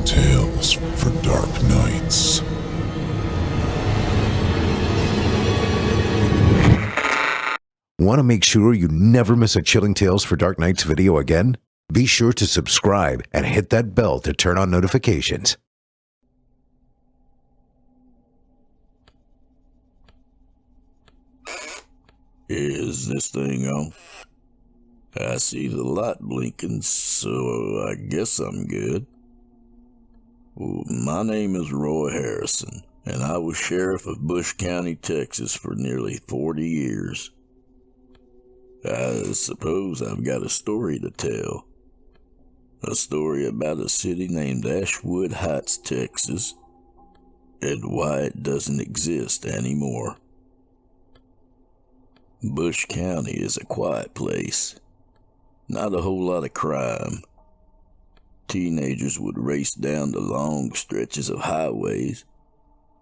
Chilling tales for dark nights. Want to make sure you never miss a Chilling Tales for Dark Nights video again? Be sure to subscribe and hit that bell to turn on notifications. Is this thing on? I see the light blinking, so I guess I'm good. Well, my name is Roy Harrison, and I was sheriff of Bush County, Texas for nearly 40 years. I suppose I've got a story to tell. A story about a city named Ashwood Heights, Texas, and why it doesn't exist anymore. Bush County is a quiet place. Not a whole lot of crime. Teenagers would race down the long stretches of highways.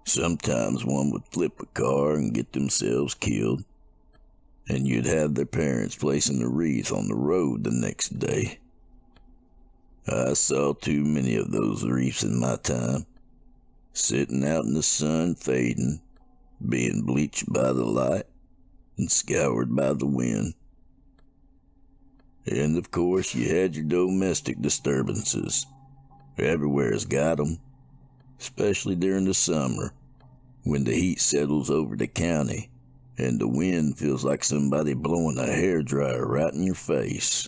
Sometimes one would flip a car and get themselves killed. And you'd have their parents placing a wreath on the road the next day. I saw too many of those wreaths in my time, sitting out in the sun fading, being bleached by the light, and scoured by the wind. And of course you had your domestic disturbances. Everywhere's got 'em, especially during the summer, when the heat settles over the county, and the wind feels like somebody blowing a hairdryer right in your face.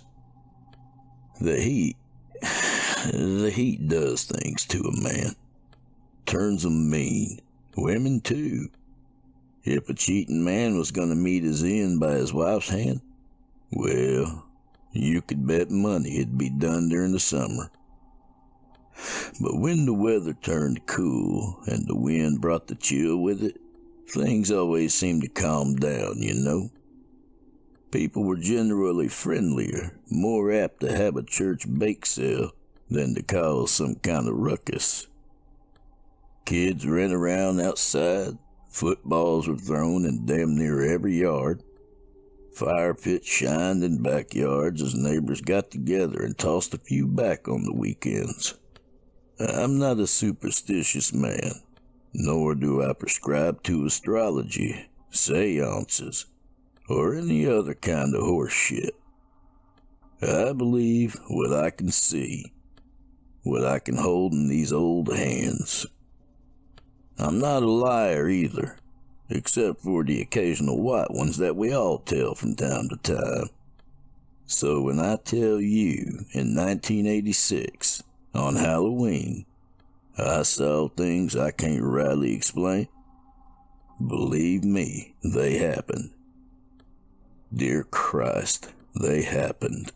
The heat does things to a man. Turns 'em mean. Women too. If a cheating man was gonna meet his end by his wife's hand, well, you could bet money it'd be done during the summer. But when the weather turned cool and the wind brought the chill with it, things always seemed to calm down, you know. People were generally friendlier, more apt to have a church bake sale than to cause some kind of ruckus. Kids ran around outside, footballs were thrown in damn near every yard. Fire pits shined in backyards as neighbors got together and tossed a few back on the weekends. I'm not a superstitious man, nor do I prescribe to astrology, seances, or any other kind of horse shit. I believe what I can see, what I can hold in these old hands. I'm not a liar either, except for the occasional white ones that we all tell from time to time. So when I tell you in 1986, on Halloween, I saw things I can't rightly explain, believe me, they happened. Dear Christ, they happened.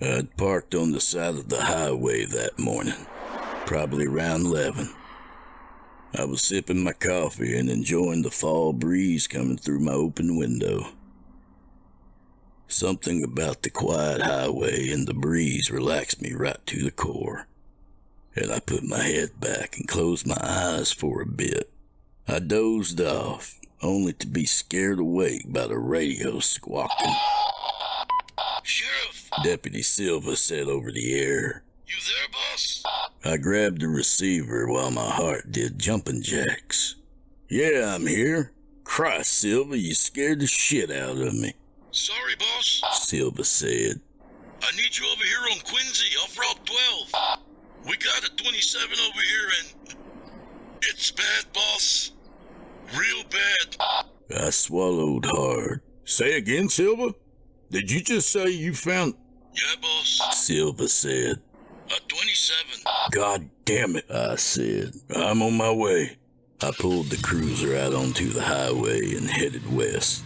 I'd parked on the side of the highway that morning, probably around 11. I was sipping my coffee and enjoying the fall breeze coming through my open window. Something about the quiet highway and the breeze relaxed me right to the core, and I put my head back and closed my eyes for a bit. I dozed off, only to be scared awake by the radio squawking. Sheriff! Deputy Silva said over the air. You there, boss? I grabbed the receiver while my heart did jumping jacks. Yeah, I'm here. Christ, Silva, you scared the shit out of me. Sorry, boss. Silva said. I need you over here on Quincy off Route 12. We got a 27 over here and it's bad, boss. Real bad. I swallowed hard. Say again, Silva? Did you just say you found... Yeah, boss. Silva said. A 27. God damn it, I said. I'm on my way. I pulled the cruiser out onto the highway and headed west.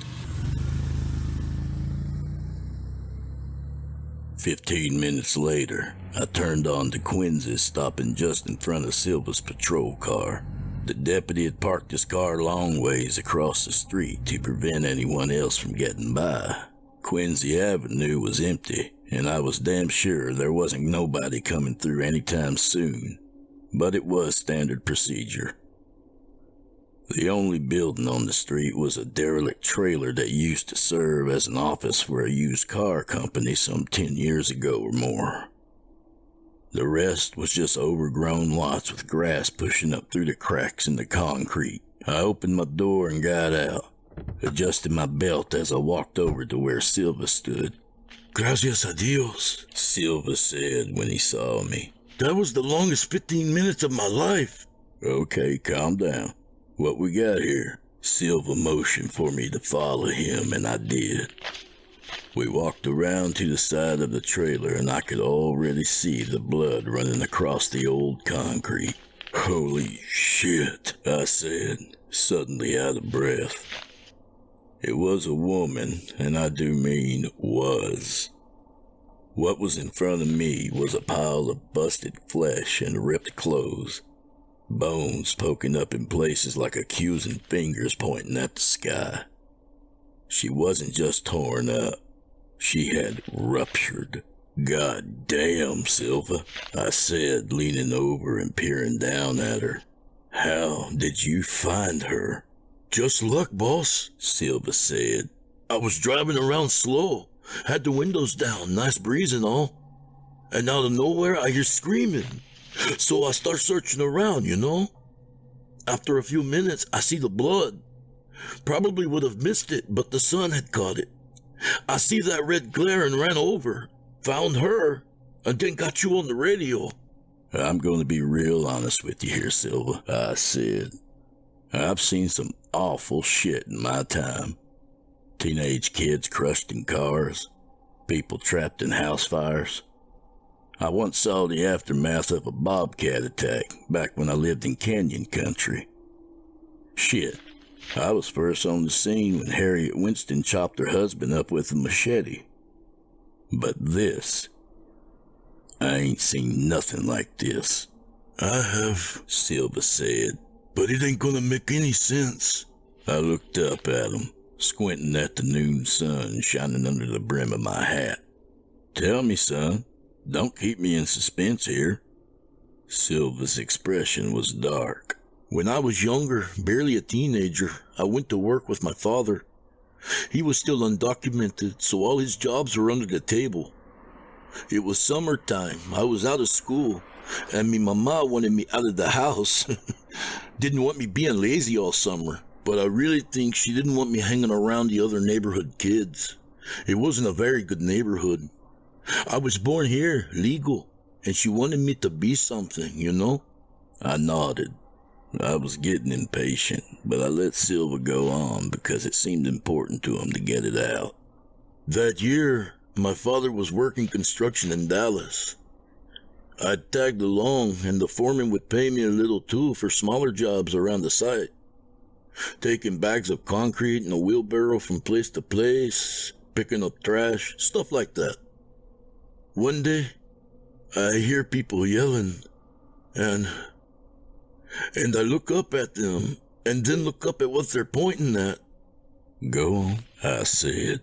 15 minutes later, I turned on to Quincy, stopping just in front of Silva's patrol car. The deputy had parked his car long ways across the street to prevent anyone else from getting by. Quincy Avenue was empty, and I was damn sure there wasn't nobody coming through anytime soon. But it was standard procedure. The only building on the street was a derelict trailer that used to serve as an office for a used car company some 10 years ago or more. The rest was just overgrown lots with grass pushing up through the cracks in the concrete. I opened my door and got out, adjusted my belt as I walked over to where Silva stood. Gracias a Dios, Silva said when he saw me. That was the longest 15 minutes of my life. Okay, calm down. What we got here? Silva motioned for me to follow him, and I did. We walked around to the side of the trailer, and I could already see the blood running across the old concrete. Holy shit, I said, suddenly out of breath. It was a woman, and I do mean was. What was in front of me was a pile of busted flesh and ripped clothes, bones poking up in places like accusing fingers pointing at the sky. She wasn't just torn up, she had ruptured. God damn, Silva, I said, leaning over and peering down at her. How did you find her? Just luck, boss, Silva said. I was driving around slow, had the windows down, nice breeze and all. And out of nowhere, I hear screaming. So I start searching around, you know. After a few minutes, I see the blood. Probably would have missed it, but the sun had caught it. I see that red glare and ran over, found her, and then got you on the radio. I'm going to be real honest with you here, Silva, I said. I've seen some awful shit in my time. Teenage kids crushed in cars, people trapped in house fires. I once saw the aftermath of a bobcat attack back when I lived in Canyon Country. Shit, I was first on the scene when Harriet Winston chopped her husband up with a machete. But this, I ain't seen nothing like this. I have, Silva said, but it ain't gonna make any sense. I looked up at him, squinting at the noon sun shining under the brim of my hat. Tell me, son. Don't keep me in suspense here. Silva's expression was dark. When I was younger, barely a teenager, I went to work with my father. He was still undocumented, so all his jobs were under the table. It was summertime, I was out of school, and me mama wanted me out of the house. Didn't want me being lazy all summer, but I really think she didn't want me hanging around the other neighborhood kids. It wasn't a very good neighborhood. I was born here, legal, and she wanted me to be something, you know? I nodded. I was getting impatient, but I let Silva go on because it seemed important to him to get it out. That year, my father was working construction in Dallas. I tagged along, and the foreman would pay me a little too for smaller jobs around the site. Taking bags of concrete in a wheelbarrow from place to place, picking up trash, stuff like that. One day, I hear people yelling, and I look up at them, and then look up at what they're pointing at. Go on, I said.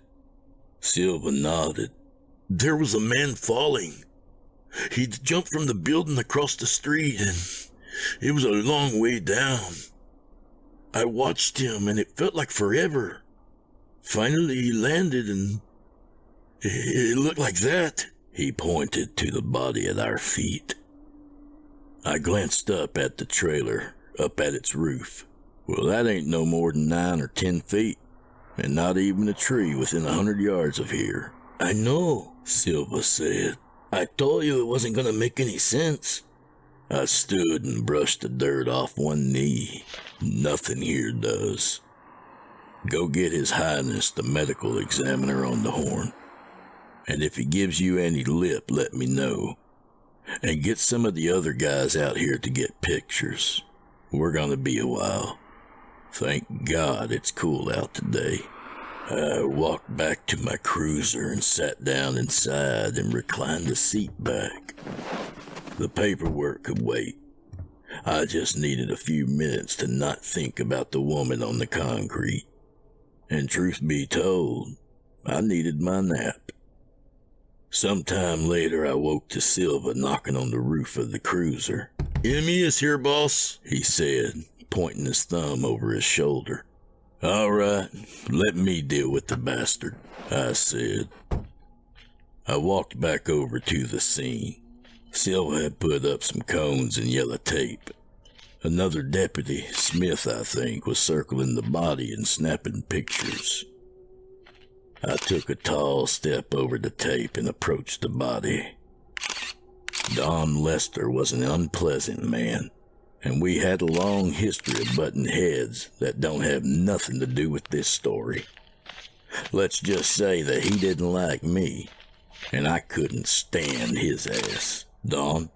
Silva nodded. There was a man falling. He'd jumped from the building across the street, and it was a long way down. I watched him, and it felt like forever. Finally, he landed, and it looked like that. He pointed to the body at our feet. I glanced up at the trailer, up at its roof. Well, that ain't no more than 9 or 10 feet, and not even a tree within 100 yards of here. I know, Silva said. I told you it wasn't gonna make any sense. I stood and brushed the dirt off one knee. Nothing here does. Go get His Highness the medical examiner on the horn. And if he gives you any lip, let me know. And get some of the other guys out here to get pictures. We're gonna be a while. Thank God it's cool out today. I walked back to my cruiser and sat down inside and reclined the seat back. The paperwork could wait. I just needed a few minutes to not think about the woman on the concrete. And truth be told, I needed my nap. Sometime later, I woke to Silva knocking on the roof of the cruiser. "Enemy is here, boss," he said, pointing his thumb over his shoulder. "All right, let me deal with the bastard," I said. I walked back over to the scene. Silva had put up some cones and yellow tape. Another deputy, Smith I think, was circling the body and snapping pictures. I took a tall step over the tape and approached the body. Don Lester was an unpleasant man, and we had a long history of butting heads that don't have nothing to do with this story. Let's just say that he didn't like me, and I couldn't stand his ass. Don?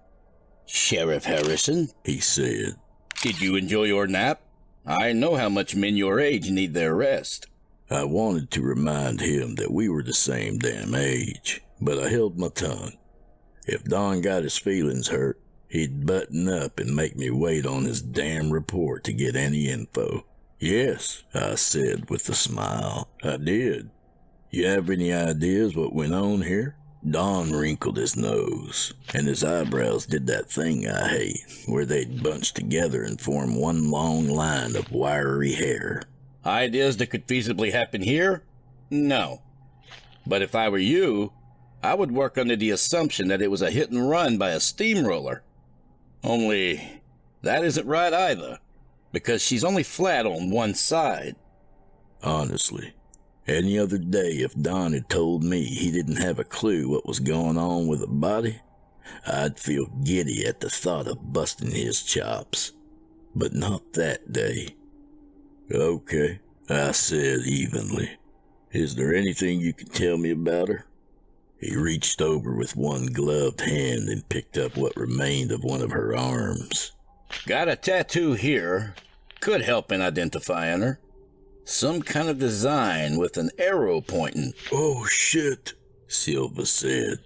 Sheriff Harrison, He said. did you enjoy your nap? I know how much men your age need their rest. I wanted to remind him that we were the same damn age, but I held my tongue. If Don got his feelings hurt, he'd button up and make me wait on his damn report to get any info. Yes, I said with a smile. I did. You have any ideas what went on here? Don wrinkled his nose, and his eyebrows did that thing I hate, where they'd bunch together and form one long line of wiry hair. Ideas that could feasibly happen here? No. But if I were you, I would work under the assumption that it was a hit and run by a steamroller. Only, that isn't right either, because she's only flat on one side. Honestly, any other day if Don had told me he didn't have a clue what was going on with the body, I'd feel giddy at the thought of busting his chops. But not that day. Okay, I said evenly. Is there anything you can tell me about her? He reached over with one gloved hand and picked up what remained of one of her arms. Got a tattoo here. Could help in identifying her. Some kind of design with an arrow pointing. Oh shit, Silva said.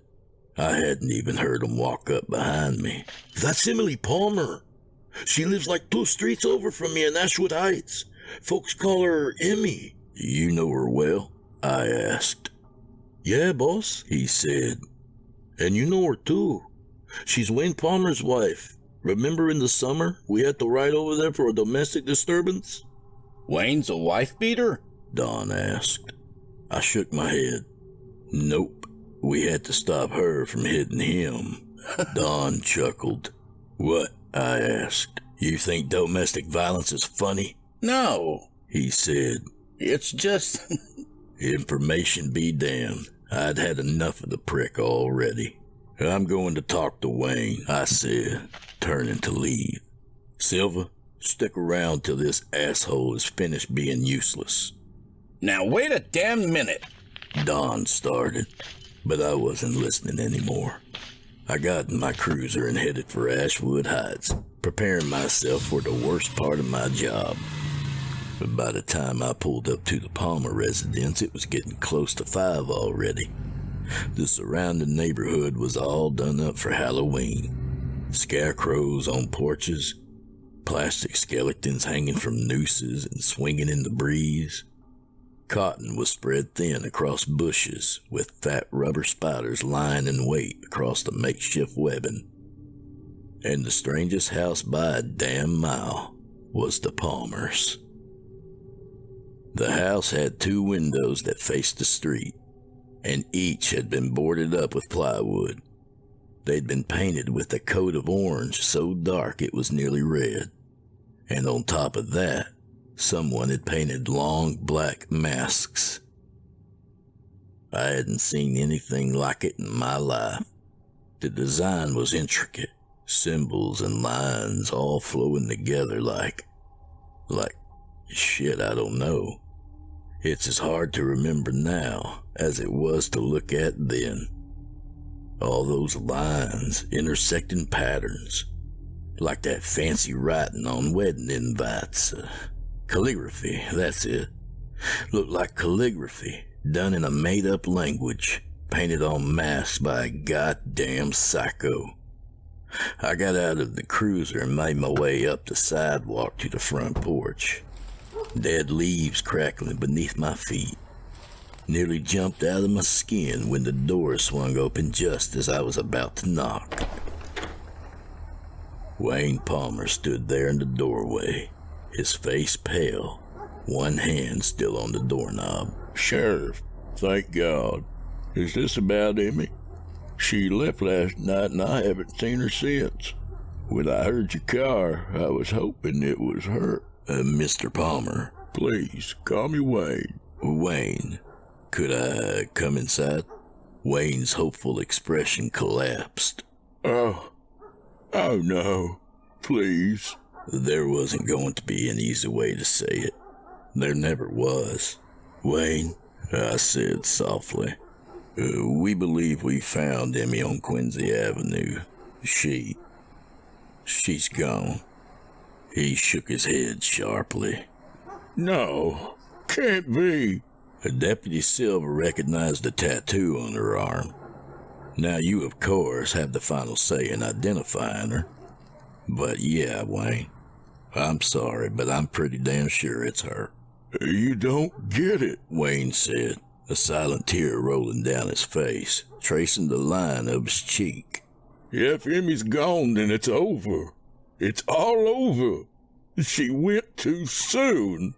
I hadn't even heard him walk up behind me. That's Emily Palmer. She lives like 2 streets over from me in Ashwood Heights. Folks call her Emmy. Do you know her well? I asked. Yeah, boss, He said. and you know her too. She's Wayne Palmer's wife. Remember in the summer, we had to ride over there for a domestic disturbance? Wayne's a wife beater? Don asked. I shook my head. Nope. We had to stop her from hitting him. Don chuckled. What? I asked. You think domestic violence is funny? No. He said. It's just... Information be damned. I'd had enough of the prick already. I'm going to talk to Wayne, I said, turning to leave. Silva, stick around till this asshole is finished being useless. Now wait a damn minute. Don started, but I wasn't listening anymore. I got in my cruiser and headed for Ashwood Heights, preparing myself for the worst part of my job. But by the time I pulled up to the Palmer residence, it was getting close to 5 already. The surrounding neighborhood was all done up for Halloween. Scarecrows on porches, plastic skeletons hanging from nooses and swinging in the breeze. Cotton was spread thin across bushes, with fat rubber spiders lying in wait across the makeshift webbing. And the strangest house by a damn mile was the Palmers'. The house had 2 windows that faced the street, and each had been boarded up with plywood. They'd been painted with a coat of orange so dark it was nearly red. And on top of that, someone had painted long black masks. I hadn't seen anything like it in my life. The design was intricate, symbols and lines all flowing together like shit, I don't know. It's as hard to remember now as it was to look at then. All those lines, intersecting patterns, like that fancy writing on wedding invites. Calligraphy, that's it. Looked like calligraphy, done in a made-up language, painted on masks by a goddamn psycho. I got out of the cruiser and made my way up the sidewalk to the front porch. Dead leaves crackling beneath my feet. Nearly jumped out of my skin when the door swung open just as I was about to knock. Wayne Palmer stood there in the doorway, his face pale, one hand still on the doorknob. Sheriff, thank God. Is this about Emmy? She left last night and I haven't seen her since. When I heard your car, I was hoping it was her. Mr. Palmer. Please, call me Wayne. Wayne, could I come inside? Wayne's hopeful expression collapsed. Oh no, please. There wasn't going to be an easy way to say it. There never was. Wayne, I said softly, we believe we found Emmy on Quincy Avenue. She's gone. He shook his head sharply. No, can't be. Deputy Silver recognized the tattoo on her arm. Now you, of course, have the final say in identifying her. But yeah, Wayne, I'm sorry, but I'm pretty damn sure it's her. You don't get it, Wayne said, a silent tear rolling down his face, tracing the line of his cheek. If Emmy's gone, then it's over. It's all over. She went too soon.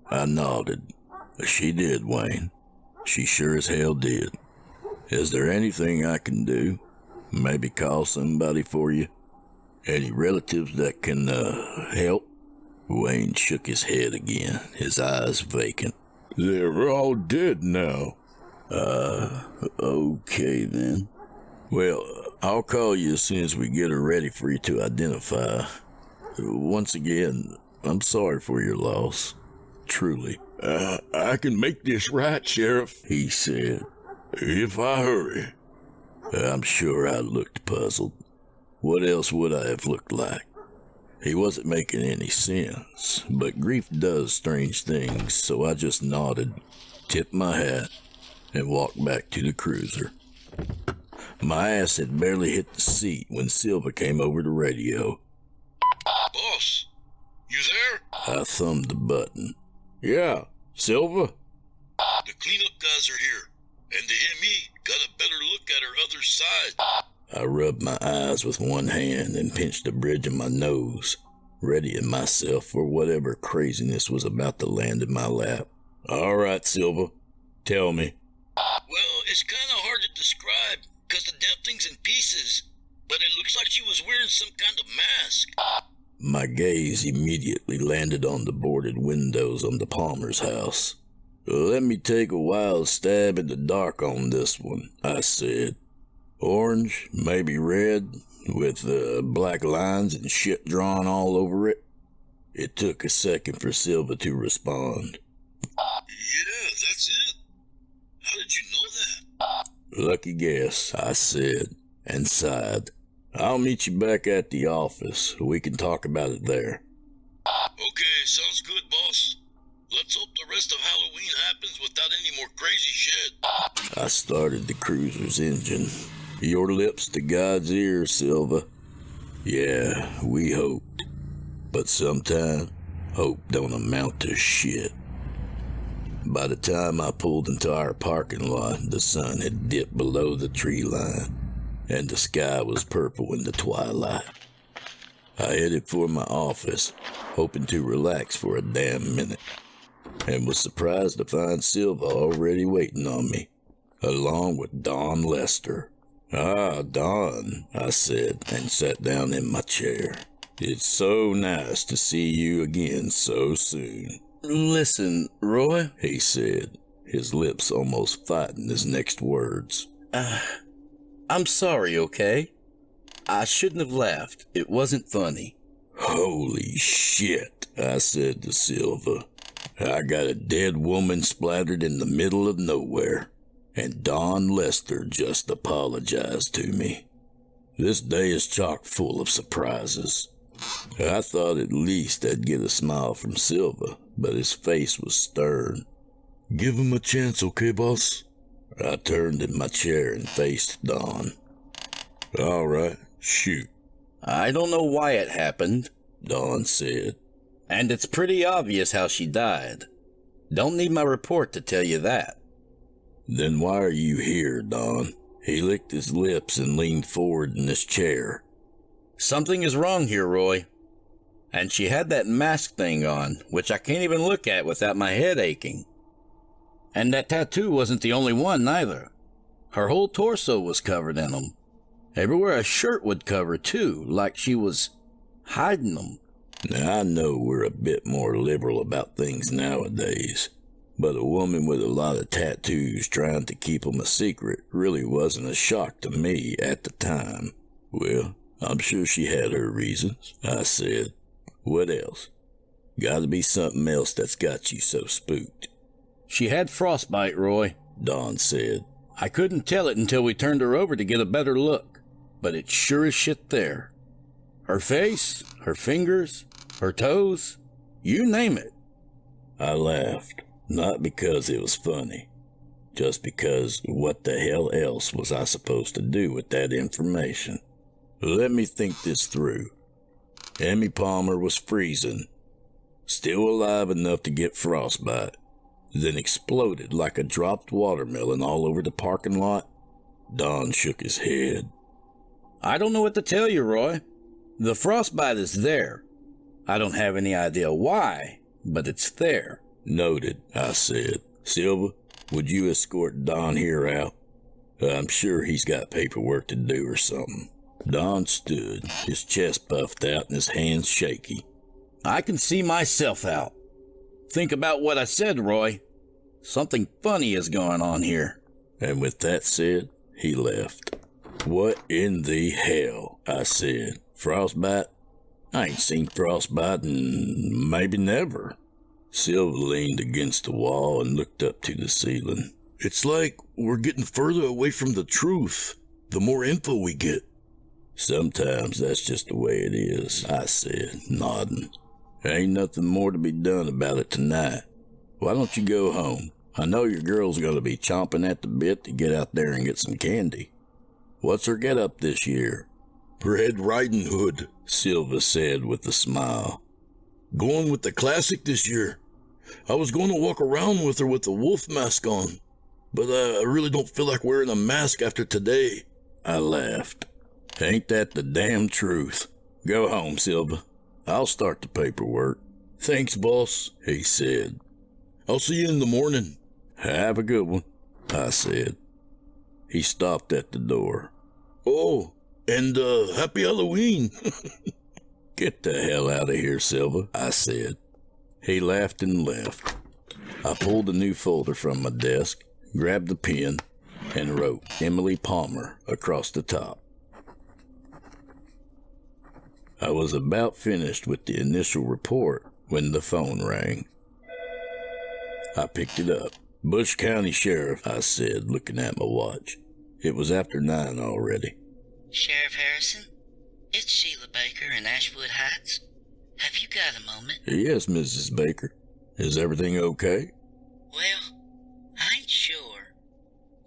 I nodded. She did, Wayne. She sure as hell did. Is there anything I can do? Maybe call somebody for you? Any relatives that can, help? Wayne shook his head again, his eyes vacant. They're all dead now. Okay then. Well, I'll call you as soon as we get her ready for you to identify. Once again, I'm sorry for your loss. Truly. I can make this right, Sheriff, he said. If I hurry. I'm sure I looked puzzled. What else would I have looked like? He wasn't making any sense, but grief does strange things, so I just nodded, tipped my hat, and walked back to the cruiser. My ass had barely hit the seat when Silva came over the radio. Boss, you there? I thumbed the button. Yeah, Silva? The cleanup guys are here, and the ME got a better look at her other side. I rubbed my eyes with one hand and pinched the bridge of my nose, readying myself for whatever craziness was about to land in my lap. All right, Silva, tell me. Well, it's kind of hard to describe, because the damn thing's in pieces, but it looks like she was wearing some kind of mask. My gaze immediately landed on the boarded windows on the Palmer's house. Let me take a wild stab in the dark on this one, I said. Orange, maybe red, with black lines and shit drawn all over it. It took a second for Silva to respond. Yeah, that's it. How did you know that? Lucky guess, I said, and sighed. I'll meet you back at the office. We can talk about it there. Okay, sounds good, boss. Let's hope the rest of Halloween happens without any more crazy shit. I started the cruiser's engine. Your lips to God's ears, Silva. Yeah, we hoped. But sometimes, hope don't amount to shit. By the time I pulled into our parking lot, the sun had dipped below the tree line, and the sky was purple in the twilight. I headed for my office, hoping to relax for a damn minute, and was surprised to find Silva already waiting on me, along with Don Lester. Ah, Don, I said, and sat down in my chair. It's so nice to see you again so soon. Listen, Roy, he said, his lips almost fighting his next words. I'm sorry, okay? I shouldn't have laughed. It wasn't funny. Holy shit, I said to Silva. I got a dead woman splattered in the middle of nowhere, and Don Lester just apologized to me. This day is chock full of surprises. I thought at least I'd get a smile from Silva, but his face was stern. Give him a chance, okay, boss? I turned in my chair and faced Don. All right, shoot. I don't know why it happened, Don said. And it's pretty obvious how she died. Don't need my report to tell you that. Then why are you here, Don? He licked his lips and leaned forward in his chair. Something is wrong here, Roy. And she had that mask thing on, which I can't even look at without my head aching. And that tattoo wasn't the only one, neither. Her whole torso was covered in them. Everywhere a shirt would cover, too, like she was hiding them. Now, I know we're a bit more liberal about things nowadays, but a woman with a lot of tattoos trying to keep them a secret really wasn't a shock to me at the time. Well, I'm sure she had her reasons, I said. What else? Gotta be something else that's got you so spooked. She had frostbite, Roy, Dawn said. I couldn't tell it until we turned her over to get a better look, but it's sure as shit there. Her face, her fingers, her toes, you name it. I laughed, not because it was funny, just because what the hell else was I supposed to do with that information? Let me think this through. Emmy Palmer was freezing, still alive enough to get frostbite, then exploded like a dropped watermelon all over the parking lot. Don shook his head. I don't know what to tell you, Roy. The frostbite is there. I don't have any idea why, but it's there. Noted, I said. Silva, would you escort Don here out? I'm sure he's got paperwork to do or something. Don stood, his chest puffed out and his hands shaky. I can see myself out. Think about what I said, Roy. Something funny is going on here. And with that said, he left. What in the hell? I said. Frostbite? I ain't seen frostbite in maybe never. Silva leaned against the wall and looked up to the ceiling. It's like we're getting further away from the truth, the more info we get. Sometimes that's just the way it is, I said, nodding. Ain't nothing more to be done about it tonight. Why don't you go home? I know your girl's gonna be chomping at the bit to get out there and get some candy. What's her get-up this year? Red Riding Hood, Silva said with a smile. Going with the classic this year. I was going to walk around with her with the wolf mask on, but I really don't feel like wearing a mask after today. I laughed. Ain't that the damn truth? Go home, Silva. I'll start the paperwork. Thanks, boss, he said. I'll see you in the morning. Have a good one, I said. He stopped at the door. Oh, and happy Halloween. Get the hell out of here, Silva, I said. He laughed and left. I pulled a new folder from my desk, grabbed the pen, and wrote Emily Palmer across the top. I was about finished with the initial report when the phone rang. I picked it up. Bush County Sheriff, I said, looking at my watch. It was after 9 already. Sheriff Harrison, it's Sheila Baker in Ashwood Heights. Have you got a moment? Yes, Mrs. Baker. Is everything okay? Well, I ain't sure.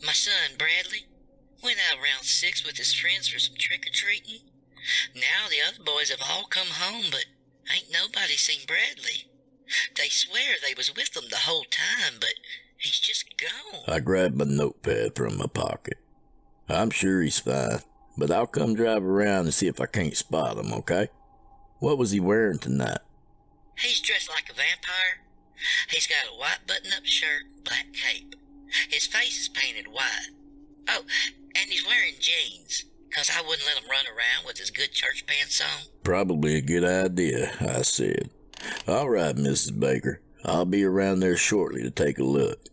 My son, Bradley, went out around 6 with his friends for some trick-or-treating. Now the other boys have all come home, but ain't nobody seen Bradley. They swear they was with him the whole time, but he's just gone. I grabbed my notepad from my pocket. I'm sure he's fine, but I'll come drive around and see if I can't spot him, okay? What was he wearing tonight? He's dressed like a vampire. He's got a white button-up shirt, black cape. His face is painted white. Oh, and he's wearing jeans, 'cause I wouldn't let him run around with his good church pants on. Probably a good idea, I said. All right, Mrs. Baker. I'll be around there shortly to take a look.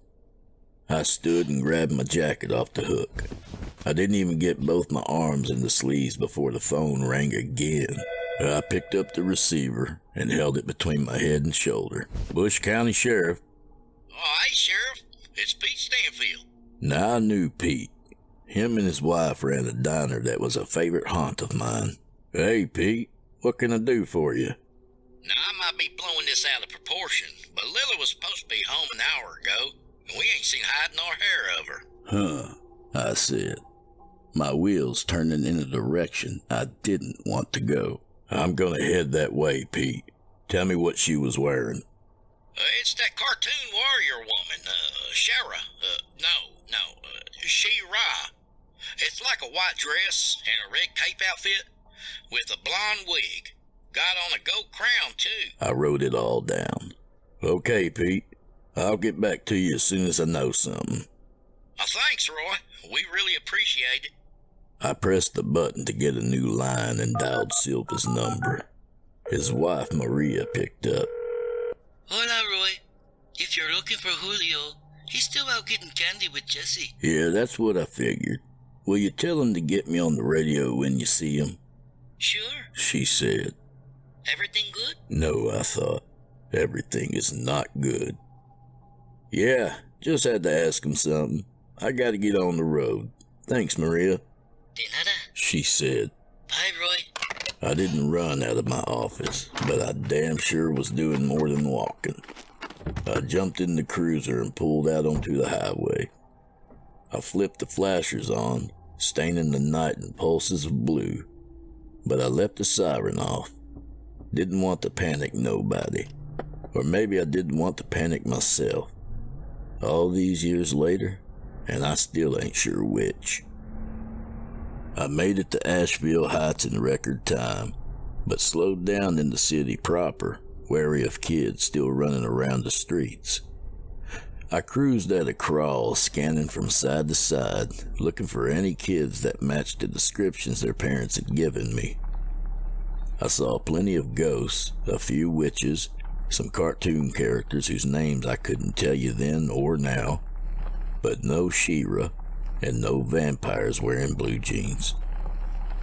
I stood and grabbed my jacket off the hook. I didn't even get both my arms in the sleeves before the phone rang again. I picked up the receiver and held it between my head and shoulder. Bush County Sheriff. Oh, hey, Sheriff. It's Pete Stanfield. Now I knew Pete. Him and his wife ran a diner that was a favorite haunt of mine. Hey, Pete, what can I do for you? Now, I might be blowing this out of proportion, but Lily was supposed to be home an hour ago, and we ain't seen hide nor hair of her. Huh, I said, my wheels turning in a direction I didn't want to go. I'm gonna head that way, Pete. Tell me what she was wearing. It's that cartoon warrior woman, Shara. She-Ra. It's like a white dress and a red cape outfit with a blonde wig. Got on a gold crown, too. I wrote it all down. Okay, Pete. I'll get back to you as soon as I know something. Thanks, Roy. We really appreciate it. I pressed the button to get a new line and dialed Silva's number. His wife, Maria, picked up. Hola, Roy. If you're looking for Julio, he's still out getting candy with Jesse. Yeah, that's what I figured. Will you tell him to get me on the radio when you see him? Sure. She said. Everything good? No, I thought. Everything is not good. Yeah, just had to ask him something. I gotta get on the road. Thanks, Maria. De nada. She said. Bye, Roy. I didn't run out of my office, but I damn sure was doing more than walking. I jumped in the cruiser and pulled out onto the highway. I flipped the flashers on, staining the night in pulses of blue, but I left the siren off. Didn't want to panic nobody. Or maybe I didn't want to panic myself. All these years later, and I still ain't sure which. I made it to Asheville Heights in record time, but slowed down in the city proper, wary of kids still running around the streets. I cruised at a crawl, scanning from side to side, looking for any kids that matched the descriptions their parents had given me. I saw plenty of ghosts, a few witches, some cartoon characters whose names I couldn't tell you then or now, but no She-Ra and no vampires wearing blue jeans.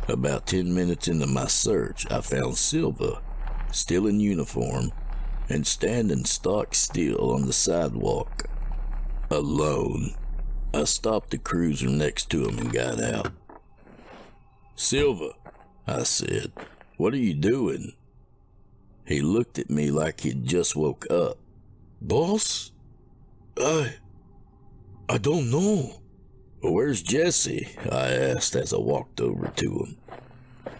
About 10 minutes into my search, I found Silva, still in uniform, and standing stock still on the sidewalk. Alone. I stopped the cruiser next to him and got out. "Silva," I said, "what are you doing?" He looked at me like he'd just woke up. Boss? I don't know. "Where's Jesse?" I asked as I walked over to him.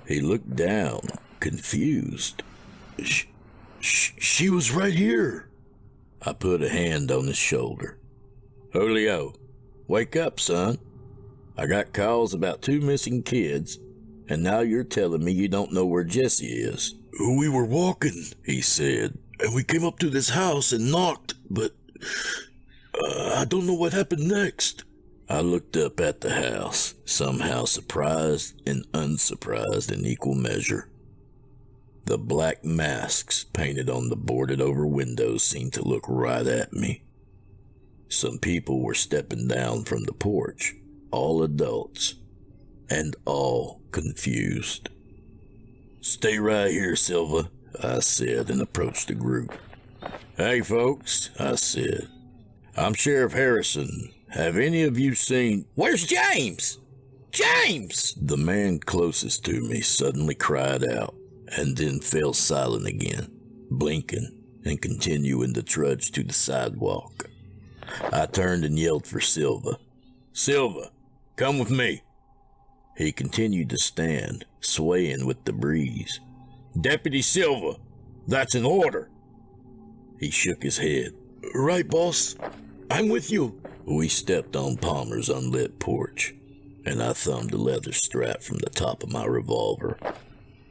He looked down, confused. She was right here." I put a hand on his shoulder. "Julio, wake up, son. I got calls about 2 missing kids, and now you're telling me you don't know where Jesse is." "We were walking," he said, "and we came up to this house and knocked, but I don't know what happened next." I looked up at the house, somehow surprised and unsurprised in equal measure. The black masks painted on the boarded-over windows seemed to look right at me. Some people were stepping down from the porch, all adults, and all confused. "Stay right here, Silva," I said, and approached the group. "Hey, folks," I said. "I'm Sheriff Harrison. Have any of you seen—" "Where's James? James!" The man closest to me suddenly cried out, and then fell silent again, blinking and continuing to trudge to the sidewalk. I turned and yelled for Silva. "Silva, come with me." He continued to stand, swaying with the breeze. "Deputy Silva, that's an order." He shook his head. "Right, boss. I'm with you." We stepped on Palmer's unlit porch, and I thumbed the leather strap from the top of my revolver.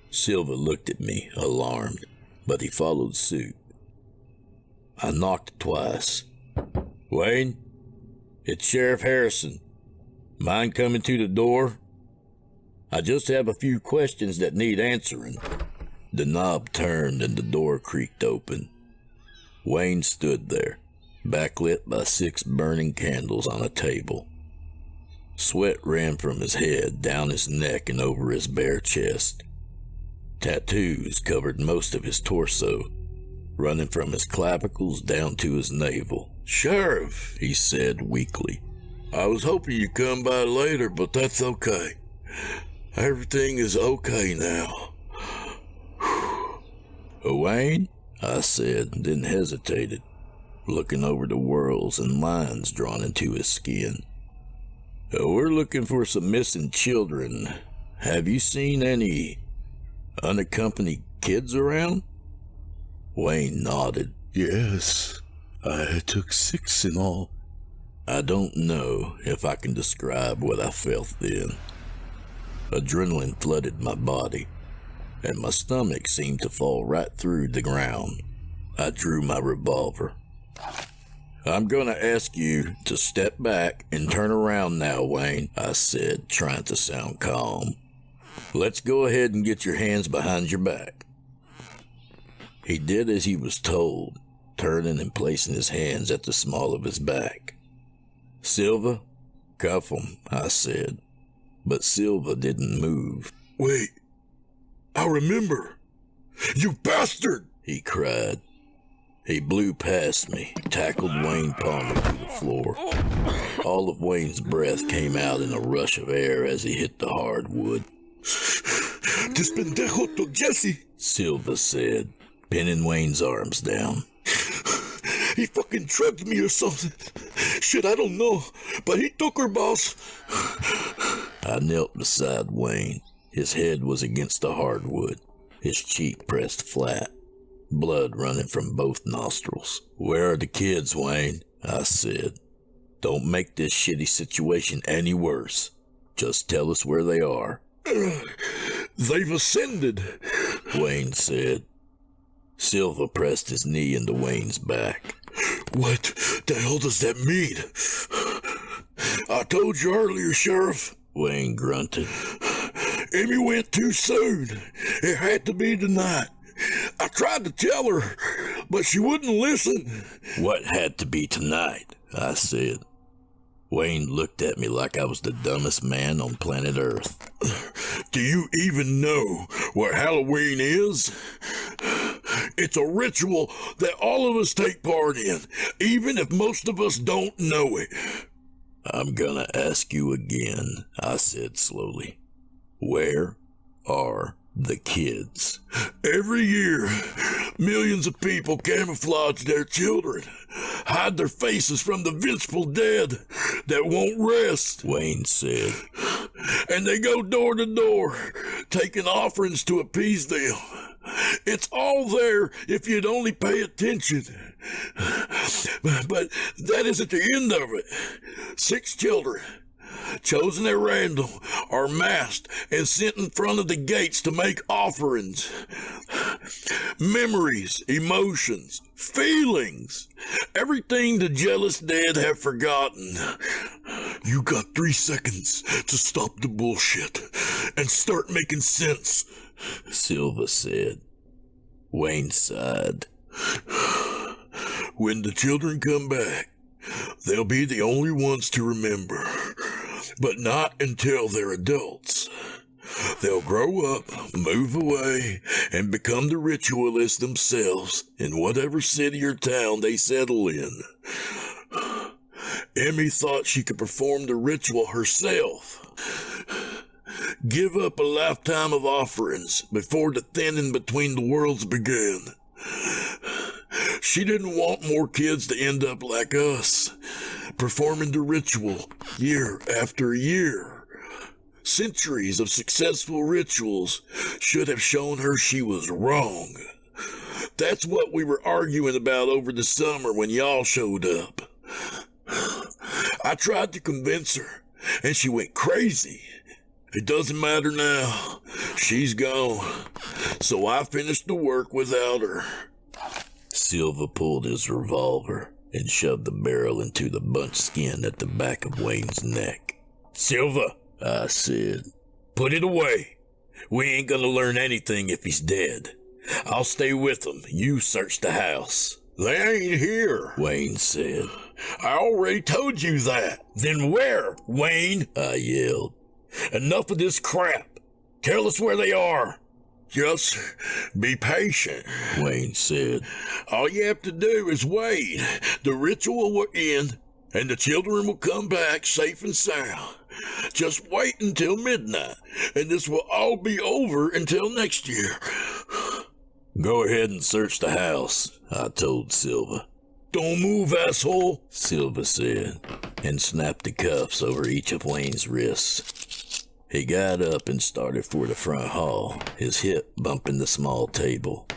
Silva looked at me, alarmed, but he followed suit. I knocked twice. "Wayne, it's Sheriff Harrison. Mind coming to the door? I just have a few questions that need answering." The knob turned and the door creaked open. Wayne stood there, backlit by 6 burning candles on a table. Sweat ran from his head, down his neck, and over his bare chest. Tattoos covered most of his torso, running from his clavicles down to his navel. "Sheriff," he said weakly. "I was hoping you'd come by later, but that's okay. Everything is okay now." "Wayne?" I said, then hesitated, looking over the whorls and lines drawn into his skin. "We're looking for some missing children. Have you seen any unaccompanied kids around?" Wayne nodded. "Yes, I took 6 in all." I don't know if I can describe what I felt then. Adrenaline flooded my body, and my stomach seemed to fall right through the ground. I drew my revolver. I'm gonna ask you to step back and turn around now, Wayne, I said, trying to sound calm. Let's go ahead and get your hands behind your back. He did as he was told, turning and placing his hands at the small of his back. Silva, cuff him, I said, but Silva didn't move. Wait, I remember. You bastard! He cried. He blew past me, tackled Wayne Palmer to the floor. All of Wayne's breath came out in a rush of air as he hit the hardwood. This pendejo took Jesse, Silva said, pinning Wayne's arms down. He fucking drugged me or something. Shit, I don't know, but he took her, boss. I knelt beside Wayne. His head was against the hardwood, his cheek pressed flat, blood running from both nostrils. Where are the kids, Wayne? I said. Don't make this shitty situation any worse. Just tell us where they are. They've ascended, Wayne said. Silva pressed his knee into Wayne's back. What the hell does that mean? I told you earlier, Sheriff, Wayne grunted. Amy went too soon. It had to be tonight. I tried to tell her, but she wouldn't listen. What had to be tonight? I said. Wayne looked at me like I was the dumbest man on planet Earth. Do you even know what Halloween is? It's a ritual that all of us take part in, even if most of us don't know it. I'm gonna ask you again, I said slowly. Where are the kids? Every year, millions of people camouflage their children, hide their faces from the vengeful dead that won't rest, Wayne said. And they go door to door, taking offerings to appease them. It's all there if you'd only pay attention. But that isn't the end of it. 6 children, chosen at random, are masked and sent in front of the gates to make offerings. Memories, emotions, feelings, everything the jealous dead have forgotten. You got 3 seconds to stop the bullshit and start making sense, Silva said. Wayne sighed. When the children come back, they'll be the only ones to remember, but not until they're adults. They'll grow up, move away, and become the ritualists themselves in whatever city or town they settle in. Emmy thought she could perform the ritual herself. Give up a lifetime of offerings before the thinning between the worlds began. She didn't want more kids to end up like us, performing the ritual year after year. Centuries of successful rituals should have shown her she was wrong. That's what we were arguing about over the summer when y'all showed up. I tried to convince her, and she went crazy. It doesn't matter now. She's gone. So I finished the work without her. Silva pulled his revolver and shoved the barrel into the bunched skin at the back of Wayne's neck. Silva, I said, put it away. We ain't gonna learn anything if he's dead. I'll stay with him. You search the house. They ain't here, Wayne said. I already told you that. Then where, Wayne? I yelled. Enough of this crap. Tell us where they are. Just be patient, Wayne said. All you have to do is wait. The ritual will end, and the children will come back safe and sound. Just wait until midnight, and this will all be over until next year. Go ahead and search the house, I told Silva. Don't move, asshole, Silva said, and snapped the cuffs over each of Wayne's wrists. He got up and started for the front hall, his hip bumping the small table.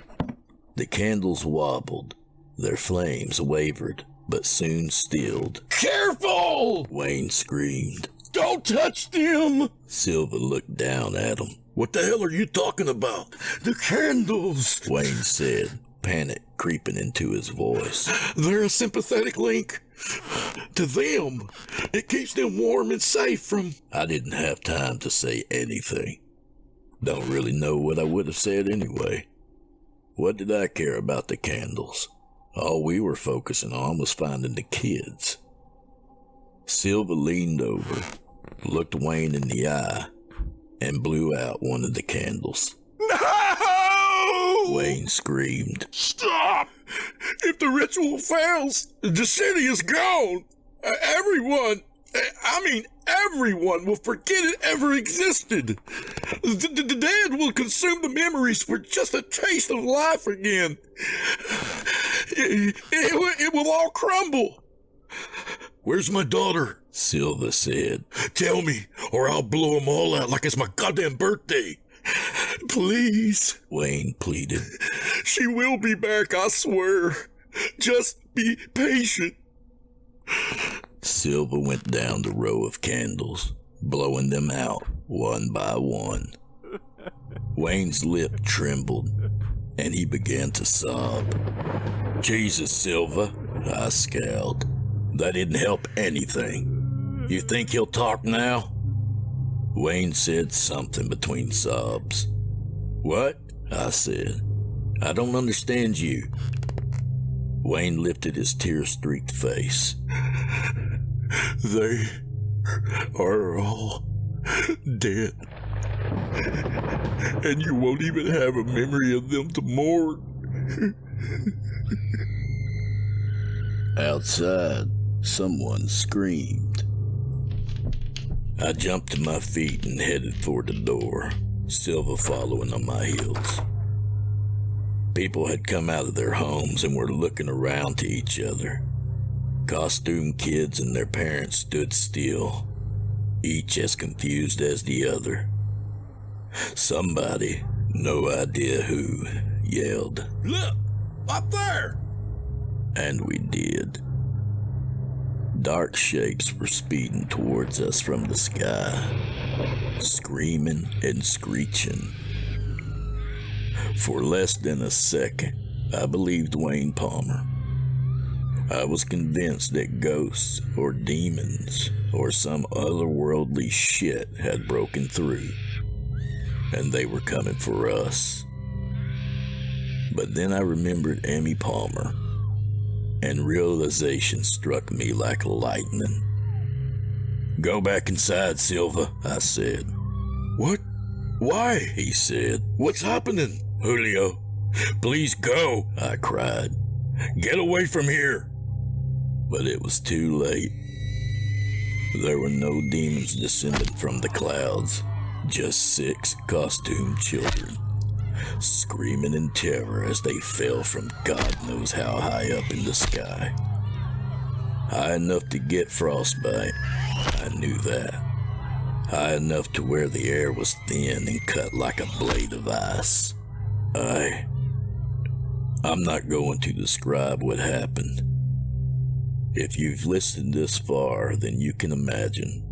The candles wobbled. Their flames wavered, but soon stilled. Careful! Wayne screamed. Don't touch them! Silva looked down at him. What the hell are you talking about? The candles! Wayne said, panic creeping into his voice. They're a sympathetic link to them. It keeps them warm and safe from... I didn't have time to say anything. Don't really know what I would have said anyway. What did I care about the candles? All we were focusing on was finding the kids. Silva leaned over, looked Wayne in the eye, and blew out one of the candles. No! Wayne screamed. Stop! If the ritual fails, the city is gone. Everyone will forget it ever existed. The dead will consume the memories for just a taste of life again. It will all crumble. Where's my daughter? Silva said. Tell me, or I'll blow them all out like it's my goddamn birthday. Please, Wayne pleaded. She will be back, I swear. Just be patient. Silva went down the row of candles, blowing them out one by one. Wayne's lip trembled, and he began to sob. Jesus, Silva, I scowled. That didn't help anything. You think he'll talk now? Wayne said something between sobs. What? I said. I don't understand you. Wayne lifted his tear-streaked face. They are all dead. And you won't even have a memory of them to mourn. Outside, someone screamed. I jumped to my feet and headed for the door, Silva following on my heels. People had come out of their homes and were looking around to each other. Costumed kids and their parents stood still, each as confused as the other. Somebody, no idea who, yelled, Look! Up there! And we did. Dark shapes were speeding towards us from the sky, screaming and screeching. For less than a second, I believed Wayne Palmer. I was convinced that ghosts or demons or some otherworldly shit had broken through, and they were coming for us. But then I remembered Amy Palmer, and realization struck me like lightning. Go back inside, Silva, I said. What? Why? He said. What's happening? Julio, please go, I cried. Get away from here. But it was too late. There were no demons descending from the clouds, just 6 costumed children, screaming in terror as they fell from God knows how high up in the sky. High enough to get frostbite, I knew that. High enough to where the air was thin and cut like a blade of ice. I'm not going to describe what happened. If you've listened this far, then you can imagine.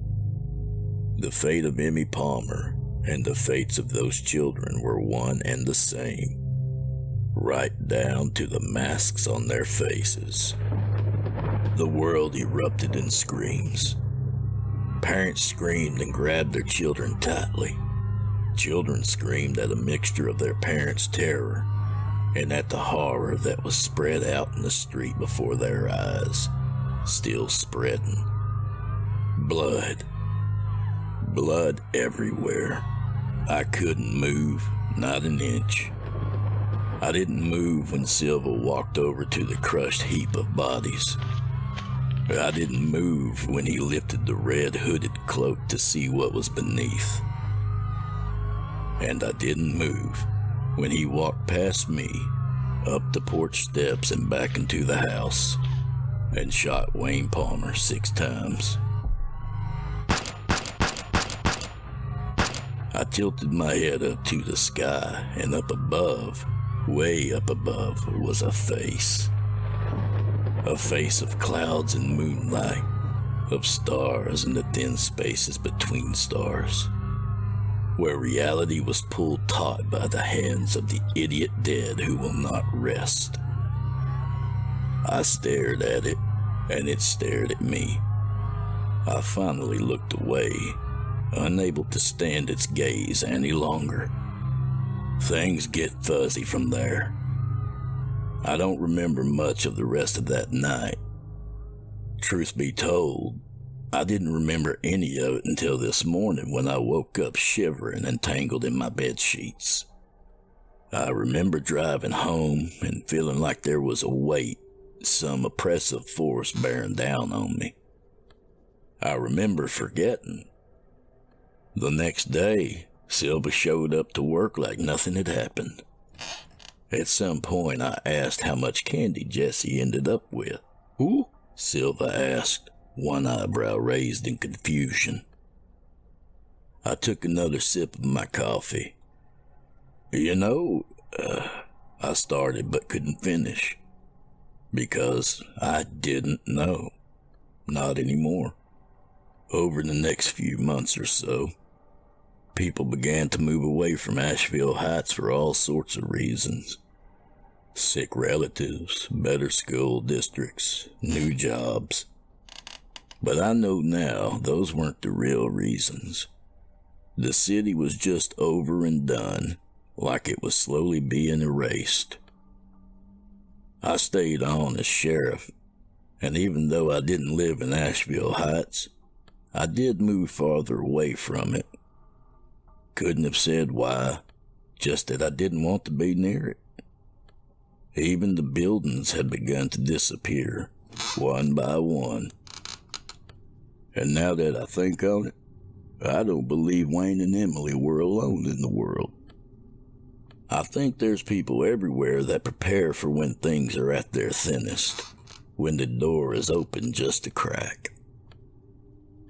The fate of Emmy Palmer and the fates of those children were one and the same, right down to the masks on their faces. The world erupted in screams. Parents screamed and grabbed their children tightly. Children screamed at a mixture of their parents' terror and at the horror that was spread out in the street before their eyes, still spreading. Blood. Blood everywhere. I couldn't move, not an inch. I didn't move when Silva walked over to the crushed heap of bodies. I didn't move when he lifted the red hooded cloak to see what was beneath. And I didn't move when he walked past me, up the porch steps and back into the house, and shot Wayne Palmer 6 times. I tilted my head up to the sky, and up above, way up above, was a face. A face of clouds and moonlight, of stars and the thin spaces between stars, where reality was pulled taut by the hands of the idiot dead who will not rest. I stared at it, and it stared at me. I finally looked away, unable to stand its gaze any longer. Things get fuzzy from there. I don't remember much of the rest of that night. Truth be told, I didn't remember any of it until this morning when I woke up shivering and tangled in my bed sheets. I remember driving home and feeling like there was a weight, some oppressive force bearing down on me. I remember forgetting. The next day, Silva showed up to work like nothing had happened. At some point, I asked how much candy Jesse ended up with. Who? Silva asked, one eyebrow raised in confusion. I took another sip of my coffee. I started but couldn't finish. Because I didn't know. Not anymore. Over the next few months or so, people began to move away from Asheville Heights for all sorts of reasons. Sick relatives, better school districts, new jobs. But I know now those weren't the real reasons. The city was just over and done, like it was slowly being erased. I stayed on as sheriff, and even though I didn't live in Asheville Heights, I did move farther away from it. Couldn't have said why, just that I didn't want to be near it. Even the buildings had begun to disappear, one by one. And now that I think on it, I don't believe Wayne and Emily were alone in the world. I think there's people everywhere that prepare for when things are at their thinnest, when the door is open just a crack.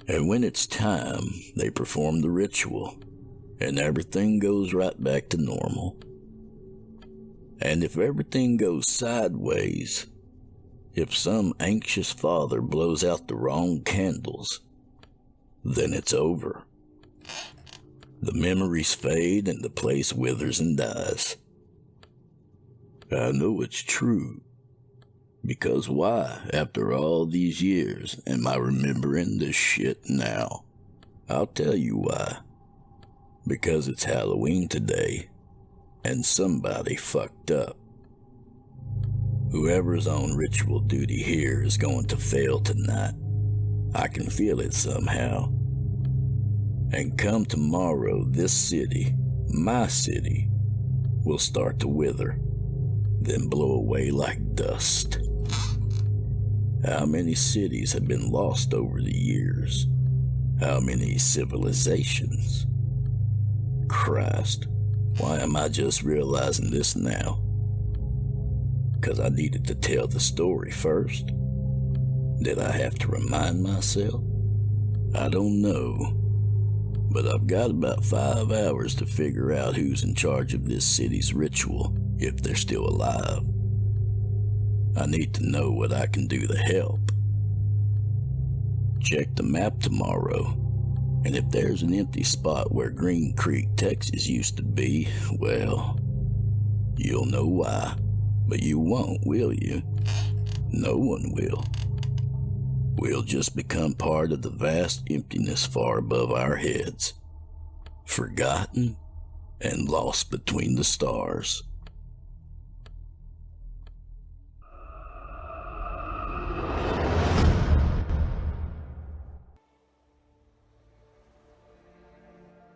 And when it's time, they perform the ritual, and everything goes right back to normal. And if everything goes sideways, if some anxious father blows out the wrong candles, then it's over. The memories fade and the place withers and dies. I know it's true. Because why, after all these years, am I remembering this shit now? I'll tell you why. Because it's Halloween today, and somebody fucked up. Whoever's on ritual duty here is going to fail tonight. I can feel it somehow. And come tomorrow, this city, my city, will start to wither, then blow away like dust. How many cities have been lost over the years? How many civilizations? Christ, why am I just realizing this now? 'Cause I needed to tell the story first? Did I have to remind myself? I don't know. But I've got about 5 hours to figure out who's in charge of this city's ritual, if they're still alive. I need to know what I can do to help. Check the map tomorrow, and if there's an empty spot where Green Creek, Texas used to be, well, you'll know why. But you won't, will you? No one will. We'll just become part of the vast emptiness far above our heads, forgotten and lost between the stars.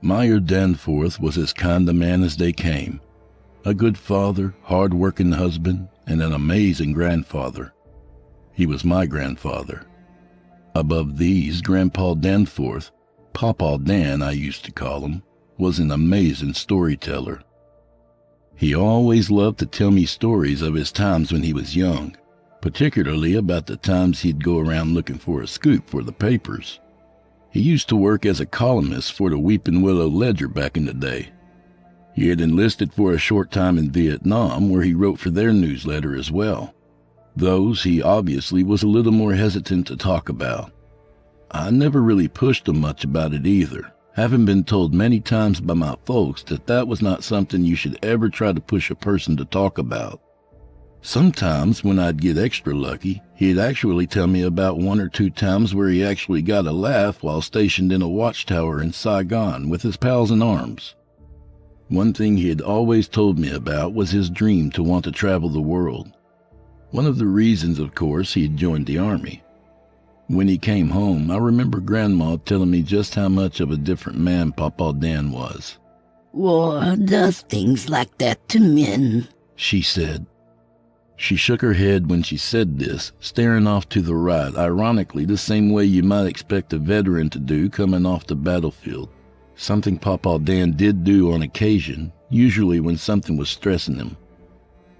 Meyer Danforth was as kind a man as they came. A good father, hard-working husband, and an amazing grandfather. He was my grandfather. Above these, Grandpa Danforth, Pawpaw Dan I used to call him, was an amazing storyteller. He always loved to tell me stories of his times when he was young, particularly about the times he'd go around looking for a scoop for the papers. He used to work as a columnist for the Weeping Willow Ledger back in the day. He had enlisted for a short time in Vietnam, where he wrote for their newsletter as well. Those he obviously was a little more hesitant to talk about. I never really pushed him much about it either, having been told many times by my folks that that was not something you should ever try to push a person to talk about. Sometimes, when I'd get extra lucky, he'd actually tell me about 1 or 2 times where he actually got a laugh while stationed in a watchtower in Saigon with his pals in arms. One thing he had always told me about was his dream to want to travel the world. One of the reasons, of course, he had joined the army. When he came home, I remember Grandma telling me just how much of a different man Papa Dan was. War does things like that to men, she said. She shook her head when she said this, staring off to the right, ironically the same way you might expect a veteran to do coming off the battlefield. Something Papa Dan did do on occasion, usually when something was stressing him.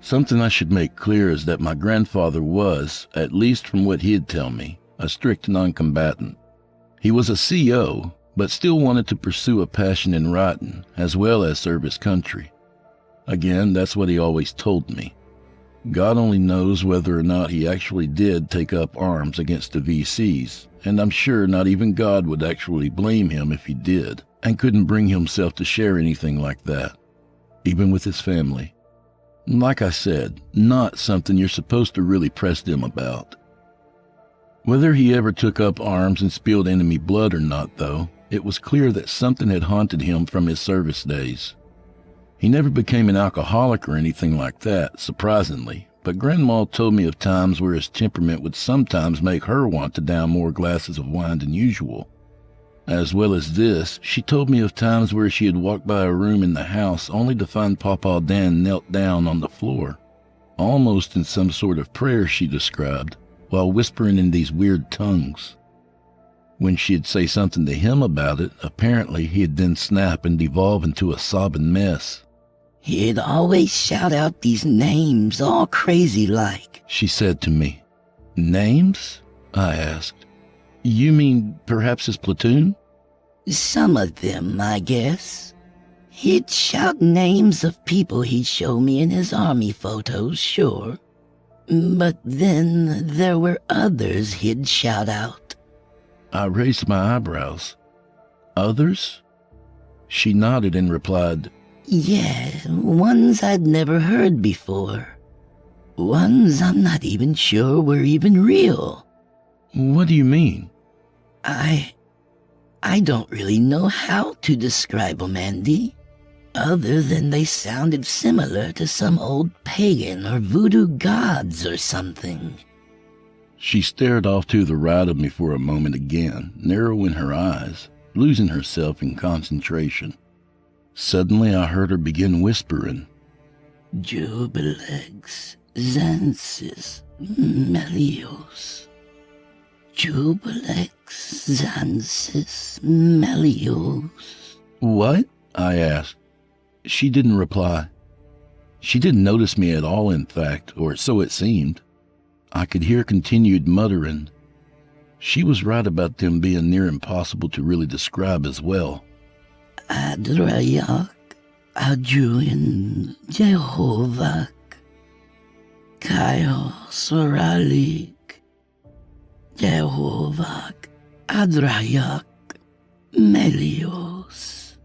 Something I should make clear is that my grandfather was, at least from what he'd tell me, a strict non-combatant. He was a CO, but still wanted to pursue a passion in writing, as well as serve his country. Again, that's what he always told me. God only knows whether or not he actually did take up arms against the VCs, and I'm sure not even God would actually blame him if he did, and couldn't bring himself to share anything like that, even with his family. Like I said, not something you're supposed to really press them about. Whether he ever took up arms and spilled enemy blood or not, though, it was clear that something had haunted him from his service days. He never became an alcoholic or anything like that, surprisingly, but Grandma told me of times where his temperament would sometimes make her want to down more glasses of wine than usual. As well as this, she told me of times where she had walked by a room in the house only to find Papa Dan knelt down on the floor, almost in some sort of prayer she described, while whispering in these weird tongues. When she'd say something to him about it, apparently he'd then snap and devolve into a sobbing mess. He'd always shout out these names, all crazy-like, she said to me. Names? I asked. You mean perhaps his platoon? Some of them, I guess. He'd shout names of people he'd show me in his army photos, sure. But then there were others he'd shout out. I raised my eyebrows. Others? She nodded and replied, Yeah, ones I'd never heard before. Ones I'm not even sure were even real. What do you mean? I don't really know how to describe them, Andy, other than they sounded similar to some old pagan or voodoo gods or something. She stared off to the right of me for a moment again, narrowing her eyes, losing herself in concentration. Suddenly I heard her begin whispering, Obelisk, Xansis, Melios. Obelisk, Xansis, Melios. What? I asked. She didn't reply. She didn't notice me at all, in fact, or so it seemed. I could hear continued muttering. She was right about them being near impossible to really describe as well. Adrayak, Adjuin, Jehovah, Kaios, Ralik, Jehovah, Adrayak, Melios.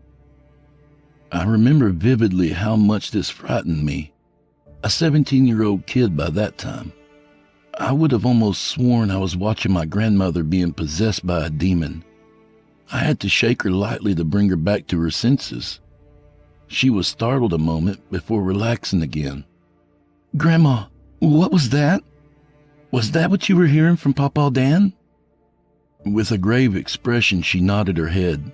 I remember vividly how much this frightened me. A 17-year-old kid by that time. I would have almost sworn I was watching my grandmother being possessed by a demon. I had to shake her lightly to bring her back to her senses. She was startled a moment before relaxing again. Grandma, what was that? Was that what you were hearing from Papa Dan? With a grave expression, she nodded her head.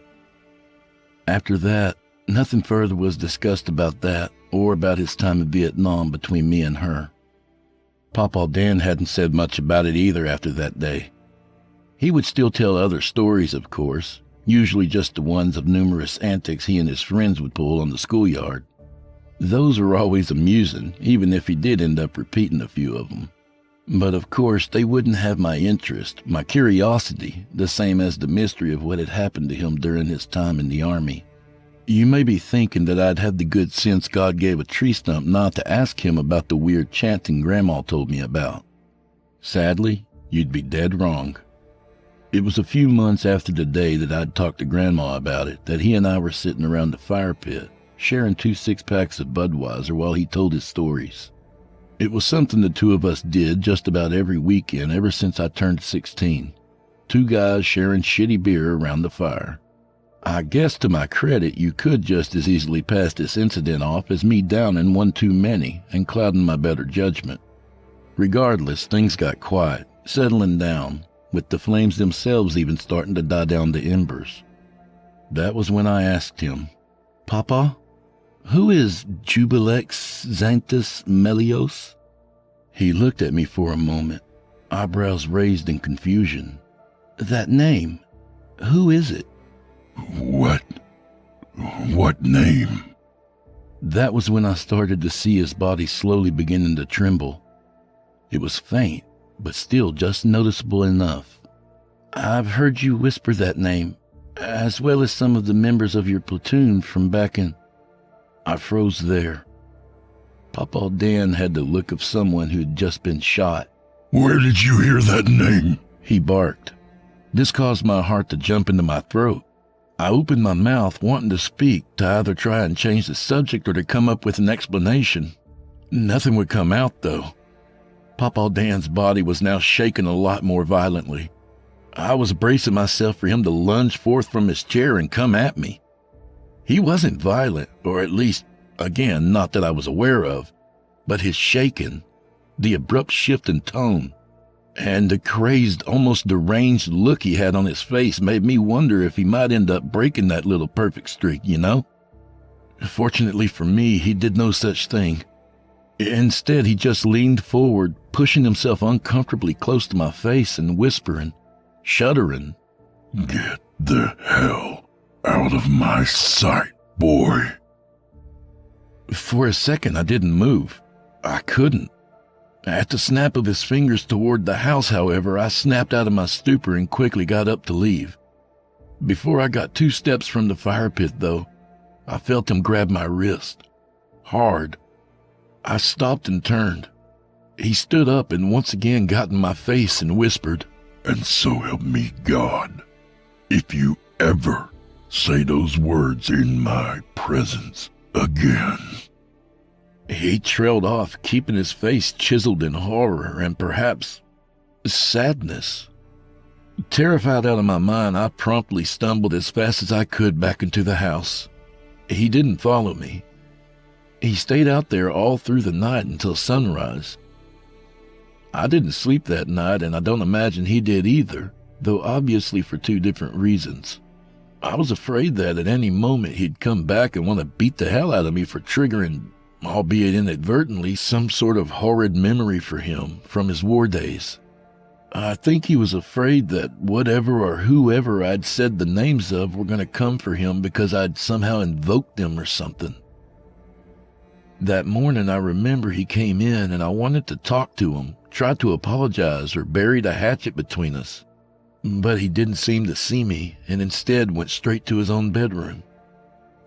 After that, nothing further was discussed about that or about his time in Vietnam between me and her. Papa Dan hadn't said much about it either after that day. He would still tell other stories, of course, usually just the ones of numerous antics he and his friends would pull on the schoolyard. Those were always amusing, even if he did end up repeating a few of them. But of course, they wouldn't have my interest, my curiosity, the same as the mystery of what had happened to him during his time in the army. You may be thinking that I'd had the good sense God gave a tree stump not to ask him about the weird chanting Grandma told me about. Sadly, you'd be dead wrong. It was a few months after the day that I'd talked to Grandma about it that he and I were sitting around the fire pit, sharing 2 6-packs of Budweiser while he told his stories. It was something the two of us did just about every weekend ever since I turned 16. Two guys sharing shitty beer around the fire. I guess to my credit, you could just as easily pass this incident off as me downing one too many and clouding my better judgment. Regardless, things got quiet, settling down, with the flames themselves even starting to die down to embers. That was when I asked him, "Papa, who is Jubilex Xanthus Melios?" He looked at me for a moment, eyebrows raised in confusion. "That name, who is it?" What name? That was when I started to see his body slowly beginning to tremble. It was faint, but still just noticeable enough. "I've heard you whisper that name, as well as some of the members of your platoon from back in..." I froze there. Papa Dan had the look of someone who'd just been shot. Where did you hear that name? He barked. This caused my heart to jump into my throat. I opened my mouth, wanting to speak, to either try and change the subject or to come up with an explanation. Nothing would come out, though. Papa Dan's body was now shaking a lot more violently. I was bracing myself for him to lunge forth from his chair and come at me. He wasn't violent, or at least, again, not that I was aware of, but his shaking, the abrupt shift in tone, and the crazed, almost deranged look he had on his face made me wonder if he might end up breaking that little perfect streak, you know? Fortunately for me, he did no such thing. Instead, he just leaned forward, pushing himself uncomfortably close to my face and whispering, shuddering, "Get the hell out of my sight, boy." For a second, I didn't move. I couldn't. At the snap of his fingers toward the house, however, I snapped out of my stupor and quickly got up to leave. Before I got 2 steps from the fire pit, though, I felt him grab my wrist. Hard. I stopped and turned. He stood up and once again got in my face and whispered, "And so help me God, if you ever say those words in my presence again." He trailed off, keeping his face chiseled in horror and perhaps sadness. Terrified out of my mind, I promptly stumbled as fast as I could back into the house. He didn't follow me. He stayed out there all through the night until sunrise. I didn't sleep that night, and I don't imagine he did either, though obviously for 2 different reasons. I was afraid that at any moment he'd come back and want to beat the hell out of me for triggering, albeit inadvertently, some sort of horrid memory for him from his war days. I think he was afraid that whatever or whoever I'd said the names of were going to come for him because I'd somehow invoked them or something. That morning, I remember he came in and I wanted to talk to him, tried to apologize or buried a hatchet between us. But he didn't seem to see me and instead went straight to his own bedroom.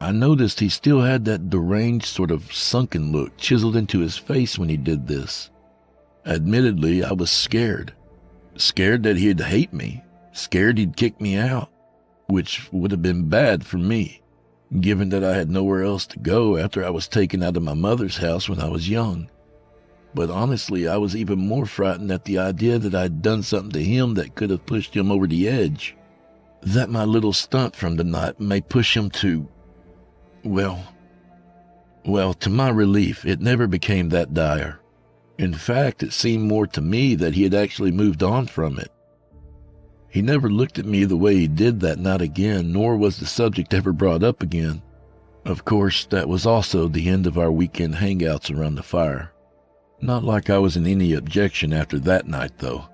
I noticed he still had that deranged sort of sunken look chiseled into his face when he did this. Admittedly, I was scared. Scared that he'd hate me. Scared he'd kick me out, which would have been bad for me, given that I had nowhere else to go after I was taken out of my mother's house when I was young. But honestly, I was even more frightened at the idea that I'd done something to him that could have pushed him over the edge. That my little stunt from the night may push him to... Well, to my relief, it never became that dire. In fact, it seemed more to me that he had actually moved on from it. He never looked at me the way he did that night again, nor was the subject ever brought up again. Of course, that was also the end of our weekend hangouts around the fire. Not like I was in any objection after that night, though.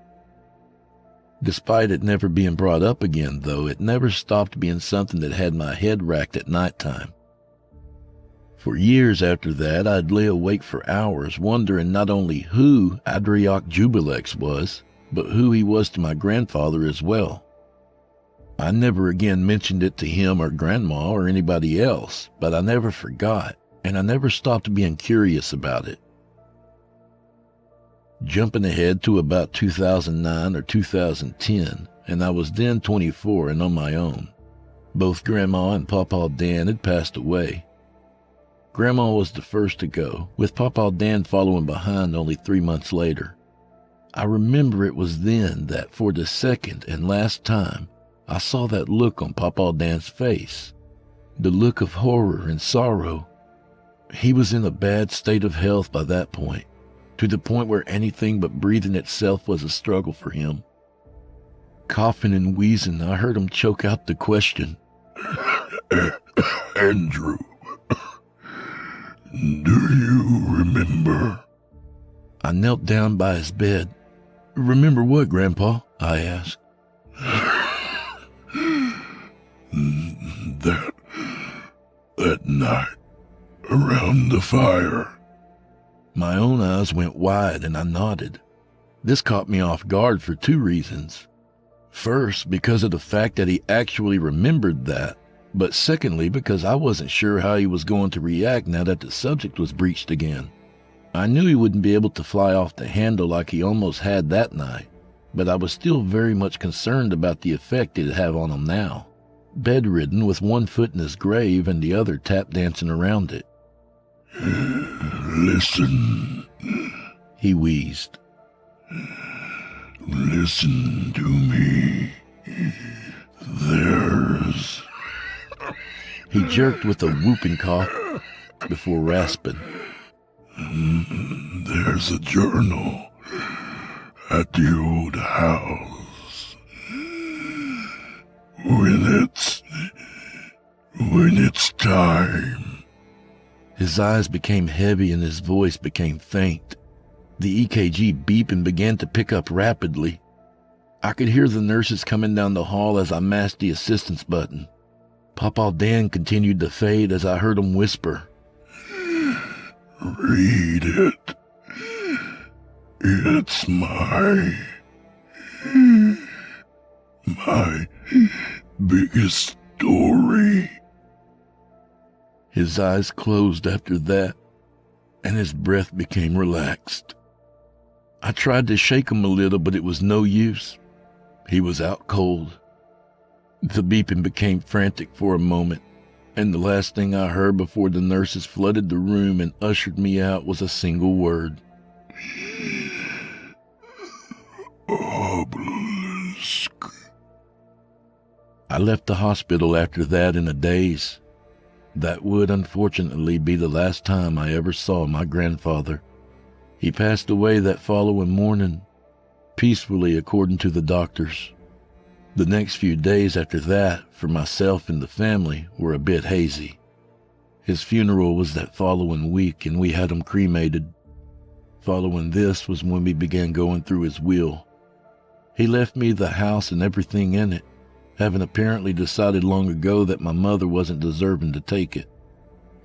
Despite it never being brought up again, though, it never stopped being something that had my head racked at nighttime. For years after that, I'd lay awake for hours wondering not only who Adriok Jubilex was, but who he was to my grandfather as well. I never again mentioned it to him or Grandma or anybody else, but I never forgot, and I never stopped being curious about it. Jumping ahead to about 2009 or 2010, and I was then 24 and on my own. Both Grandma and Pawpaw Dan had passed away. Grandma was the first to go, with Papa Dan following behind only 3 months later. I remember it was then that for the second and last time, I saw that look on Papa Dan's face. The look of horror and sorrow. He was in a bad state of health by that point, to the point where anything but breathing itself was a struggle for him. Coughing and wheezing, I heard him choke out the question. Andrew, do you remember? I knelt down by his bed. Remember what, Grandpa? I asked. That night, around the fire. My own eyes went wide and I nodded. This caught me off guard for 2 reasons. First, because of the fact that he actually remembered that, but secondly, because I wasn't sure how he was going to react now that the subject was breached again. I knew he wouldn't be able to fly off the handle like he almost had that night, but I was still very much concerned about the effect it'd have on him now, bedridden with one foot in his grave and the other tap dancing around it. Listen, he wheezed. Listen to me. There's... He jerked with a whooping cough before rasping. There's a journal at the old house. When it's time. His eyes became heavy and his voice became faint. The EKG beeping began to pick up rapidly. I could hear the nurses coming down the hall as I mashed the assistance button. Papa Dan continued to fade as I heard him whisper. Read it. It's my biggest story. His eyes closed after that, and his breath became relaxed. I tried to shake him a little, but it was no use. He was out cold. The beeping became frantic for a moment, and the last thing I heard before the nurses flooded the room and ushered me out was a single word. Obelisk. I left the hospital after that in a daze. That would unfortunately be the last time I ever saw my grandfather. He passed away that following morning, peacefully according to the doctors. The next few days after that, for myself and the family, were a bit hazy. His funeral was that following week and we had him cremated. Following this was when we began going through his will. He left me the house and everything in it, having apparently decided long ago that my mother wasn't deserving to take it.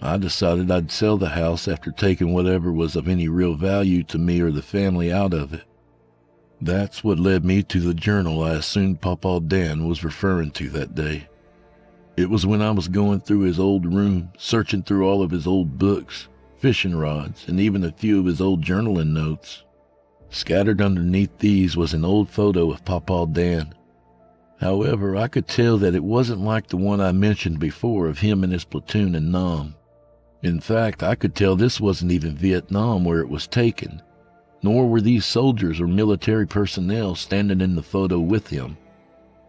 I decided I'd sell the house after taking whatever was of any real value to me or the family out of it. That's what led me to the journal I assumed Papa Dan was referring to that day. It was when I was going through his old room, searching through all of his old books, fishing rods, and even a few of his old journaling notes. Scattered underneath these was an old photo of Papa Dan. However, I could tell that it wasn't like the one I mentioned before of him and his platoon in Nam. In fact, I could tell this wasn't even Vietnam where it was taken, nor were these soldiers or military personnel standing in the photo with him.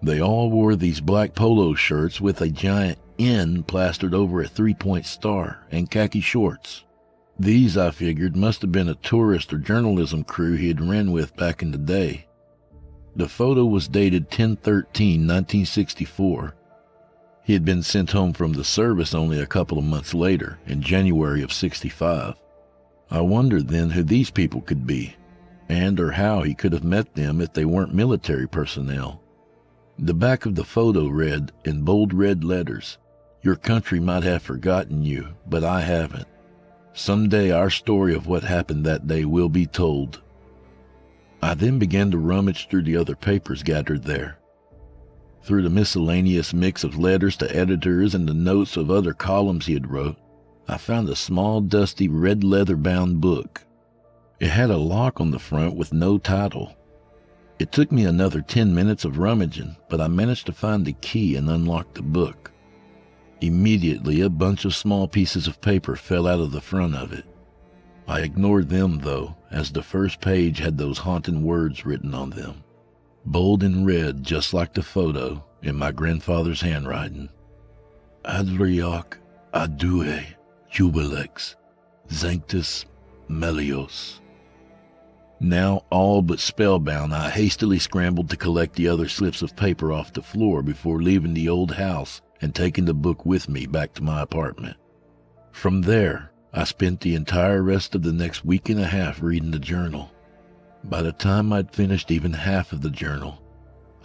They all wore these black polo shirts with a giant N plastered over a 3-point star and khaki shorts. These, I figured, must have been a tourist or journalism crew he had ran with back in the day. The photo was dated 10/13/1964. He had been sent home from the service only a couple of months later, in January of '65. I wondered then who these people could be, and or how he could have met them if they weren't military personnel. The back of the photo read, in bold red letters, "Your country might have forgotten you, but I haven't. Someday our story of what happened that day will be told." I then began to rummage through the other papers gathered there. Through the miscellaneous mix of letters to editors and the notes of other columns he had wrote, I found a small, dusty, red leather-bound book. It had a lock on the front with no title. It took me another 10 minutes of rummaging, but I managed to find the key and unlock the book. Immediately, a bunch of small pieces of paper fell out of the front of it. I ignored them, though, as the first page had those haunting words written on them, bold in red just like the photo, in my grandfather's handwriting. Adriac adue jubilex, Zanctus Melios. Now all but spellbound, I hastily scrambled to collect the other slips of paper off the floor before leaving the old house and taking the book with me back to my apartment. From there, I spent the entire rest of the next week and a half reading the journal. By the time I'd finished even half of the journal,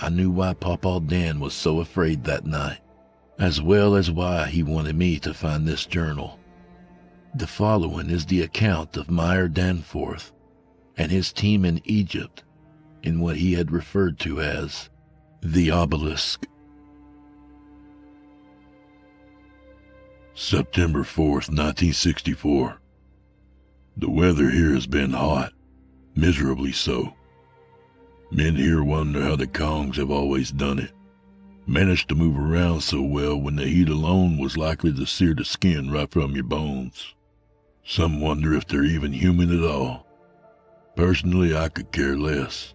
I knew why Pawpaw Dan was so afraid that night, as well as why he wanted me to find this journal. The following is the account of Meyer Danforth and his team in Egypt in what he had referred to as the Obelisk. September 4th, 1964. The weather here has been hot, miserably so. Men here wonder how the Kongs have always done it. Managed to move around so well when the heat alone was likely to sear the skin right from your bones. Some wonder if they're even human at all. Personally, I could care less.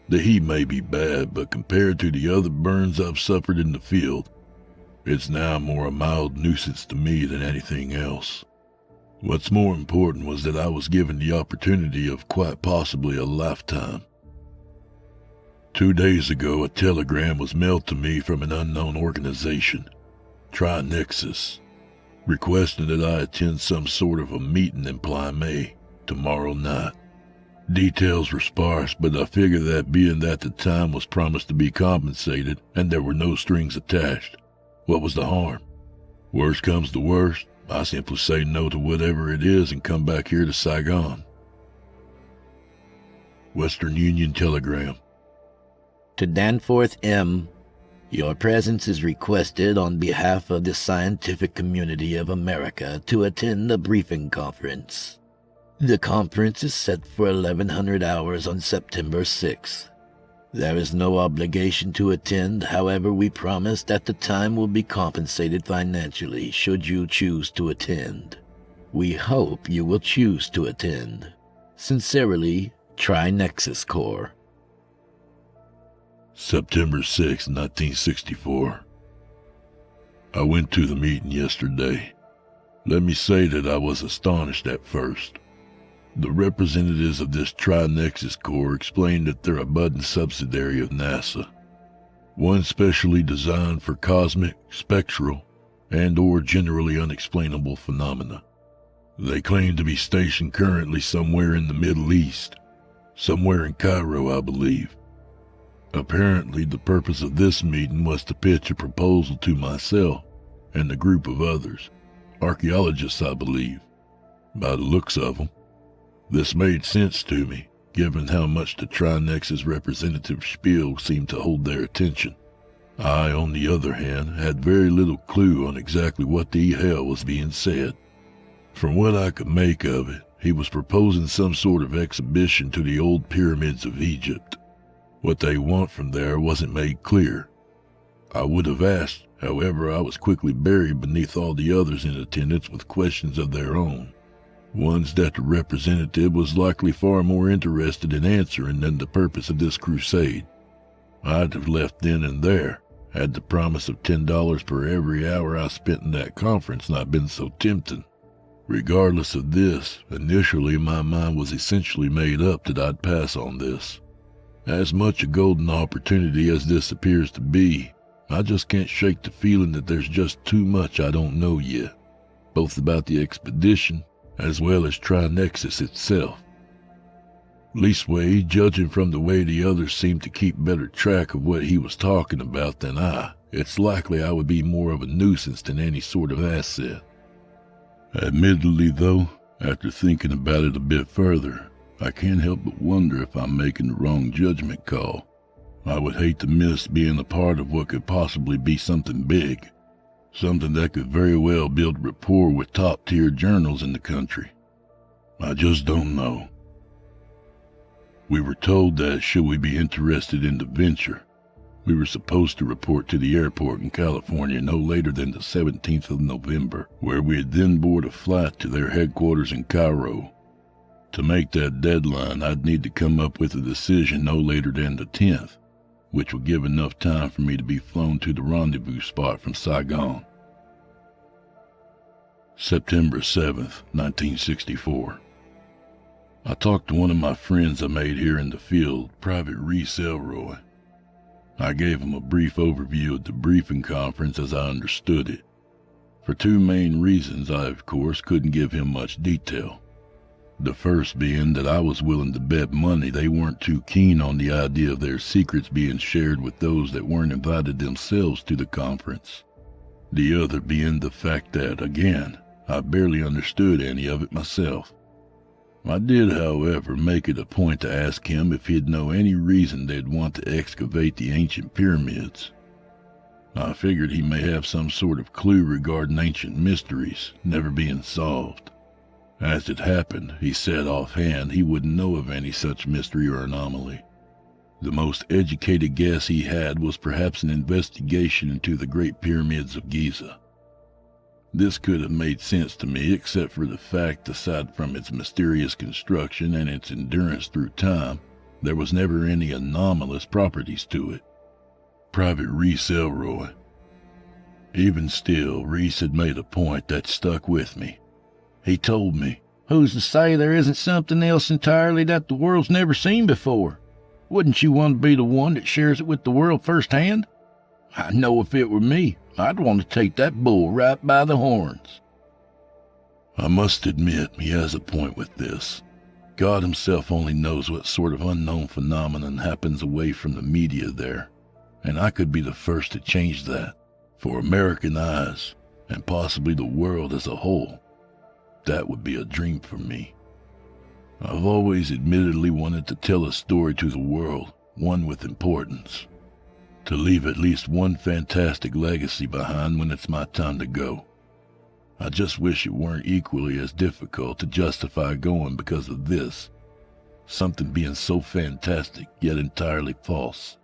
The heat may be bad, but compared to the other burns I've suffered in the field, it's now more a mild nuisance to me than anything else. What's more important was that I was given the opportunity of quite possibly a lifetime. 2 days ago, a telegram was mailed to me from an unknown organization, Trinexus, requesting that I attend some sort of a meeting in Plymay tomorrow night. Details were sparse, but I figure that being that the time was promised to be compensated and there were no strings attached, what was the harm? Worst comes to worst, I simply say no to whatever it is and come back here to Saigon. Western Union Telegram. To Danforth M., your presence is requested on behalf of the scientific community of America to attend a briefing conference. The conference is set for 1100 hours on September 6th. There is no obligation to attend, however we promise that the time will be compensated financially should you choose to attend. We hope you will choose to attend. Sincerely, Trinexus Corps. September 6, 1964. I went to the meeting yesterday. Let me say that I was astonished at first. The representatives of this Trinexus Corps explained that they're a budding subsidiary of NASA, one specially designed for cosmic, spectral, and/or generally unexplainable phenomena. They claim to be stationed currently somewhere in the Middle East, somewhere in Cairo, I believe. Apparently, the purpose of this meeting was to pitch a proposal to myself and a group of others, archaeologists, I believe, by the looks of them. This made sense to me, given how much the Trinexus representative spiel seemed to hold their attention. I, on the other hand, had very little clue on exactly what the hell was being said. From what I could make of it, he was proposing some sort of exhibition to the old pyramids of Egypt. What they want from there wasn't made clear. I would have asked, however I was quickly buried beneath all the others in attendance with questions of their own, ones that the representative was likely far more interested in answering than the purpose of this crusade. I'd have left then and there, had the promise of $10 per every hour I spent in that conference not been so tempting. Regardless of this, initially my mind was essentially made up that I'd pass on this. As much a golden opportunity as this appears to be, I just can't shake the feeling that there's just too much I don't know yet, both about the expedition as well as Trinexus itself. Leastway, judging from the way the others seemed to keep better track of what he was talking about than I, it's likely I would be more of a nuisance than any sort of asset. Admittedly, though, after thinking about it a bit further, I can't help but wonder if I'm making the wrong judgment call. I would hate to miss being a part of what could possibly be something big, something that could very well build rapport with top-tier journals in the country. I just don't know. We were told that should we be interested in the venture, We were supposed to report to the airport in California no later than the 17th of November, where we'd then board a flight to their headquarters in Cairo. To make that deadline, I'd need to come up with a decision no later than the 10th, which would give enough time for me to be flown to the rendezvous spot from Saigon. September 7th, 1964. I talked to one of my friends I made here in the field, Private Reese Elroy. I gave him a brief overview of the briefing conference as I understood it. For two main reasons, I, of course, couldn't give him much detail. The first being that I was willing to bet money they weren't too keen on the idea of their secrets being shared with those that weren't invited themselves to the conference. The other being the fact that, again, I barely understood any of it myself. I did, however, make it a point to ask him if he'd know any reason they'd want to excavate the ancient pyramids. I figured he may have some sort of clue regarding ancient mysteries never being solved. As it happened, he said offhand he wouldn't know of any such mystery or anomaly. The most educated guess he had was perhaps an investigation into the Great Pyramids of Giza. This could have made sense to me except for the fact, aside from its mysterious construction and its endurance through time, there was never any anomalous properties to it. Private Reese Elroy. Even still, Reese had made a point that stuck with me. He told me, "Who's to say there isn't something else entirely that the world's never seen before? Wouldn't you want to be the one that shares it with the world firsthand? I know if it were me, I'd want to take that bull right by the horns." I must admit he has a point with this. God himself only knows what sort of unknown phenomenon happens away from the media there, and I could be the first to change that, for American eyes, and possibly the world as a whole. That would be a dream for me. I've always admittedly wanted to tell a story to the world, one with importance. To leave at least one fantastic legacy behind when it's my time to go. I just wish it weren't equally as difficult to justify going because of this. Something being so fantastic, yet entirely false.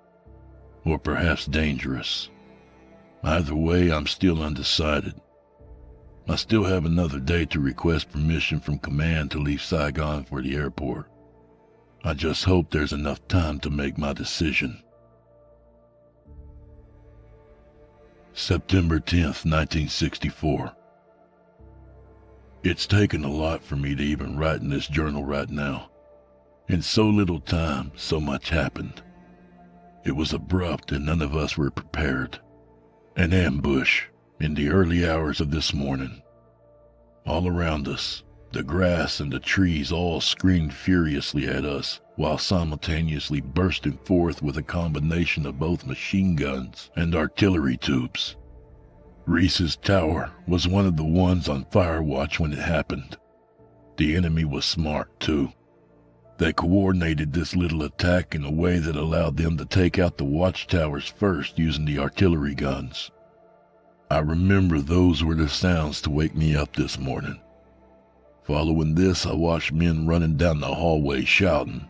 Or perhaps dangerous. Either way, I'm still undecided. I still have another day to request permission from command to leave Saigon for the airport. I just hope there's enough time to make my decision. September 10th, 1964. It's taken a lot for me to even write in this journal right now. In so little time, so much happened. It was abrupt and none of us were prepared. An ambush in the early hours of this morning. All around us, the grass and the trees all screamed furiously at us, while simultaneously bursting forth with a combination of both machine guns and artillery tubes. Reese's tower was one of the ones on fire watch when it happened. The enemy was smart, too. They coordinated this little attack in a way that allowed them to take out the watchtowers first using the artillery guns. I remember those were the sounds to wake me up this morning. Following this, I watched men running down the hallway shouting.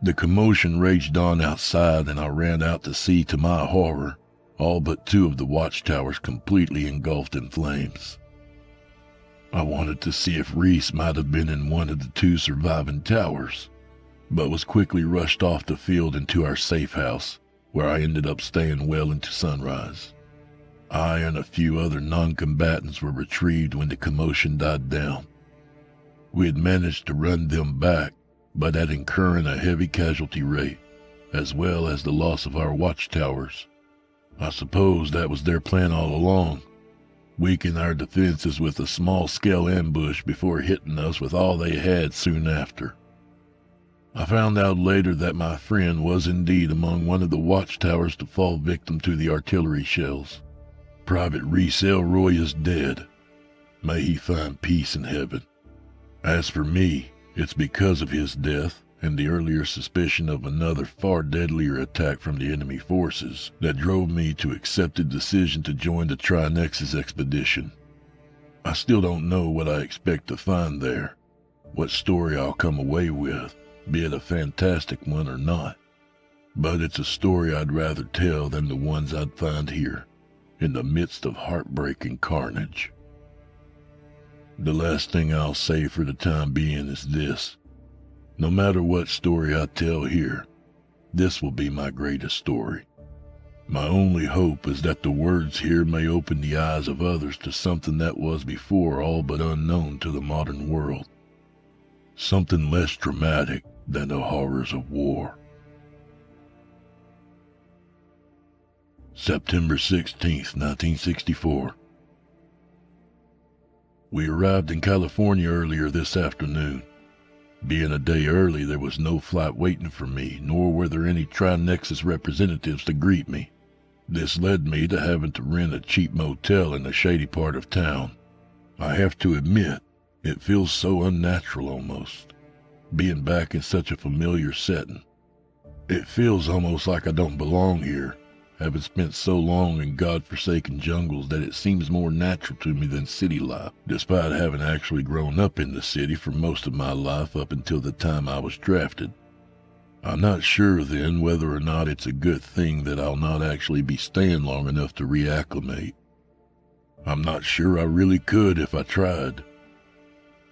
The commotion raged on outside, and I ran out to see, to my horror, all but two of the watchtowers completely engulfed in flames. I wanted to see if Reese might have been in one of the two surviving towers, but was quickly rushed off the field into our safe house, where I ended up staying well into sunrise. I and a few other non-combatants were retrieved when the commotion died down. We had managed to run them back, but at incurring a heavy casualty rate, as well as the loss of our watchtowers. I suppose that was their plan all along. Weaken our defenses with a small-scale ambush before hitting us with all they had soon after. I found out later that my friend was indeed among one of the watchtowers to fall victim to the artillery shells. Private Reese Elroy is dead. May he find peace in heaven. As for me, it's because of his death and the earlier suspicion of another far deadlier attack from the enemy forces that drove me to accept the decision to join the Tri-Nexus expedition. I still don't know what I expect to find there, what story I'll come away with, be it a fantastic one or not. But it's a story I'd rather tell than the ones I'd find here, in the midst of heartbreak and carnage. The last thing I'll say for the time being is this. No matter what story I tell here, this will be my greatest story. My only hope is that the words here may open the eyes of others to something that was before all but unknown to the modern world. Something less dramatic than the horrors of war. September 16th, 1964. We arrived in California earlier this afternoon. Being a day early, there was no flight waiting for me, nor were there any Tri-Nexus representatives to greet me. This led me to having to rent a cheap motel in a shady part of town. I have to admit, it feels so unnatural almost, being back in such a familiar setting. It feels almost like I don't belong here, having spent so long in God-forsaken jungles that it seems more natural to me than city life, despite having actually grown up in the city for most of my life up until the time I was drafted. I'm not sure then whether or not it's a good thing that I'll not actually be staying long enough to reacclimate. I'm not sure I really could if I tried.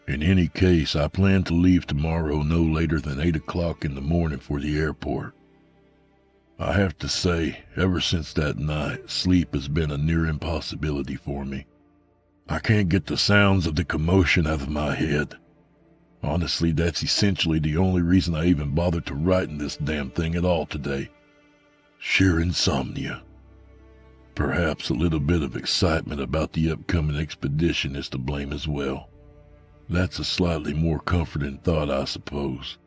In any case, I plan to leave tomorrow no later than 8 o'clock in the morning for the airport. I have to say, ever since that night, sleep has been a near impossibility for me. I can't get the sounds of the commotion out of my head. Honestly, that's essentially the only reason I even bothered to writing this damn thing at all today. Sheer insomnia. Perhaps a little bit of excitement about the upcoming expedition is to blame as well. That's a slightly more comforting thought, I suppose.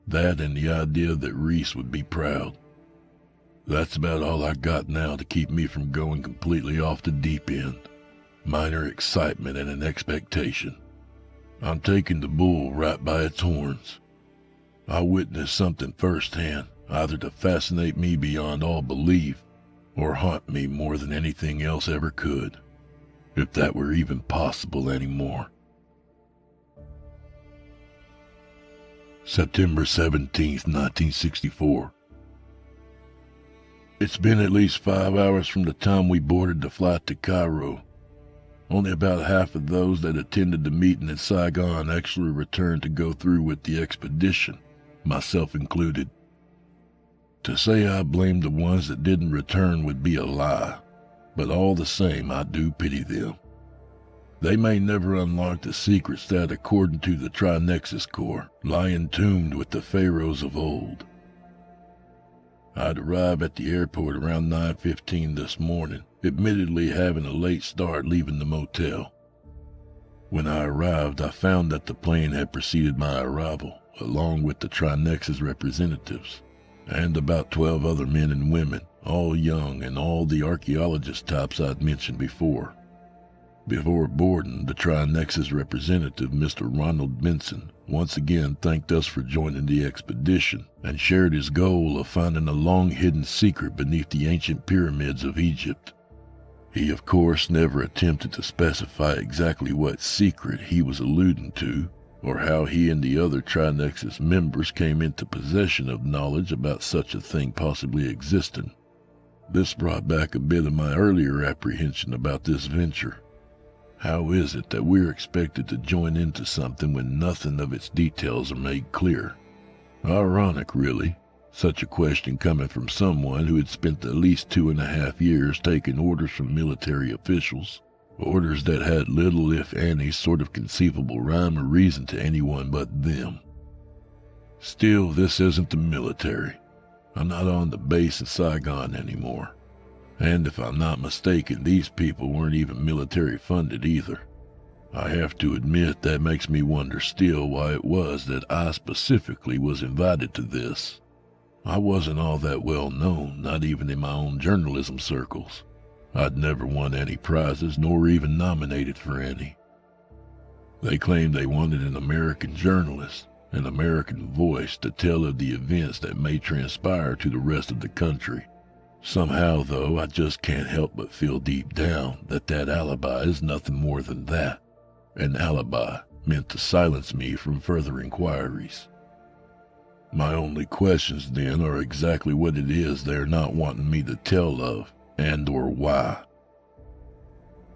That and the idea that Reese would be proud. That's about all I got now to keep me from going completely off the deep end. Minor excitement and an expectation. I'm taking the bull right by its horns. I witnessed something firsthand, either to fascinate me beyond all belief, or haunt me more than anything else ever could, if that were even possible anymore. September 17th, 1964. It's been at least 5 hours from the time we boarded the flight to Cairo. Only about half of those that attended the meeting in Saigon actually returned to go through with the expedition, myself included. To say I blame the ones that didn't return would be a lie, but all the same I do pity them. They may never unlock the secrets that, according to the Tri-Nexus Corps, lie entombed with the pharaohs of old. I'd arrived at the airport around 9:15 this morning, admittedly having a late start leaving the motel. When I arrived, I found that the plane had preceded my arrival, along with the Tri-Nexus representatives, and about 12 other men and women, all young and all the archaeologist types I'd mentioned before. Before boarding, the Tri-Nexus representative, Mr. Ronald Benson, once again thanked us for joining the expedition and shared his goal of finding a long-hidden secret beneath the ancient pyramids of Egypt. He, of course, never attempted to specify exactly what secret he was alluding to, or how he and the other Tri-Nexus members came into possession of knowledge about such a thing possibly existing. This brought back a bit of my earlier apprehension about this venture. How is it that we're expected to join into something when nothing of its details are made clear? Ironic, really, such a question coming from someone who had spent at least 2.5 years taking orders from military officials, orders that had little, if any, sort of conceivable rhyme or reason to anyone but them. Still, this isn't the military. I'm not on the base in Saigon anymore. And if I'm not mistaken, these people weren't even military funded either. I have to admit that makes me wonder still why it was that I specifically was invited to this. I wasn't all that well known, not even in my own journalism circles. I'd never won any prizes, nor even nominated for any. They claimed they wanted an American journalist, an American voice to tell of the events that may transpire to the rest of the country. Somehow, though, I just can't help but feel deep down that alibi is nothing more than that. An alibi meant to silence me from further inquiries. My only questions then are exactly what it is they're not wanting me to tell of, and or why.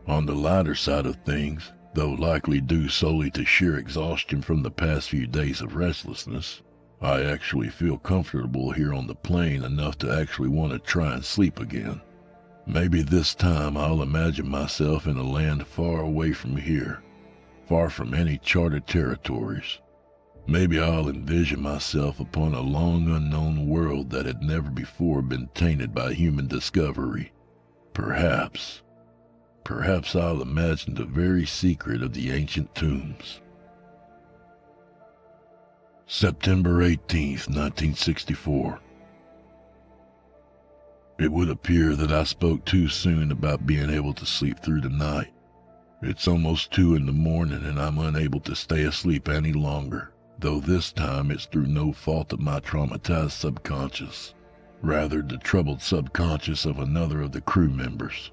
On the lighter side of things, though likely due solely to sheer exhaustion from the past few days of restlessness, I actually feel comfortable here on the plane enough to actually want to try and sleep again. Maybe this time I'll imagine myself in a land far away from here, far from any charted territories. Maybe I'll envision myself upon a long unknown world that had never before been tainted by human discovery. Perhaps I'll imagine the very secret of the ancient tombs. September 18th, 1964. It would appear that I spoke too soon about being able to sleep through the night. It's almost 2 in the morning and I'm unable to stay asleep any longer, though this time it's through no fault of my traumatized subconscious, rather the troubled subconscious of another of the crew members.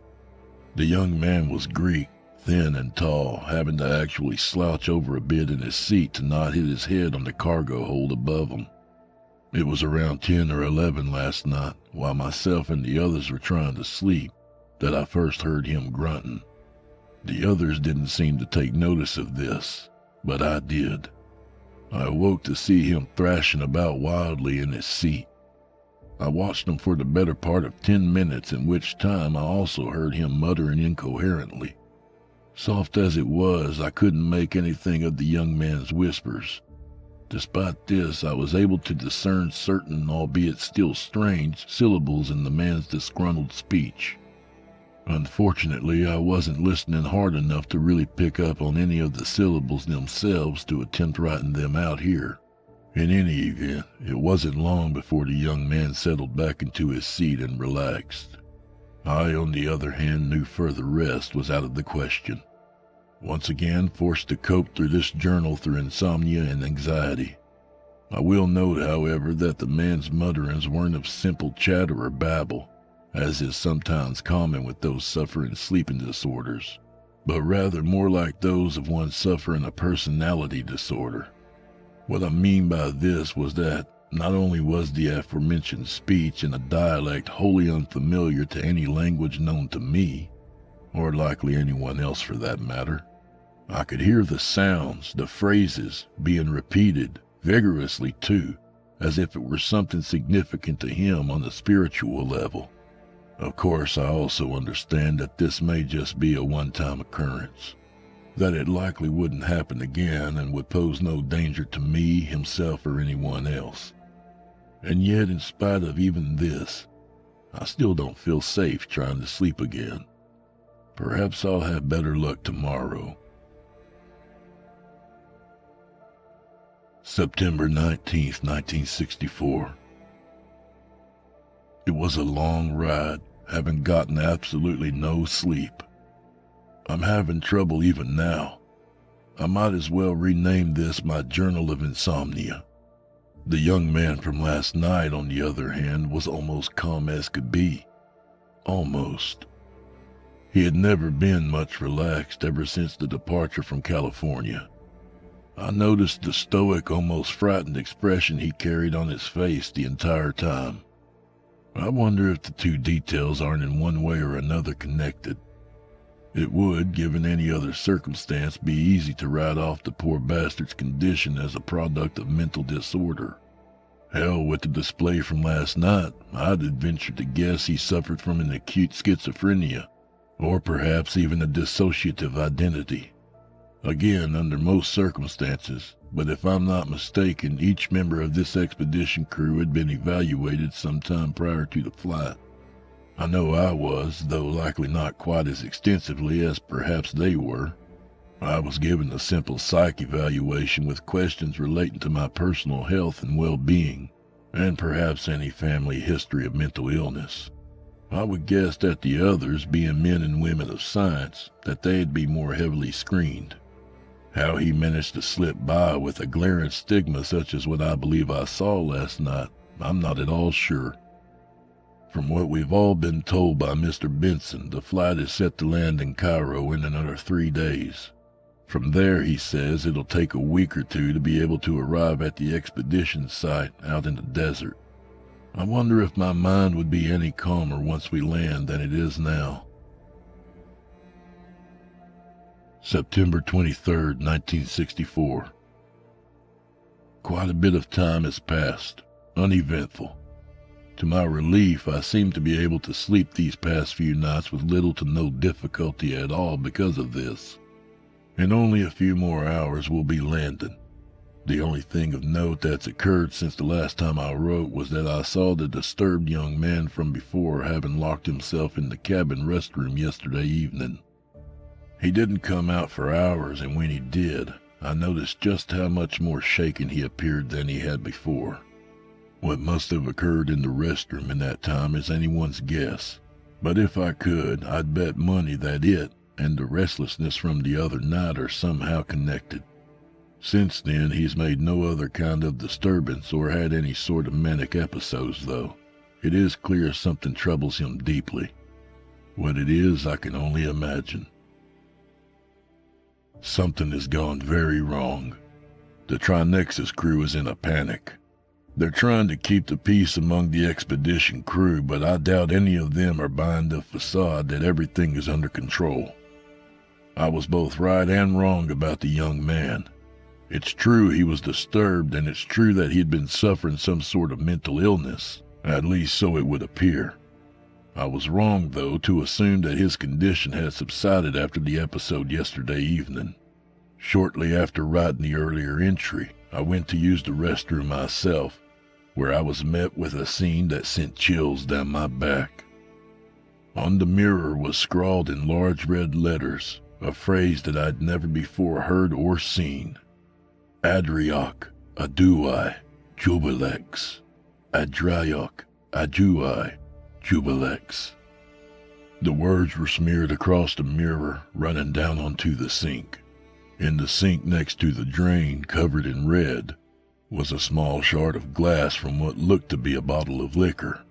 The young man was Greek, thin and tall, having to actually slouch over a bit in his seat to not hit his head on the cargo hold above him. It was around 10 or 11 last night, while myself and the others were trying to sleep, that I first heard him grunting. The others didn't seem to take notice of this, but I did. I awoke to see him thrashing about wildly in his seat. I watched him for the better part of 10 minutes, in which time I also heard him muttering incoherently. Soft as it was, I couldn't make anything of the young man's whispers. Despite this, I was able to discern certain, albeit still strange, syllables in the man's disgruntled speech. Unfortunately, I wasn't listening hard enough to really pick up on any of the syllables themselves to attempt writing them out here. In any event, it wasn't long before the young man settled back into his seat and relaxed. I, on the other hand, knew further rest was out of the question. Once again forced to cope through this journal through insomnia and anxiety. I will note, however, that the man's mutterings weren't of simple chatter or babble, as is sometimes common with those suffering sleeping disorders, but rather more like those of one suffering a personality disorder. What I mean by this was that not only was the aforementioned speech in a dialect wholly unfamiliar to any language known to me, or likely anyone else for that matter, I could hear the sounds, the phrases, being repeated, vigorously too, as if it were something significant to him on a spiritual level. Of course, I also understand that this may just be a one-time occurrence, that it likely wouldn't happen again and would pose no danger to me, himself, or anyone else. And yet, in spite of even this, I still don't feel safe trying to sleep again. Perhaps I'll have better luck tomorrow. September 19th, 1964. It was a long ride, having gotten absolutely no sleep. I'm having trouble even now. I might as well rename this my Journal of Insomnia. The young man from last night, on the other hand, was almost calm as could be. Almost. He had never been much relaxed ever since the departure from California. I noticed the stoic, almost frightened expression he carried on his face the entire time. I wonder if the two details aren't in one way or another connected. It would, given any other circumstance, be easy to write off the poor bastard's condition as a product of mental disorder. Hell, with the display from last night, I'd venture to guess he suffered from an acute schizophrenia, or perhaps even a dissociative identity. Again, under most circumstances, but if I'm not mistaken, each member of this expedition crew had been evaluated sometime prior to the flight. I know I was, though likely not quite as extensively as perhaps they were. I was given a simple psych evaluation with questions relating to my personal health and well-being, and perhaps any family history of mental illness. I would guess that the others, being men and women of science, that they'd be more heavily screened. How he managed to slip by with a glaring stigma such as what I believe I saw last night, I'm not at all sure. From what we've all been told by Mr. Benson, the flight is set to land in Cairo in another 3 days. From there, he says, it'll take a week or two to be able to arrive at the expedition site out in the desert. I wonder if my mind would be any calmer once we land than it is now. September 23rd, 1964. Quite a bit of time has passed, uneventful. To my relief, I seem to be able to sleep these past few nights with little to no difficulty at all because of this. In only a few more hours we'll be landing. The only thing of note that's occurred since the last time I wrote was that I saw the disturbed young man from before having locked himself in the cabin restroom yesterday evening. He didn't come out for hours, and when he did, I noticed just how much more shaken he appeared than he had before. What must have occurred in the restroom in that time is anyone's guess, but if I could, I'd bet money that it and the restlessness from the other night are somehow connected. Since then, he's made no other kind of disturbance or had any sort of manic episodes, though. It is clear something troubles him deeply. What it is, I can only imagine. Something has gone very wrong. The Trinexus crew is in a panic. They're trying to keep the peace among the expedition crew, but I doubt any of them are buying the facade that everything is under control. I was both right and wrong about the young man. It's true he was disturbed, and it's true that he'd been suffering some sort of mental illness, at least so it would appear. I was wrong, though, to assume that his condition had subsided after the episode yesterday evening. Shortly after writing the earlier entry, I went to use the restroom myself, where I was met with a scene that sent chills down my back. On the mirror was scrawled in large red letters a phrase that I'd never before heard or seen. Adriok, Aduai, Jubilex. Adriok, Aduai, Jubilex. The words were smeared across the mirror, running down onto the sink. In the sink next to the drain, covered in red, was a small shard of glass from what looked to be a bottle of liquor.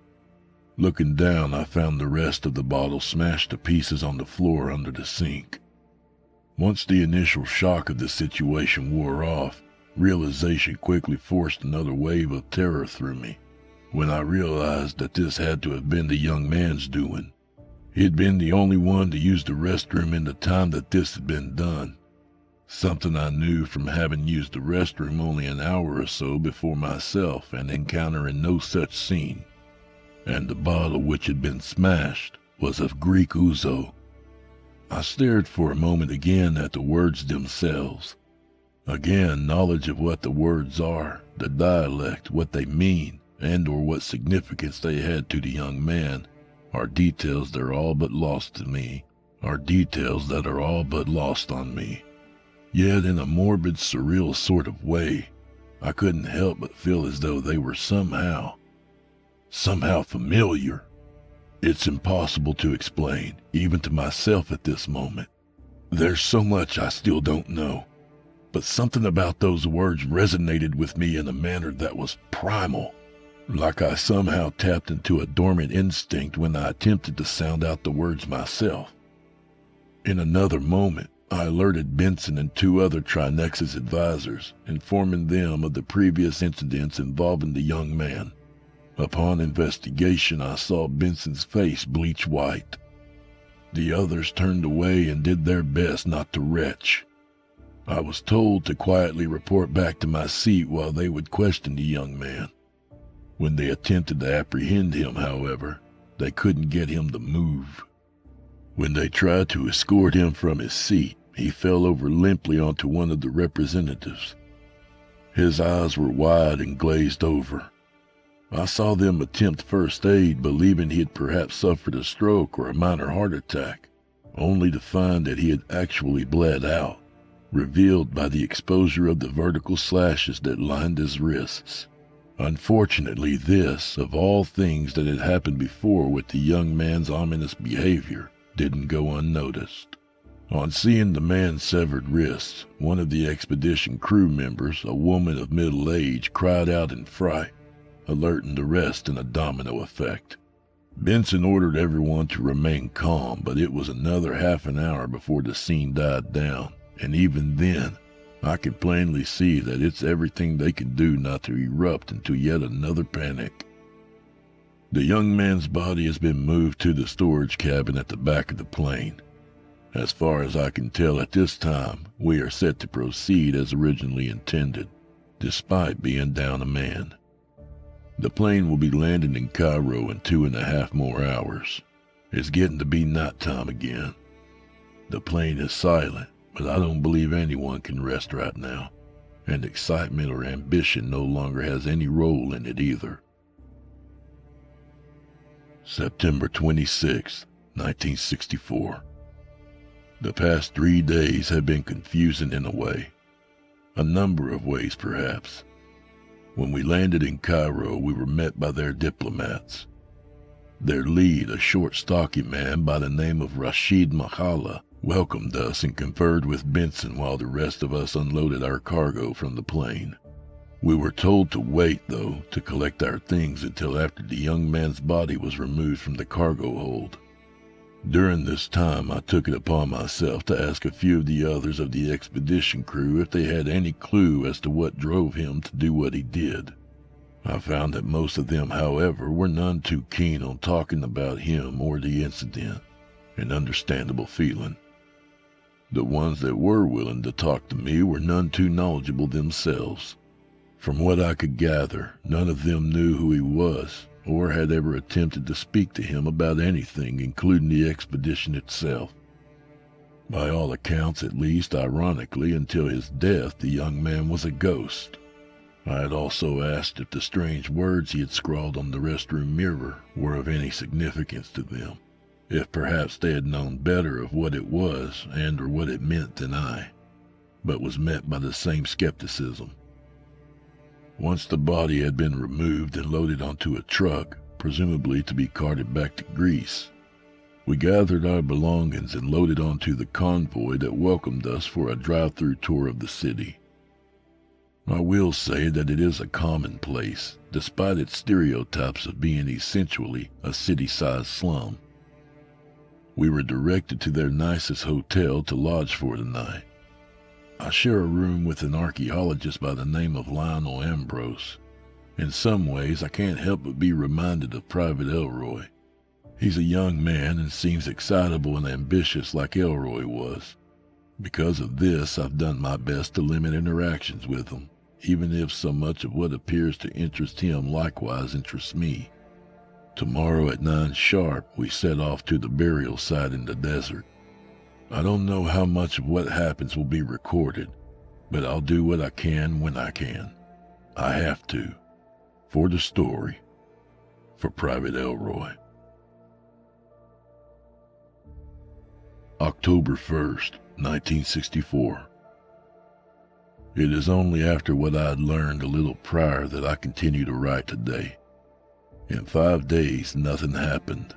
Looking down, I found the rest of the bottle smashed to pieces on the floor under the sink. Once the initial shock of the situation wore off, realization quickly forced another wave of terror through me, when I realized that this had to have been the young man's doing. He'd been the only one to use the restroom in the time that this had been done. Something I knew from having used the restroom only an hour or so before myself and encountering no such scene. And the bottle which had been smashed was of Greek ouzo. I stared for a moment again at the words themselves. Again, knowledge of what the words are, the dialect, what they mean, and or what significance they had to the young man, are details that are all but lost to me, are details that are all but lost on me. Yet in a morbid, surreal sort of way, I couldn't help but feel as though they were somehow familiar. It's impossible to explain, even to myself at this moment. There's so much I still don't know, but something about those words resonated with me in a manner that was primal, like I somehow tapped into a dormant instinct when I attempted to sound out the words myself. In another moment, I alerted Benson and two other Trinexus advisors, informing them of the previous incidents involving the young man. Upon investigation, I saw Benson's face bleach white. The others turned away and did their best not to retch. I was told to quietly report back to my seat while they would question the young man. When they attempted to apprehend him, however, they couldn't get him to move. When they tried to escort him from his seat, he fell over limply onto one of the representatives. His eyes were wide and glazed over. I saw them attempt first aid, believing he had perhaps suffered a stroke or a minor heart attack, only to find that he had actually bled out, revealed by the exposure of the vertical slashes that lined his wrists. Unfortunately, this, of all things that had happened before with the young man's ominous behavior, didn't go unnoticed. On seeing the man's severed wrists, one of the expedition crew members, a woman of middle age, cried out in fright, alerting the rest in a domino effect. Benson ordered everyone to remain calm, but it was another half an hour before the scene died down, and even then, I can plainly see that it's everything they can do not to erupt into yet another panic. The young man's body has been moved to the storage cabin at the back of the plane. As far as I can tell at this time, we are set to proceed as originally intended, despite being down a man. The plane will be landing in Cairo in 2.5 more hours. It's getting to be nighttime again. The plane is silent, but I don't believe anyone can rest right now, and excitement or ambition no longer has any role in it either. September 26, 1964. The past 3 days have been confusing in a way. A number of ways, perhaps. When we landed in Cairo, we were met by their diplomats. Their lead, a short, stocky man by the name of Rashid Mahala, welcomed us and conferred with Benson while the rest of us unloaded our cargo from the plane. We were told to wait, though, to collect our things until after the young man's body was removed from the cargo hold. During this time, I took it upon myself to ask a few of the others of the expedition crew if they had any clue as to what drove him to do what he did. I found that most of them, however, were none too keen on talking about him or the incident, an understandable feeling. The ones that were willing to talk to me were none too knowledgeable themselves. From what I could gather, none of them knew who he was, or had ever attempted to speak to him about anything, including the expedition itself. By all accounts, at least, ironically, until his death, the young man was a ghost. I had also asked if the strange words he had scrawled on the restroom mirror were of any significance to them, if perhaps they had known better of what it was and or what it meant than I, but was met by the same skepticism. Once the body had been removed and loaded onto a truck, presumably to be carted back to Greece, we gathered our belongings and loaded onto the convoy that welcomed us for a drive-through tour of the city. I will say that it is a common place, despite its stereotypes of being essentially a city-sized slum. We were directed to their nicest hotel to lodge for the night. I share a room with an archaeologist by the name of Lionel Ambrose. In some ways, I can't help but be reminded of Private Elroy. He's a young man and seems excitable and ambitious like Elroy was. Because of this, I've done my best to limit interactions with him, even if so much of what appears to interest him likewise interests me. Tomorrow at 9 sharp, we set off to the burial site in the desert. I don't know how much of what happens will be recorded, but I'll do what I can when I can. I have to. For the story. For Private Elroy. October 1st, 1964. It is only after what I had learned a little prior that I continue to write today. In 5 days, nothing happened.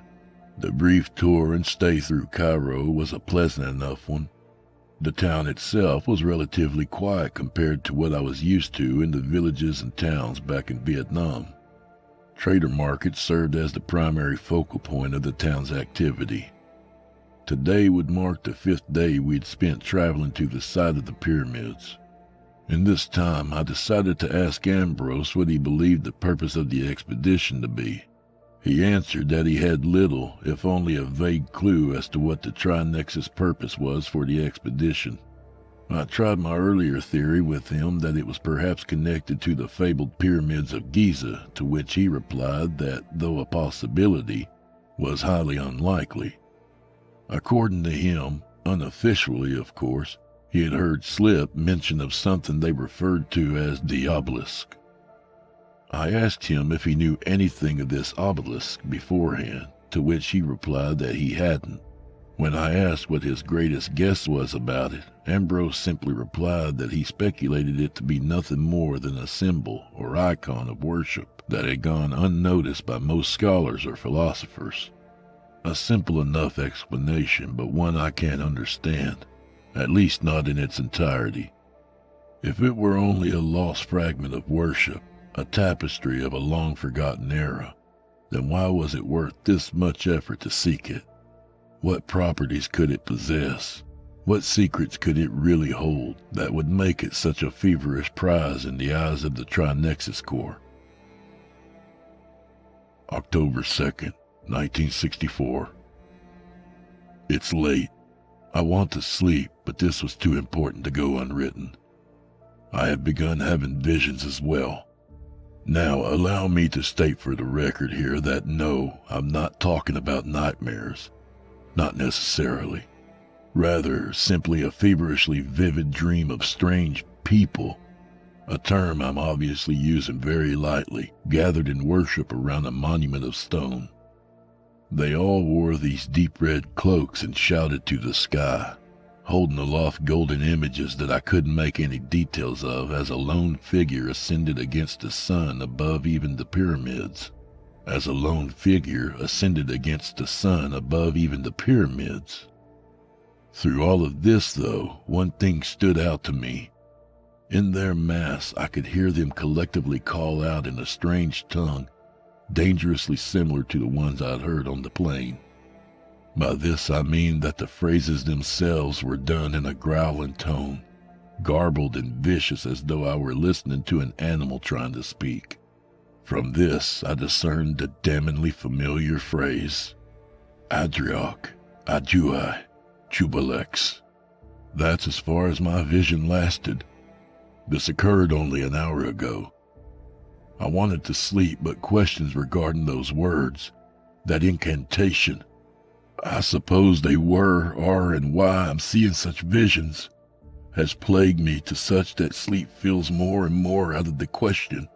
The brief tour and stay through Cairo was a pleasant enough one. The town itself was relatively quiet compared to what I was used to in the villages and towns back in Vietnam. Trader markets served as the primary focal point of the town's activity. Today would mark the 5th day we'd spent traveling to the site of the pyramids. In this time, I decided to ask Ambrose what he believed the purpose of the expedition to be. He answered that he had little, if only a vague clue as to what the Trinex's purpose was for the expedition. I tried my earlier theory with him that it was perhaps connected to the fabled pyramids of Giza, to which he replied that, though a possibility, was highly unlikely. According to him, unofficially of course, he had heard slip mention of something they referred to as the Obelisk. I asked him if he knew anything of this obelisk beforehand, to which he replied that he hadn't. When I asked what his greatest guess was about it, Ambrose simply replied that he speculated it to be nothing more than a symbol or icon of worship that had gone unnoticed by most scholars or philosophers. A simple enough explanation, but one I can't understand, at least not in its entirety. If it were only a lost fragment of worship, a tapestry of a long-forgotten era, then why was it worth this much effort to seek it? What properties could it possess? What secrets could it really hold that would make it such a feverish prize in the eyes of the Trinexus Corps? October 2nd, 1964. It's late. I want to sleep, but this was too important to go unwritten. I have begun having visions as well. Now, allow me to state for the record here that no, I'm not talking about nightmares. Not necessarily. Rather, simply a feverishly vivid dream of strange people, a term I'm obviously using very lightly, gathered in worship around a monument of stone. They all wore these deep red cloaks and shouted to the sky, holding aloft golden images that I couldn't make any details of as a lone figure ascended against the sun above even the pyramids. Through all of this, though, one thing stood out to me. In their mass, I could hear them collectively call out in a strange tongue, dangerously similar to the ones I'd heard on the plain. By this I mean that the phrases themselves were done in a growling tone, garbled and vicious as though I were listening to an animal trying to speak. From this, I discerned the damningly familiar phrase, Adriok, Adjuai, Obelisk. That's as far as my vision lasted. This occurred only an hour ago. I wanted to sleep, but questions regarding those words, that incantation, I suppose they were, are, and why I'm seeing such visions, has plagued me to such that sleep feels more and more out of the question.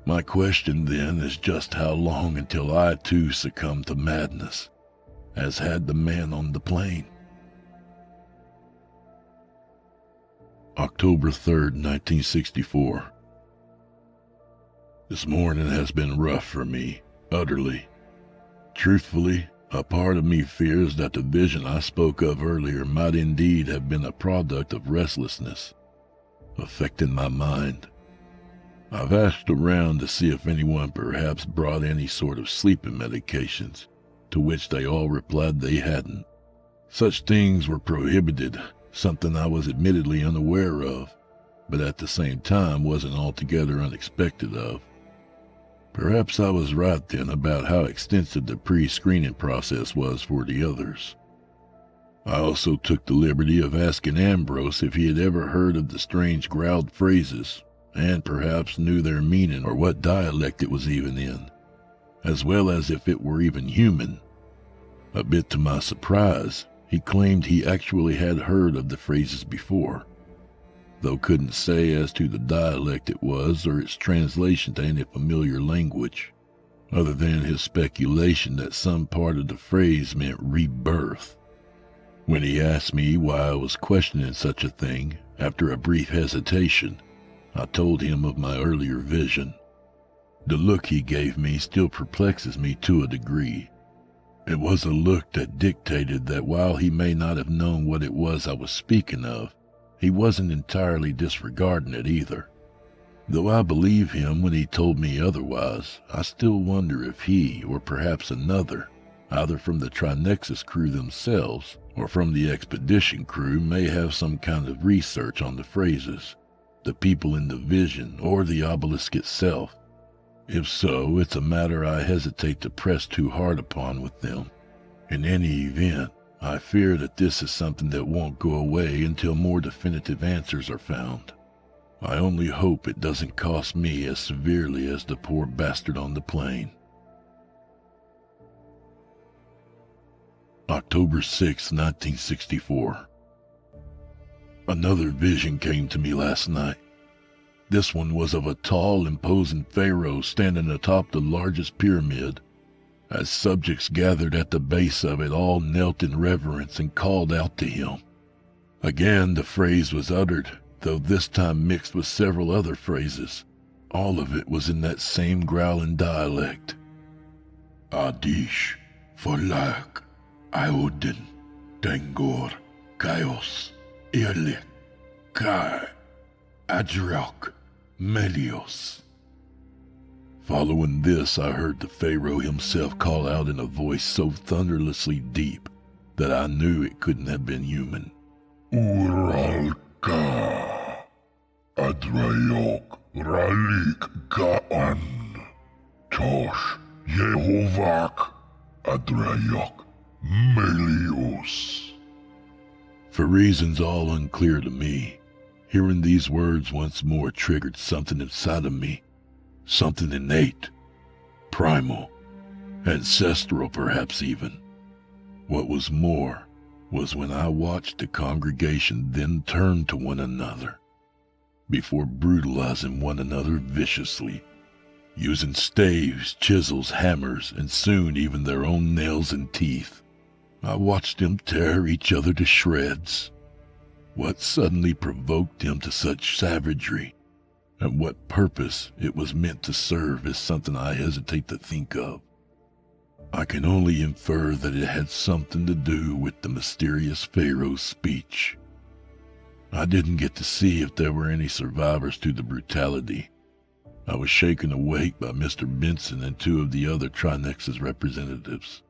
My question then is just how long until I too succumb to madness, as had the man on the plane. October 3rd, 1964. This morning has been rough for me, utterly. Truthfully, a part of me fears that the vision I spoke of earlier might indeed have been a product of restlessness, affecting my mind. I've asked around to see if anyone perhaps brought any sort of sleeping medications, to which they all replied they hadn't. Such things were prohibited, something I was admittedly unaware of, but at the same time wasn't altogether unexpected of. Perhaps I was right then about how extensive the pre-screening process was for the others. I also took the liberty of asking Ambrose if he had ever heard of the strange growled phrases, and perhaps knew their meaning or what dialect it was even in, as well as if it were even human. A bit to my surprise, he claimed he actually had heard of the phrases before, though couldn't say as to the dialect it was or its translation to any familiar language, other than his speculation that some part of the phrase meant rebirth. When he asked me why I was questioning such a thing, after a brief hesitation, I told him of my earlier vision. The look he gave me still perplexes me to a degree. It was a look that dictated that while he may not have known what it was I was speaking of, he wasn't entirely disregarding it either. Though I believe him when he told me otherwise, I still wonder if he, or perhaps another, either from the Trinexus crew themselves, or from the expedition crew, may have some kind of research on the phrases, the people in the vision, or the obelisk itself. If so, it's a matter I hesitate to press too hard upon with them. In any event, I fear that this is something that won't go away until more definitive answers are found. I only hope it doesn't cost me as severely as the poor bastard on the plane. October 6, 1964. Another vision came to me last night. This one was of a tall, imposing pharaoh standing atop the largest pyramid. As subjects gathered at the base of it all knelt in reverence and called out to him. Again the phrase was uttered, though this time mixed with several other phrases. All of it was in that same growling dialect. Adish, Folak, Iodin, Dengor, Kaios, Irlik, Kai, Adrok, Melios. Following this, I heard the pharaoh himself call out in a voice so thunderlessly deep, that I knew it couldn't have been human. Uralka Adrayok Ralik Gaan Tosh Yehovak Adrayok Melios. For reasons all unclear to me, hearing these words once more triggered something inside of me, something innate, primal, ancestral perhaps even. What was more was when I watched the congregation then turn to one another, before brutalizing one another viciously, using staves, chisels, hammers, and soon even their own nails and teeth. I watched them tear each other to shreds. What suddenly provoked them to such savagery, and what purpose it was meant to serve is something I hesitate to think of. I can only infer that it had something to do with the mysterious Pharaoh's speech. I didn't get to see if there were any survivors to the brutality. I was shaken awake by Mr. Benson and two of the other Trinex's representatives.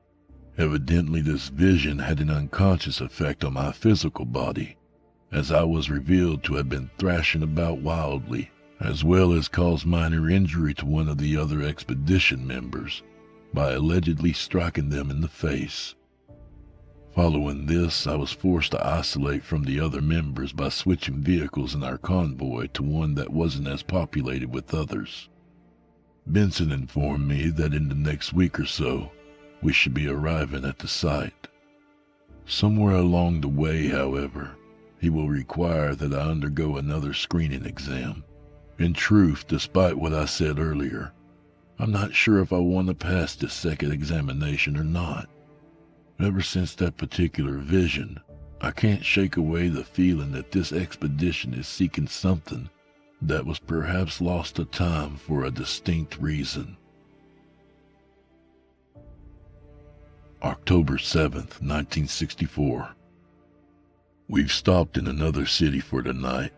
Evidently this vision had an unconscious effect on my physical body, as I was revealed to have been thrashing about wildly, as well as caused minor injury to one of the other expedition members by allegedly striking them in the face. Following this, I was forced to isolate from the other members by switching vehicles in our convoy to one that wasn't as populated with others. Benson informed me that in the next week or so, we should be arriving at the site. Somewhere along the way, however, he will require that I undergo another screening exam. In truth, despite what I said earlier, I'm not sure if I want to pass this second examination or not. Ever since that particular vision, I can't shake away the feeling that this expedition is seeking something that was perhaps lost to time for a distinct reason. October 7th, 1964. We've stopped in another city for the night.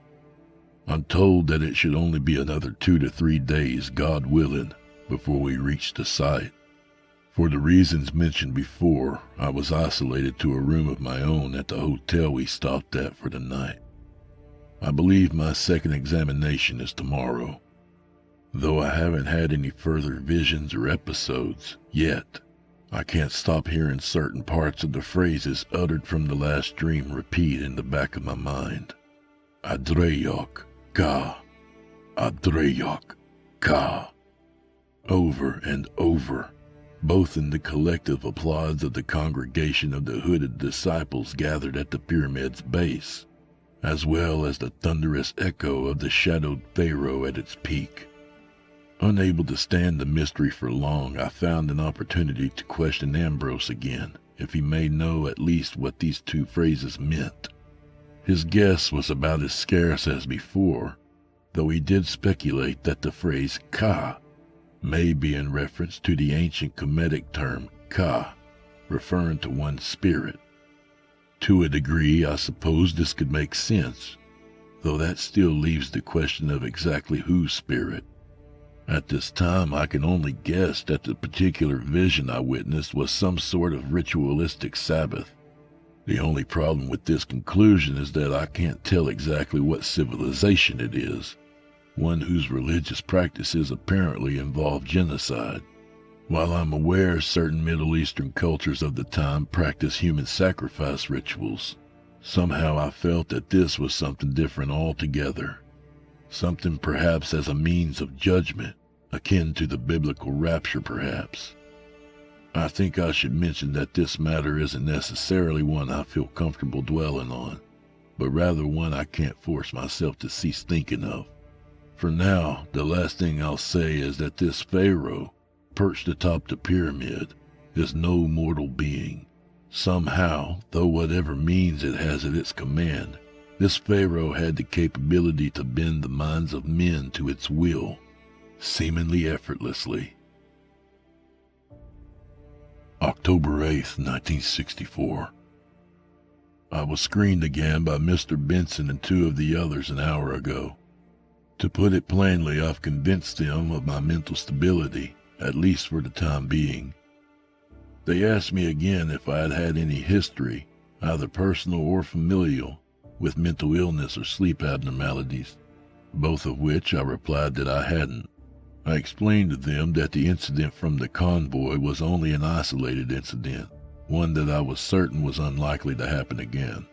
I'm told that it should only be another 2 to 3 days, God willing, before we reach the site. For the reasons mentioned before, I was isolated to a room of my own at the hotel we stopped at for the night. I believe my second examination is tomorrow. Though I haven't had any further visions or episodes yet, I can't stop hearing certain parts of the phrases uttered from the last dream repeat in the back of my mind. Adreyok Ka, Adreyok Ka. Over and over, both in the collective applause of the congregation of the hooded disciples gathered at the pyramid's base, as well as the thunderous echo of the shadowed Pharaoh at its peak. Unable to stand the mystery for long, I found an opportunity to question Ambrose again, if he may know at least what these two phrases meant. His guess was about as scarce as before, though he did speculate that the phrase Ka may be in reference to the ancient Kemetic term Ka, referring to one's spirit. To a degree, I suppose this could make sense, though that still leaves the question of exactly whose spirit. At this time, I can only guess that the particular vision I witnessed was some sort of ritualistic Sabbath. The only problem with this conclusion is that I can't tell exactly what civilization it is, one whose religious practices apparently involve genocide. While I'm aware certain Middle Eastern cultures of the time practice human sacrifice rituals, somehow I felt that this was something different altogether. Something perhaps as a means of judgment, akin to the biblical rapture perhaps. I think I should mention that this matter isn't necessarily one I feel comfortable dwelling on, but rather one I can't force myself to cease thinking of. For now, the last thing I'll say is that this Pharaoh, perched atop the pyramid, is no mortal being. Somehow, though whatever means it has at its command, this Pharaoh had the capability to bend the minds of men to its will, seemingly effortlessly. October 8th, 1964. I was screened again by Mr. Benson and two of the others an hour ago. To put it plainly, I've convinced them of my mental stability, at least for the time being. They asked me again if I had had any history, either personal or familial, with mental illness or sleep abnormalities, both of which I replied that I hadn't. I explained to them that the incident from the convoy was only an isolated incident, one that I was certain was unlikely to happen again.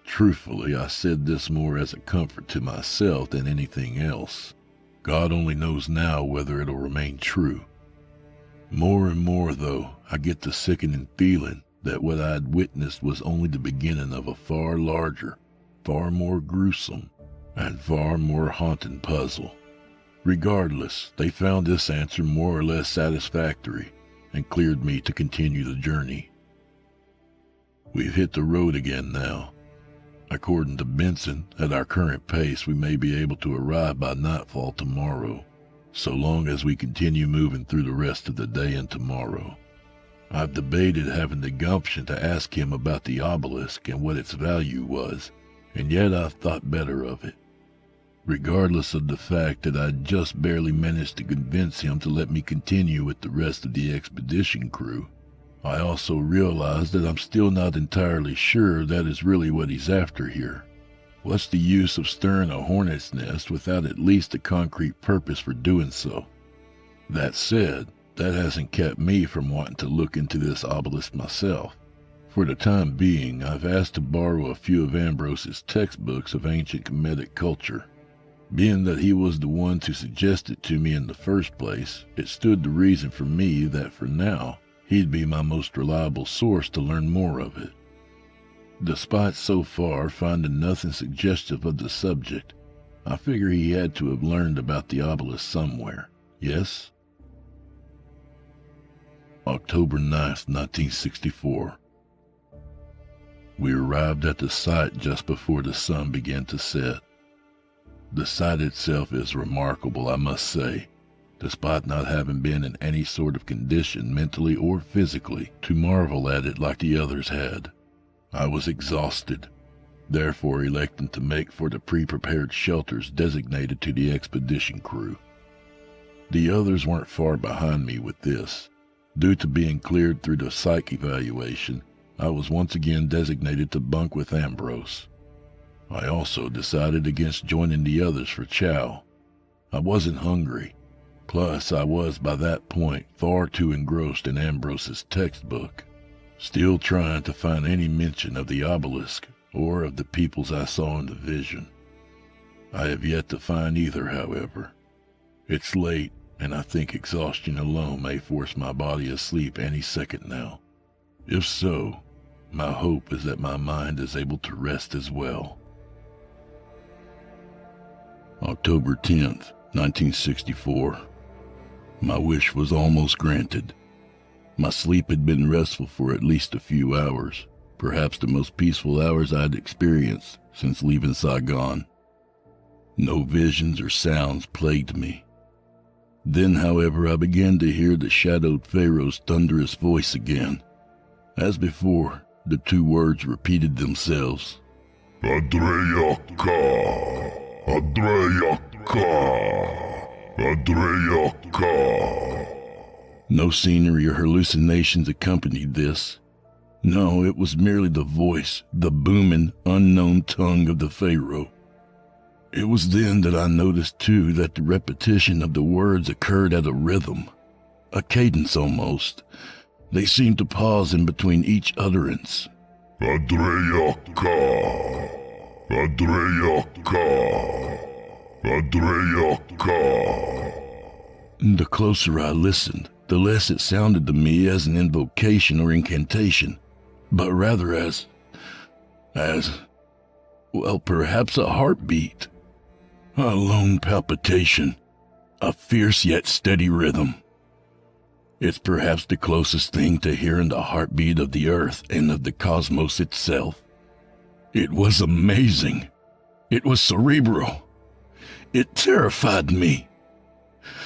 Truthfully, I said this more as a comfort to myself than anything else. God only knows now whether it'll remain true. More and more, though, I get the sickening feeling that what I had witnessed was only the beginning of a far larger, far more gruesome, and far more haunting puzzle. Regardless, they found this answer more or less satisfactory and cleared me to continue the journey. We've hit the road again now. According to Benson, at our current pace, we may be able to arrive by nightfall tomorrow, so long as we continue moving through the rest of the day and tomorrow. I've debated having the gumption to ask him about the obelisk and what its value was, and yet I've thought better of it. Regardless of the fact that I just barely managed to convince him to let me continue with the rest of the expedition crew, I also realize that I'm still not entirely sure that is really what he's after here. What's the use of stirring a hornet's nest without at least a concrete purpose for doing so? That said, that hasn't kept me from wanting to look into this obelisk myself. For the time being, I've asked to borrow a few of Ambrose's textbooks of ancient Kemetic culture. Being that he was the one to suggest it to me in the first place, it stood to reason for me that for now, he'd be my most reliable source to learn more of it. Despite so far finding nothing suggestive of the subject, I figure he had to have learned about the obelisk somewhere, yes? October 9th, 1964. We arrived at the site just before the sun began to set. The site itself is remarkable, I must say, despite not having been in any sort of condition mentally or physically to marvel at it like the others had. I was exhausted, therefore electing to make for the pre-prepared shelters designated to the expedition crew. The others weren't far behind me with this. Due to being cleared through the psych evaluation, I was once again designated to bunk with Ambrose. I also decided against joining the others for chow. I wasn't hungry, plus I was by that point far too engrossed in Ambrose's textbook, still trying to find any mention of the obelisk or of the peoples I saw in the vision. I have yet to find either, however. It's late, and I think exhaustion alone may force my body asleep any second now. If so, my hope is that my mind is able to rest as well. October 10th, 1964. My wish was almost granted. My sleep had been restful for at least a few hours, perhaps the most peaceful hours I'd experienced since leaving Saigon. No visions or sounds plagued me. Then, however, I began to hear the shadowed Pharaoh's thunderous voice again. As before, the two words repeated themselves. Adreyaka, Adreyaka, Adreyaka. No scenery or hallucinations accompanied this. No, it was merely the voice, the booming, unknown tongue of the Pharaoh. It was then that I noticed, too, that the repetition of the words occurred at a rhythm, a cadence almost. They seemed to pause in between each utterance. Adreyaka, Adreyaka, Adreyaka. The closer I listened, the less it sounded to me as an invocation or incantation, but rather as, well, perhaps a heartbeat. A lone palpitation, a fierce yet steady rhythm. It's perhaps the closest thing to hearing the heartbeat of the earth and of the cosmos itself. It was amazing. It was cerebral. It terrified me.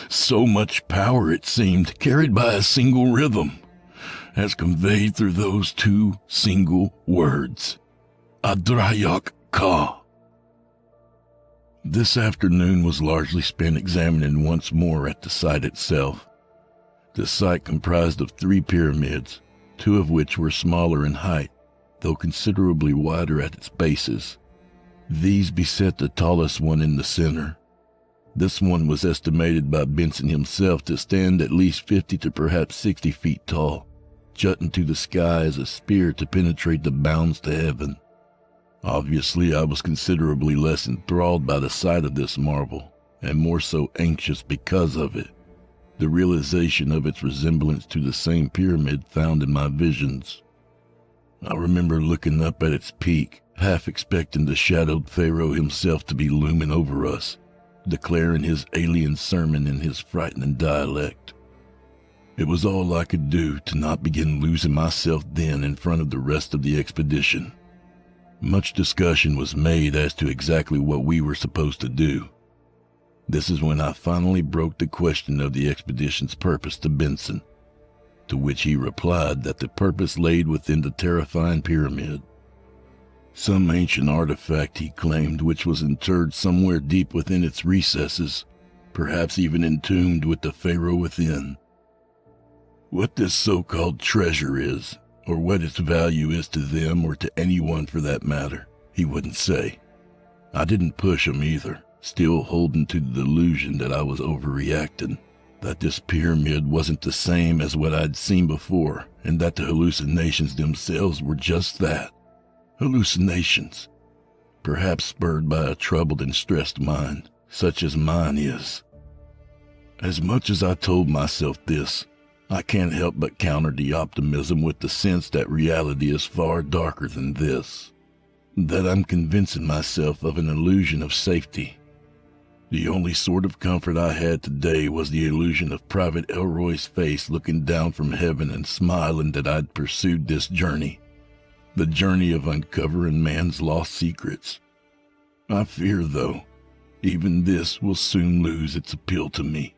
So much power, it seemed, carried by a single rhythm, as conveyed through those two single words. Adrayak Ka. This afternoon was largely spent examining once more at the site itself. The site comprised of 3 pyramids, 2 of which were smaller in height, though considerably wider at its bases. These beset the tallest one in the center. This one was estimated by Benson himself to stand at least 50 to perhaps 60 feet tall, jutting to the sky as a spear to penetrate the bounds to heaven. Obviously, I was considerably less enthralled by the sight of this marvel, and more so anxious because of it. The realization of its resemblance to the same pyramid found in my visions. I remember looking up at its peak, half expecting the shadowed pharaoh himself to be looming over us, declaring his alien sermon in his frightening dialect. It was all I could do to not begin losing myself then in front of the rest of the expedition. Much discussion was made as to exactly what we were supposed to do. This is when I finally broke the question of the expedition's purpose to Benson, to which he replied that the purpose laid within the terrifying pyramid. Some ancient artifact, he claimed, which was interred somewhere deep within its recesses, perhaps even entombed with the pharaoh within. What this so-called treasure is, or what its value is to them or to anyone for that matter, he wouldn't say. I didn't push him either, still holding to the delusion that I was overreacting, that this pyramid wasn't the same as what I'd seen before, and that the hallucinations themselves were just that. Hallucinations, perhaps spurred by a troubled and stressed mind, such as mine is. As much as I told myself this, I can't help but counter the optimism with the sense that reality is far darker than this, that I'm convincing myself of an illusion of safety. The only sort of comfort I had today was the illusion of Private Elroy's face looking down from heaven and smiling that I'd pursued this journey, the journey of uncovering man's lost secrets. I fear, though, even this will soon lose its appeal to me.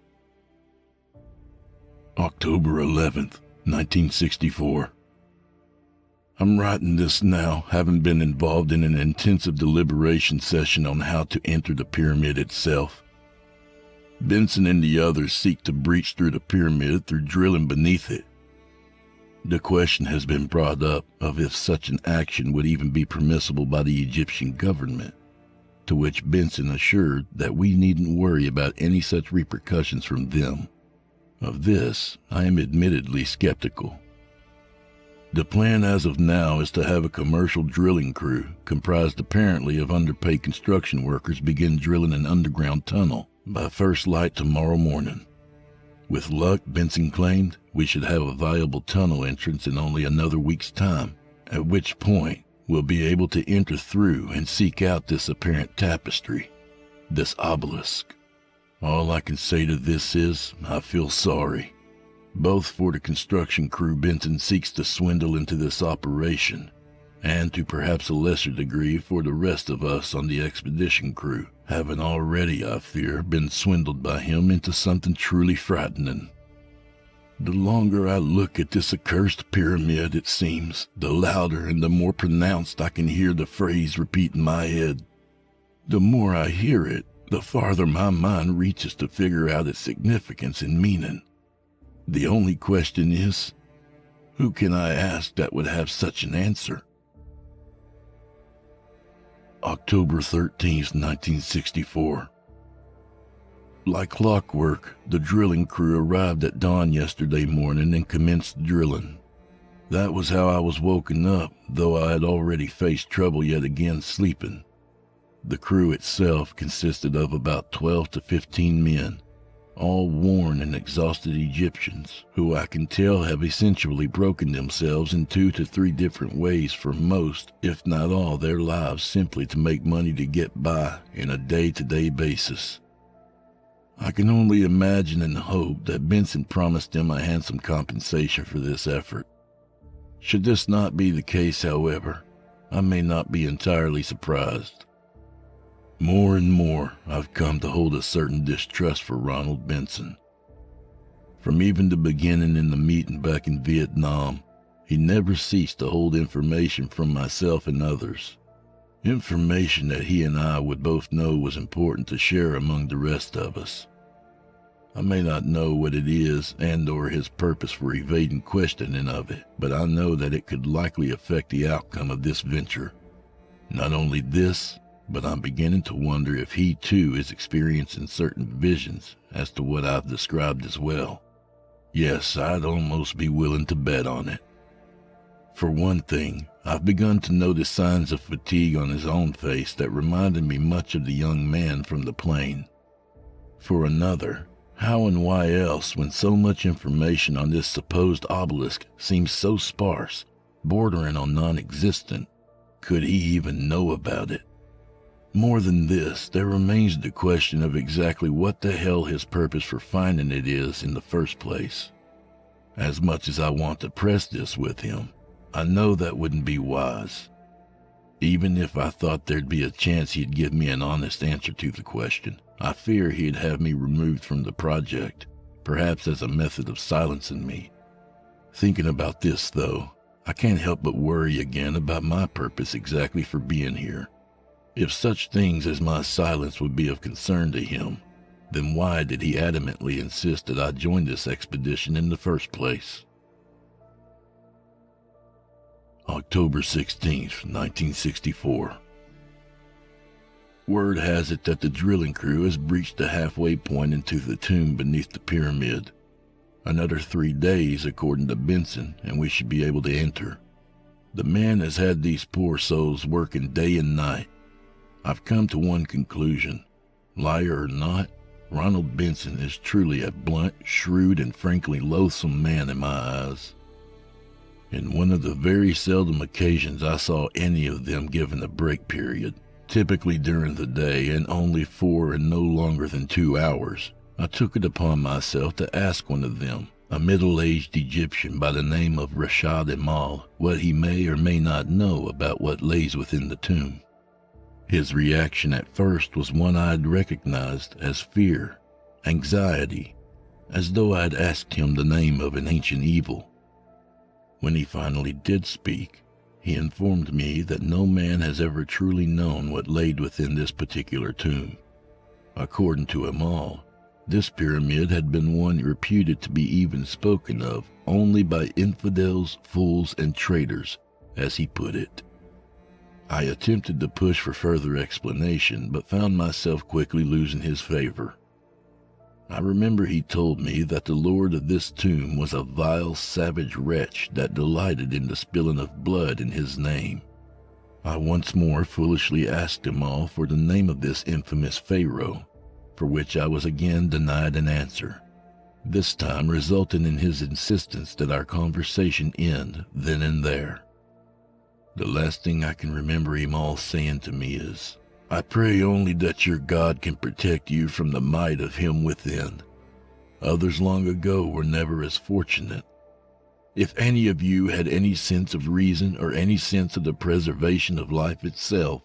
October 11th, 1964. I'm writing this now, having been involved in an intensive deliberation session on how to enter the pyramid itself. Benson and the others seek to breach through the pyramid through drilling beneath it. The question has been brought up of if such an action would even be permissible by the Egyptian government, to which Benson assured that we needn't worry about any such repercussions from them. Of this, I am admittedly skeptical. The plan as of now is to have a commercial drilling crew, comprised apparently of underpaid construction workers, begin drilling an underground tunnel by first light tomorrow morning. With luck, Benson claimed, we should have a viable tunnel entrance in only another week's time, at which point we'll be able to enter through and seek out this apparent tapestry, this obelisk. All I can say to this is, I feel sorry, both for the construction crew Benson seeks to swindle into this operation, and to perhaps a lesser degree for the rest of us on the expedition crew, having already, I fear, been swindled by him into something truly frightening. The longer I look at this accursed pyramid, it seems, the louder and the more pronounced I can hear the phrase repeat in my head. The more I hear it, the farther my mind reaches to figure out its significance and meaning. The only question is, who can I ask that would have such an answer? October 13th, 1964. Like clockwork, the drilling crew arrived at dawn yesterday morning and commenced drilling. That was how I was woken up, though I had already faced trouble yet again sleeping. The crew itself consisted of about 12 to 15 men, all worn and exhausted Egyptians, who I can tell have essentially broken themselves in 2 to 3 different ways for most, if not all, their lives simply to make money to get by in a day-to-day basis. I can only imagine and hope that Benson promised them a handsome compensation for this effort. Should this not be the case, however, I may not be entirely surprised. More and more, I've come to hold a certain distrust for Ronald Benson. From even the beginning in the meeting back in Vietnam, he never ceased to hold information from myself and others. Information that he and I would both know was important to share among the rest of us. I may not know what it is and or his purpose for evading questioning of it, but I know that it could likely affect the outcome of this venture. Not only this, but I'm beginning to wonder if he too is experiencing certain visions as to what I've described as well. Yes, I'd almost be willing to bet on it. For one thing, I've begun to notice signs of fatigue on his own face that reminded me much of the young man from the plane. For another, how and why else, when so much information on this supposed obelisk seems so sparse, bordering on non-existent, could he even know about it? More than this, there remains the question of exactly what the hell his purpose for finding it is in the first place. As much as I want to press this with him, I know that wouldn't be wise. Even if I thought there'd be a chance he'd give me an honest answer to the question, I fear he'd have me removed from the project, perhaps as a method of silencing me. Thinking about this, though, I can't help but worry again about my purpose exactly for being here. If such things as my silence would be of concern to him, then why did he adamantly insist that I join this expedition in the first place? October 16th, 1964. Word has it that the drilling crew has breached the halfway point into the tomb beneath the pyramid. Another 3 days, according to Benson, and we should be able to enter. The man has had these poor souls working day and night. I've come to one conclusion. Liar or not, Ronald Benson is truly a blunt, shrewd, and frankly loathsome man in my eyes. In one of the very seldom occasions I saw any of them given a break period, typically during the day and only for and no longer than 2 hours, I took it upon myself to ask one of them, a middle-aged Egyptian by the name of Rashad Emal, what he may or may not know about what lays within the tomb. His reaction at first was one I'd recognized as fear, anxiety, as though I'd asked him the name of an ancient evil. When he finally did speak, he informed me that no man has ever truly known what laid within this particular tomb. According to Emal, this pyramid had been one reputed to be even spoken of only by infidels, fools, and traitors, as he put it. I attempted to push for further explanation, but found myself quickly losing his favor. I remember he told me that the lord of this tomb was a vile, savage wretch that delighted in the spilling of blood in his name. I once more foolishly asked him all for the name of this infamous pharaoh, for which I was again denied an answer, this time resulting in his insistence that our conversation end then and there. The last thing I can remember him all saying to me is, "I pray only that your God can protect you from the might of him within. Others long ago were never as fortunate. If any of you had any sense of reason or any sense of the preservation of life itself,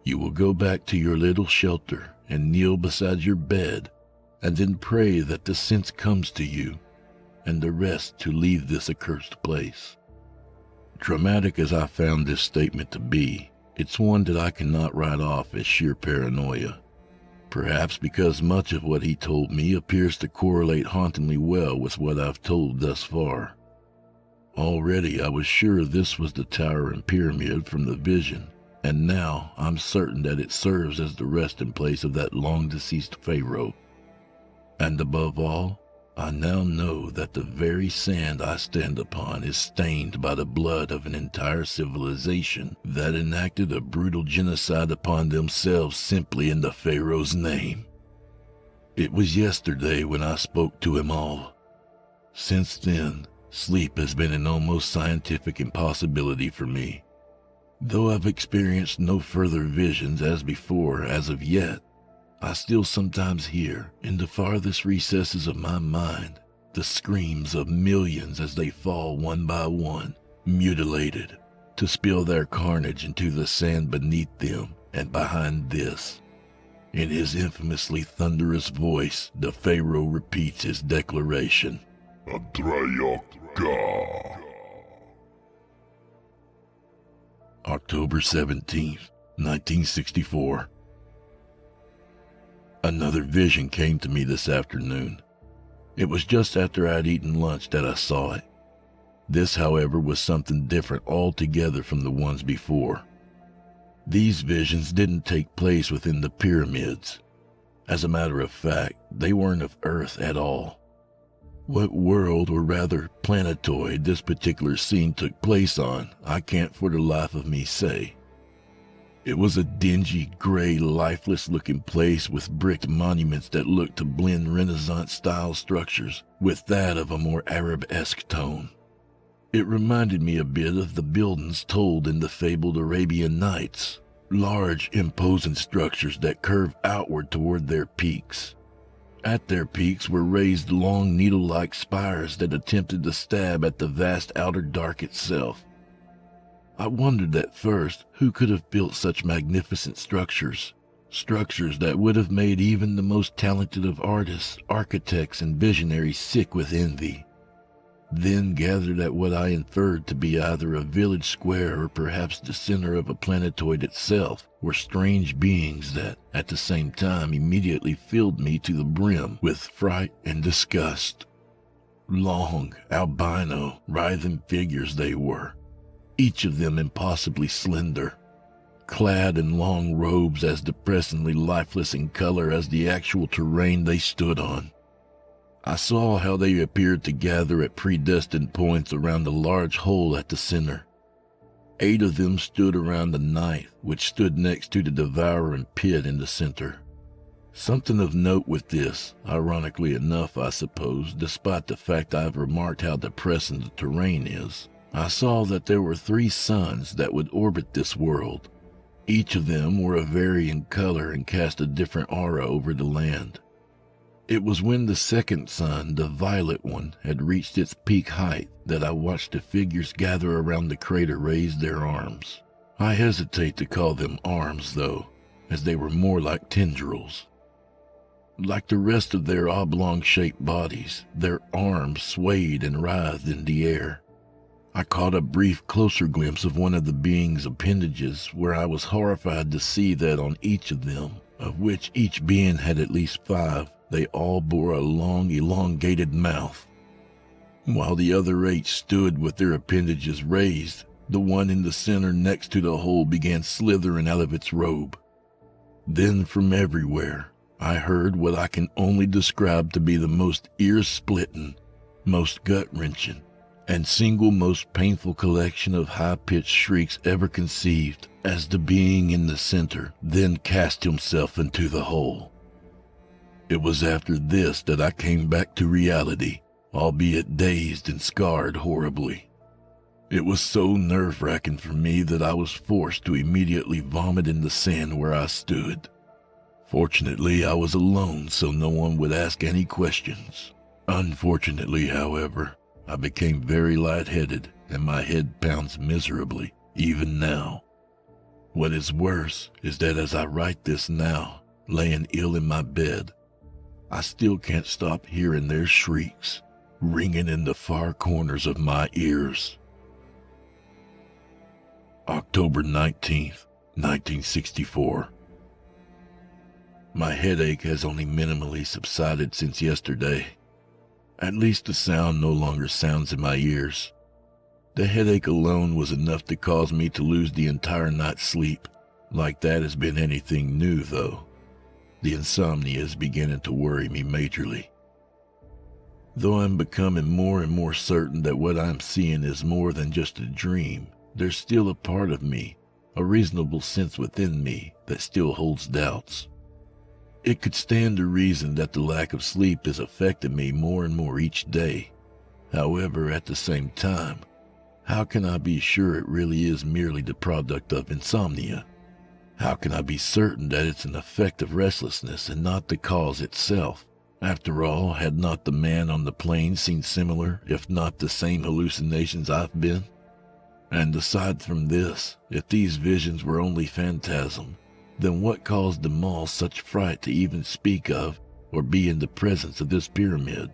you will go back to your little shelter and kneel beside your bed, and then pray that the sense comes to you, and the rest to leave this accursed place." Dramatic as I found this statement to be, it's one that I cannot write off as sheer paranoia. Perhaps because much of what he told me appears to correlate hauntingly well with what I've told thus far. Already I was sure this was the tower and pyramid from the vision, and now I'm certain that it serves as the resting place of that long-deceased pharaoh. And above all, I now know that the very sand I stand upon is stained by the blood of an entire civilization that enacted a brutal genocide upon themselves simply in the pharaoh's name. It was yesterday when I spoke to him all. Since then, sleep has been an almost scientific impossibility for me. Though I've experienced no further visions as before as of yet, I still sometimes hear, in the farthest recesses of my mind, the screams of millions as they fall one by one, mutilated, to spill their carnage into the sand beneath them and behind this. In his infamously thunderous voice, the Pharaoh repeats his declaration. Adrayok-ga. October 17th, 1964. Another vision came to me this afternoon. It was just after I'd eaten lunch that I saw it. This, however, was something different altogether from the ones before. These visions didn't take place within the pyramids. As a matter of fact, they weren't of Earth at all. What world, or rather planetoid, this particular scene took place on, I can't for the life of me say. It was a dingy, gray, lifeless-looking place with bricked monuments that looked to blend Renaissance-style structures with that of a more Arab-esque tone. It reminded me a bit of the buildings told in the fabled Arabian Nights, large, imposing structures that curve outward toward their peaks. At their peaks were raised long needle-like spires that attempted to stab at the vast outer dark itself. I wondered at first who could have built such magnificent structures that would have made even the most talented of artists, architects, and visionaries sick with envy. Then gathered at what I inferred to be either a village square or perhaps the center of a planetoid itself were strange beings that, at the same time, immediately filled me to the brim with fright and disgust. Long, albino, writhing figures they were, each of them impossibly slender, clad in long robes as depressingly lifeless in color as the actual terrain they stood on. I saw how they appeared to gather at predestined points around a large hole at the center. 8 of them stood around the 9th, which stood next to the devouring pit in the center. Something of note with this, ironically enough I suppose, despite the fact I've remarked how depressing the terrain is, I saw that there were 3 suns that would orbit this world. Each of them were of varying color and cast a different aura over the land. It was when the second sun, the violet one, had reached its peak height that I watched the figures gather around the crater raise their arms. I hesitate to call them arms, though, as they were more like tendrils. Like the rest of their oblong-shaped bodies, their arms swayed and writhed in the air. I caught a brief closer glimpse of one of the being's appendages where I was horrified to see that on each of them, of which each being had at least 5, they all bore a long, elongated mouth. While the other 8 stood with their appendages raised, the one in the center next to the hole began slithering out of its robe. Then from everywhere, I heard what I can only describe to be the most ear-splitting, most gut-wrenching, and single most painful collection of high-pitched shrieks ever conceived, as the being in the center then cast himself into the hole. It was after this that I came back to reality, albeit dazed and scarred horribly. It was so nerve-wracking for me that I was forced to immediately vomit in the sand where I stood. Fortunately, I was alone, so no one would ask any questions. Unfortunately, however, I became very lightheaded, and my head pounds miserably, even now. What is worse is that as I write this now, laying ill in my bed, I still can't stop hearing their shrieks, ringing in the far corners of my ears. October 19th, 1964. My headache has only minimally subsided since yesterday. At least the sound no longer sounds in my ears. The headache alone was enough to cause me to lose the entire night's sleep. Like that has been anything new, though. The insomnia is beginning to worry me majorly. Though I'm becoming more and more certain that what I'm seeing is more than just a dream, there's still a part of me, a reasonable sense within me, that still holds doubts. It could stand to reason that the lack of sleep is affecting me more and more each day. However, at the same time, how can I be sure it really is merely the product of insomnia? How can I be certain that it's an effect of restlessness and not the cause itself? After all, had not the man on the plane seen similar, if not the same hallucinations I've been? And aside from this, if these visions were only phantasm, then what caused them all such fright to even speak of or be in the presence of this pyramid?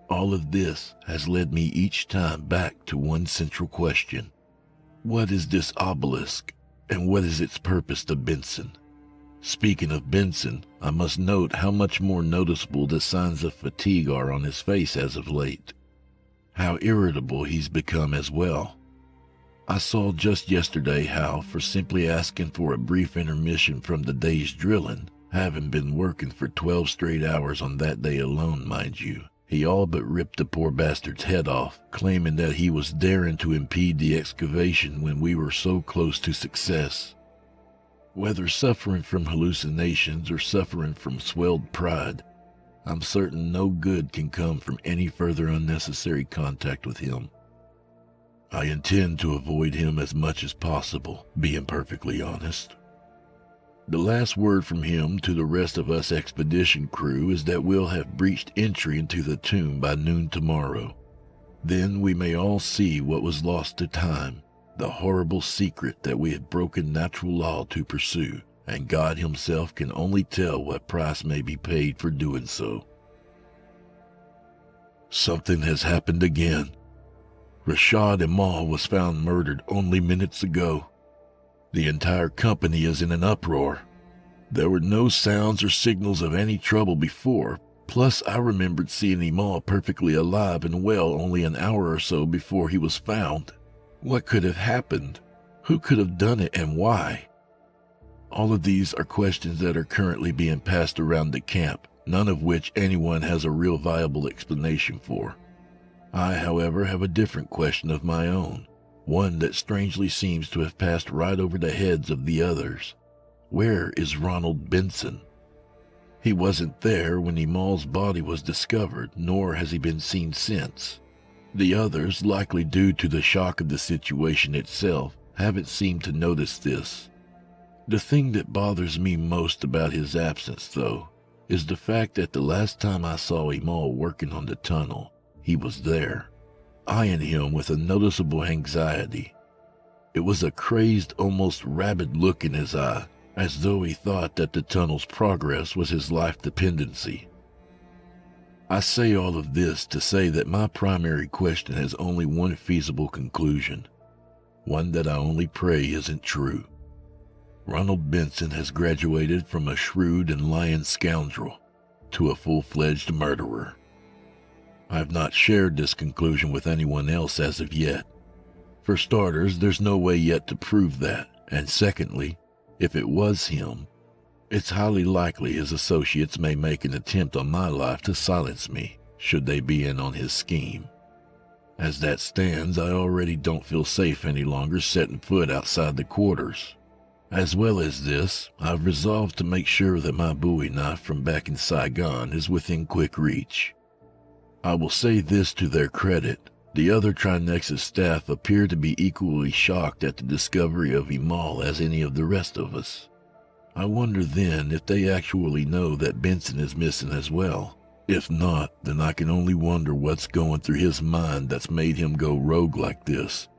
All of this has led me each time back to one central question. What is this obelisk, and what is its purpose to Benson? Speaking of Benson, I must note how much more noticeable the signs of fatigue are on his face as of late. How irritable he's become as well. I saw just yesterday how, for simply asking for a brief intermission from the day's drilling, having been working for 12 straight hours on that day alone, mind you, he all but ripped the poor bastard's head off, claiming that he was daring to impede the excavation when we were so close to success. Whether suffering from hallucinations or suffering from swelled pride, I'm certain no good can come from any further unnecessary contact with him. I intend to avoid him as much as possible, being perfectly honest. The last word from him to the rest of us expedition crew is that we'll have breached entry into the tomb by noon tomorrow. Then we may all see what was lost to time, the horrible secret that we had broken natural law to pursue, and God himself can only tell what price may be paid for doing so. Something has happened again. Rashad Amal was found murdered only minutes ago. The entire company is in an uproar. There were no sounds or signals of any trouble before, plus I remembered seeing Amal perfectly alive and well only an hour or so before he was found. What could have happened? Who could have done it and why? All of these are questions that are currently being passed around the camp, none of which anyone has a real viable explanation for. I, however, have a different question of my own, one that strangely seems to have passed right over the heads of the others. Where is Ronald Benson? He wasn't there when Amal's body was discovered, nor has he been seen since. The others, likely due to the shock of the situation itself, haven't seemed to notice this. The thing that bothers me most about his absence, though, is the fact that the last time I saw Amal working on the tunnel, he was there, eyeing him with a noticeable anxiety. It was a crazed, almost rabid look in his eye, as though he thought that the tunnel's progress was his life dependency. I say all of this to say that my primary question has only one feasible conclusion, one that I only pray isn't true. Ronald Benson has graduated from a shrewd and lying scoundrel to a full-fledged murderer. I have not shared this conclusion with anyone else as of yet. For starters, there's no way yet to prove that, and secondly, if it was him, it's highly likely his associates may make an attempt on my life to silence me, should they be in on his scheme. As that stands, I already don't feel safe any longer setting foot outside the quarters. As well as this, I've resolved to make sure that my Bowie knife from back in Saigon is within quick reach. I will say this to their credit, the other Trinexus staff appear to be equally shocked at the discovery of Amal as any of the rest of us. I wonder then if they actually know that Benson is missing as well. If not, then I can only wonder what's going through his mind that's made him go rogue like this.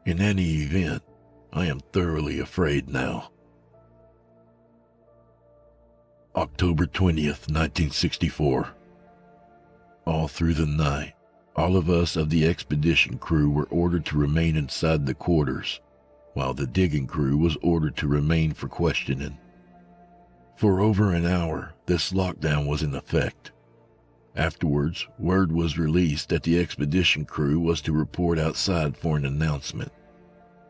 In any event, I am thoroughly afraid now. October 20th, 1964. All through the night, all of us of the expedition crew were ordered to remain inside the quarters, while the digging crew was ordered to remain for questioning. For over an hour, this lockdown was in effect. Afterwards, word was released that the expedition crew was to report outside for an announcement.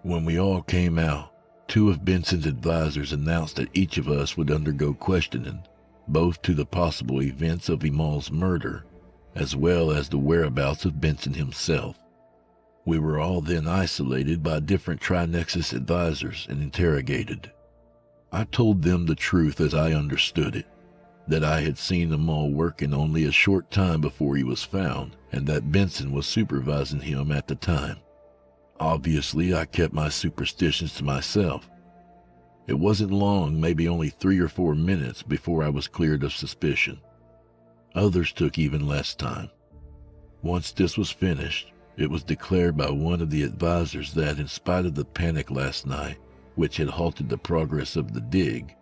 When we all came out, two of Benson's advisors announced that each of us would undergo questioning, both to the possible events of Amal's murder, as well as the whereabouts of Benson himself. We were all then isolated by different Trinexus advisors and interrogated. I told them the truth as I understood it, that I had seen Amal working only a short time before he was found, and that Benson was supervising him at the time. Obviously, I kept my superstitions to myself. It wasn't long, maybe only 3 or 4 minutes, before I was cleared of suspicion. Others took even less time. Once this was finished, it was declared by one of the advisors that, in spite of the panic last night, which had halted the progress of the dig,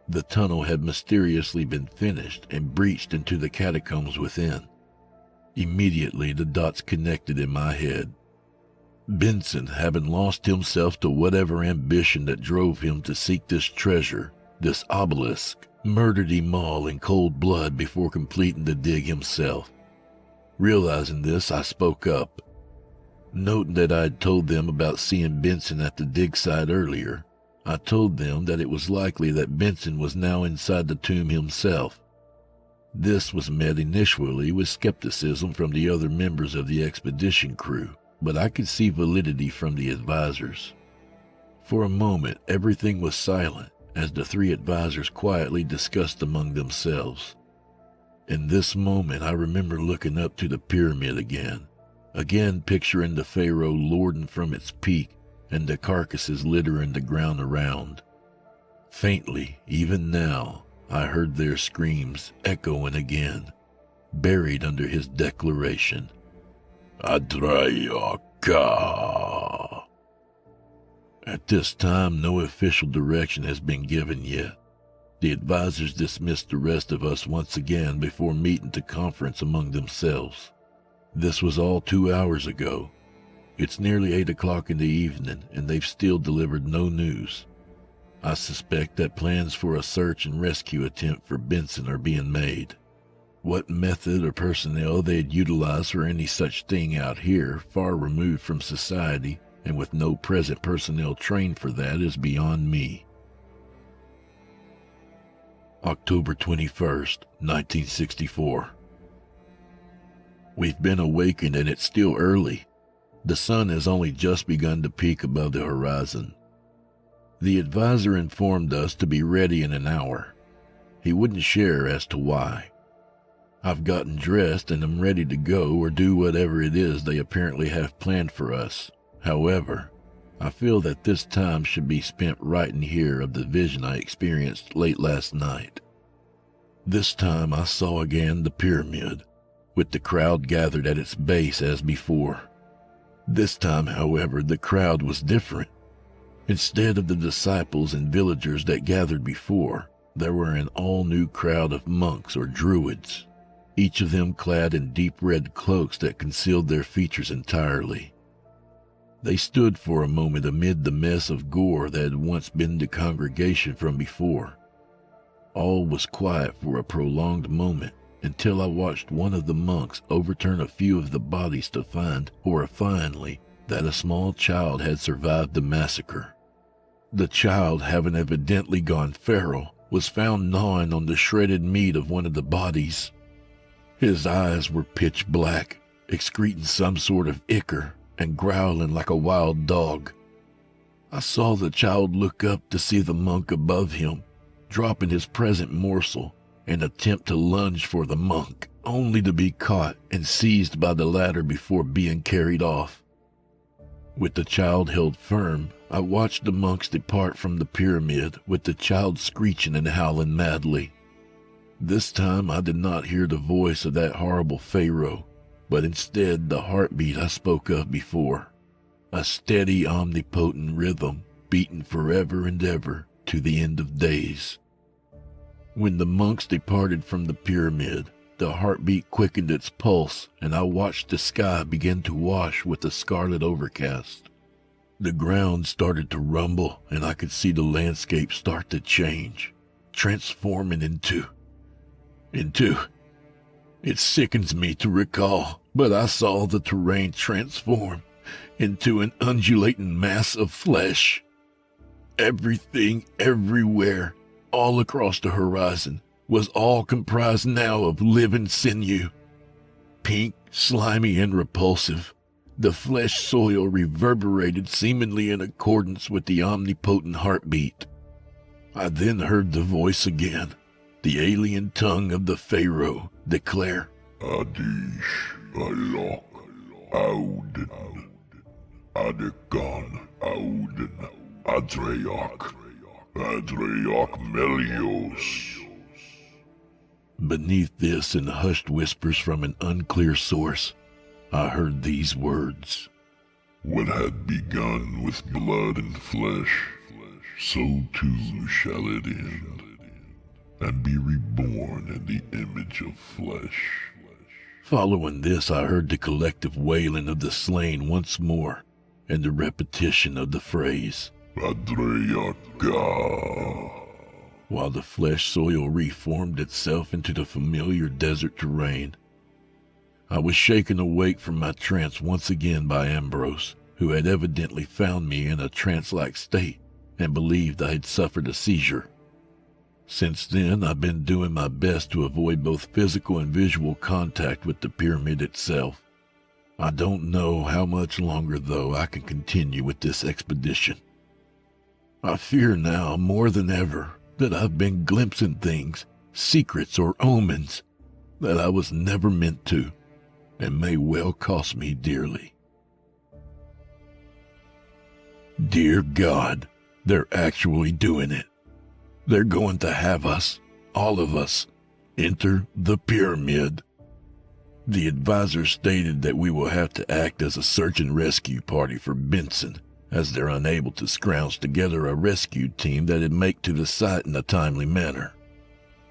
the tunnel had mysteriously been finished and breached into the catacombs within. Immediately the dots connected in my head. Benson, having lost himself to whatever ambition that drove him to seek this treasure, This Obelisk murdered him all in cold blood before completing the dig himself. Realizing this, I spoke up. Noting that I had told them about seeing Benson at the dig site earlier, I told them that it was likely that Benson was now inside the tomb himself. This was met initially with skepticism from the other members of the expedition crew, but I could see validity from the advisors. For a moment, everything was silent as the three advisors quietly discussed among themselves. In this moment, I remember looking up to the pyramid again picturing the pharaoh lording from its peak and the carcasses littering the ground around. Faintly, even now, I heard their screams echoing again, buried under his declaration, Adrayaka. At this time, no official direction has been given yet. The advisors dismissed the rest of us once again before meeting to conference among themselves. This was all 2 hours ago. It's nearly 8 o'clock in the evening, and they've still delivered no news. I suspect that plans for a search and rescue attempt for Benson are being made. What method or personnel they'd utilize for any such thing out here, far removed from society, and with no present personnel trained for that, is beyond me. October 21st, 1964. We've been awakened and it's still early. The sun has only just begun to peak above the horizon. The advisor informed us to be ready in an hour. He wouldn't share as to why. I've gotten dressed and am ready to go or do whatever it is they apparently have planned for us. However, I feel that this time should be spent writing here of the vision I experienced late last night. This time I saw again the pyramid, with the crowd gathered at its base as before. This time, however, the crowd was different. Instead of the disciples and villagers that gathered before, there were an all-new crowd of monks or druids, each of them clad in deep red cloaks that concealed their features entirely. They stood for a moment amid the mess of gore that had once been the congregation from before. All was quiet for a prolonged moment until I watched one of the monks overturn a few of the bodies to find, horrifyingly, that a small child had survived the massacre. The child, having evidently gone feral, was found gnawing on the shredded meat of one of the bodies. His eyes were pitch black, excreting some sort of ichor and growling like a wild dog. I saw the child look up to see the monk above him, dropping his present morsel and attempt to lunge for the monk, only to be caught and seized by the latter before being carried off. With the child held firm, I watched the monks depart from the pyramid with the child screeching and howling madly. This time I did not hear the voice of that horrible pharaoh, but instead the heartbeat I spoke of before, a steady, omnipotent rhythm beaten forever and ever to the end of days. When the monks departed from the pyramid, the heartbeat quickened its pulse, and I watched the sky begin to wash with a scarlet overcast. The ground started to rumble, and I could see the landscape start to change, transforming into... It sickens me to recall, but I saw the terrain transform into an undulating mass of flesh. Everything, everywhere, all across the horizon, was all comprised now of living sinew. Pink, slimy, and repulsive, the flesh soil reverberated seemingly in accordance with the omnipotent heartbeat. I then heard the voice again, the alien tongue of the Pharaoh, declare, Adish, Alok, Auden, Adekan, Auden, Adrayak, Adrayak Melios. Beneath this, in hushed whispers from an unclear source, I heard these words. What had begun with blood and flesh, so too shall it end, and be reborn in the image of flesh. Following this, I heard the collective wailing of the slain once more, and the repetition of the phrase, Adrayaka. while the flesh soil reformed itself into the familiar desert terrain. I was shaken awake from my trance once again by Ambrose, who had evidently found me in a trance-like state and believed I had suffered a seizure. Since then, I've been doing my best to avoid both physical and visual contact with the pyramid itself. I don't know how much longer, though, I can continue with this expedition. I fear now, more than ever, that I've been glimpsing things, secrets or omens, that I was never meant to, and may well cost me dearly. Dear God, they're actually doing it. They're going to have us, all of us, enter the pyramid. The advisor stated that we will have to act as a search and rescue party for Benson, as they're unable to scrounge together a rescue team that'd make to the site in a timely manner.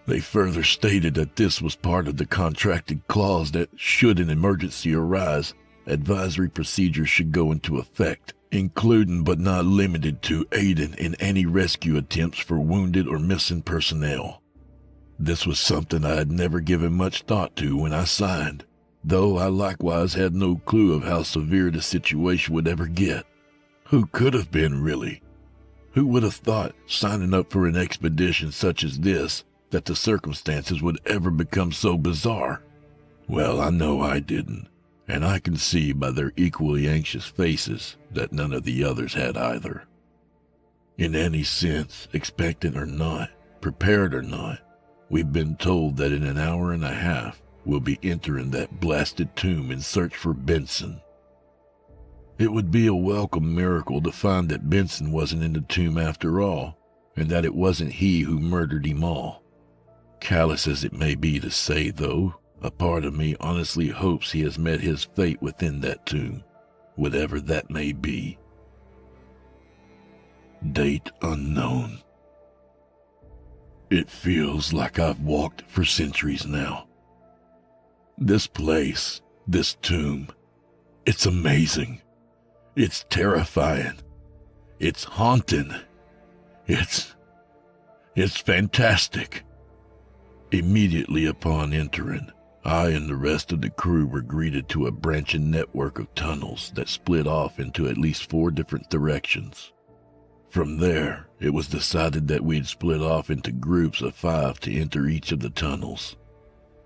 They further stated that this was part of the contracted clause that, should an emergency arise, advisory procedures should go into effect, including but not limited to aiding in any rescue attempts for wounded or missing personnel. This was something I had never given much thought to when I signed, though I likewise had no clue of how severe the situation would ever get. Who could have been, really? Who would have thought, signing up for an expedition such as this, that the circumstances would ever become so bizarre? Well, I know I didn't, and I can see by their equally anxious faces that none of the others had either. In any sense, expectant or not, prepared or not, we've been told that in an hour and a half, we'll be entering that blasted tomb in search for Benson. It would be a welcome miracle to find that Benson wasn't in the tomb after all, and that it wasn't he who murdered him all. Callous as it may be to say, though, a part of me honestly hopes he has met his fate within that tomb, whatever that may be. Date unknown. It feels like I've walked for centuries now. This place, this tomb, it's amazing. It's terrifying. It's haunting. It's fantastic. Immediately upon entering, I and the rest of the crew were greeted to a branching network of tunnels that split off into at least 4 different directions. From there, it was decided that we'd split off into groups of 5 to enter each of the tunnels.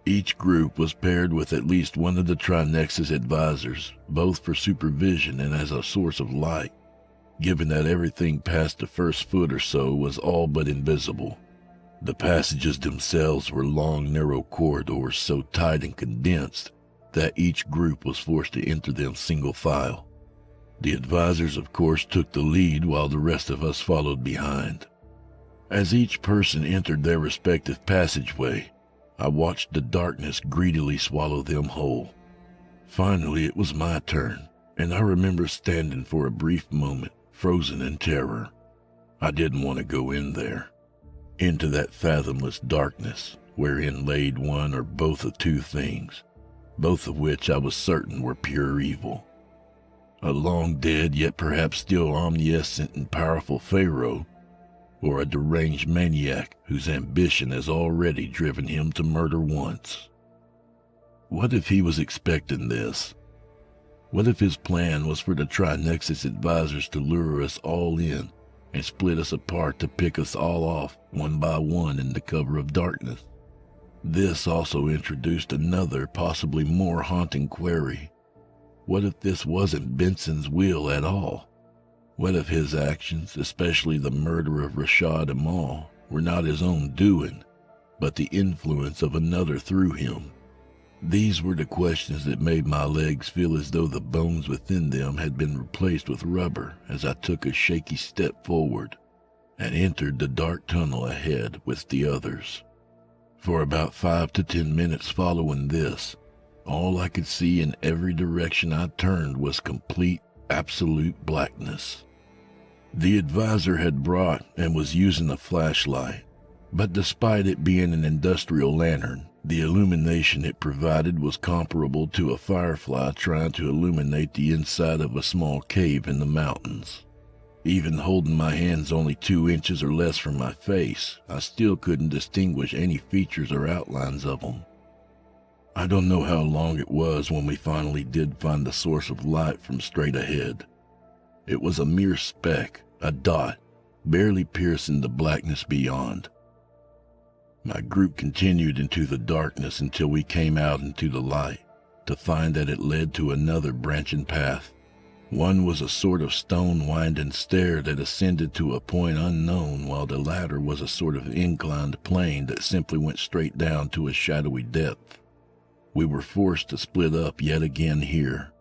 Each group was paired with at least one of the Trinexus advisors, both for supervision and as a source of light, given that everything past the first foot or so was all but invisible. The passages themselves were long, narrow corridors so tight and condensed that each group was forced to enter them single file. The advisors, of course, took the lead while the rest of us followed behind. As each person entered their respective passageway, I watched the darkness greedily swallow them whole. Finally, it was my turn, and I remember standing for a brief moment, frozen in terror. I didn't want to go in there, into that fathomless darkness, wherein laid one or both of 2 things, both of which I was certain were pure evil. A long-dead yet perhaps still omniscient and powerful Pharaoh, or a deranged maniac whose ambition has already driven him to murder once. What if he was expecting this? What if his plan was for the Trinexus advisors to lure us all in and split us apart to pick us all off one by one in the cover of darkness? This also introduced another, possibly more haunting query. What if this wasn't Benson's will at all? What if his actions, especially the murder of Rashad Amal, were not his own doing, but the influence of another through him? These were the questions that made my legs feel as though the bones within them had been replaced with rubber as I took a shaky step forward and entered the dark tunnel ahead with the others. For about 5 to 10 minutes following this, all I could see in every direction I turned was complete, absolute blackness. The advisor had brought and was using a flashlight, but despite it being an industrial lantern, the illumination it provided was comparable to a firefly trying to illuminate the inside of a small cave in the mountains. Even holding my hands only 2 inches or less from my face, I still couldn't distinguish any features or outlines of them. I don't know how long it was when we finally did find the source of light from straight ahead. It was a mere speck, a dot, barely piercing the blackness beyond. My group continued into the darkness until we came out into the light, to find that it led to another branching path. One was a sort of stone winding stair that ascended to a point unknown, while the latter was a sort of inclined plane that simply went straight down to a shadowy depth. We were forced to split up yet again here.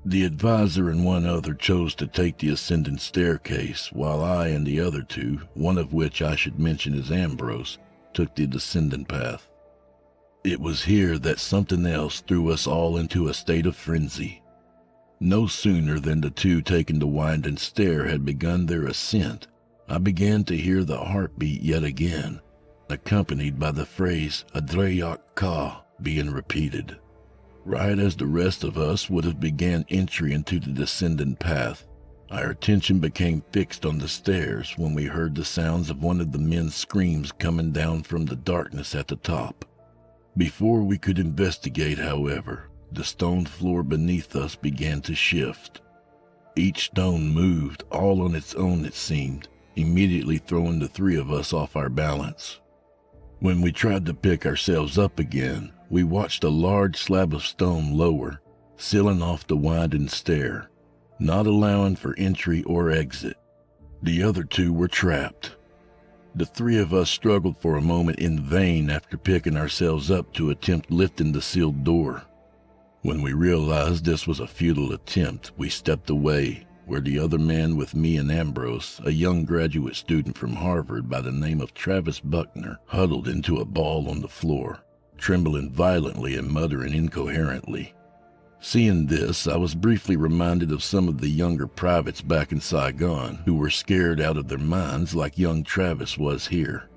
The advisor and one other chose to take the ascending staircase, while I and the other 2, one of which I should mention as Ambrose, took the descending path. It was here that something else threw us all into a state of frenzy. No sooner than the 2 taking the winding stair had begun their ascent, I began to hear the heartbeat yet again, accompanied by the phrase "Adreyak Ka" being repeated. Right as the rest of us would have began entry into the descending path, our attention became fixed on the stairs when we heard the sounds of one of the men's screams coming down from the darkness at the top. Before we could investigate, however, the stone floor beneath us began to shift. Each stone moved all on its own, it seemed, immediately throwing the 3 of us off our balance. When we tried to pick ourselves up again, we watched a large slab of stone lower, sealing off the winding stair, not allowing for entry or exit. The other 2 were trapped. The 3 of us struggled for a moment in vain after picking ourselves up to attempt lifting the sealed door. When we realized this was a futile attempt, we stepped away, where the other man with me and Ambrose, a young graduate student from Harvard by the name of Travis Buckner, huddled into a ball on the floor, trembling violently and muttering incoherently. Seeing this, I was briefly reminded of some of the younger privates back in Saigon who were scared out of their minds like young Travis was here.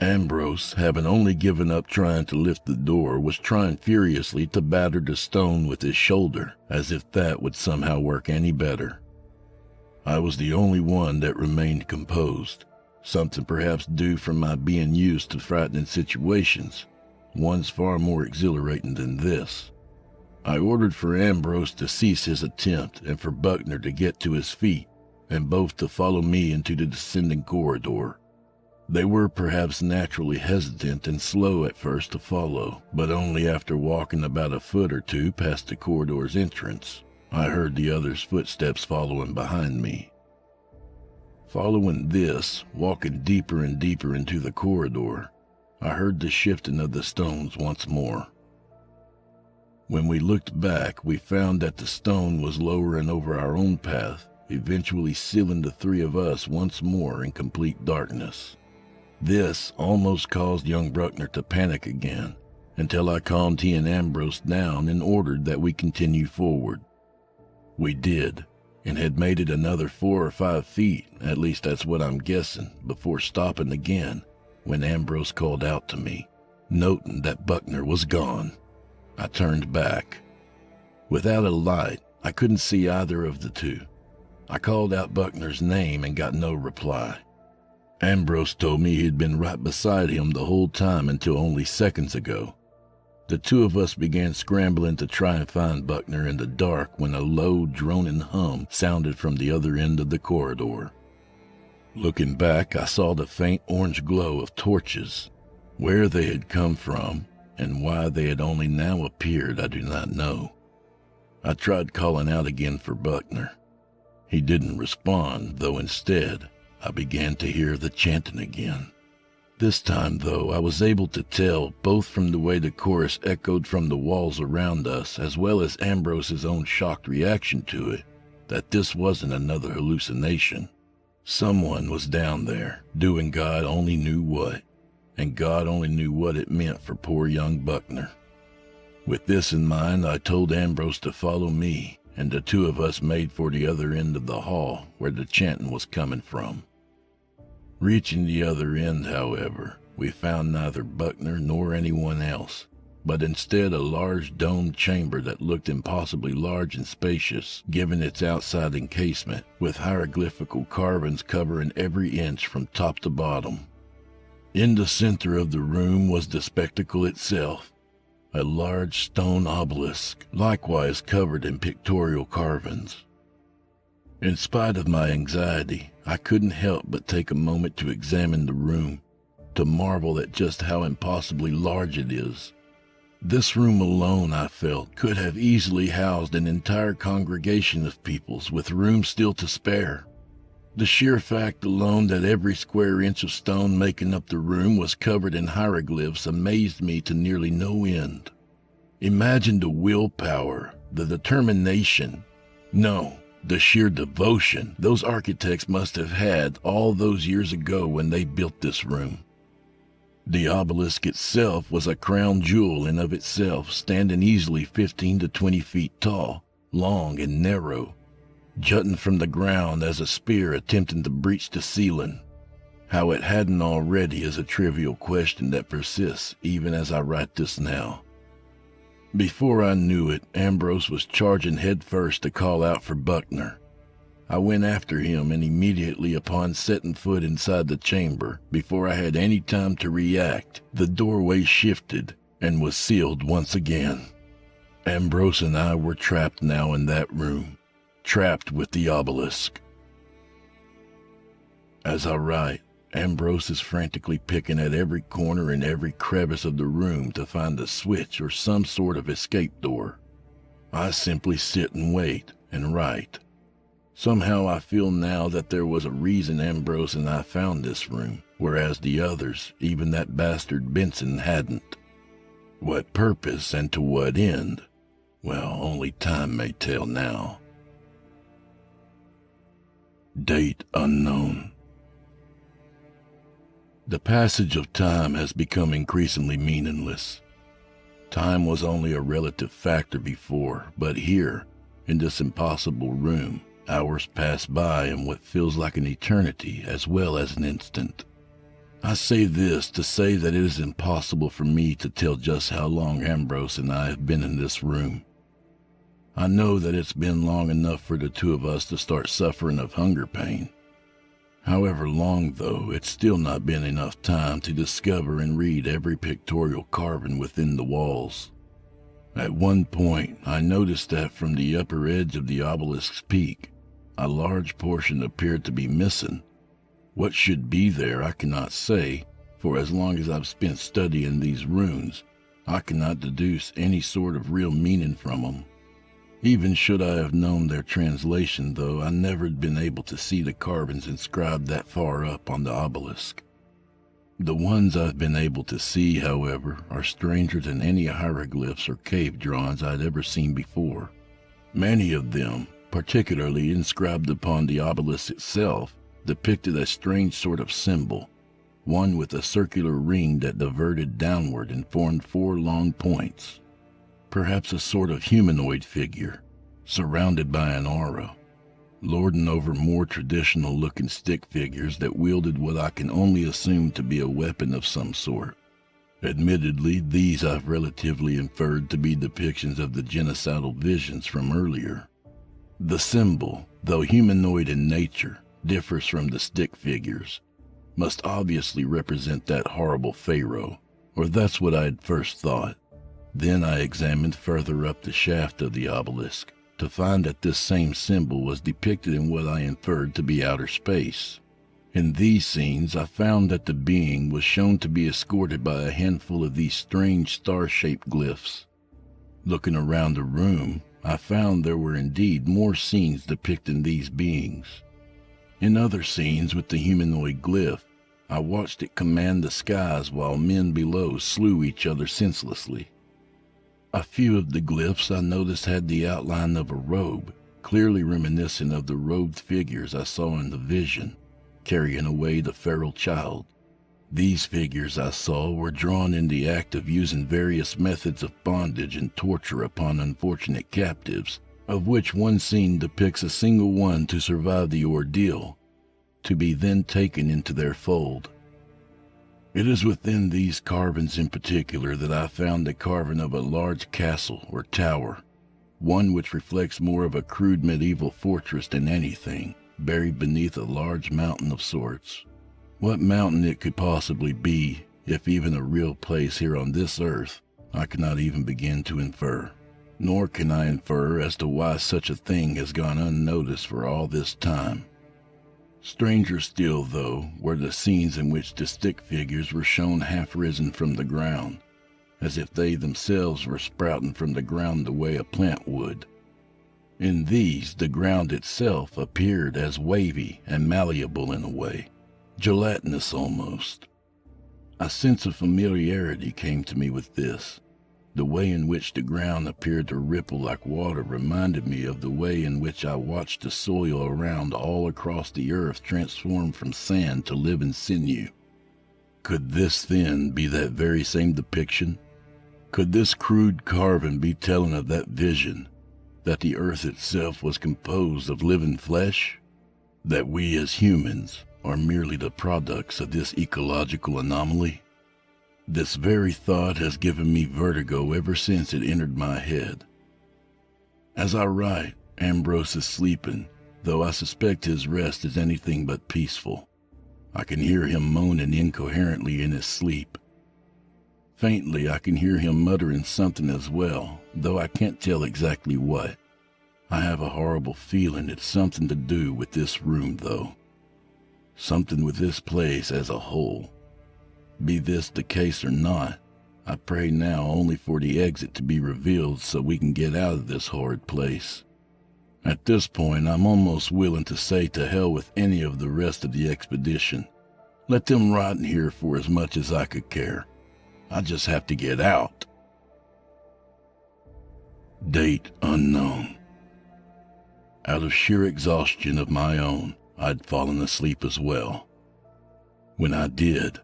Ambrose, having only given up trying to lift the door, was trying furiously to batter the stone with his shoulder, as if that would somehow work any better. I was the only one that remained composed, something perhaps due from my being used to frightening situations, ones far more exhilarating than this. I ordered for Ambrose to cease his attempt and for Buckner to get to his feet, and both to follow me into the descending corridor. They were perhaps naturally hesitant and slow at first to follow, but only after walking about a foot or 2 past the corridor's entrance, I heard the others' footsteps following behind me. Following this, walking deeper and deeper into the corridor, I heard the shifting of the stones once more. When we looked back, we found that the stone was lowering over our own path, eventually sealing the 3 of us once more in complete darkness. This almost caused young Buckner to panic again, until I calmed he and Ambrose down and ordered that we continue forward. We did, and had made it another 4 or 5 feet, at least that's what I'm guessing, before stopping again, when Ambrose called out to me, noting that Buckner was gone. I turned back. Without a light, I couldn't see either of the 2. I called out Buckner's name and got no reply. Ambrose told me he'd been right beside him the whole time until only seconds ago. The 2 of us began scrambling to try and find Buckner in the dark when a low, droning hum sounded from the other end of the corridor. Looking back, I saw the faint orange glow of torches. Where they had come from, and why they had only now appeared, I do not know. I tried calling out again for Buckner. He didn't respond, though instead, I began to hear the chanting again. This time, though, I was able to tell, both from the way the chorus echoed from the walls around us, as well as Ambrose's own shocked reaction to it, that this wasn't another hallucination. Someone was down there, doing God only knew what, and God only knew what it meant for poor young Buckner. With this in mind, I told Ambrose to follow me, and the 2 of us made for the other end of the hall, where the chanting was coming from. Reaching the other end, however, we found neither Buckner nor anyone else, but instead a large domed chamber that looked impossibly large and spacious, given its outside encasement, with hieroglyphical carvings covering every inch from top to bottom. In the center of the room was the spectacle itself, a large stone obelisk, likewise covered in pictorial carvings. In spite of my anxiety, I couldn't help but take a moment to examine the room, to marvel at just how impossibly large it is. This room alone, I felt, could have easily housed an entire congregation of peoples with room still to spare. The sheer fact alone that every square inch of stone making up the room was covered in hieroglyphs amazed me to nearly no end. Imagine the willpower, the determination, no, the sheer devotion those architects must have had all those years ago when they built this room. The obelisk itself was a crown jewel in of itself, standing easily 15 to 20 feet tall, long and narrow, jutting from the ground as a spear attempting to breach the ceiling. How it hadn't already is a trivial question that persists even as I write this now. Before I knew it, Ambrose was charging headfirst to call out for Buckner. I went after him, and immediately upon setting foot inside the chamber, before I had any time to react, the doorway shifted and was sealed once again. Ambrose and I were trapped now in that room, trapped with the obelisk. As I write, Ambrose is frantically picking at every corner and every crevice of the room to find a switch or some sort of escape door. I simply sit and wait and write. Somehow I feel now that there was a reason Ambrose and I found this room, whereas the others, even that bastard Benson, hadn't. What purpose and to what end? Well, only time may tell now. Date unknown. The passage of time has become increasingly meaningless. Time was only a relative factor before, but here, in this impossible room, hours pass by in what feels like an eternity as well as an instant. I say this to say that it is impossible for me to tell just how long Ambrose and I have been in this room. I know that it's been long enough for the two of us to start suffering of hunger pain. However long, though, it's still not been enough time to discover and read every pictorial carving within the walls. At one point, I noticed that from the upper edge of the obelisk's peak, a large portion appeared to be missing. What should be there I cannot say, for as long as I've spent studying these runes, I cannot deduce any sort of real meaning from them. Even should I have known their translation, though, I never had been able to see the carvings inscribed that far up on the obelisk. The ones I've been able to see, however, are stranger than any hieroglyphs or cave drawings I'd ever seen before. Many of them, particularly inscribed upon the obelisk itself, depicted a strange sort of symbol, one with a circular ring that diverted downward and formed 4 long points. Perhaps a sort of humanoid figure, surrounded by an aura, lording over more traditional-looking stick figures that wielded what I can only assume to be a weapon of some sort. Admittedly, these I've relatively inferred to be depictions of the genocidal visions from earlier. The symbol, though humanoid in nature, differs from the stick figures, must obviously represent that horrible pharaoh, or that's what I had first thought. Then I examined further up the shaft of the obelisk, to find that this same symbol was depicted in what I inferred to be outer space. In these scenes, I found that the being was shown to be escorted by a handful of these strange star-shaped glyphs. Looking around the room, I found there were indeed more scenes depicting these beings. In other scenes with the humanoid glyph, I watched it command the skies while men below slew each other senselessly. A few of the glyphs I noticed had the outline of a robe, clearly reminiscent of the robed figures I saw in the vision, carrying away the feral child. These figures I saw were drawn in the act of using various methods of bondage and torture upon unfortunate captives, of which one scene depicts a single one to survive the ordeal, to be then taken into their fold. It is within these carvings in particular that I found the carving of a large castle or tower, one which reflects more of a crude medieval fortress than anything, buried beneath a large mountain of sorts. What mountain it could possibly be, if even a real place here on this earth, I cannot even begin to infer. Nor can I infer as to why such a thing has gone unnoticed for all this time. Stranger still, though, were the scenes in which the stick figures were shown half risen from the ground, as if they themselves were sprouting from the ground the way a plant would. In these, the ground itself appeared as wavy and malleable in a way, gelatinous almost. A sense of familiarity came to me with this. The way in which the ground appeared to ripple like water reminded me of the way in which I watched the soil around all across the earth transform from sand to living sinew. Could this then be that very same depiction? Could this crude carving be telling of that vision, that the earth itself was composed of living flesh? That we as humans are merely the products of this ecological anomaly? This very thought has given me vertigo ever since it entered my head. As I write, Ambrose is sleeping, though I suspect his rest is anything but peaceful. I can hear him moaning incoherently in his sleep. Faintly, I can hear him muttering something as well, though I can't tell exactly what. I have a horrible feeling it's something to do with this room, though. Something with this place as a whole. Be this the case or not, I pray now only for the exit to be revealed so we can get out of this horrid place. At this point, I'm almost willing to say to hell with any of the rest of the expedition. Let them rot in here for as much as I could care. I just have to get out. Date unknown. Out of sheer exhaustion of my own, I'd fallen asleep as well. When I did,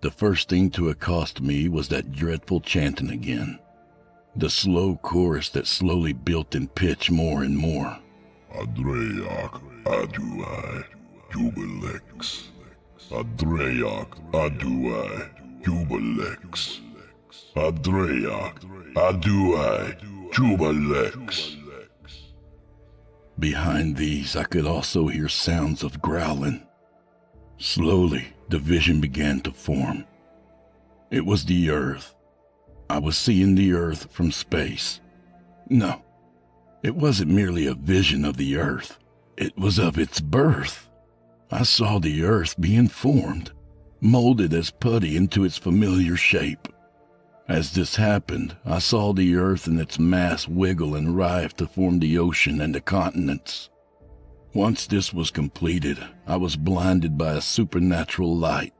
the first thing to accost me was that dreadful chanting again. The slow chorus that slowly built in pitch more and more. Adreyak aduai Obelisk. Adreyak aduai Obelisk. Adreyak aduai Obelisk. Behind these, I could also hear sounds of growling. Slowly, the vision began to form. It was the Earth. I was seeing the Earth from space. No, it wasn't merely a vision of the Earth. It was of its birth. I saw the Earth being formed, molded as putty into its familiar shape. As this happened, I saw the Earth and its mass wiggle and writhe to form the ocean and the continents. Once this was completed, I was blinded by a supernatural light.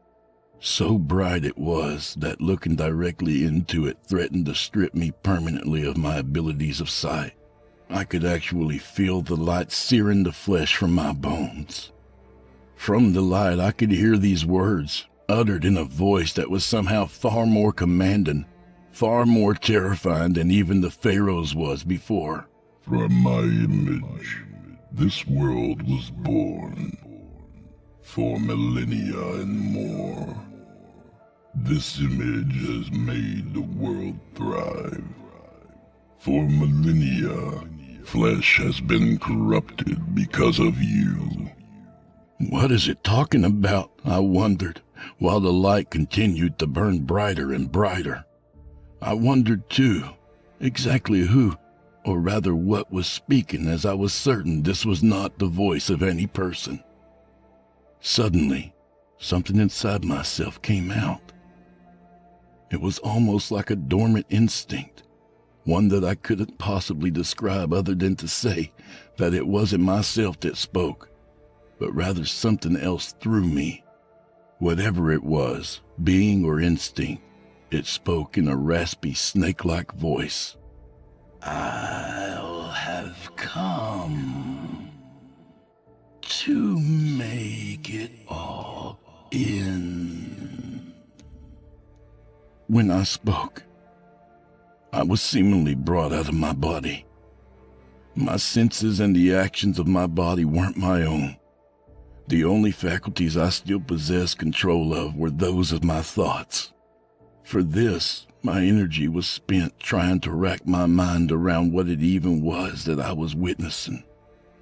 So bright it was that looking directly into it threatened to strip me permanently of my abilities of sight. I could actually feel the light searing the flesh from my bones. From the light, I could hear these words, uttered in a voice that was somehow far more commanding, far more terrifying than even the Pharaoh's was before. From my image, this world was born. For millennia and more. This image has made the world thrive. For millennia, flesh has been corrupted because of you. What is it talking about? I wondered, while the light continued to burn brighter and brighter. I wondered, too, exactly who, or rather what was speaking, as I was certain this was not the voice of any person. Suddenly, something inside myself came out. It was almost like a dormant instinct, one that I couldn't possibly describe other than to say that it wasn't myself that spoke, but rather something else through me. Whatever it was, being or instinct, it spoke in a raspy, snake-like voice. I'll have come to make it all end. When I spoke, I was seemingly brought out of my body. My senses and the actions of my body weren't my own. The only faculties I still possessed control of were those of my thoughts. For this, my energy was spent trying to rack my mind around what it even was that I was witnessing,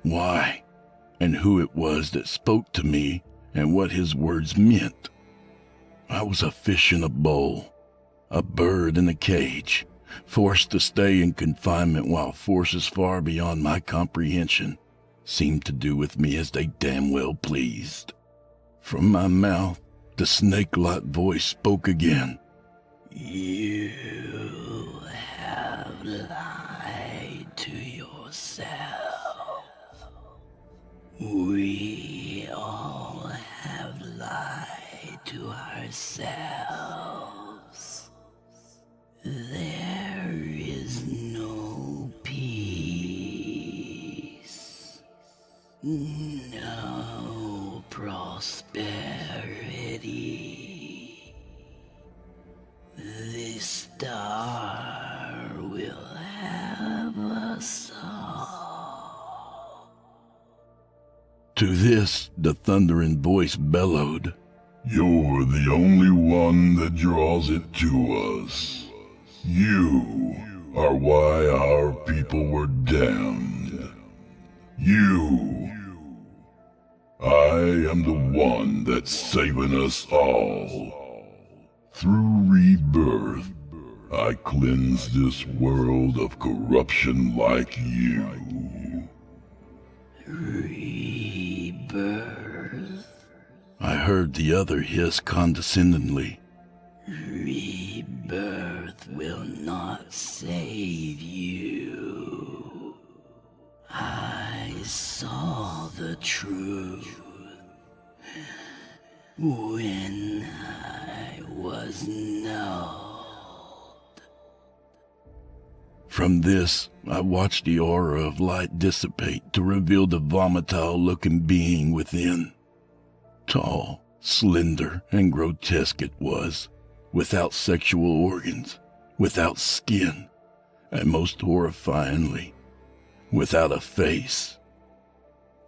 why, and who it was that spoke to me and what his words meant. I was a fish in a bowl, a bird in a cage, forced to stay in confinement while forces far beyond my comprehension seemed to do with me as they damn well pleased. From my mouth, the snake-like voice spoke again. You have lied to yourself. We all have lied to ourselves. There is no peace, no prosperity. This star will have us all. To this, the thundering voice bellowed. You're the only one that draws it to us. You are why our people were damned. You. I am the one that's saving us all. Through rebirth, I cleanse this world of corruption like you. Rebirth? I heard the other hiss condescendingly. Rebirth will not save you. I saw the truth when I was nulled. From this, I watched the aura of light dissipate to reveal the volatile-looking being within. Tall, slender, and grotesque it was, without sexual organs, without skin, and most horrifyingly, without a face.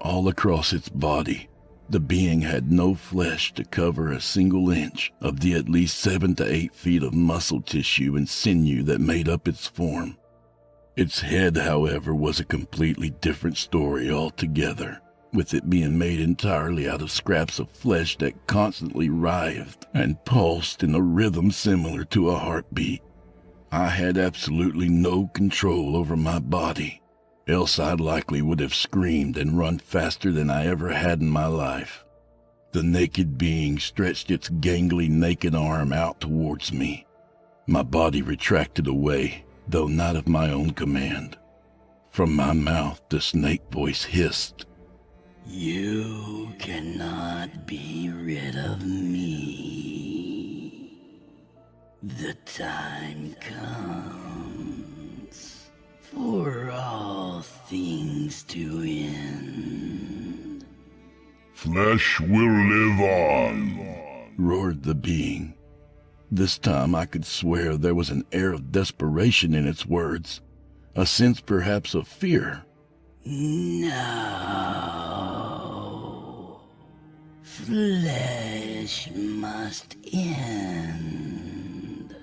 All across its body, the being had no flesh to cover a single inch of the at least 7 to 8 feet of muscle tissue and sinew that made up its form. Its head, however, was a completely different story altogether, with it being made entirely out of scraps of flesh that constantly writhed and pulsed in a rhythm similar to a heartbeat. I had absolutely no control over my body, else I likely would have screamed and run faster than I ever had in my life. The naked being stretched its gangly naked arm out towards me. My body retracted away, though not of my own command. From my mouth, the snake voice hissed. You cannot be rid of me. The time comes for all things to end. Flesh will live on, roared the being. This time I could swear there was an air of desperation in its words, a sense perhaps of fear. No. Flesh must end,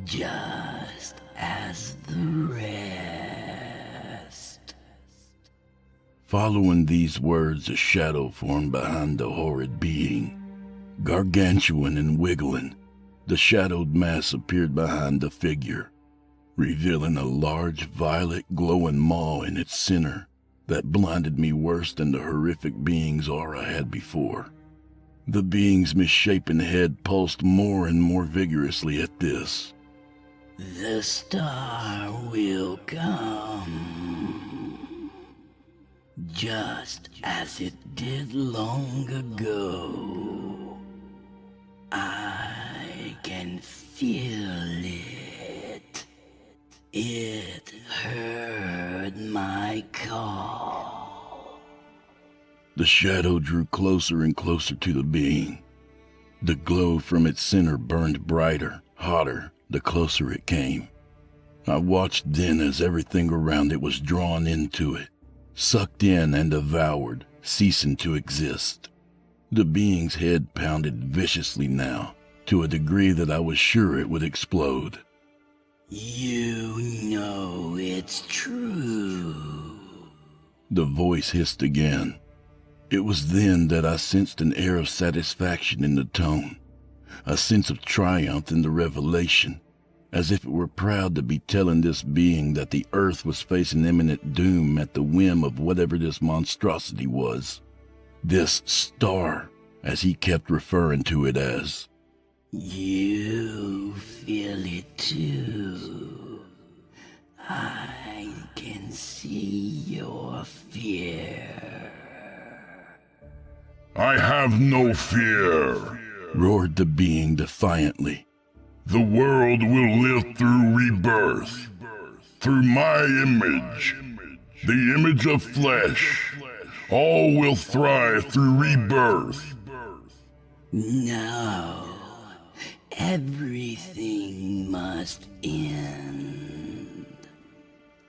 just as the rest. Following these words, a shadow formed behind the horrid being. Gargantuan and wiggling, the shadowed mass appeared behind the figure, revealing a large violet glowing maw in its center that blinded me worse than the horrific being's aura had before. The being's misshapen head pulsed more and more vigorously at this. The star will come, just as it did long ago. I can feel it. It heard my call. The shadow drew closer and closer to the being. The glow from its center burned brighter, hotter, the closer it came. I watched then as everything around it was drawn into it, sucked in and devoured, ceasing to exist. The being's head pounded viciously now, to a degree that I was sure it would explode. You know it's true. The voice hissed again. It was then that I sensed an air of satisfaction in the tone, a sense of triumph in the revelation, as if it were proud to be telling this being that the earth was facing imminent doom at the whim of whatever this monstrosity was. This star, as he kept referring to it as. You feel it too. I can see your fear. I have no fear, roared the being defiantly. The world will live through rebirth, through my image, the image of flesh. All will thrive through rebirth. No, everything must end.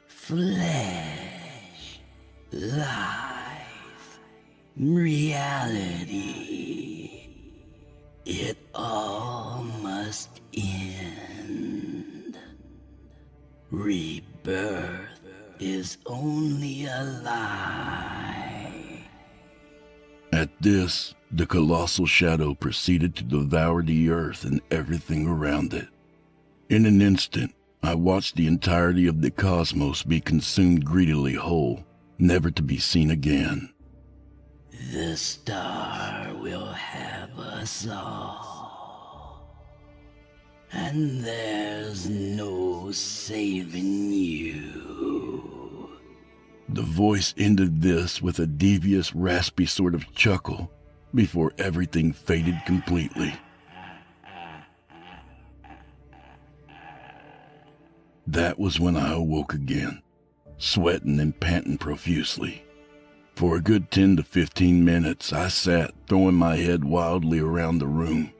Flesh, life, reality. It all must end. Rebirth is only a lie. At this, the colossal shadow proceeded to devour the earth and everything around it. In an instant, I watched the entirety of the cosmos be consumed greedily whole, never to be seen again. The star will have us all, and there's no saving you. The voice ended this with a devious, raspy sort of chuckle before everything faded completely. That was when I awoke again, sweating and panting profusely. For a good 10 to 15 minutes, I sat, throwing my head wildly around the room.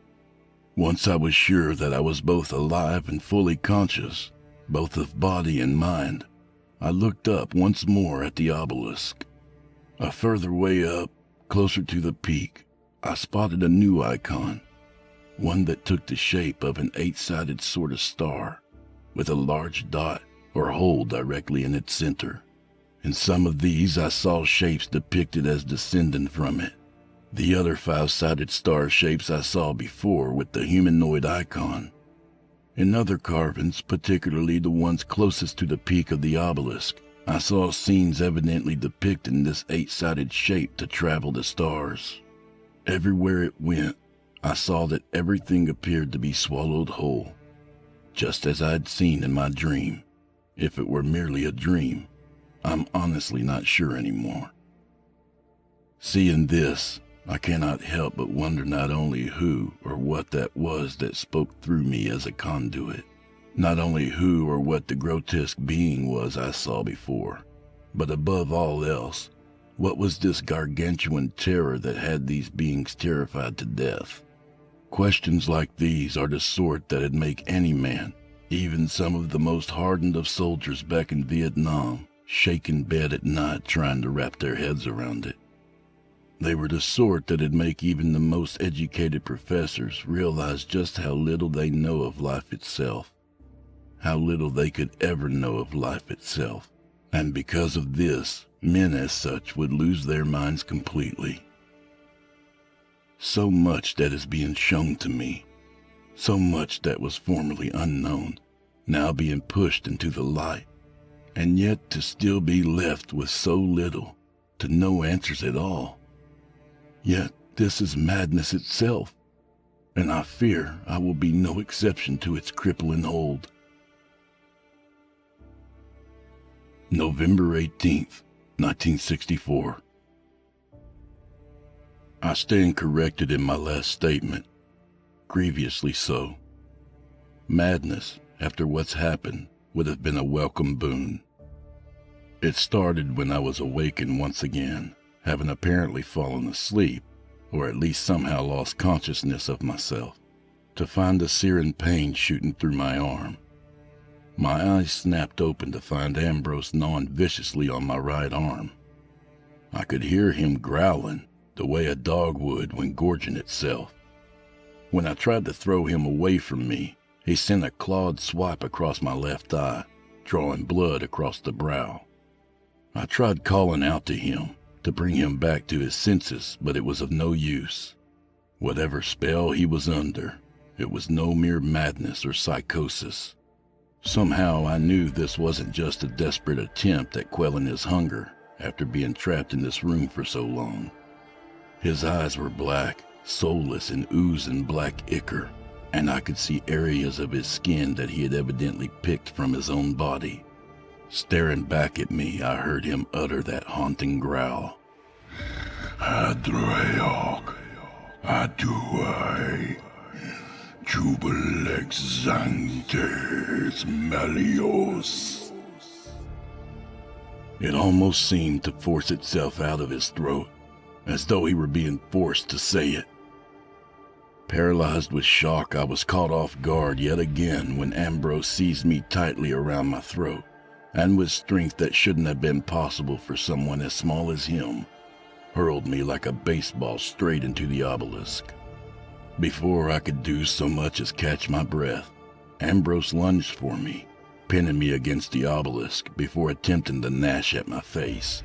Once I was sure that I was both alive and fully conscious, both of body and mind, I looked up once more at the obelisk. A further way up, closer to the peak, I spotted a new icon, one that took the shape of an 8-sided sort of star, with a large dot or hole directly in its center. In some of these I saw shapes depicted as descending from it. The other 5-sided star shapes I saw before with the humanoid icon. In other carvings, particularly the ones closest to the peak of the obelisk, I saw scenes evidently depicting this 8-sided shape to travel the stars. Everywhere it went, I saw that everything appeared to be swallowed whole, just as I'd seen in my dream. If it were merely a dream, I'm honestly not sure anymore. Seeing this, I cannot help but wonder not only who or what that was that spoke through me as a conduit, not only who or what the grotesque being was I saw before, but above all else, what was this gargantuan terror that had these beings terrified to death? Questions like these are the sort that'd make any man, even some of the most hardened of soldiers back in Vietnam, shake in bed at night trying to wrap their heads around it. They were the sort that'd make even the most educated professors realize just how little they know of life itself, how little they could ever know of life itself, and because of this, men as such would lose their minds completely. So much that is being shown to me, so much that was formerly unknown, now being pushed into the light, and yet to still be left with so little, to no answers at all. Yet this is madness itself, and I fear I will be no exception to its crippling hold. November 18th, 1964. I stand corrected in my last statement, grievously so. Madness, after what's happened, would have been a welcome boon. It started when I was awakened once again, having apparently fallen asleep, or at least somehow lost consciousness of myself, to find a searing pain shooting through my arm. My eyes snapped open to find Ambrose gnawing viciously on my right arm. I could hear him growling the way a dog would when gorging itself. When I tried to throw him away from me, he sent a clawed swipe across my left eye, drawing blood across the brow. I tried calling out to him to bring him back to his senses, but it was of no use. Whatever spell he was under, it was no mere madness or psychosis. Somehow I knew this wasn't just a desperate attempt at quelling his hunger after being trapped in this room for so long. His eyes were black, soulless and oozing black ichor, and I could see areas of his skin that he had evidently picked from his own body. Staring back at me, I heard him utter that haunting growl. Adreok, aduai, jubilex zantes melios. It almost seemed to force itself out of his throat, as though he were being forced to say it. Paralyzed with shock, I was caught off guard yet again when Ambrose seized me tightly around my throat, and with strength that shouldn't have been possible for someone as small as him, hurled me like a baseball straight into the obelisk. Before I could do so much as catch my breath, Ambrose lunged for me, pinning me against the obelisk before attempting to gnash at my face.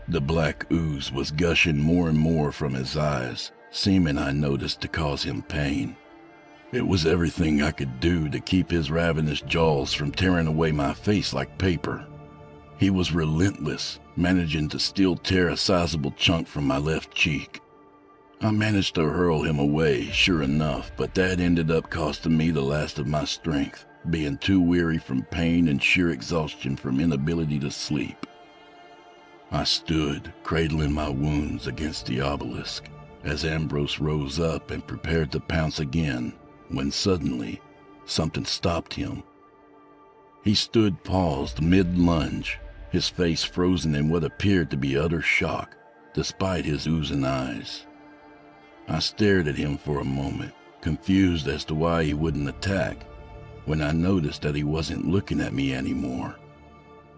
The black ooze was gushing more and more from his eyes, seeming, I noticed, to cause him pain. It was everything I could do to keep his ravenous jaws from tearing away my face like paper. He was relentless, managing to still tear a sizable chunk from my left cheek. I managed to hurl him away, sure enough, but that ended up costing me the last of my strength, being too weary from pain and sheer exhaustion from inability to sleep. I stood, cradling my wounds against the obelisk, as Ambrose rose up and prepared to pounce again, when suddenly, something stopped him. He stood paused mid-lunge, his face frozen in what appeared to be utter shock, despite his oozing eyes. I stared at him for a moment, confused as to why he wouldn't attack, when I noticed that he wasn't looking at me anymore,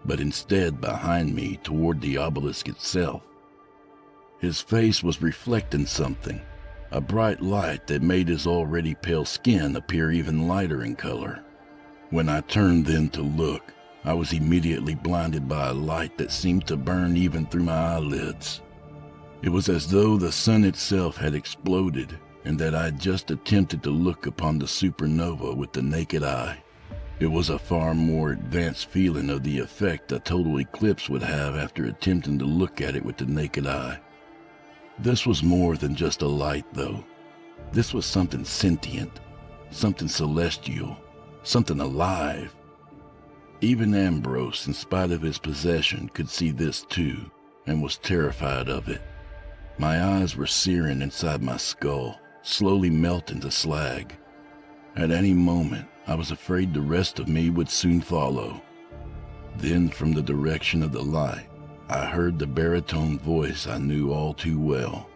but instead behind me toward the obelisk itself. His face was reflecting something, a bright light that made his already pale skin appear even lighter in color. When I turned then to look, I was immediately blinded by a light that seemed to burn even through my eyelids. It was as though the sun itself had exploded and that I had just attempted to look upon the supernova with the naked eye. It was a far more advanced feeling of the effect a total eclipse would have after attempting to look at it with the naked eye. This was more than just a light, though. This was something sentient, something celestial, something alive. Even Ambrose, in spite of his possession, could see this too, and was terrified of it. My eyes were searing inside my skull, slowly melting to slag. At any moment, I was afraid the rest of me would soon follow. Then, from the direction of the light, I heard the baritone voice I knew all too well.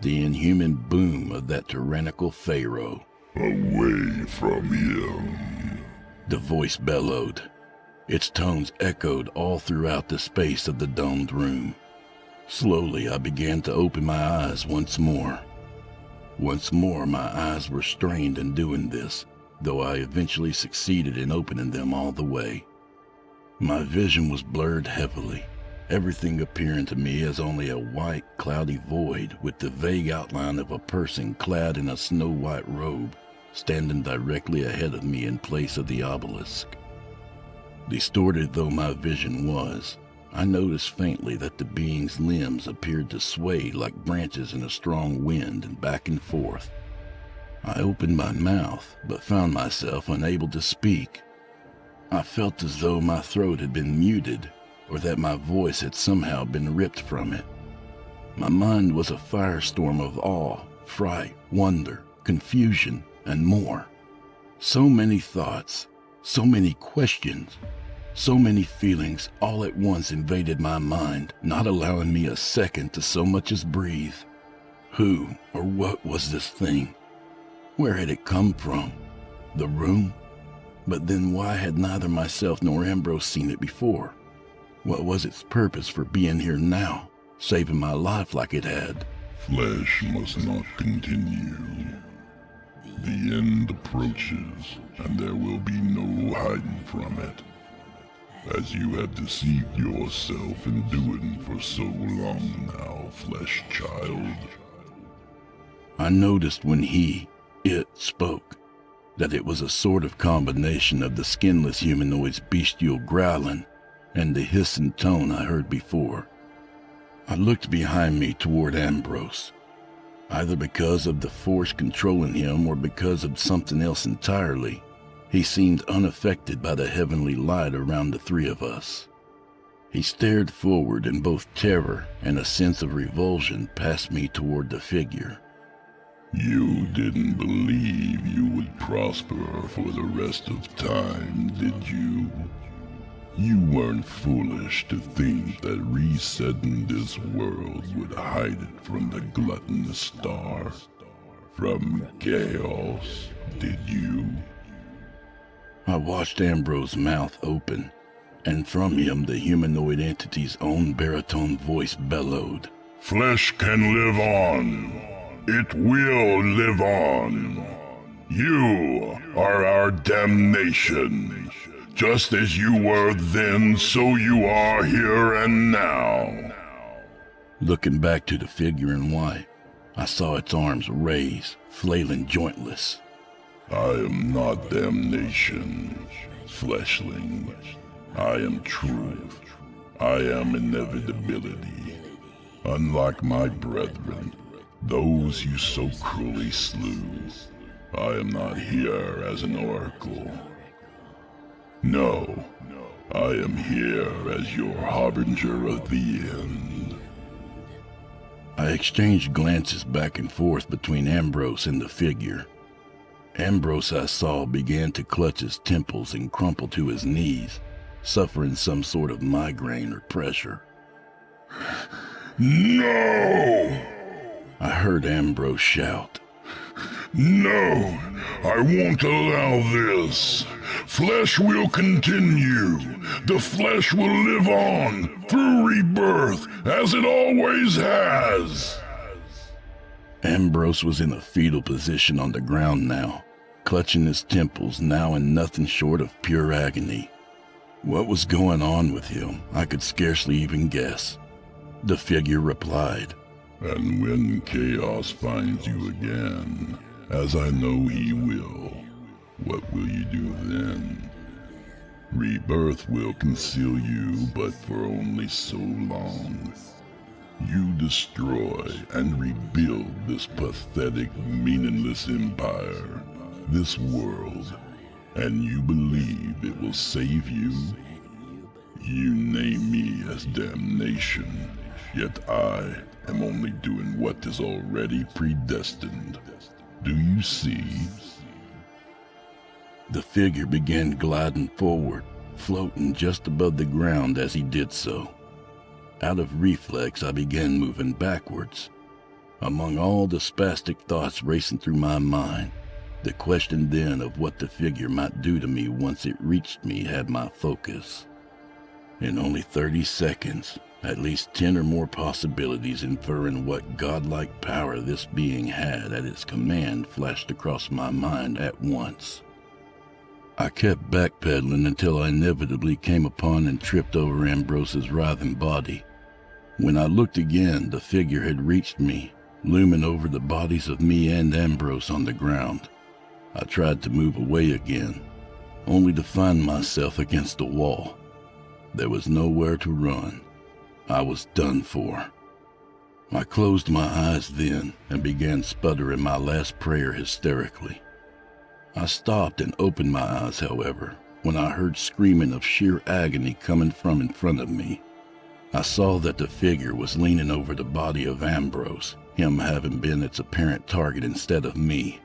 The inhuman boom of that tyrannical pharaoh. Away from him. The voice bellowed. Its tones echoed all throughout the space of the domed room. Slowly, I began to open my eyes once more. Once more, my eyes were strained in doing this, though I eventually succeeded in opening them all the way. My vision was blurred heavily, everything appearing to me as only a white, cloudy void with the vague outline of a person clad in a snow-white robe, standing directly ahead of me in place of the obelisk. Distorted though my vision was, I noticed faintly that the being's limbs appeared to sway like branches in a strong wind and back and forth. I opened my mouth, but found myself unable to speak. I felt as though my throat had been muted, or that my voice had somehow been ripped from it. My mind was a firestorm of awe, fright, wonder, confusion, and more. So many thoughts, so many questions, so many feelings all at once invaded my mind, not allowing me a second to so much as breathe. Who or what was this thing? Where had it come from? The room? But then why had neither myself nor Ambrose seen it before? What was its purpose for being here now? saving my life like it had. Flesh must not continue. The end approaches, and there will be no hiding from it. As you have deceived yourself in doing for so long now, flesh child. I noticed when it spoke, that it was a sort of combination of the skinless humanoid's bestial growling and the hissing tone I heard before. I looked behind me toward Ambrose, either because of the force controlling him or because of something else entirely. He seemed unaffected by the heavenly light around the three of us. He stared forward in both terror and a sense of revulsion past me toward the figure. You didn't believe you would prosper for the rest of time, did you? You weren't foolish to think that resetting this world would hide it from the gluttonous star, from chaos, did you? I watched Ambrose's mouth open, and from him the humanoid entity's own baritone voice bellowed. Flesh can live on. It will live on. You are our damnation. Just as you were then, so you are here and now. Looking back to the figure in white, I saw its arms raised, flailing jointless. I am not damnation, fleshling. I am truth. I am inevitability. Unlike my brethren, those you so cruelly slew, I am not here as an oracle. No, I am here as your harbinger of the end. I exchanged glances back and forth between Ambrose and the figure. Ambrose, I saw, began to clutch his temples and crumple to his knees, suffering some sort of migraine or pressure. No! I heard Ambrose shout. No, I won't allow this. Flesh will continue. The flesh will live on through rebirth, as it always has. Ambrose was in a fetal position on the ground now, clutching his temples, now in nothing short of pure agony. What was going on with him, I could scarcely even guess. The figure replied, And when chaos finds you again, as I know he will, what will you do then? Rebirth will conceal you, but for only so long. You destroy and rebuild this pathetic, meaningless empire, this world, and you believe it will save you? You name me as damnation, yet I am only doing what is already predestined. Do you see? The figure began gliding forward, floating just above the ground as he did so. Out of reflex, I began moving backwards. Among all the spastic thoughts racing through my mind, the question then of what the figure might do to me once it reached me had my focus. In only 30 seconds, at least 10 or more possibilities inferring what godlike power this being had at its command flashed across my mind at once. I kept backpedaling until I inevitably came upon and tripped over Ambrose's writhing body. When I looked again, the figure had reached me, looming over the bodies of me and Ambrose on the ground. I tried to move away again, only to find myself against a wall. There was nowhere to run. I was done for. I closed my eyes then and began sputtering my last prayer hysterically. I stopped and opened my eyes, however, when I heard screaming of sheer agony coming from in front of me. I saw that the figure was leaning over the body of Ambrose, him having been its apparent target instead of me.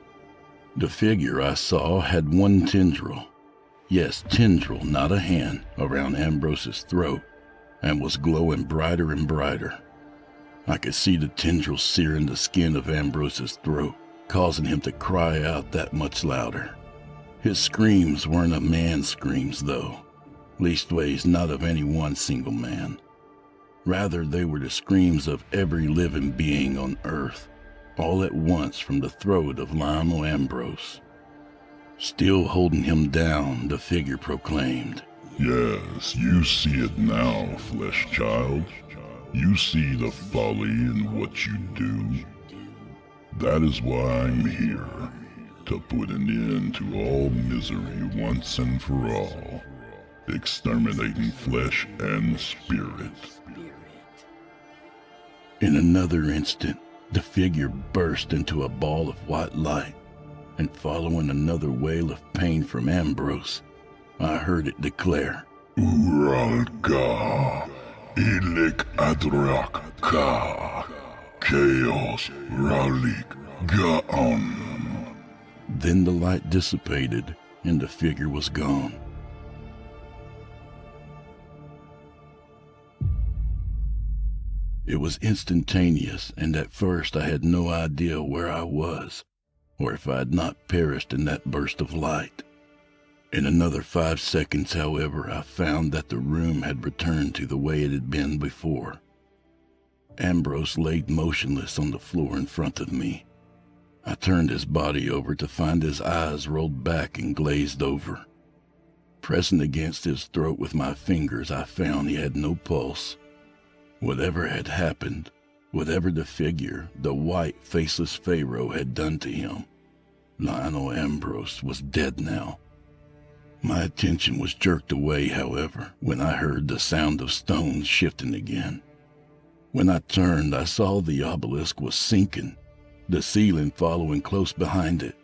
The figure I saw had one tendril, yes, tendril, not a hand, around Ambrose's throat, and was glowing brighter and brighter. I could see the tendril searing the skin of Ambrose's throat, causing him to cry out that much louder. His screams weren't a man's screams, though, leastways not of any one single man. Rather, they were the screams of every living being on Earth, all at once from the throat of Lionel Ambrose. Still holding him down, the figure proclaimed, Yes, you see it now, flesh child. You see the folly in what you do. That is why I'm here, to put an end to all misery once and for all, exterminating flesh and spirit. In another instant, the figure burst into a ball of white light, and following another wail of pain from Ambrose, I heard it declare, Uralka, Ilek Adrak Ka, Chaos Ralik Gaon. Then the light dissipated, and the figure was gone. It was instantaneous, and at first I had no idea where I was, or if I had not perished in that burst of light. In another 5 seconds, however, I found that the room had returned to the way it had been before. Ambrose laid motionless on the floor in front of me. I turned his body over to find his eyes rolled back and glazed over. Pressing against his throat with my fingers, I found he had no pulse. Whatever had happened, whatever the figure, the white, faceless Pharaoh had done to him, Lionel Ambrose was dead now. My attention was jerked away, however, when I heard the sound of stones shifting again. When I turned, I saw the obelisk was sinking, the ceiling following close behind it.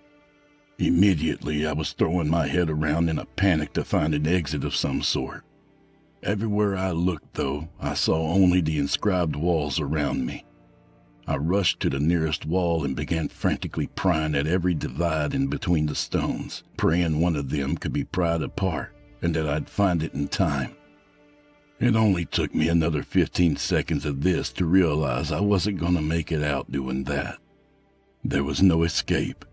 Immediately, I was throwing my head around in a panic to find an exit of some sort. Everywhere I looked, though, I saw only the inscribed walls around me. I rushed to the nearest wall and began frantically prying at every divide in between the stones, praying one of them could be pried apart and that I'd find it in time. It only took me another 15 seconds of this to realize I wasn't going to make it out doing that. There was no escape.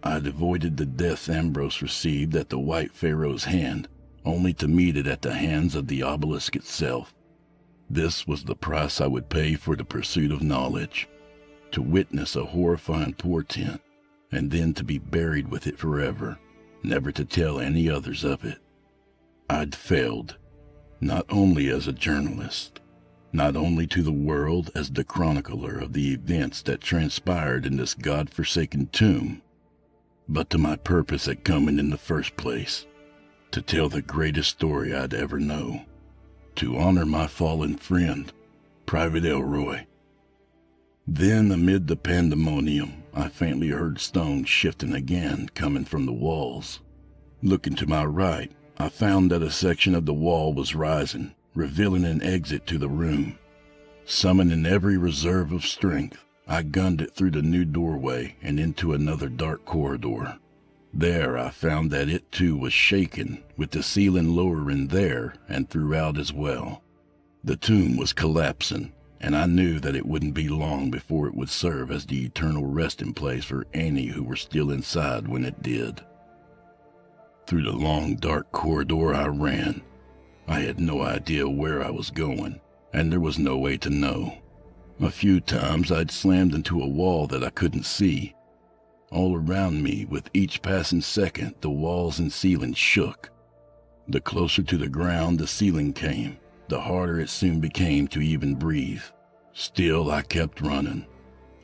I'd avoided the death Ambrose received at the White Pharaoh's hand, only to meet it at the hands of the obelisk itself. This was the price I would pay for the pursuit of knowledge, to witness a horrifying portent, and then to be buried with it forever, never to tell any others of it. I'd failed, not only as a journalist, not only to the world as the chronicler of the events that transpired in this God-forsaken tomb, but to my purpose at coming in the first place, to tell the greatest story I'd ever know, to honor my fallen friend, Private Elroy. Then, amid the pandemonium, I faintly heard stones shifting again, coming from the walls. Looking to my right, I found that a section of the wall was rising, revealing an exit to the room. Summoning every reserve of strength, I gunned it through the new doorway and into another dark corridor. There I found that it too was shaken, with the ceiling lowering there and throughout as well. The tomb was collapsing, and I knew that it wouldn't be long before it would serve as the eternal resting place for any who were still inside when it did. Through the long dark corridor I ran. I had no idea where I was going, and there was no way to know. A few times I'd slammed into a wall that I couldn't see. All around me, with each passing second, the walls and ceiling shook. The closer to the ground the ceiling came, the harder it soon became to even breathe. Still, I kept running.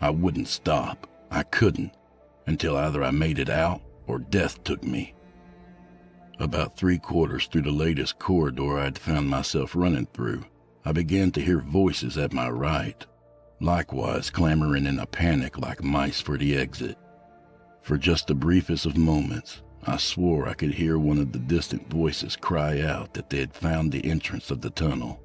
I wouldn't stop. I couldn't, until either I made it out or death took me. About 3/4 through the latest corridor I'd found myself running through, I began to hear voices at my right, likewise clamoring in a panic like mice for the exit. For just the briefest of moments, I swore I could hear one of the distant voices cry out that they had found the entrance of the tunnel.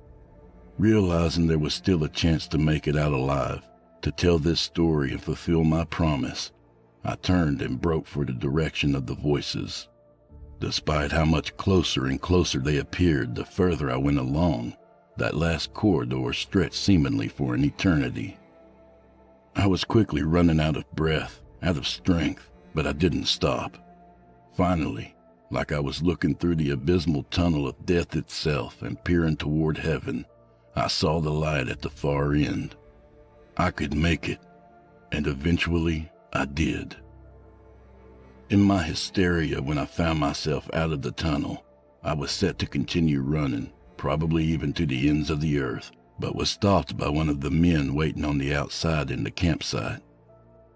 Realizing there was still a chance to make it out alive, to tell this story and fulfill my promise, I turned and broke for the direction of the voices. Despite how much closer and closer they appeared the further I went along, that last corridor stretched seemingly for an eternity. I was quickly running out of breath, out of strength, but I didn't stop. Finally, like I was looking through the abysmal tunnel of death itself and peering toward heaven, I saw the light at the far end. I could make it, and eventually I did. In my hysteria when I found myself out of the tunnel, I was set to continue running, probably even to the ends of the earth, but was stopped by one of the men waiting on the outside in the campsite.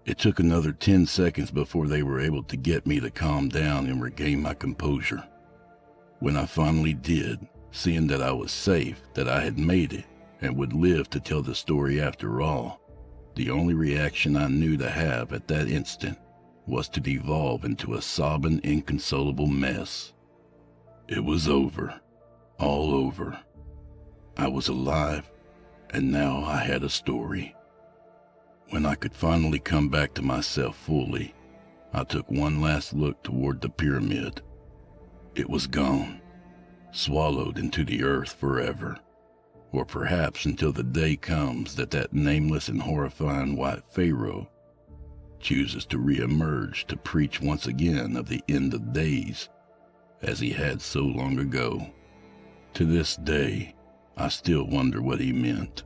It took another 10 seconds before they were able to get me to calm down and regain my composure. When I finally did, seeing that I was safe, that I had made it, and would live to tell the story after all, the only reaction I knew to have at that instant was to devolve into a sobbing, inconsolable mess. It was over. All over. I was alive, and now I had a story. When I could finally come back to myself fully, I took one last look toward the pyramid. It was gone, swallowed into the earth forever, or perhaps until the day comes that nameless and horrifying white pharaoh chooses to re-emerge to preach once again of the end of days, as he had so long ago. To this day, I still wonder what he meant.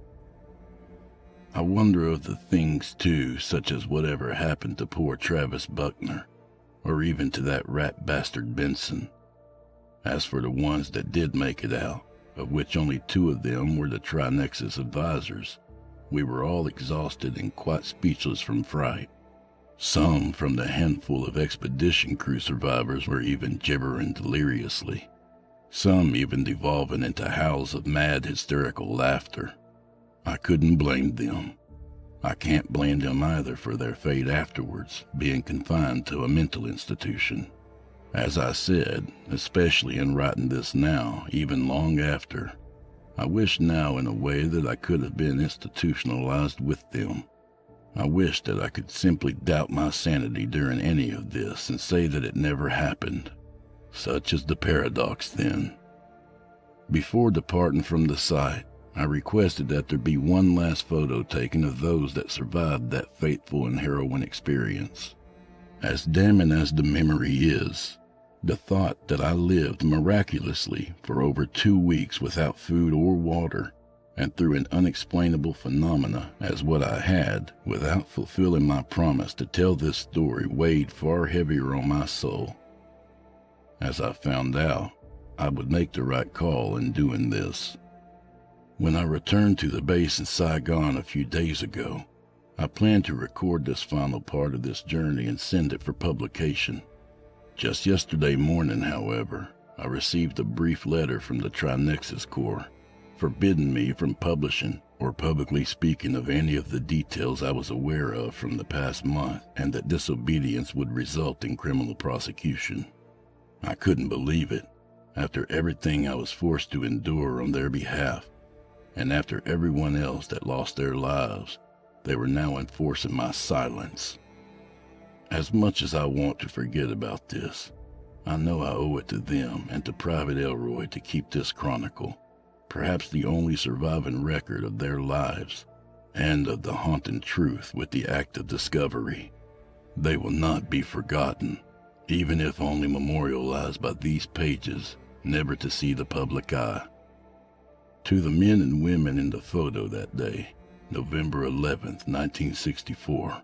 I wonder of the things too, such as whatever happened to poor Travis Buckner, or even to that rat bastard Benson. As for the ones that did make it out, of which only 2 of them were the Trinexus advisors, we were all exhausted and quite speechless from fright. Some from the handful of expedition crew survivors were even gibbering deliriously, some even devolving into howls of mad, hysterical laughter. I couldn't blame them. I can't blame them either for their fate afterwards, being confined to a mental institution. As I said, especially in writing this now, even long after, I wish now in a way that I could have been institutionalized with them. I wish that I could simply doubt my sanity during any of this and say that it never happened. Such is the paradox then. Before departing from the site, I requested that there be one last photo taken of those that survived that fateful and harrowing experience. As damning as the memory is, the thought that I lived miraculously for over 2 weeks without food or water, and through an unexplainable phenomena as what I had, without fulfilling my promise to tell this story, weighed far heavier on my soul. As I found out, I would make the right call in doing this. When I returned to the base in Saigon a few days ago, I planned to record this final part of this journey and send it for publication. Just yesterday morning, however, I received a brief letter from the Trinexus Corps, forbidding me from publishing or publicly speaking of any of the details I was aware of from the past month, and that disobedience would result in criminal prosecution. I couldn't believe it, after everything I was forced to endure on their behalf, and after everyone else that lost their lives, they were now enforcing my silence. As much as I want to forget about this, I know I owe it to them and to Private Elroy to keep this chronicle, perhaps the only surviving record of their lives, and of the haunting truth with the act of discovery. They will not be forgotten, even if only memorialized by these pages, never to see the public eye. To the men and women in the photo that day, November 11th, 1964,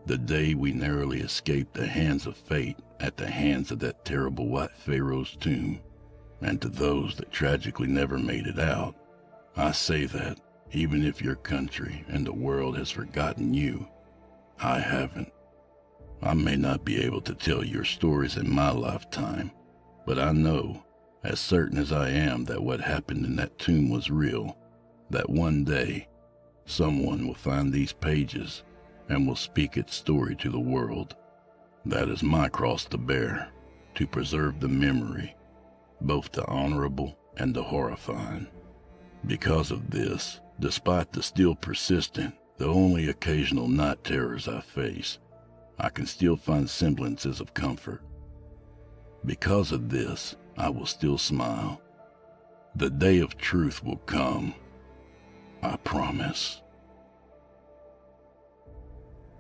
the day we narrowly escaped the hands of fate at the hands of that terrible white pharaoh's tomb, and to those that tragically never made it out, I say that, even if your country and the world has forgotten you, I haven't. I may not be able to tell your stories in my lifetime, but I know, as certain as I am that what happened in that tomb was real, that one day, someone will find these pages and will speak its story to the world. That is my cross to bear, to preserve the memory, both the honorable and the horrifying. Because of this, despite the still persistent, though only occasional night terrors I face, I can still find semblances of comfort. Because of this, I will still smile. The day of truth will come. I promise.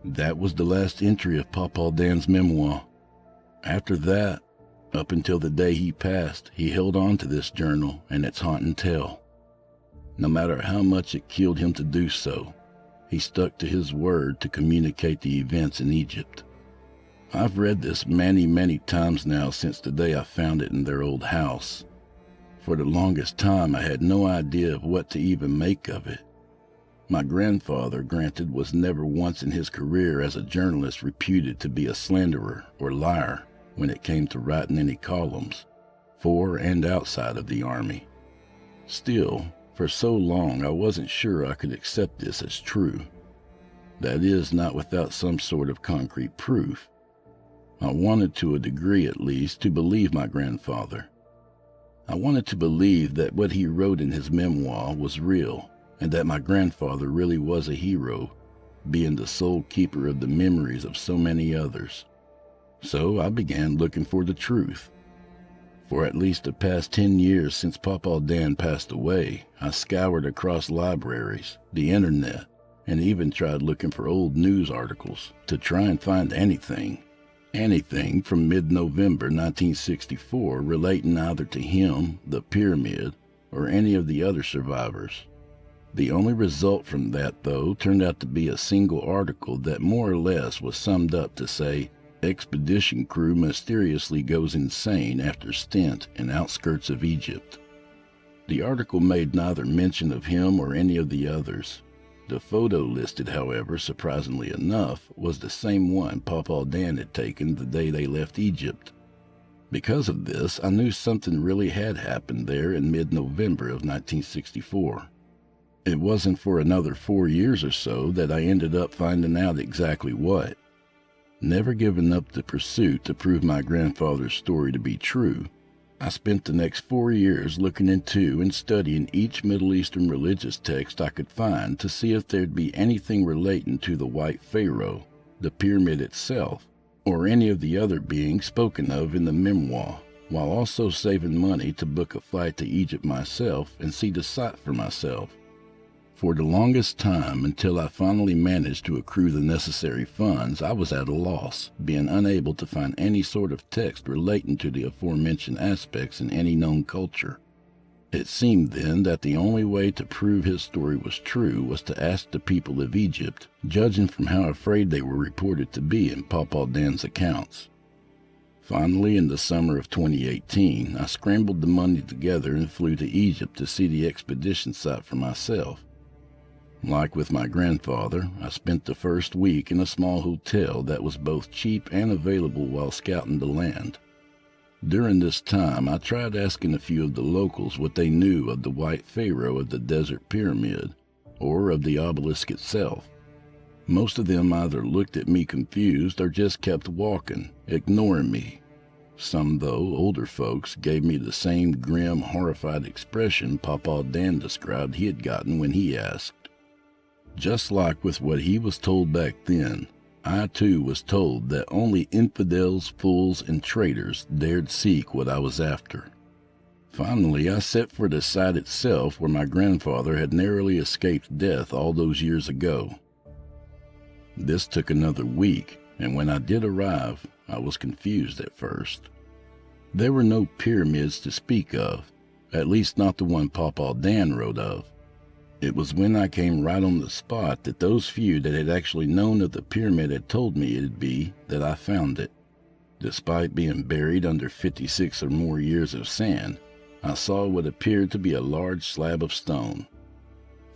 That was the last entry of Pawpaw Dan's memoir. After that, up until the day he passed, he held on to this journal and its haunting tale. No matter how much it killed him to do so, he stuck to his word to communicate the events in Egypt. I've read this many, many times now since the day I found it in their old house. For the longest time, I had no idea of what to even make of it. My grandfather, granted, was never once in his career as a journalist reputed to be a slanderer or liar when it came to writing any columns, for and outside of the Army. Still, for so long I wasn't sure I could accept this as true. That is, not without some sort of concrete proof. I wanted, to a degree at least, to believe my grandfather. I wanted to believe that what he wrote in his memoir was real, and that my grandfather really was a hero, being the sole keeper of the memories of so many others. So I began looking for the truth. For at least the past 10 years since Papa Dan passed away, I scoured across libraries, the internet, and even tried looking for old news articles to try and find anything from mid-November 1964 relating either to him, the pyramid, or any of the other survivors. The only result from that, though, turned out to be a single article that more or less was summed up to say, "Expedition crew mysteriously goes insane after stint in outskirts of Egypt." The article made neither mention of him or any of the others. The photo listed, however, surprisingly enough, was the same one Papa Dan had taken the day they left Egypt. Because of this, I knew something really had happened there in mid-November of 1964. It wasn't for another 4 years or so that I ended up finding out exactly what. Never giving up the pursuit to prove my grandfather's story to be true, I spent the next 4 years looking into and studying each Middle Eastern religious text I could find to see if there'd be anything relating to the White Pharaoh, the pyramid itself, or any of the other beings spoken of in the memoir, while also saving money to book a flight to Egypt myself and see the site for myself. For the longest time, until I finally managed to accrue the necessary funds, I was at a loss, being unable to find any sort of text relating to the aforementioned aspects in any known culture. It seemed then that the only way to prove his story was true was to ask the people of Egypt, judging from how afraid they were reported to be in Papa Dan's accounts. Finally, in the summer of 2018, I scrambled the money together and flew to Egypt to see the expedition site for myself. Like with my grandfather, I spent the first week in a small hotel that was both cheap and available while scouting the land. During this time, I tried asking a few of the locals what they knew of the White Pharaoh of the Desert Pyramid, or of the obelisk itself. Most of them either looked at me confused or just kept walking, ignoring me. Some, though, older folks, gave me the same grim, horrified expression Papa Dan described he had gotten when he asked. Just like with what he was told back then, I too was told that only infidels, fools, and traitors dared seek what I was after. Finally, I set for the site itself where my grandfather had narrowly escaped death all those years ago. This took another week, and when I did arrive, I was confused at first. There were no pyramids to speak of, at least not the one Papa Dan wrote of. It was when I came right on the spot that those few that had actually known of the pyramid had told me it'd be that I found it. Despite being buried under 56 or more years of sand, I saw what appeared to be a large slab of stone.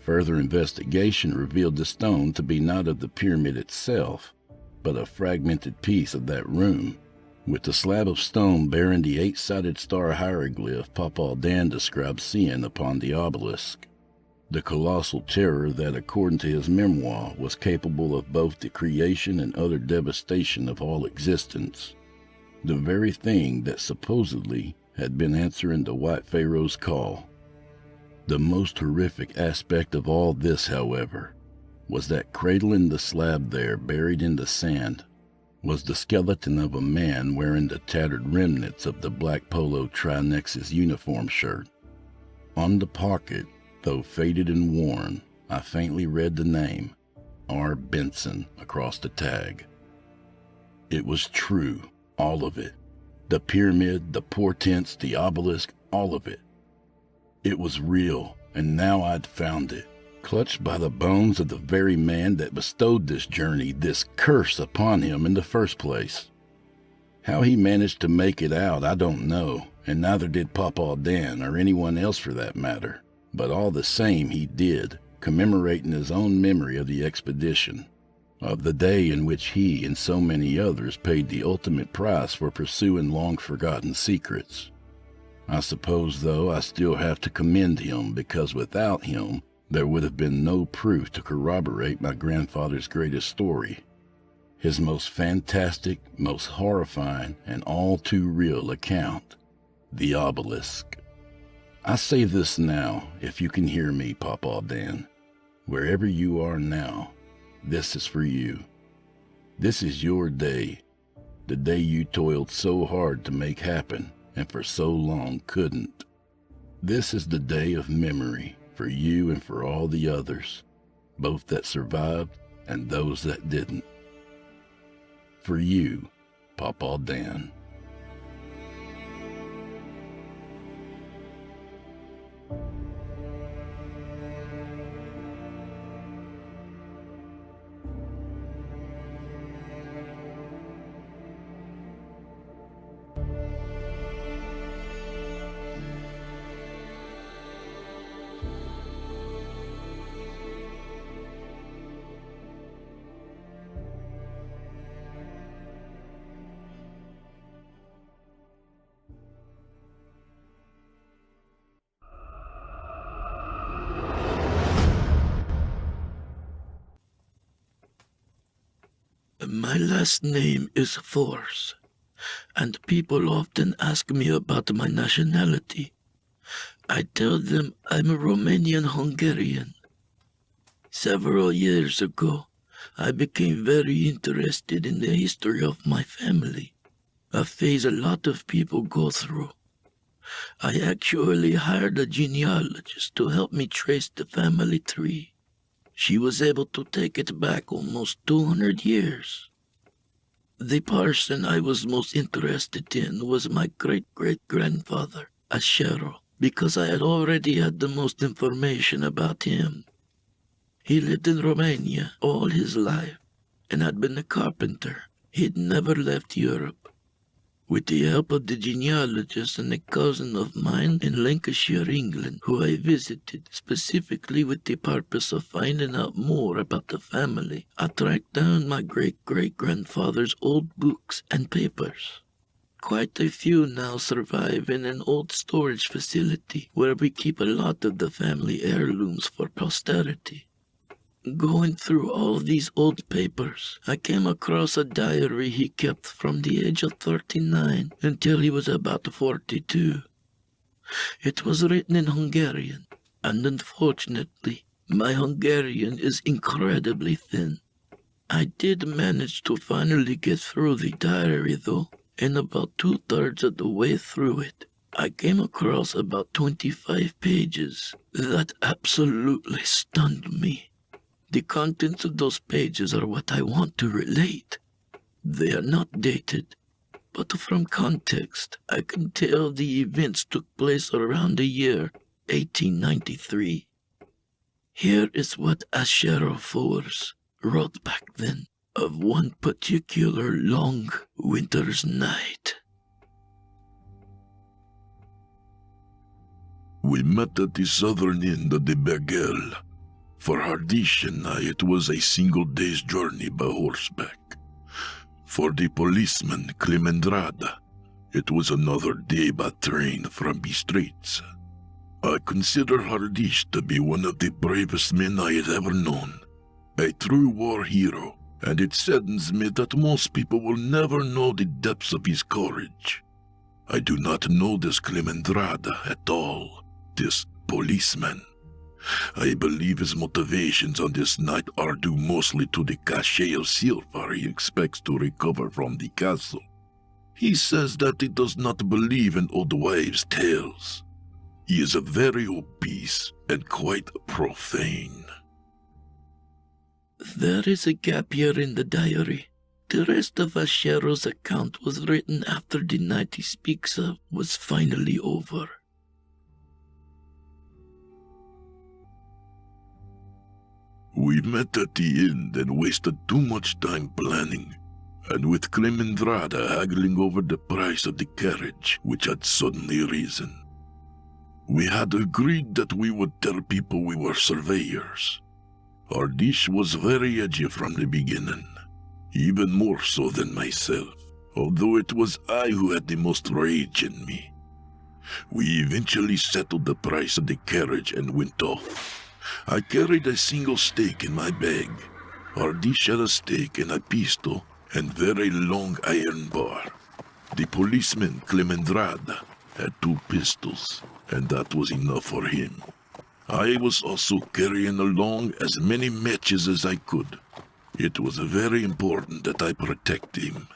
Further investigation revealed the stone to be not of the pyramid itself, but a fragmented piece of that room, with the slab of stone bearing the 8-sided star hieroglyph Papa Dan described seeing upon the obelisk. The colossal terror that, according to his memoir, was capable of both the creation and utter devastation of all existence. The very thing that supposedly had been answering the White Pharaoh's call. The most horrific aspect of all this, however, was that cradling the slab there buried in the sand was the skeleton of a man wearing the tattered remnants of the black polo Trinexus uniform shirt. On the pocket, though faded and worn, I faintly read the name, R. Benson, across the tag. It was true, all of it. The pyramid, the portents, the obelisk, all of it. It was real, And now I'd found it, clutched by the bones of the very man that bestowed this journey, this curse upon him in the first place. How he managed to make it out, I don't know, and neither did Pawpaw Dan or anyone else for that matter. But all the same, he did, commemorating his own memory of the expedition, of the day in which he and so many others paid the ultimate price for pursuing long-forgotten secrets. I suppose, though, I still have to commend him, because without him, there would have been no proof to corroborate my grandfather's greatest story, his most fantastic, most horrifying, and all too real account, the Obelisk. I say this now, if you can hear me, Pawpaw Dan. Wherever you are now, this is for you. This is your day, the day you toiled so hard to make happen, and for so long couldn't. This is the day of memory for you and for all the others, both that survived and those that didn't. For you, Pawpaw Dan. My last name is Force, and people often ask me about my nationality. I tell them I'm a Romanian-Hungarian. Several years ago, I became very interested in the history of my family, a phase a lot of people go through. I actually hired a genealogist to help me trace the family tree. She was able to take it back almost 200 years. The person I was most interested in was my great-great-grandfather, Ashero, because I had already had the most information about him. He lived in Romania all his life and had been a carpenter. He'd never left Europe. With the help of the genealogist and a cousin of mine in Lancashire, England, who I visited specifically with the purpose of finding out more about the family, I tracked down my great-great-grandfather's old books and papers. Quite a few now survive in an old storage facility where we keep a lot of the family heirlooms for posterity. Going through all these old papers, I came across a diary he kept from the age of 39 until he was about 42. It was written in Hungarian, and unfortunately, my Hungarian is incredibly thin. I did manage to finally get through the diary, though, and about 2/3 of the way through it, I came across about 25 pages that absolutely stunned me. The contents of those pages are what I want to relate. They are not dated, but from context, I can tell the events took place around the year 1893. Here is what Ashero Force wrote back then of one particular long winter's night. We met at the southern end of the Bergel. For Hardish and I, it was a single day's journey by horseback. For the policeman, Klemendrada, it was another day by train from the streets. I consider Hardish to be one of the bravest men I had ever known, a true war hero, and it saddens me that most people will never know the depths of his courage. I do not know this Klemendrada at all, this policeman. I believe his motivations on this night are due mostly to the cachet of silver he expects to recover from the castle. He says that he does not believe in old wives' tales. He is very obese and quite profane. There is a gap here in the diary. The rest of Ashero's account was written after the night he speaks of was finally over. We met at the end and wasted too much time planning, and with Clemendrada haggling over the price of the carriage, which had suddenly risen. We had agreed that we would tell people we were surveyors. Hardish was very edgy from the beginning, even more so than myself, although it was I who had the most rage in me. We eventually settled the price of the carriage and went off. I carried a single stake in my bag. Hardish had a stake and a pistol and very long iron bar. The policeman, Clemendrada, had 2 pistols, and that was enough for him. I was also carrying along as many matches as I could. It was very important that I protect him.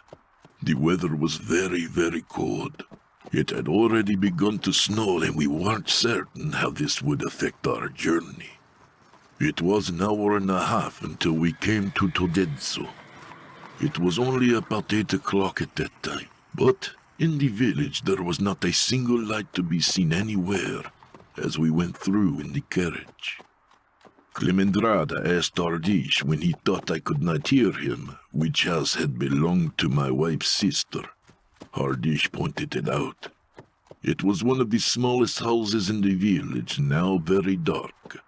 The weather was very, very cold. It had already begun to snow, and we weren't certain how this would affect our journey. It was an hour and a half until we came to Todetso. It was only about 8 o'clock at that time, but in the village there was not a single light to be seen anywhere as we went through in the carriage. Clemendrada asked Hardish when he thought I could not hear him which house had belonged to my wife's sister. Hardish pointed it out. It was one of the smallest houses in the village, now very dark.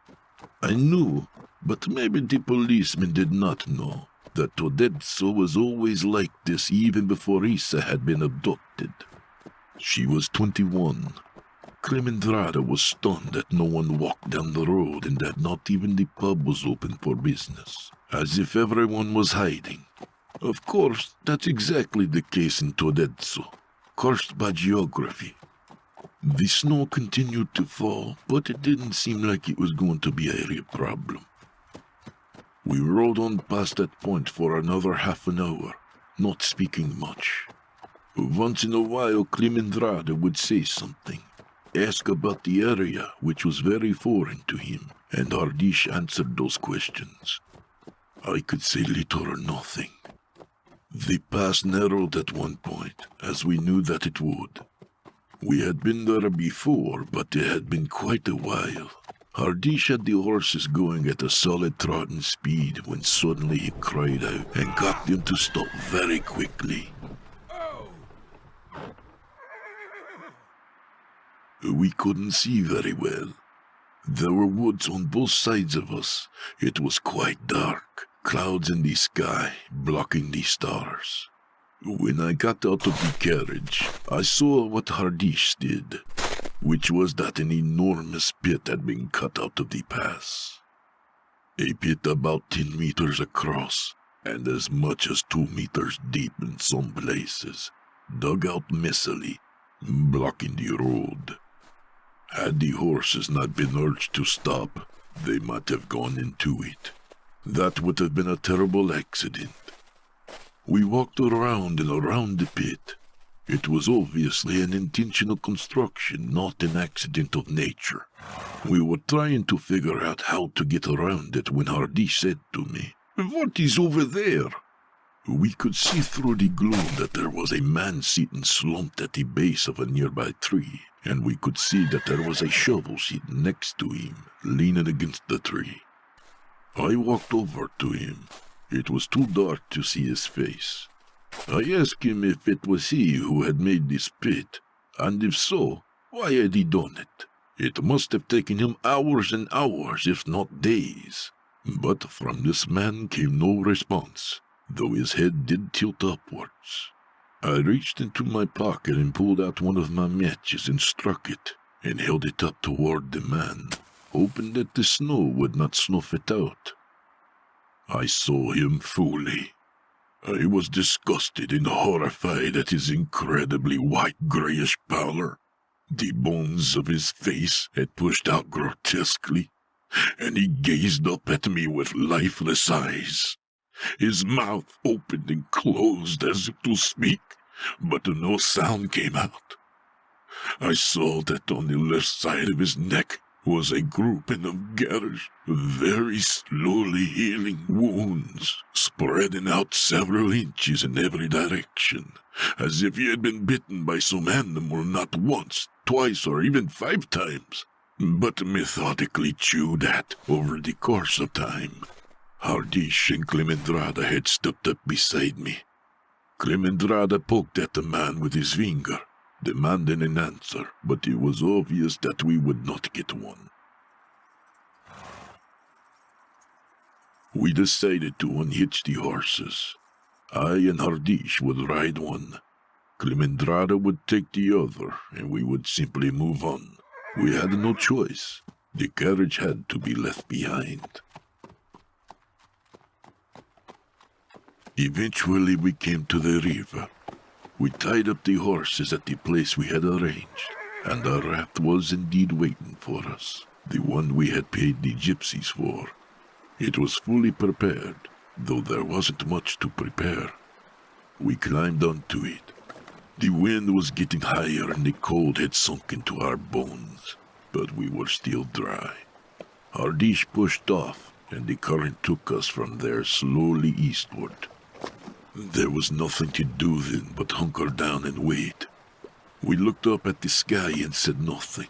I knew, but maybe the policeman did not know, that Todetso was always like this even before Isa had been abducted. She was 21. Clemendrada was stunned that no one walked down the road and that not even the pub was open for business, as if everyone was hiding. Of course, that's exactly the case in Todetso, cursed by geography. The snow continued to fall, but it didn't seem like it was going to be a real problem. We rode on past that point for another half an hour, not speaking much. Once in a while, Clemendrada would say something, ask about the area, which was very foreign to him, and Hardish answered those questions. I could say little or nothing. The pass narrowed at one point, as we knew that it would. We had been there before, but it had been quite a while. Hardish had the horses going at a solid trotting speed when suddenly he cried out and got them to stop very quickly. We couldn't see very well. There were woods on both sides of us. It was quite dark, clouds in the sky blocking the stars. When I got out of the carriage, I saw what Hardish did, which was that an enormous pit had been cut out of the pass. A pit about 10 meters across and as much as 2 meters deep in some places, dug out messily, blocking the road. Had the horses not been urged to stop, they might have gone into it. That would have been a terrible accident. We walked around and around the pit. It was obviously an intentional construction, not an accident of nature. We were trying to figure out how to get around it when Hardish said to me, "What is over there?" We could see through the gloom that there was a man sitting slumped at the base of a nearby tree, and we could see that there was a shovel sitting next to him, leaning against the tree. I walked over to him. It was too dark to see his face. I asked him if it was he who had made this pit, and if so, why had he done it? It must have taken him hours and hours, if not days. But from this man came no response, though his head did tilt upwards. I reached into my pocket and pulled out one of my matches and struck it, and held it up toward the man, hoping that the snow would not snuff it out. I saw him fully. I was disgusted and horrified at his incredibly white-grayish pallor. The bones of his face had pushed out grotesquely, and he gazed up at me with lifeless eyes. His mouth opened and closed as if to speak, but no sound came out. I saw that on the left side of his neck was a grouping of garish, very slowly healing wounds, spreading out several inches in every direction, as if he had been bitten by some animal not once, twice, or even 5 times, but methodically chewed at over the course of time. Hardish and Clemendrada had stepped up beside me. Clemendrada poked at the man with his finger, demanding an answer, but it was obvious that we would not get one. We decided to unhitch the horses. I and Hardish would ride one. Clemendrada would take the other, and we would simply move on. We had no choice. The carriage had to be left behind. Eventually we came to the river. We tied up the horses at the place we had arranged, and the raft was indeed waiting for us, the one we had paid the gypsies for. It was fully prepared, though there wasn't much to prepare. We climbed onto it. The wind was getting higher and the cold had sunk into our bones, but we were still dry. Hardish pushed off, and the current took us from there slowly eastward. There was nothing to do then but hunker down and wait. We looked up at the sky and said nothing.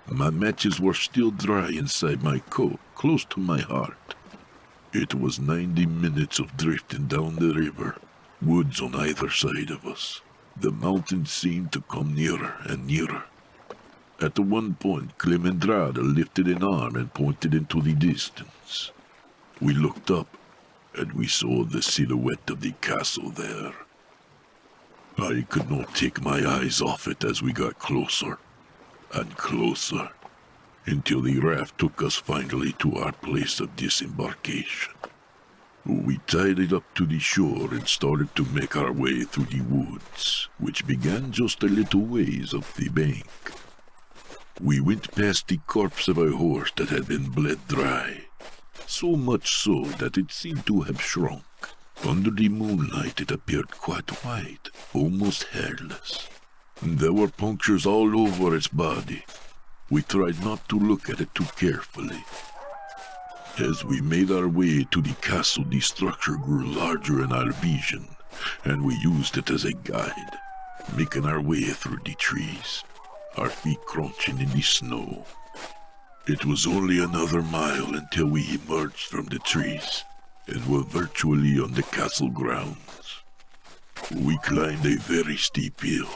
My matches were still dry inside my coat, close to my heart. It was 90 minutes of drifting down the river, woods on either side of us. The mountains seemed to come nearer and nearer. At one point, Clemendrada lifted an arm and pointed into the distance. We looked up, and we saw the silhouette of the castle there. I could not take my eyes off it as we got closer and closer, until the raft took us finally to our place of disembarkation. We tied it up to the shore and started to make our way through the woods, which began just a little ways up the bank. We went past the corpse of a horse that had been bled dry, so much so that it seemed to have shrunk. Under the moonlight it appeared quite white, almost hairless. There were punctures all over its body. We tried not to look at it too carefully. As we made our way to the castle, the structure grew larger in our vision, and we used it as a guide, making our way through the trees, our feet crunching in the snow. It was only another mile until we emerged from the trees and were virtually on the castle grounds. We climbed a very steep hill,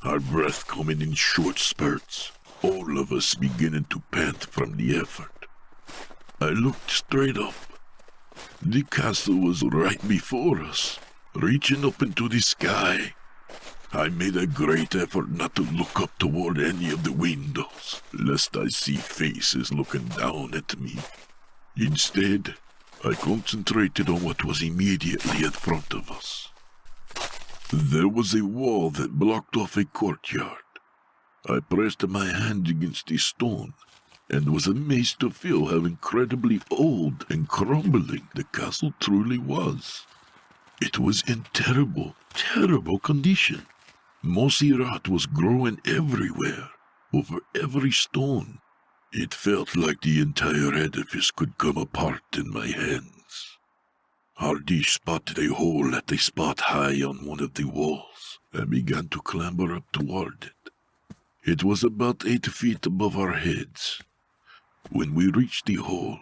our breath coming in short spurts, all of us beginning to pant from the effort. I looked straight up. The castle was right before us, reaching up into the sky. I made a great effort not to look up toward any of the windows, lest I see faces looking down at me. Instead, I concentrated on what was immediately in front of us. There was a wall that blocked off a courtyard. I pressed my hand against the stone, and was amazed to feel how incredibly old and crumbling the castle truly was. It was in terrible, terrible condition. Mossy rot was growing everywhere, over every stone. It felt like the entire edifice could come apart in my hands. Hardish spotted a hole at a spot high on one of the walls, and began to clamber up toward it. It was about 8 feet above our heads. When we reached the hole,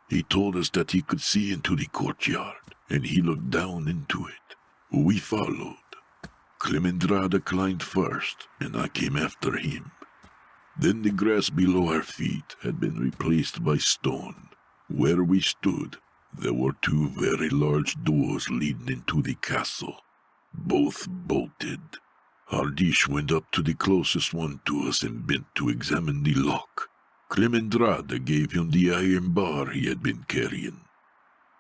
he told us that he could see into the courtyard, and he looked down into it. We followed. Clemendrada climbed first, and I came after him. Then the grass below our feet had been replaced by stone. Where we stood, there were 2 very large doors leading into the castle, both bolted. Hardish went up to the closest one to us and bent to examine the lock. Clemendrada gave him the iron bar he had been carrying.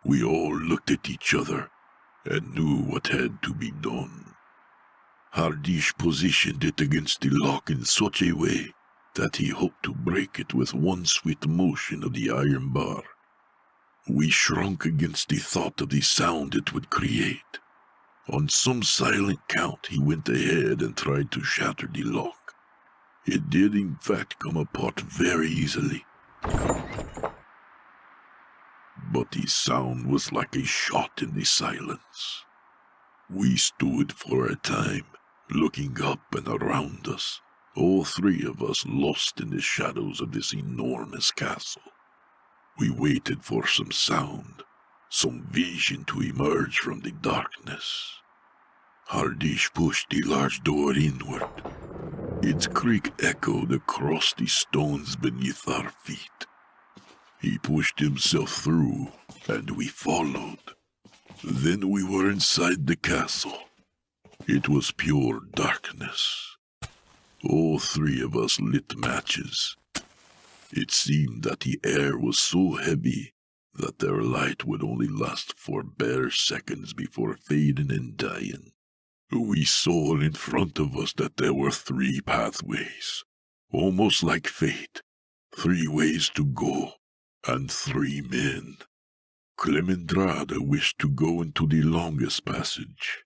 We all looked at each other and knew what had to be done. Hardish positioned it against the lock in such a way that he hoped to break it with one swift motion of the iron bar. We shrunk against the thought of the sound it would create. On some silent count, he went ahead and tried to shatter the lock. It did in fact come apart very easily. But the sound was like a shot in the silence. We stood for a time, looking up and around us, all 3 of us lost in the shadows of this enormous castle. We waited for some sound, some vision to emerge from the darkness. Hardish pushed the large door inward. Its creak echoed across the stones beneath our feet. He pushed himself through, and we followed. Then we were inside the castle. It was pure darkness. All three of us lit matches. It seemed that the air was so heavy that their light would only last for bare seconds before fading and dying. We saw in front of us that there were 3 pathways, almost like fate. 3 ways to go, and 3 men. Clemendrada wished to go into the longest passage.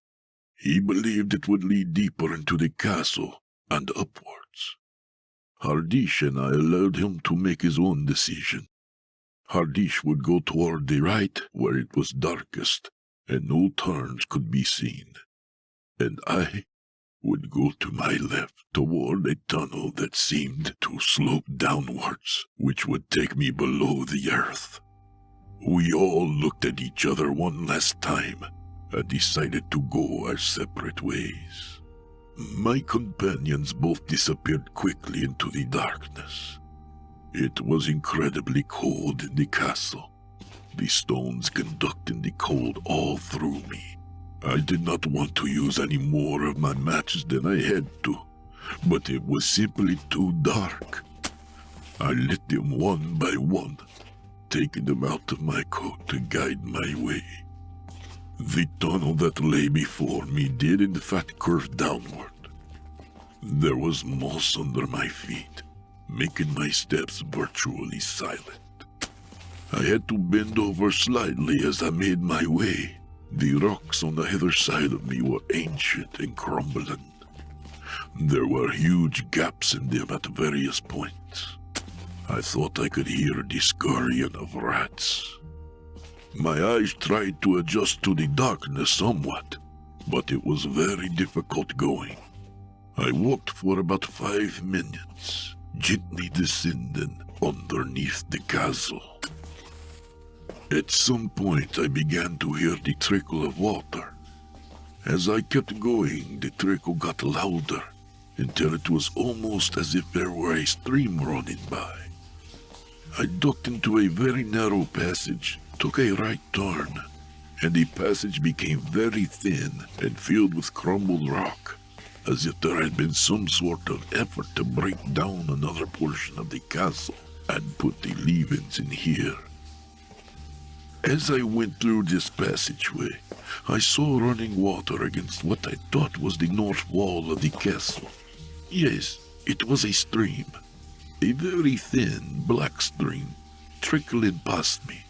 He believed it would lead deeper into the castle and upwards. Hardish and I allowed him to make his own decision. Hardish would go toward the right where it was darkest and no turns could be seen, and I would go to my left toward a tunnel that seemed to slope downwards, which would take me below the earth. We all looked at each other one last time and decided to go our separate ways. My companions both disappeared quickly into the darkness. It was incredibly cold in the castle, the stones conducting the cold all through me. I did not want to use any more of my matches than I had to, but it was simply too dark. I lit them one by one, taking them out of my coat to guide my way. The tunnel that lay before me did in fact curve downward. There was moss under my feet, making my steps virtually silent. I had to bend over slightly as I made my way. The rocks on either side of me were ancient and crumbling. There were huge gaps in them at various points. I thought I could hear the scurrying of rats. My eyes tried to adjust to the darkness somewhat, but it was very difficult going. I walked for about 5 minutes, gently descending underneath the castle. At some point, I began to hear the trickle of water. As I kept going, the trickle got louder, until it was almost as if there were a stream running by. I ducked into a very narrow passage, took a right turn, and the passage became very thin and filled with crumbled rock, as if there had been some sort of effort to break down another portion of the castle and put the leavings in here. As I went through this passageway, I saw running water against what I thought was the north wall of the castle. Yes, it was a stream, a very thin, black stream, trickling past me.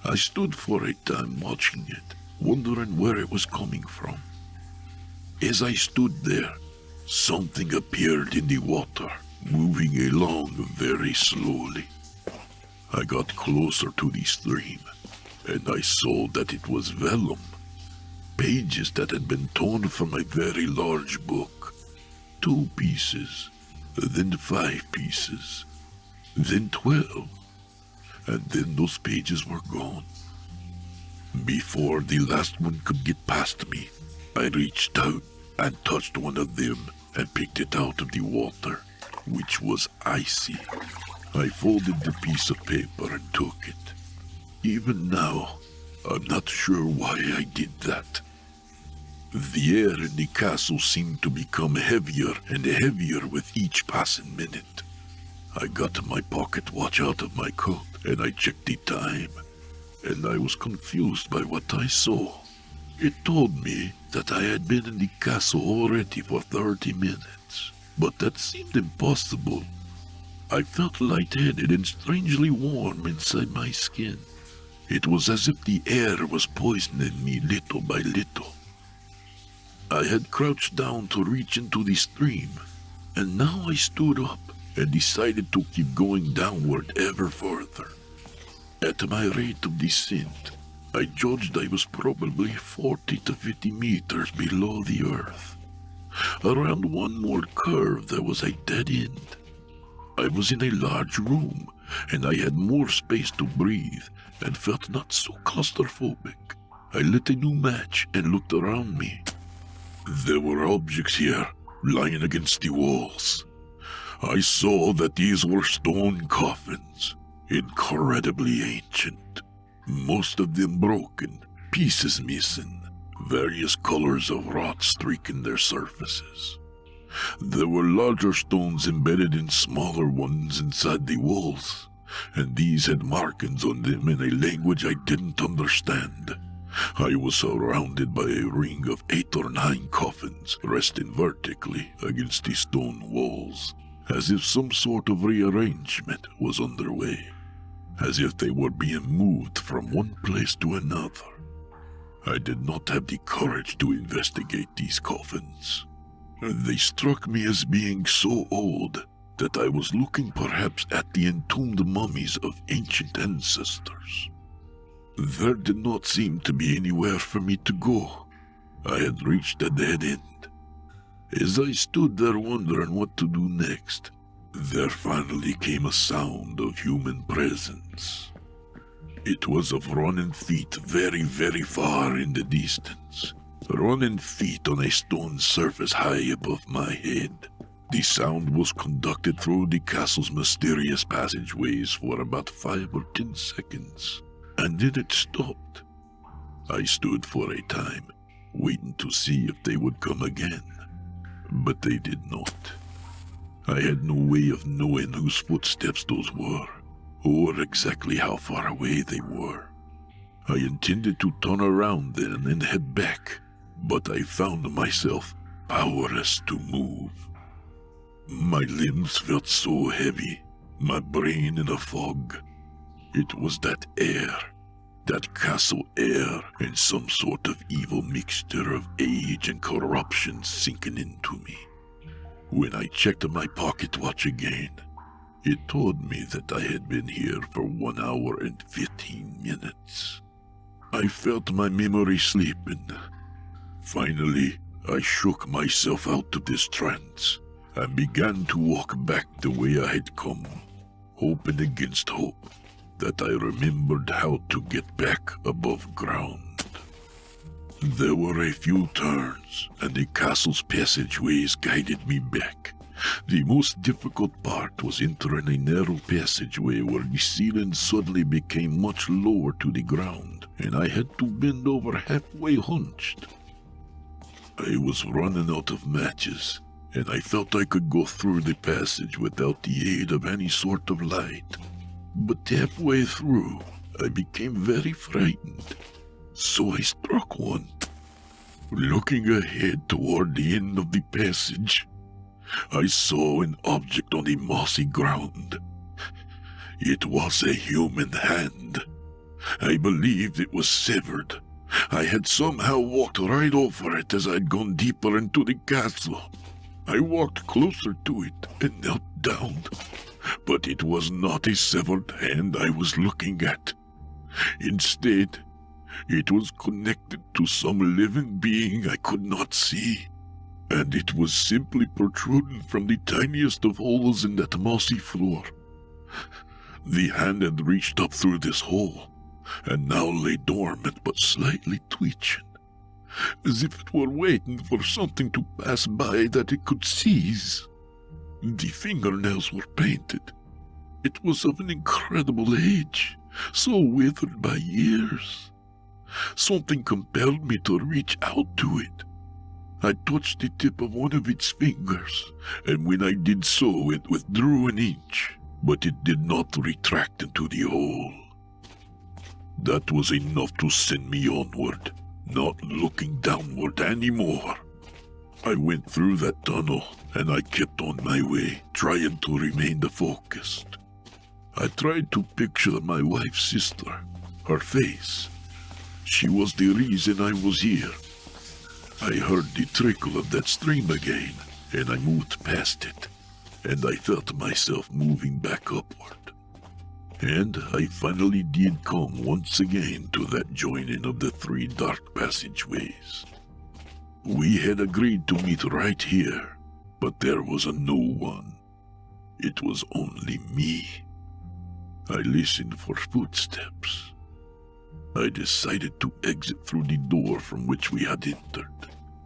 I stood for a time watching it, wondering where it was coming from. As I stood there, something appeared in the water, moving along very slowly. I got closer to the stream, and I saw that it was vellum, pages that had been torn from a very large book. 2 pieces, then 5 pieces, then 12, and then those pages were gone. Before the last one could get past me, I reached out and touched one of them and picked it out of the water, which was icy. I folded the piece of paper and took it. Even now, I'm not sure why I did that. The air in the castle seemed to become heavier and heavier with each passing minute. I got my pocket watch out of my coat and I checked the time, and I was confused by what I saw. It told me that I had been in the castle already for 30 minutes, but that seemed impossible. I felt lightheaded and strangely warm inside my skin. It was as if the air was poisoning me little by little. I had crouched down to reach into the stream, and now I stood up and decided to keep going downward ever further. At my rate of descent, I judged I was probably 40 to 50 meters below the earth. Around one more curve, there was a dead end. I was in a large room and I had more space to breathe and felt not so claustrophobic. I lit a new match and looked around me. There were objects here, lying against the walls. I saw that these were stone coffins, incredibly ancient. Most of them broken, pieces missing, various colors of rot streaking their surfaces. There were larger stones embedded in smaller ones inside the walls, and these had markings on them in a language I didn't understand. I was surrounded by a ring of 8 or 9 coffins resting vertically against the stone walls, as if some sort of rearrangement was underway, as if they were being moved from one place to another. I did not have the courage to investigate these coffins. They struck me as being so old that I was looking perhaps at the entombed mummies of ancient ancestors. There did not seem to be anywhere for me to go. I had reached a dead end. As I stood there wondering what to do next, there finally came a sound of human presence. It was of running feet very, very far in the distance. Running feet on a stone surface high above my head. The sound was conducted through the castle's mysterious passageways for about 5 or 10 seconds, and then it stopped. I stood for a time, waiting to see if they would come again, but they did not. I had no way of knowing whose footsteps those were, or exactly how far away they were. I intended to turn around then and head back, but I found myself powerless to move. My limbs felt so heavy, my brain in a fog. It was that air, that castle air, and some sort of evil mixture of age and corruption sinking into me. When I checked my pocket watch again, it told me that I had been here for 1 hour and 15 minutes. I felt my memory sleeping. Finally, I shook myself out of this trance and began to walk back the way I had come, hoping against hope that I remembered how to get back above ground. There were a few turns, and the castle's passageways guided me back. The most difficult part was entering a narrow passageway where the ceiling suddenly became much lower to the ground, and I had to bend over halfway hunched. I was running out of matches, and I felt I could go through the passage without the aid of any sort of light. But halfway through, I became very frightened, so I struck one. Looking ahead toward the end of the passage, I saw an object on the mossy ground. It was a human hand. I believed it was severed. I had somehow walked right over it as I'd gone deeper into the castle. I walked closer to it and knelt down, but it was not a severed hand I was looking at. Instead, it was connected to some living being I could not see, and it was simply protruding from the tiniest of holes in that mossy floor. The hand had reached up through this hole, and now lay dormant but slightly twitching, as if it were waiting for something to pass by that it could seize. The fingernails were painted. It was of an incredible age, so withered by years. Something compelled me to reach out to it. I touched the tip of one of its fingers, and when I did so, it withdrew an inch, but it did not retract into the hole. That was enough to send me onward, not looking downward anymore. I went through that tunnel, and I kept on my way, trying to remain focused. I tried to picture my wife's sister, her face. She was the reason I was here. I heard the trickle of that stream again, and I moved past it, and I felt myself moving back upward. And I finally did come once again to that joining of the 3 dark passageways. We had agreed to meet right here, but there was no one. It was only me. I listened for footsteps. I decided to exit through the door from which we had entered.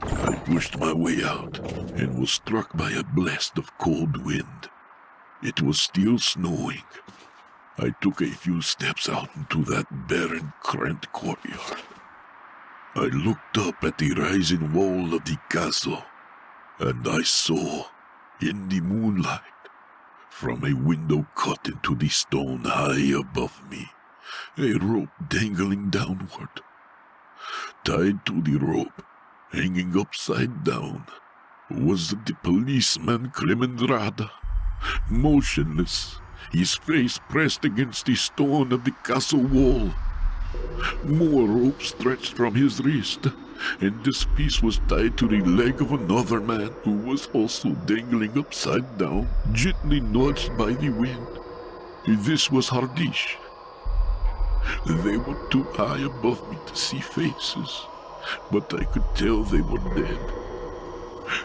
I pushed my way out and was struck by a blast of cold wind. It was still snowing. I took a few steps out into that barren, cramped courtyard. I looked up at the rising wall of the castle, and I saw, in the moonlight, from a window cut into the stone high above me, a rope dangling downward. Tied to the rope, hanging upside down, was the policeman Clemendrada, motionless, his face pressed against the stone of the castle wall. More rope stretched from his wrist, and this piece was tied to the leg of another man who was also dangling upside down, gently nudged by the wind. This was Hardish. They were too high above me to see faces, but I could tell they were dead.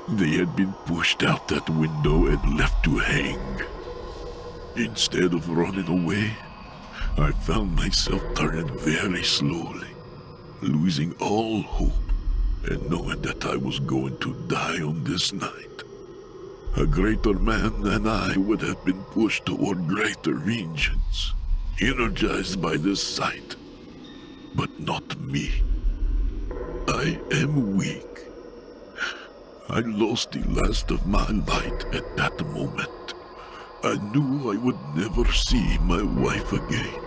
They had been pushed out that window and left to hang. Instead of running away, I found myself turning very slowly, losing all hope and knowing that I was going to die on this night. A greater man than I would have been pushed toward greater vengeance, energized by this sight, but not me. I am weak. I lost the last of my light at that moment. I knew I would never see my wife again.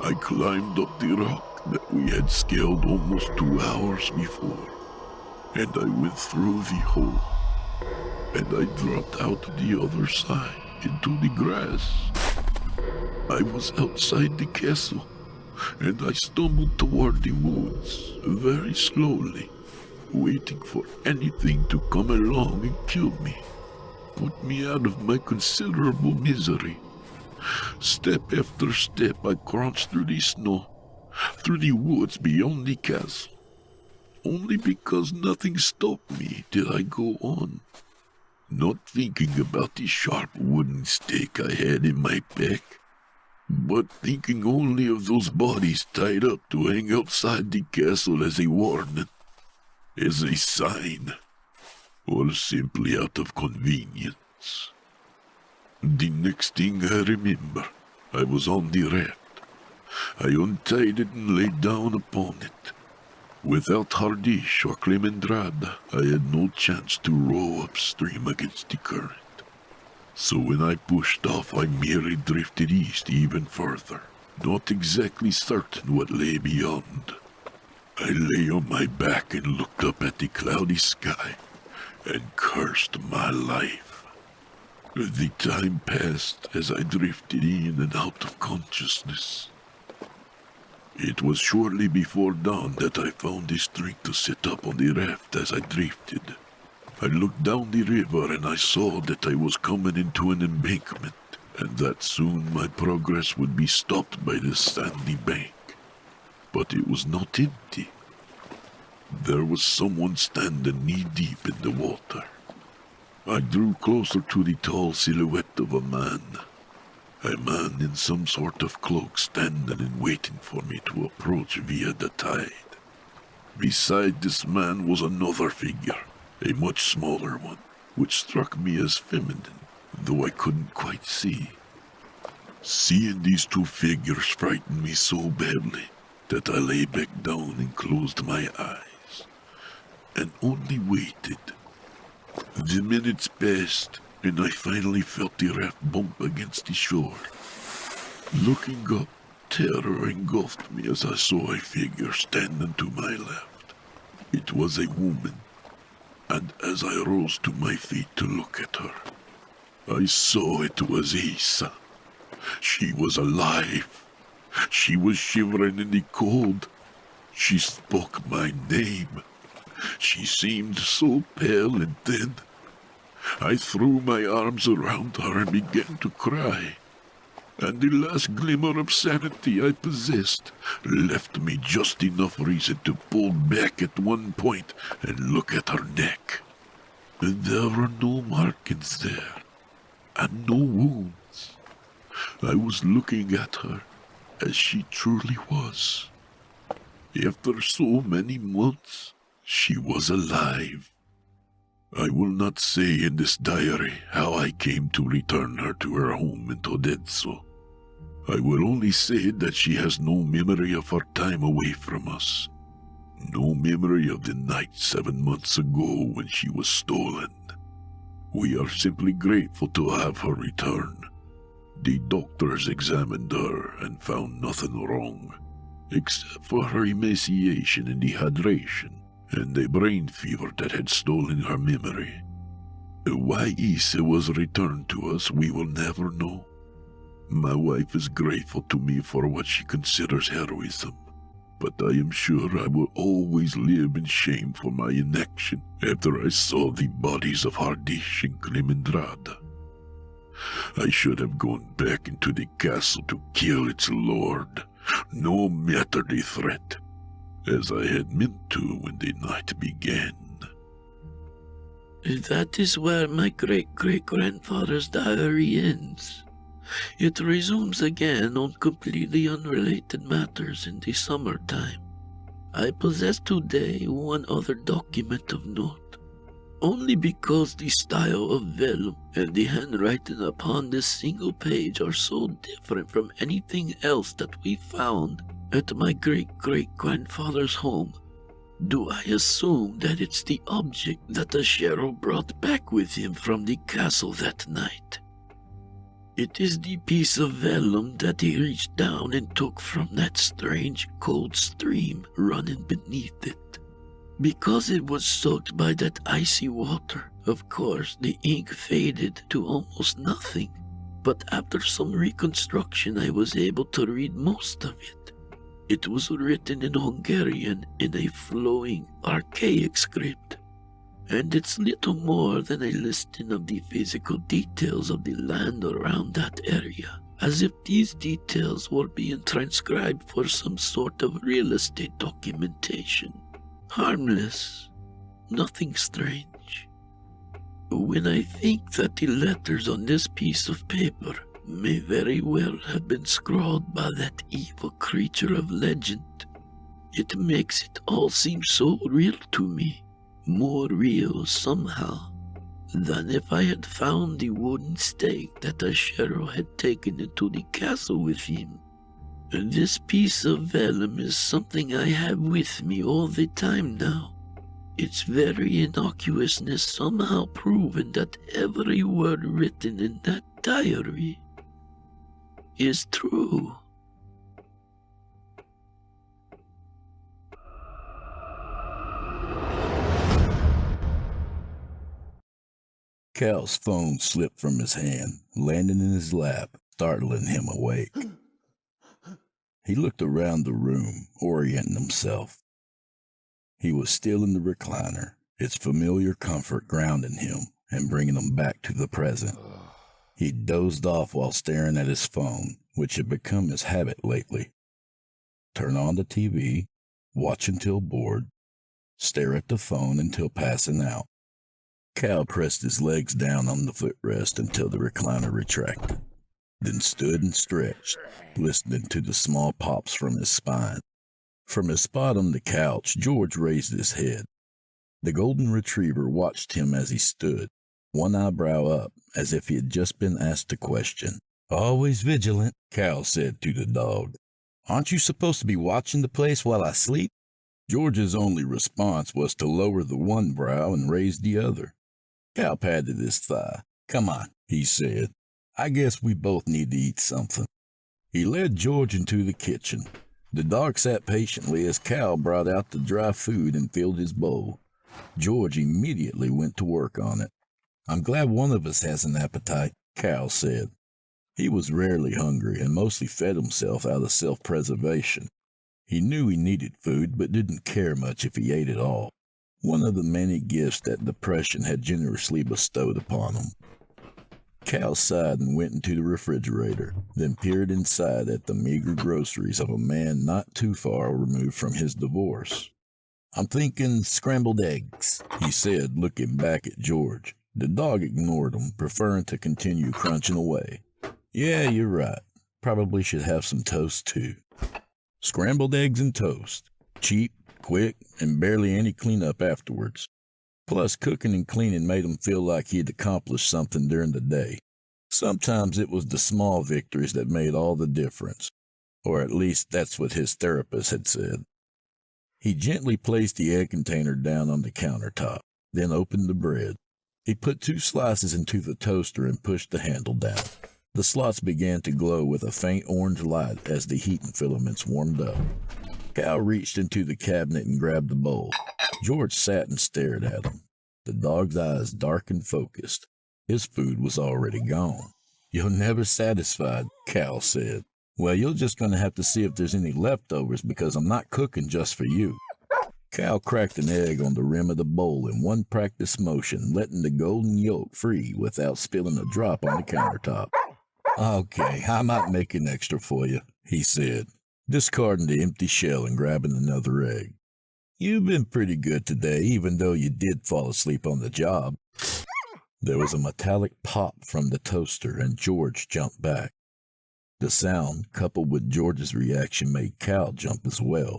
I climbed up the rock that we had scaled almost 2 hours before, and I went through the hole, and I dropped out the other side into the grass. I was outside the castle, and I stumbled toward the woods very slowly, waiting for anything to come along and kill me, put me out of my considerable misery. Step after step, I crouched through the snow, through the woods beyond the castle. Only because nothing stopped me did I go on, not thinking about the sharp wooden stake I had in my back, but thinking only of those bodies tied up to hang outside the castle as a warning, as a sign, or simply out of convenience. The next thing I remember, I was on the raft. I untied it and lay down upon it. Without Hardish or Clemendrada, I had no chance to row upstream against the current. So when I pushed off, I merely drifted east even further, not exactly certain what lay beyond. I lay on my back and looked up at the cloudy sky and cursed my life. The time passed as I drifted in and out of consciousness. It was shortly before dawn that I found the strength to sit up on the raft as I drifted. I looked down the river and I saw that I was coming into an embankment, and that soon my progress would be stopped by this sandy bank. But it was not empty. There was someone standing knee-deep in the water. I drew closer to the tall silhouette of a man in some sort of cloak standing and waiting for me to approach via the tide. Beside this man was another figure, a much smaller one, which struck me as feminine, though I couldn't quite see. Seeing these two figures frightened me so badly that I lay back down and closed my eyes, and only waited. The minutes passed, and I finally felt the raft bump against the shore. Looking up, terror engulfed me as I saw a figure standing to my left. It was a woman, and as I rose to my feet to look at her, I saw it was Isa. She was alive. She was shivering in the cold. She spoke my name. She seemed so pale and thin. I threw my arms around her and began to cry, and the last glimmer of sanity I possessed left me just enough reason to pull back at one point and look at her neck. There were no markings there, and no wounds. I was looking at her as she truly was. After so many months, she was alive. I will not say in this diary how I came to return her to her home in Todetso. I will only say that she has no memory of her time away from us. No memory of the night 7 months ago when she was stolen. We are simply grateful to have her return. The doctors examined her and found nothing wrong, except for her emaciation and dehydration, and a brain fever that had stolen her memory. Why Issa was returned to us, we will never know. My wife is grateful to me for what she considers heroism, but I am sure I will always live in shame for my inaction after I saw the bodies of Hardish and Klimendrada. I should have gone back into the castle to kill its lord, no matter the threat, as I had meant to when the night began. That is where my great-great-grandfather's diary ends. It resumes again on completely unrelated matters in the summertime. I possess today one other document of note, only because the style of vellum and the handwriting upon this single page are so different from anything else that we found at my great-great-grandfather's home. Do I assume that it's the object that the sheriff brought back with him from the castle that night? It is the piece of vellum that he reached down and took from that strange cold stream running beneath it. Because it was soaked by that icy water, of course, the ink faded to almost nothing. But after some reconstruction, I was able to read most of it. It was written in Hungarian in a flowing, archaic script, and it's little more than a listing of the physical details of the land around that area, as if these details were being transcribed for some sort of real estate documentation. Harmless, nothing strange. When I think that the letters on this piece of paper may very well have been scrawled by that evil creature of legend, it makes it all seem so real to me, more real somehow than if I had found the wooden stake that the sheriff had taken into the castle with him. This piece of vellum is something I have with me all the time now. Its very innocuousness somehow proven that every word written in that diary is true. Cal's phone slipped from his hand, landing in his lap, startling him awake. He looked around the room, orienting himself. He was still in the recliner, its familiar comfort grounding him and bringing him back to the present. He dozed off while staring at his phone, which had become his habit lately. Turn on the TV, watch until bored, stare at the phone until passing out. Cal pressed his legs down on the footrest until the recliner retracted, then stood and stretched, listening to the small pops from his spine. From his spot on the couch, George raised his head. The golden retriever watched him as he stood, one eyebrow up, as if he had just been asked a question. "Always vigilant," Cal said to the dog. "Aren't you supposed to be watching the place while I sleep?" George's only response was to lower the one brow and raise the other. Cal patted his thigh. "Come on," he said. "I guess we both need to eat something." He led George into the kitchen. The dog sat patiently as Cal brought out the dry food and filled his bowl. George immediately went to work on it. "I'm glad one of us has an appetite," Cal said. He was rarely hungry and mostly fed himself out of self-preservation. He knew he needed food, but didn't care much if he ate it all. One of the many gifts that depression had generously bestowed upon him. Cal sighed and went into the refrigerator, then peered inside at the meager groceries of a man not too far removed from his divorce. "I'm thinking scrambled eggs," he said, looking back at George. The dog ignored him, preferring to continue crunching away. Yeah, you're right. Probably should have some toast, too. Scrambled eggs and toast. Cheap, quick, and barely any cleanup afterwards. Plus, cooking and cleaning made him feel like he'd accomplished something during the day. Sometimes it was the small victories that made all the difference. Or at least that's what his therapist had said. He gently placed the egg container down on the countertop, then opened the bread. He put 2 slices into the toaster and pushed the handle down. The slots began to glow with a faint orange light as the heating filaments warmed up. Cal reached into the cabinet and grabbed the bowl. George sat and stared at him, the dog's eyes dark and focused. His food was already gone. "You're never satisfied," Cal said. "Well, you're just going to have to see if there's any leftovers because I'm not cooking just for you." Cal cracked an egg on the rim of the bowl in one practice motion, letting the golden yolk free without spilling a drop on the countertop. "Okay, I might make an extra for you," he said, discarding the empty shell and grabbing another egg. "You've been pretty good today, even though you did fall asleep on the job." There was a metallic pop from the toaster, and George jumped back. The sound, coupled with George's reaction, made Cal jump as well.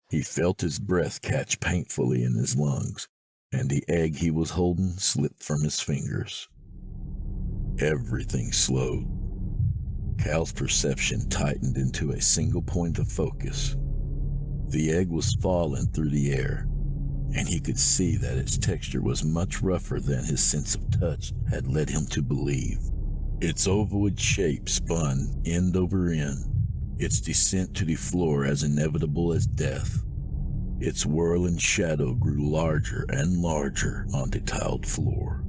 He felt his breath catch painfully in his lungs, and the egg he was holding slipped from his fingers. Everything slowed. Cal's perception tightened into a single point of focus. The egg was falling through the air, and he could see that its texture was much rougher than his sense of touch had led him to believe. Its ovoid shape spun end over end, its descent to the floor as inevitable as death. Its whirling shadow grew larger and larger on the tiled floor.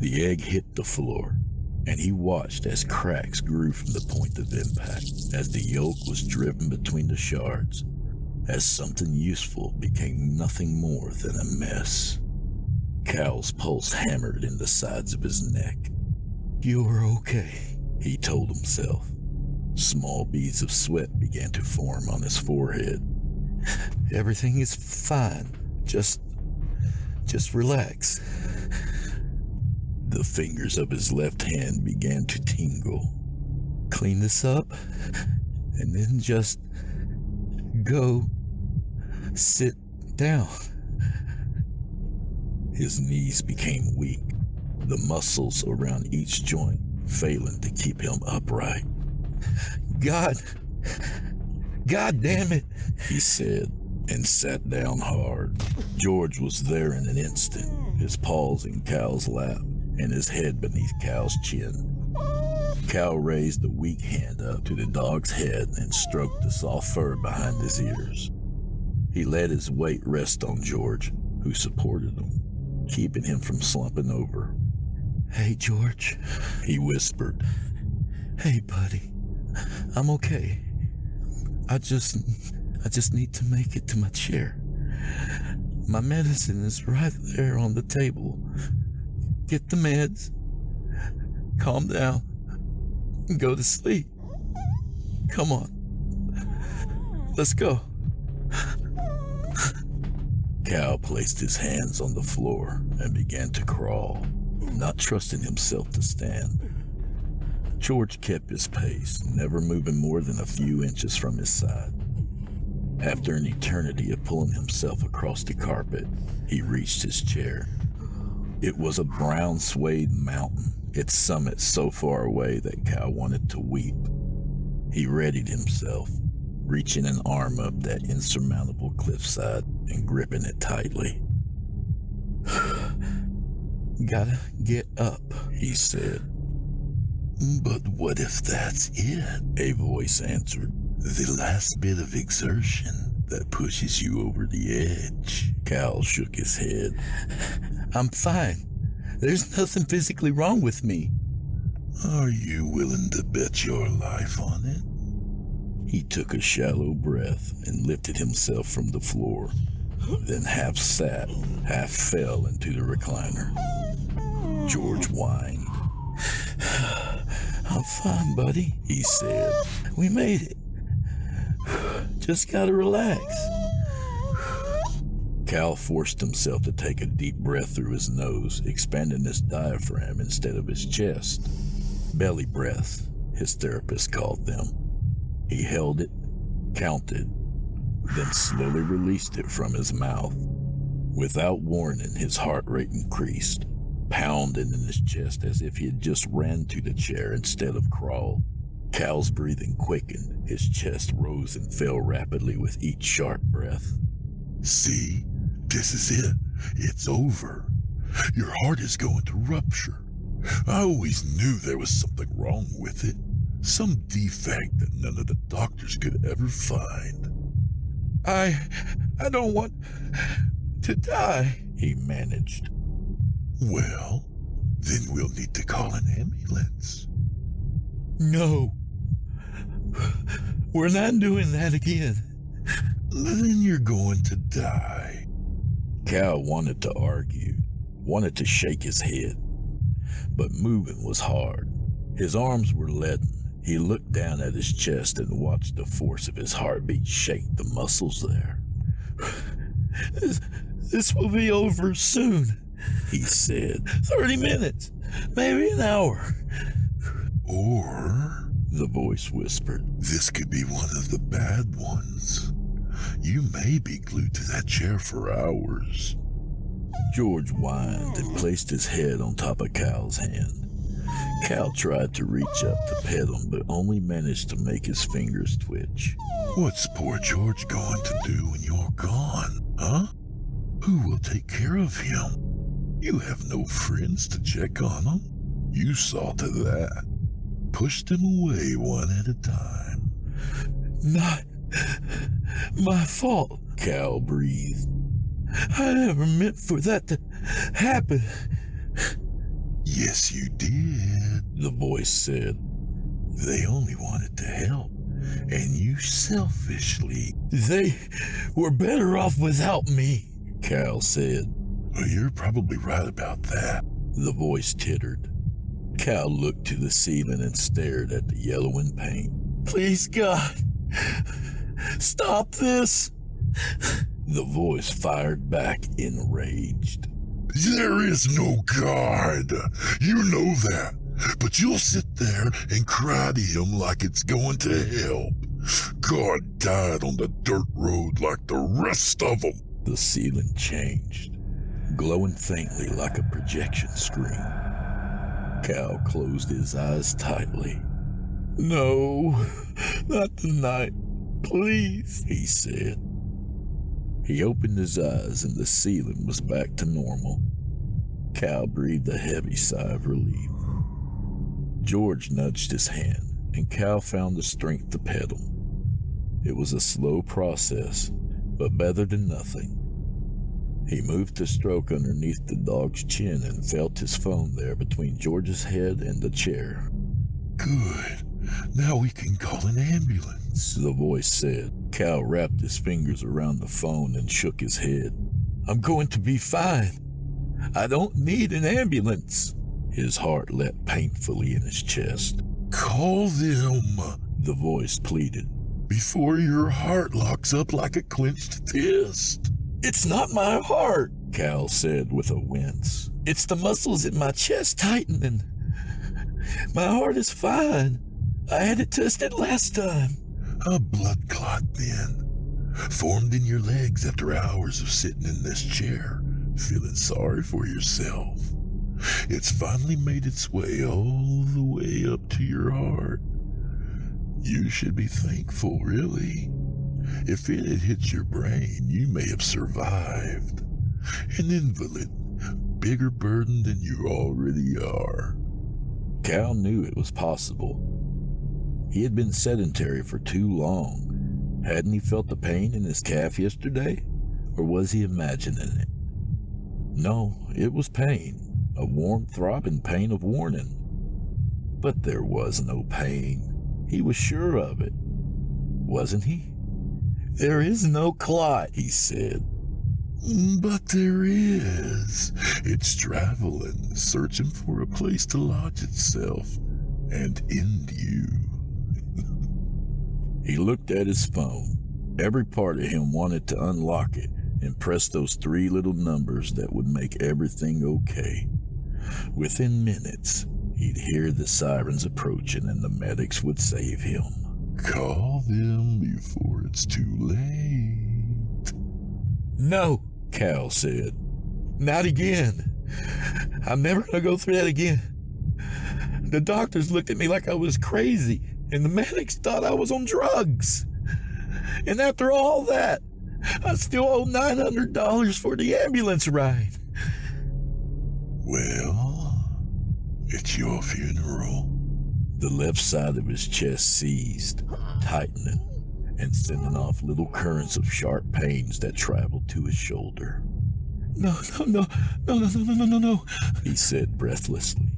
The egg hit the floor, and he watched as cracks grew from the point of impact, as the yolk was driven between the shards, as something useful became nothing more than a mess. Cal's pulse hammered in the sides of his neck. "You're okay," he told himself. Small beads of sweat began to form on his forehead. "Everything is fine. Just relax." The fingers of his left hand began to tingle. "Clean this up, and then just go sit down." His knees became weak, the muscles around each joint failing to keep him upright. God damn it," he said, and sat down hard. George was there in an instant, his paws in Cal's lap and his head beneath Cal's chin. Cal raised a weak hand up to the dog's head and stroked the soft fur behind his ears. He let his weight rest on George, who supported him, keeping him from slumping over. "Hey, George," he whispered. "Hey, buddy. I'm okay. I just need to make it to my chair. My medicine is right there on the table. Get the meds, calm down, and go to sleep. Come on. Let's go." Cal placed his hands on the floor and began to crawl, not trusting himself to stand. George kept his pace, never moving more than a few inches from his side. After an eternity of pulling himself across the carpet, he reached his chair. It was a brown suede mountain, its summit so far away that Cal wanted to weep. He readied himself, reaching an arm up that insurmountable cliffside and gripping it tightly. "Gotta get up," he said. "But what if that's it?" a voice answered. "The last bit of exertion that pushes you over the edge." Cal shook his head. "I'm fine. There's nothing physically wrong with me." Are you willing to bet your life on it? He took a shallow breath and lifted himself from the floor, then half sat, half fell into the recliner. George whined. "I'm fine, buddy," he said. "We made it. Just gotta relax." Cal forced himself to take a deep breath through his nose, expanding his diaphragm instead of his chest. Belly breaths, his therapist called them. He held it, counted, then slowly released it from his mouth. Without warning, his heart rate increased, pounding in his chest as if he had just ran to the chair instead of crawled. Cal's breathing quickened. His chest rose and fell rapidly with each sharp breath. See? This is it. It's over. Your heart is going to rupture. I always knew there was something wrong with it. Some defect that none of the doctors could ever find. I don't want to die, he managed. Well, then we'll need to call an ambulance. No. We're not doing that again. Then you're going to die. Cal wanted to argue, wanted to shake his head, but moving was hard. His arms were leaden. He looked down at his chest and watched the force of his heartbeat shake the muscles there. This will be over soon, he said. 30 minutes, maybe an hour. Or, the voice whispered, this could be one of the bad ones. You may be glued to that chair for hours. George whined and placed his head on top of Cal's hand. Cal tried to reach up to pet him, but only managed to make his fingers twitch. What's poor George going to do when you're gone, huh? Who will take care of him? You have no friends to check on him. You saw to that. Push them away one at a time. Not my fault, Cal breathed. I never meant for that to happen. Yes, you did, the voice said. They only wanted to help, and you selfishly... They were better off without me, Cal said. Well, you're probably right about that, the voice tittered. Cal looked to the ceiling and stared at the yellowing paint. Please, God, stop this. The voice fired back, enraged. There is no God. You know that. But you'll sit there and cry to him like it's going to help. God died on the dirt road like the rest of them. The ceiling changed, glowing faintly like a projection screen. Cal closed his eyes tightly. No, not tonight. Please, he said. He opened his eyes and the ceiling was back to normal. Cal breathed a heavy sigh of relief. George nudged his hand, and Cal found the strength to pet him. It was a slow process, but better than nothing. He moved to stroke underneath the dog's chin and felt his phone there between George's head and the chair. Good. Now we can call an ambulance, the voice said. Cal wrapped his fingers around the phone and shook his head. I'm going to be fine. I don't need an ambulance. His heart leapt painfully in his chest. Call them, the voice pleaded, before your heart locks up like a clenched fist. It's not my heart, Cal said with a wince. It's the muscles in my chest tightening. My heart is fine. I had it tested last time. A blood clot then. Formed in your legs after hours of sitting in this chair, feeling sorry for yourself. It's finally made its way all the way up to your heart. You should be thankful, really. If it had hit your brain, you may have survived. An invalid, bigger burden than you already are. Cal knew it was possible. He had been sedentary for too long. Hadn't he felt the pain in his calf yesterday? Or was he imagining it? No, it was pain. A warm, throbbing pain of warning. But there was no pain. He was sure of it. Wasn't he? There is no clot, he said. But there is. It's traveling, searching for a place to lodge itself and end you. He looked at his phone. Every part of him wanted to unlock it and press those 3 little numbers that would make everything okay. Within minutes, He'd hear the sirens approaching and the medics would save him. Call them before it's too late. No, Cal said. not again. I'm never gonna go through that again. The doctors looked at me like I was crazy, and the medics thought I was on drugs. And after all that, I still owe $900 for the ambulance ride. Well, it's your funeral. The left side of his chest seized, tightening, and sending off little currents of sharp pains that traveled to his shoulder. No, He said breathlessly.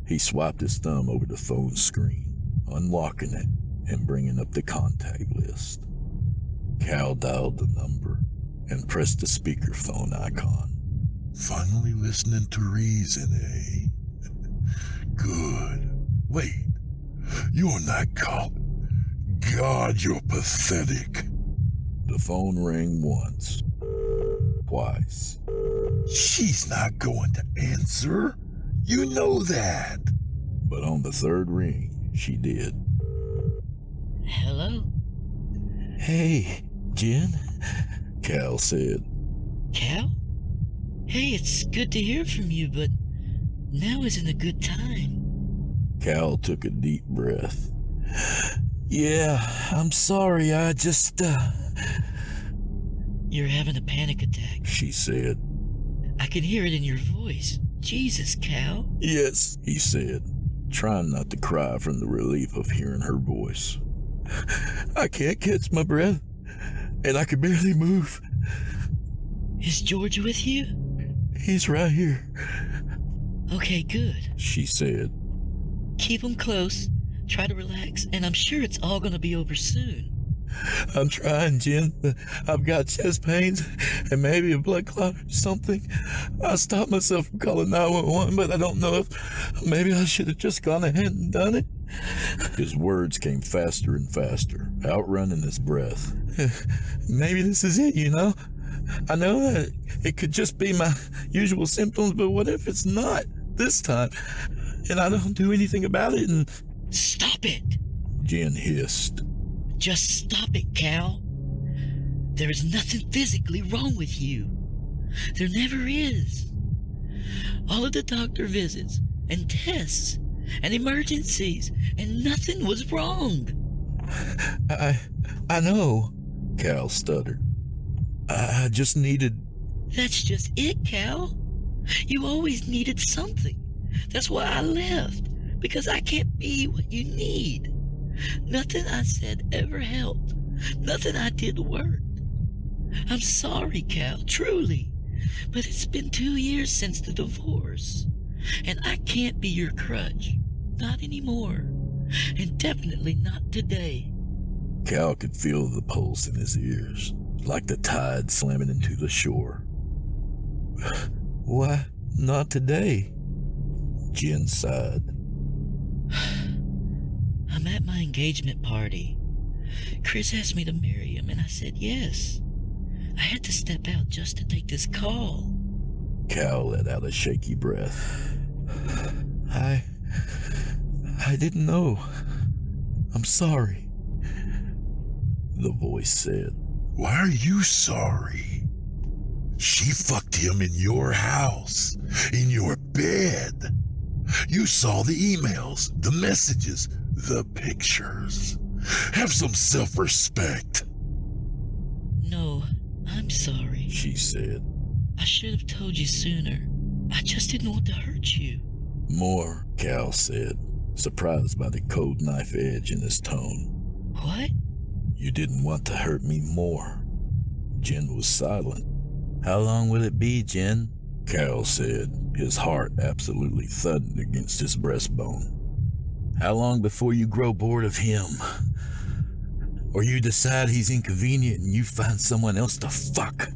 He swiped his thumb over the phone screen, unlocking it and bringing up the contact list. Cal dialed the number and pressed the speakerphone icon. Finally listening to reason, eh? Good. Wait, you're not caught. God, you're pathetic. The phone rang once, twice. She's not going to answer. You know that. But on the third ring, she did. Hello? Hey, Jen? Cal said. Cal? Hey, it's good to hear from you, but now isn't a good time. Cal took a deep breath. Yeah, I'm sorry, I just, You're having a panic attack. She said. I can hear it in your voice. Jesus, Cal. Yes, he said, trying not to cry from the relief of hearing her voice. I can't catch my breath, and I can barely move. Is George with you? He's right here. Okay, good. She said. Keep him close. Try to relax, and I'm sure it's all gonna be over soon. I'm trying, Jen, but I've got chest pains and maybe a blood clot or something. I stopped myself from calling 911, but I don't know if maybe I should have just gone ahead and done it. His words came faster and faster, outrunning his breath. Maybe this is it, you know? I know that it could just be my usual symptoms, but what if it's not this time? And I don't do anything about it and... Stop it! Jen hissed. Just stop it, Cal. There is nothing physically wrong with you. There never is. All of the doctor visits and tests and emergencies, and nothing was wrong. I know. Cal stuttered. I just needed... That's just it, Cal. You always needed something. That's why I left, because I can't be what you need. Nothing I said ever helped. Nothing I did worked. I'm sorry, Cal, truly. But it's been 2 years since the divorce. And I can't be your crutch. Not anymore. And definitely not today. Cal could feel the pulse in his ears, like the tide slamming into the shore. Why not today? Jen sighed. I'm at my engagement party. Chris asked me to marry him, and I said yes. I had to step out just to take this call. Cal let out a shaky breath. I didn't know. I'm sorry. The voice said. Why are you sorry? She fucked him in your house, in your bed. You saw the emails, the messages, the pictures. Have some self-respect. No, I'm sorry. She said. I should have told you sooner. I just didn't want to hurt you. More, Cal said, surprised by the cold knife edge in his tone. What? You didn't want to hurt me more. Jen was silent. How long will it be, Jen? Cal said, his heart absolutely thudding against his breastbone. How long before you grow bored of him? Or you decide he's inconvenient and you find someone else to fuck?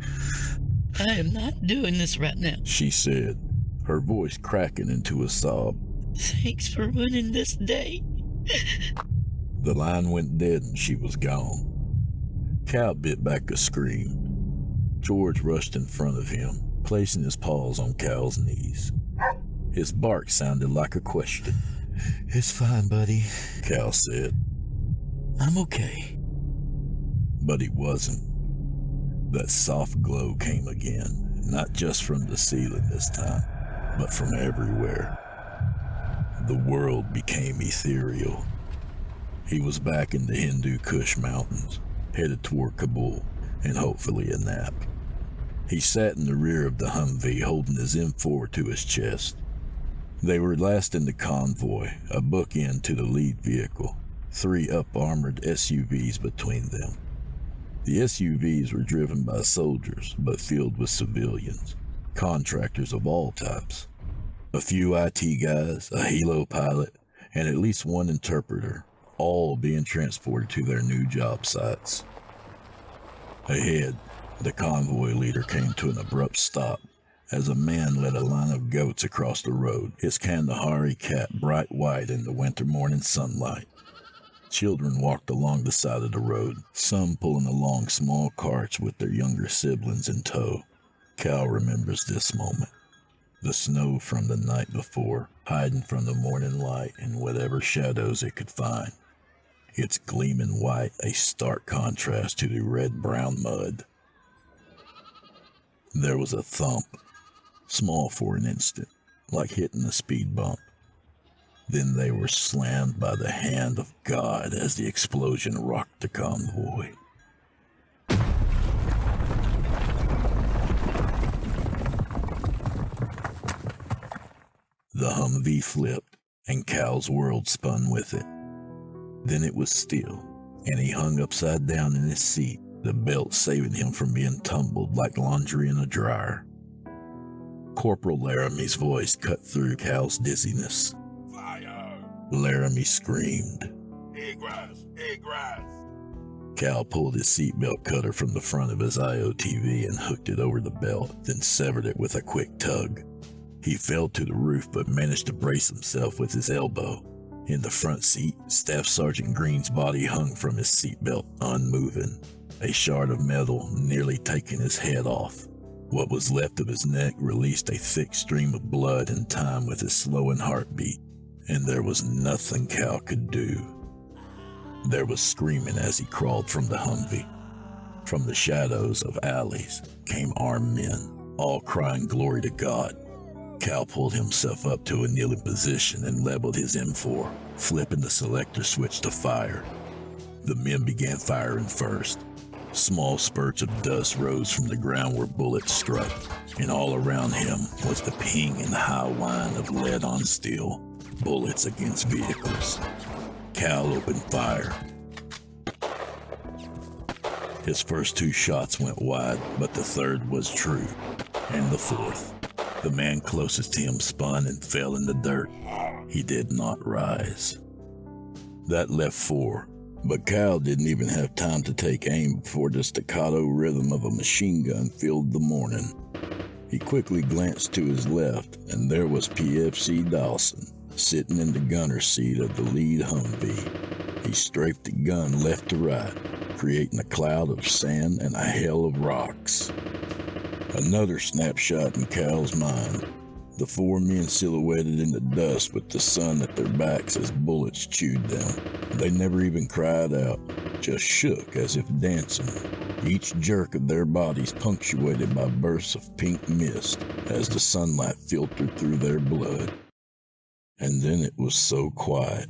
I am not doing this right now. She said, her voice cracking into a sob. Thanks for ruining this day. The line went dead and she was gone. Cal bit back a scream. George rushed in front of him, placing his paws on Cal's knees. His bark sounded like a question. It's fine, buddy. Cal said. I'm okay. But he wasn't. That soft glow came again, not just from the ceiling this time, but from everywhere. The world became ethereal. He was back in the Hindu Kush Mountains, headed toward Kabul, and hopefully a nap. He sat in the rear of the Humvee, holding his M4 to his chest. They were last in the convoy, a bookend to the lead vehicle, 3 up-armored SUVs between them. The SUVs were driven by soldiers, but filled with civilians, contractors of all types. A few IT guys, a helo pilot, and at least one interpreter, all being transported to their new job sites. Ahead, the convoy leader came to an abrupt stop as a man led a line of goats across the road, his Kandahari cat bright white in the winter morning sunlight. Children walked along the side of the road, some pulling along small carts with their younger siblings in tow. Cal remembers this moment. The snow from the night before, hiding from the morning light in whatever shadows it could find. Its gleaming white a stark contrast to the red-brown mud. There was a thump, small for an instant, like hitting a speed bump. Then they were slammed by the hand of God as the explosion rocked the convoy. The Humvee flipped, and Cal's world spun with it. Then it was still, and he hung upside down in his seat, the belt saving him from being tumbled like laundry in a dryer. Corporal Laramie's voice cut through Cal's dizziness. Fire! Laramie screamed. Egress! Egress! Cal pulled his seatbelt cutter from the front of his IOTV and hooked it over the belt, then severed it with a quick tug. He fell to the roof but managed to brace himself with his elbow. In the front seat, Staff Sergeant Green's body hung from his seatbelt, unmoving, a shard of metal nearly taking his head off. What was left of his neck released a thick stream of blood in time with his slowing heartbeat, and there was nothing Cal could do. There was screaming as he crawled from the Humvee. From the shadows of alleys came armed men, all crying glory to God. Cal pulled himself up to a kneeling position and leveled his M4, flipping the selector switch to fire. The men began firing first. Small spurts of dust rose from the ground where bullets struck, and all around him was the ping and high whine of lead on steel, bullets against vehicles. Cal opened fire. His first 2 shots went wide, but the third was true, and the fourth. The man closest to him spun and fell in the dirt. He did not rise. That left 4, but Cal didn't even have time to take aim before the staccato rhythm of a machine gun filled the morning. He quickly glanced to his left, and there was PFC Lawson, sitting in the gunner's seat of the lead Humvee. He strafed the gun left to right, creating a cloud of sand and a hail of rocks. Another snapshot in Cal's mind. The 4 men silhouetted in the dust with the sun at their backs as bullets chewed them. They never even cried out, just shook as if dancing, each jerk of their bodies punctuated by bursts of pink mist as the sunlight filtered through their blood. And then it was so quiet.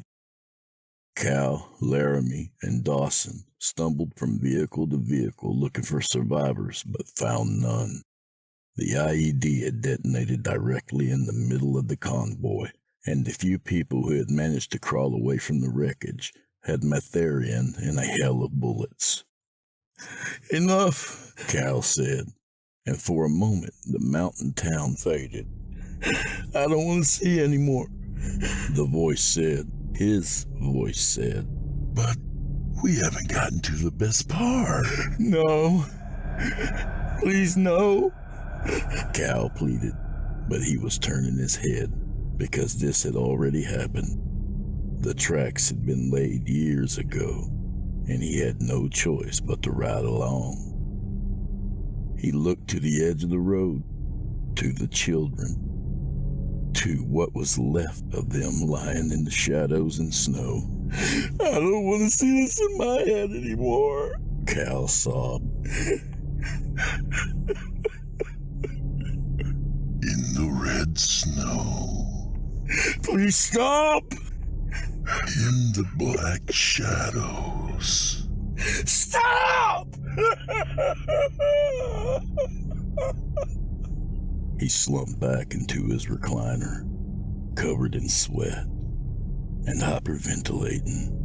Cal, Laramie, and Dawson stumbled from vehicle to vehicle looking for survivors, but found none. The IED had detonated directly in the middle of the convoy, and the few people who had managed to crawl away from the wreckage had met their end in a hail of bullets. Enough, Cal said, and for a moment the mountain town faded. I don't want to see anymore. The voice said, his voice said, But we haven't gotten to the best part. No. Please, no. Cal pleaded, but he was turning his head because this had already happened. The tracks had been laid years ago, and he had no choice but to ride along. He looked to the edge of the road, to the children. to what was left of them lying in the shadows and snow. I don't want to see this in my head anymore, Cal sobbed. In the red snow. Please stop! In the black shadows. Stop! He slumped back into his recliner, covered in sweat and hyperventilating.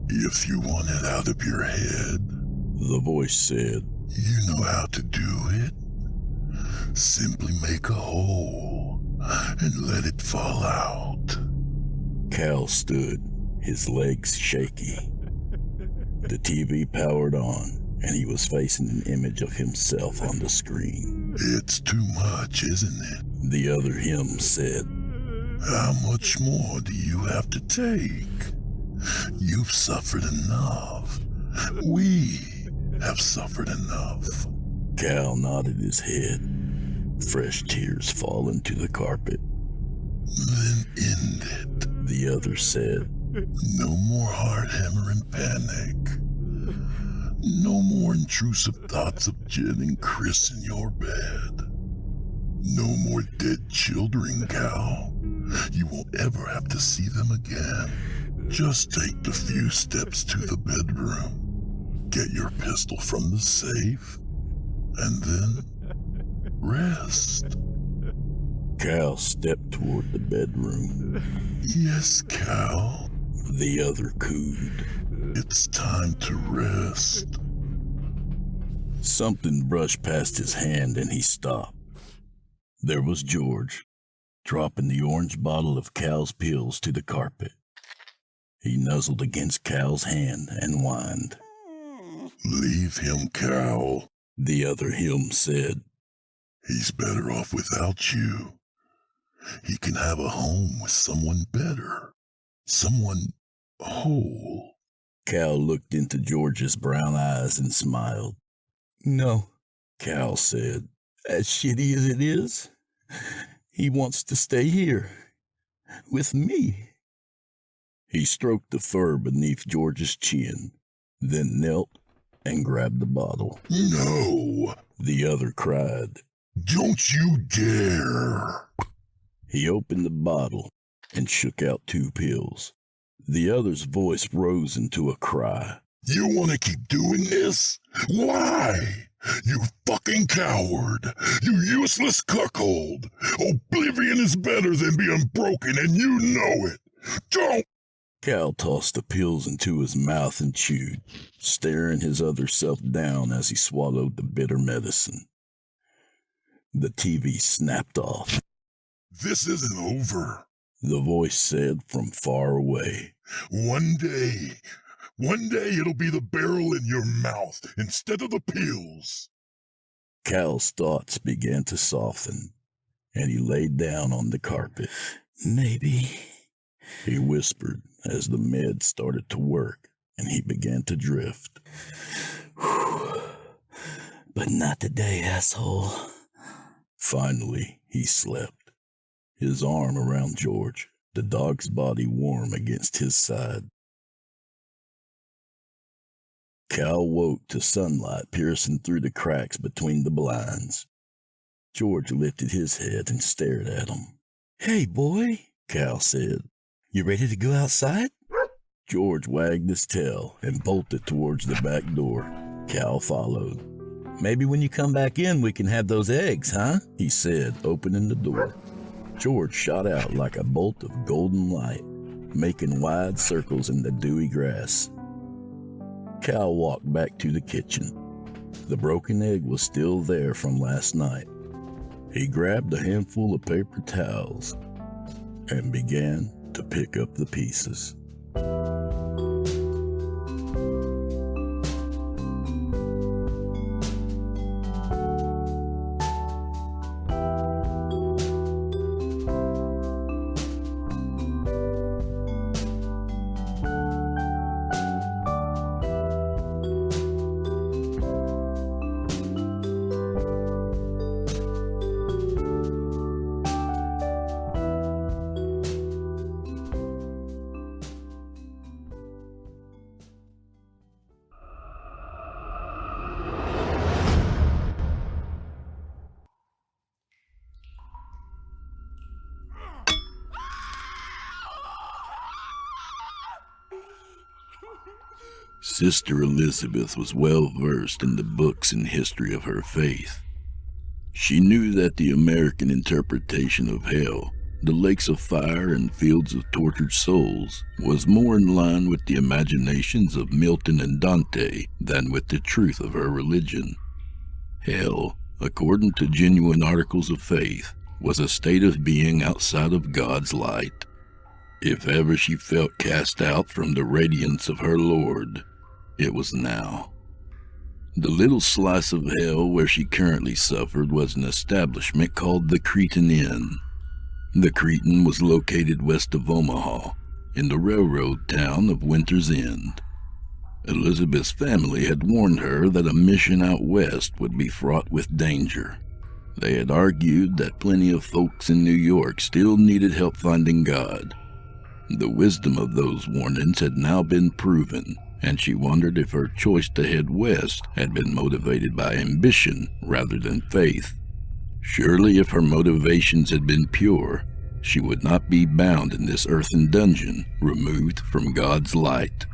If you want it out of your head, the voice said, you know how to do it. Simply make a hole and let it fall out. Cal stood, his legs shaky. The TV powered on, and he was facing an image of himself on the screen. It's too much, isn't it? The other him said, how much more do you have to take? You've suffered enough. We have suffered enough. Cal nodded his head, fresh tears falling to the carpet. Then end it, the other said. No more hard hammering panic. No more intrusive thoughts of Jen and Chris in your bed. No more dead children, Cal. You won't ever have to see them again. Just take the few steps to the bedroom. Get your pistol from the safe. And then rest. Cal stepped toward the bedroom. Yes, Cal. The other cooed. It's time to rest. Something brushed past his hand and he stopped. There was George, dropping the orange bottle of Cal's pills to the carpet. He nuzzled against Cal's hand and whined. Leave him, Cal, the other him said. He's better off without you. He can have a home with someone better. Someone whole. Cal looked into George's brown eyes and smiled. No, Cal said. As shitty as it is, he wants to stay here. With me. He stroked the fur beneath George's chin, then knelt and grabbed the bottle. No! The other cried. Don't you dare! He opened the bottle and shook out 2 pills. The other's voice rose into a cry. You want to keep doing this? Why? You fucking coward! You useless cuckold! Oblivion is better than being broken, and you know it! Don't! Cal tossed the pills into his mouth and chewed, staring his other self down as he swallowed the bitter medicine. The TV snapped off. This isn't over, the voice said from far away. One day it'll be the barrel in your mouth instead of the pills. Cal's thoughts began to soften, and he laid down on the carpet. Maybe, he whispered as the med started to work and he began to drift. But not today, asshole. Finally, he slept, his arm around George, the dog's body warm against his side. Cal woke to sunlight piercing through the cracks between the blinds. George lifted his head and stared at him. Hey, boy, Cal said. You ready to go outside? George wagged his tail and bolted towards the back door. Cal followed. Maybe when you come back in, we can have those eggs, huh? He said, opening the door. George shot out like a bolt of golden light, making wide circles in the dewy grass. Cal walked back to the kitchen. The broken egg was still there from last night. He grabbed a handful of paper towels and began to pick up the pieces. Sister Elizabeth was well versed in the books and history of her faith. She knew that the American interpretation of hell, the lakes of fire and fields of tortured souls, was more in line with the imaginations of Milton and Dante than with the truth of her religion. Hell, according to genuine articles of faith, was a state of being outside of God's light. If ever she felt cast out from the radiance of her Lord, it was now. The little slice of hell where she currently suffered was an establishment called the Cretan Inn. The Cretan was located west of Omaha, in the railroad town of Winter's End. Elizabeth's family had warned her that a mission out west would be fraught with danger. They had argued that plenty of folks in New York still needed help finding God. The wisdom of those warnings had now been proven, and she wondered if her choice to head west had been motivated by ambition rather than faith. Surely if her motivations had been pure, she would not be bound in this earthen dungeon, removed from God's light.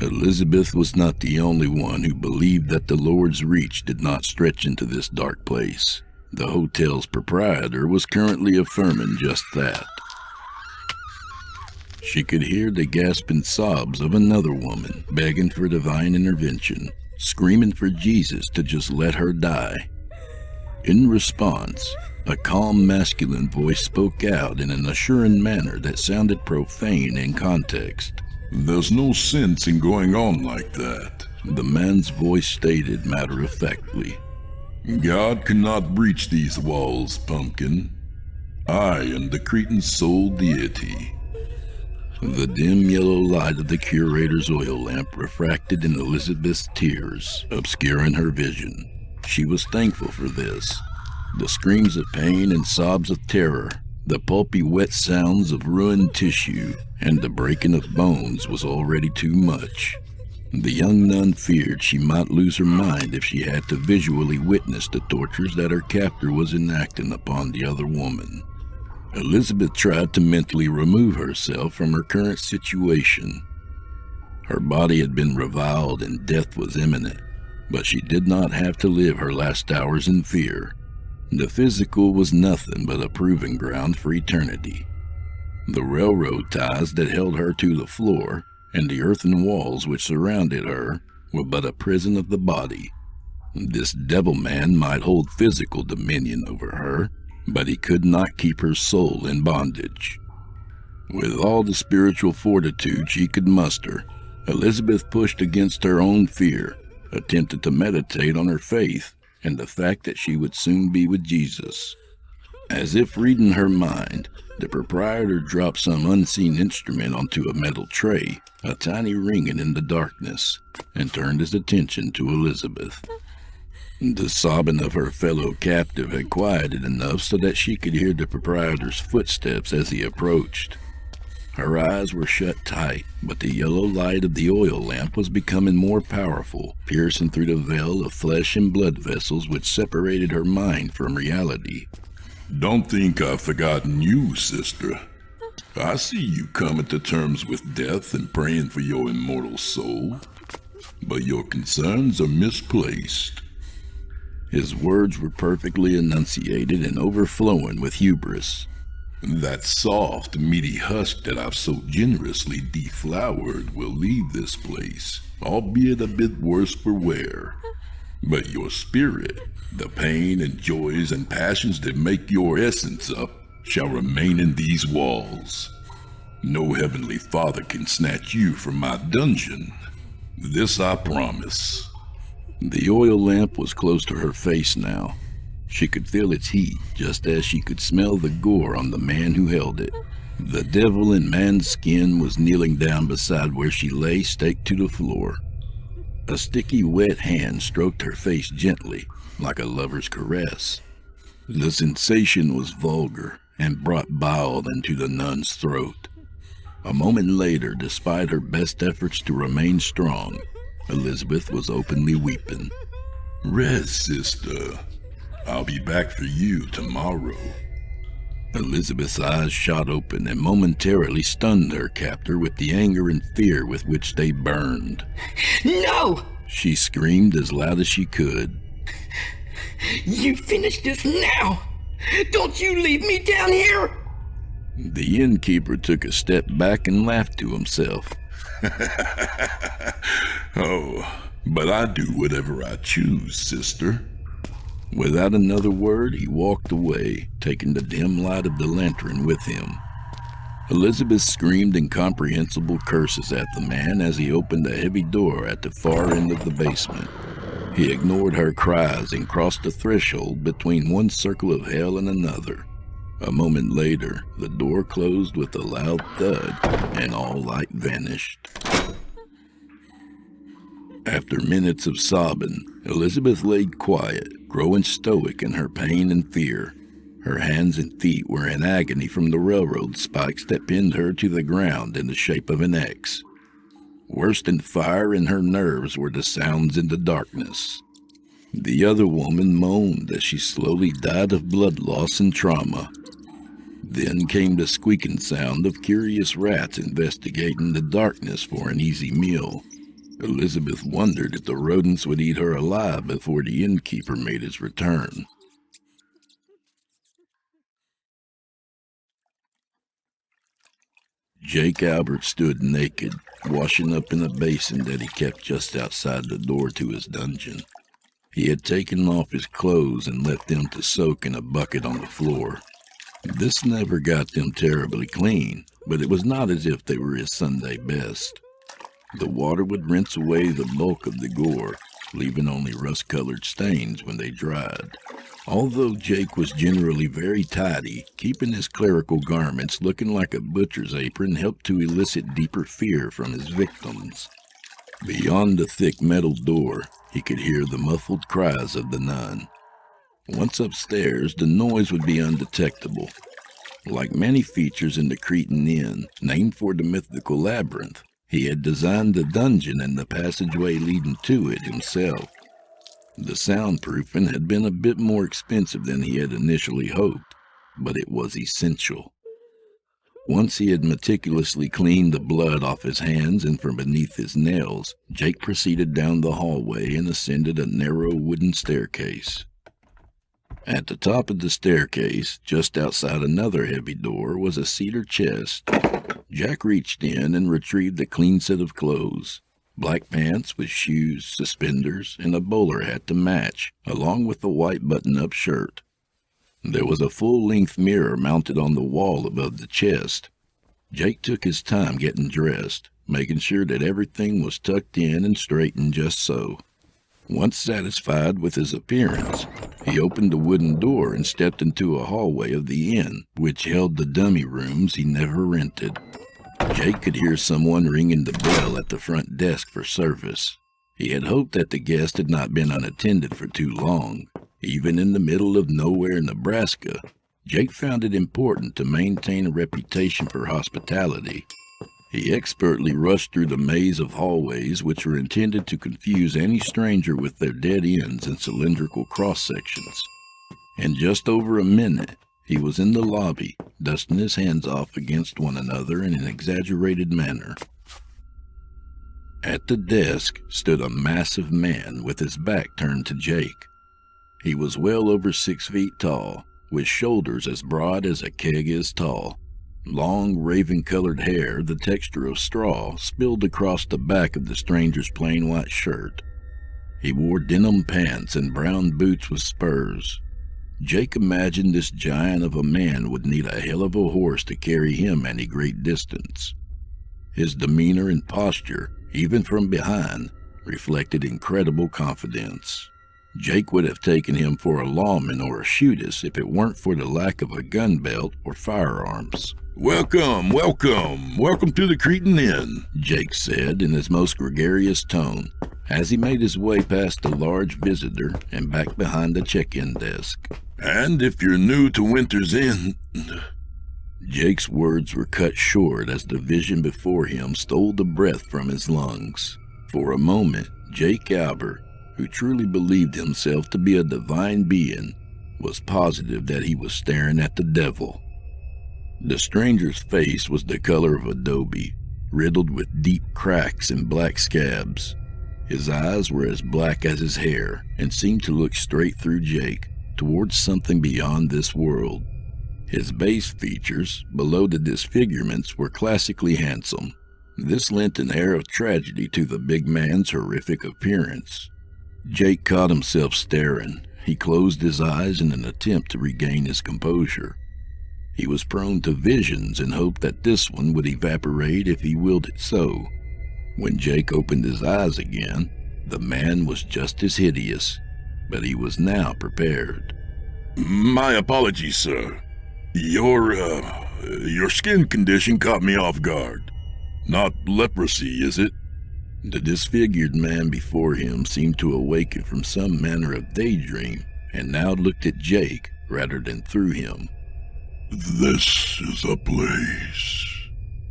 Elizabeth was not the only one who believed that the Lord's reach did not stretch into this dark place. The hotel's proprietor was currently affirming just that. She could hear the gasping sobs of another woman begging for divine intervention, screaming for Jesus to just let her die. In response, a calm masculine voice spoke out in an assuring manner that sounded profane in context. "There's no sense in going on like that," the man's voice stated matter-of-factly. "God cannot breach these walls, pumpkin. I am the Cretan soul deity." The dim yellow light of the curator's oil lamp refracted in Elizabeth's tears, obscuring her vision. She was thankful for this. The screams of pain and sobs of terror, the pulpy wet sounds of ruined tissue, and the breaking of bones was already too much. The young nun feared she might lose her mind if she had to visually witness the tortures that her captor was enacting upon the other woman. Elizabeth tried to mentally remove herself from her current situation. Her body had been reviled and death was imminent, but she did not have to live her last hours in fear. The physical was nothing but a proving ground for eternity. The railroad ties that held her to the floor and the earthen walls which surrounded her were but a prison of the body. This devil man might hold physical dominion over her, but he could not keep her soul in bondage. With all the spiritual fortitude she could muster, Elizabeth pushed against her own fear, attempted to meditate on her faith and the fact that she would soon be with Jesus. As if reading her mind, the proprietor dropped some unseen instrument onto a metal tray, a tiny ringing in the darkness, and turned his attention to Elizabeth. The sobbing of her fellow captive had quieted enough so that she could hear the proprietor's footsteps as he approached. Her eyes were shut tight, but the yellow light of the oil lamp was becoming more powerful, piercing through the veil of flesh and blood vessels which separated her mind from reality. "Don't think I've forgotten you, sister. I see you coming to terms with death and praying for your immortal soul. But your concerns are misplaced." His words were perfectly enunciated and overflowing with hubris. "That soft, meaty husk that I've so generously deflowered will leave this place, albeit a bit worse for wear. But your spirit, the pain and joys and passions that make your essence up, shall remain in these walls. No heavenly father can snatch you from my dungeon. This I promise." The oil lamp was close to her face now. She could feel its heat, just as she could smell the gore on the man who held it. The devil in man's skin was kneeling down beside where she lay, staked to the floor. A sticky, wet hand stroked her face gently, like a lover's caress. The sensation was vulgar and brought bile into the nun's throat. A moment later, despite her best efforts to remain strong, Elizabeth was openly weeping. "Rest, sister. I'll be back for you tomorrow." Elizabeth's eyes shot open and momentarily stunned her captor with the anger and fear with which they burned. No! She screamed as loud as she could. You finish this now! Don't you leave me down here! The innkeeper took a step back and laughed to himself. Oh, but I do whatever I choose, sister. Without another word, he walked away, taking the dim light of the lantern with him. Elizabeth screamed incomprehensible curses at the man as he opened a heavy door at the far end of the basement. He ignored her cries and crossed the threshold between one circle of hell and another. A moment later, the door closed with a loud thud, and all light vanished. After minutes of sobbing, Elizabeth laid quiet, growing stoic in her pain and fear. Her hands and feet were in agony from the railroad spikes that pinned her to the ground in the shape of an X. Worse than fire in her nerves were the sounds in the darkness. The other woman moaned as she slowly died of blood loss and trauma. Then came the squeaking sound of curious rats investigating the darkness for an easy meal. Elizabeth wondered if the rodents would eat her alive before the innkeeper made his return. Jake Albert stood naked, washing up in a basin that he kept just outside the door to his dungeon. He had taken off his clothes and left them to soak in a bucket on the floor. This never got them terribly clean, but it was not as if they were his Sunday best. The water would rinse away the bulk of the gore, leaving only rust-colored stains when they dried. Although Jake was generally very tidy, keeping his clerical garments looking like a butcher's apron helped to elicit deeper fear from his victims. Beyond the thick metal door, he could hear the muffled cries of the nun. Once upstairs, the noise would be undetectable. Like many features in the Cretan Inn, named for the mythical labyrinth, he had designed the dungeon and the passageway leading to it himself. The soundproofing had been a bit more expensive than he had initially hoped, but it was essential. Once he had meticulously cleaned the blood off his hands and from beneath his nails, Jake proceeded down the hallway and ascended a narrow wooden staircase. At the top of the staircase, just outside another heavy door, was a cedar chest. Jack reached in and retrieved a clean set of clothes. Black pants with shoes, suspenders, and a bowler hat to match, along with a white button-up shirt. There was a full-length mirror mounted on the wall above the chest. Jake took his time getting dressed, making sure that everything was tucked in and straightened just so. Once satisfied with his appearance, he opened the wooden door and stepped into a hallway of the inn, which held the dummy rooms he never rented. Jake could hear someone ringing the bell at the front desk for service. He had hoped that the guest had not been unattended for too long. Even in the middle of nowhere, Nebraska, Jake found it important to maintain a reputation for hospitality. He expertly rushed through the maze of hallways which were intended to confuse any stranger with their dead ends and cylindrical cross-sections. In just over a minute, he was in the lobby, dusting his hands off against one another in an exaggerated manner. At the desk stood a massive man with his back turned to Jake. He was well over 6 feet tall, with shoulders as broad as a keg is tall. Long, raven-colored hair, the texture of straw, spilled across the back of the stranger's plain white shirt. He wore denim pants and brown boots with spurs. Jake imagined this giant of a man would need a hell of a horse to carry him any great distance. His demeanor and posture, even from behind, reflected incredible confidence. Jake would have taken him for a lawman or a shootist if it weren't for the lack of a gun belt or firearms. Welcome, welcome, welcome to the Cretan Inn, Jake said in his most gregarious tone, as he made his way past the large visitor and back behind the check-in desk. And if you're new to Winter's Inn... Jake's words were cut short as the vision before him stole the breath from his lungs. For a moment, Jake Albert, who truly believed himself to be a divine being, was positive that he was staring at the devil. The stranger's face was the color of adobe, riddled with deep cracks and black scabs. His eyes were as black as his hair and seemed to look straight through Jake, towards something beyond this world. His base features, below the disfigurements, were classically handsome. This lent an air of tragedy to the big man's horrific appearance. Jake caught himself staring. He closed his eyes in an attempt to regain his composure. He was prone to visions and hoped that this one would evaporate if he willed it so. When Jake opened his eyes again, the man was just as hideous, but he was now prepared. My apologies, sir. Your skin condition caught me off guard. Not leprosy, is it? The disfigured man before him seemed to awaken from some manner of daydream and now looked at Jake rather than through him. This is a place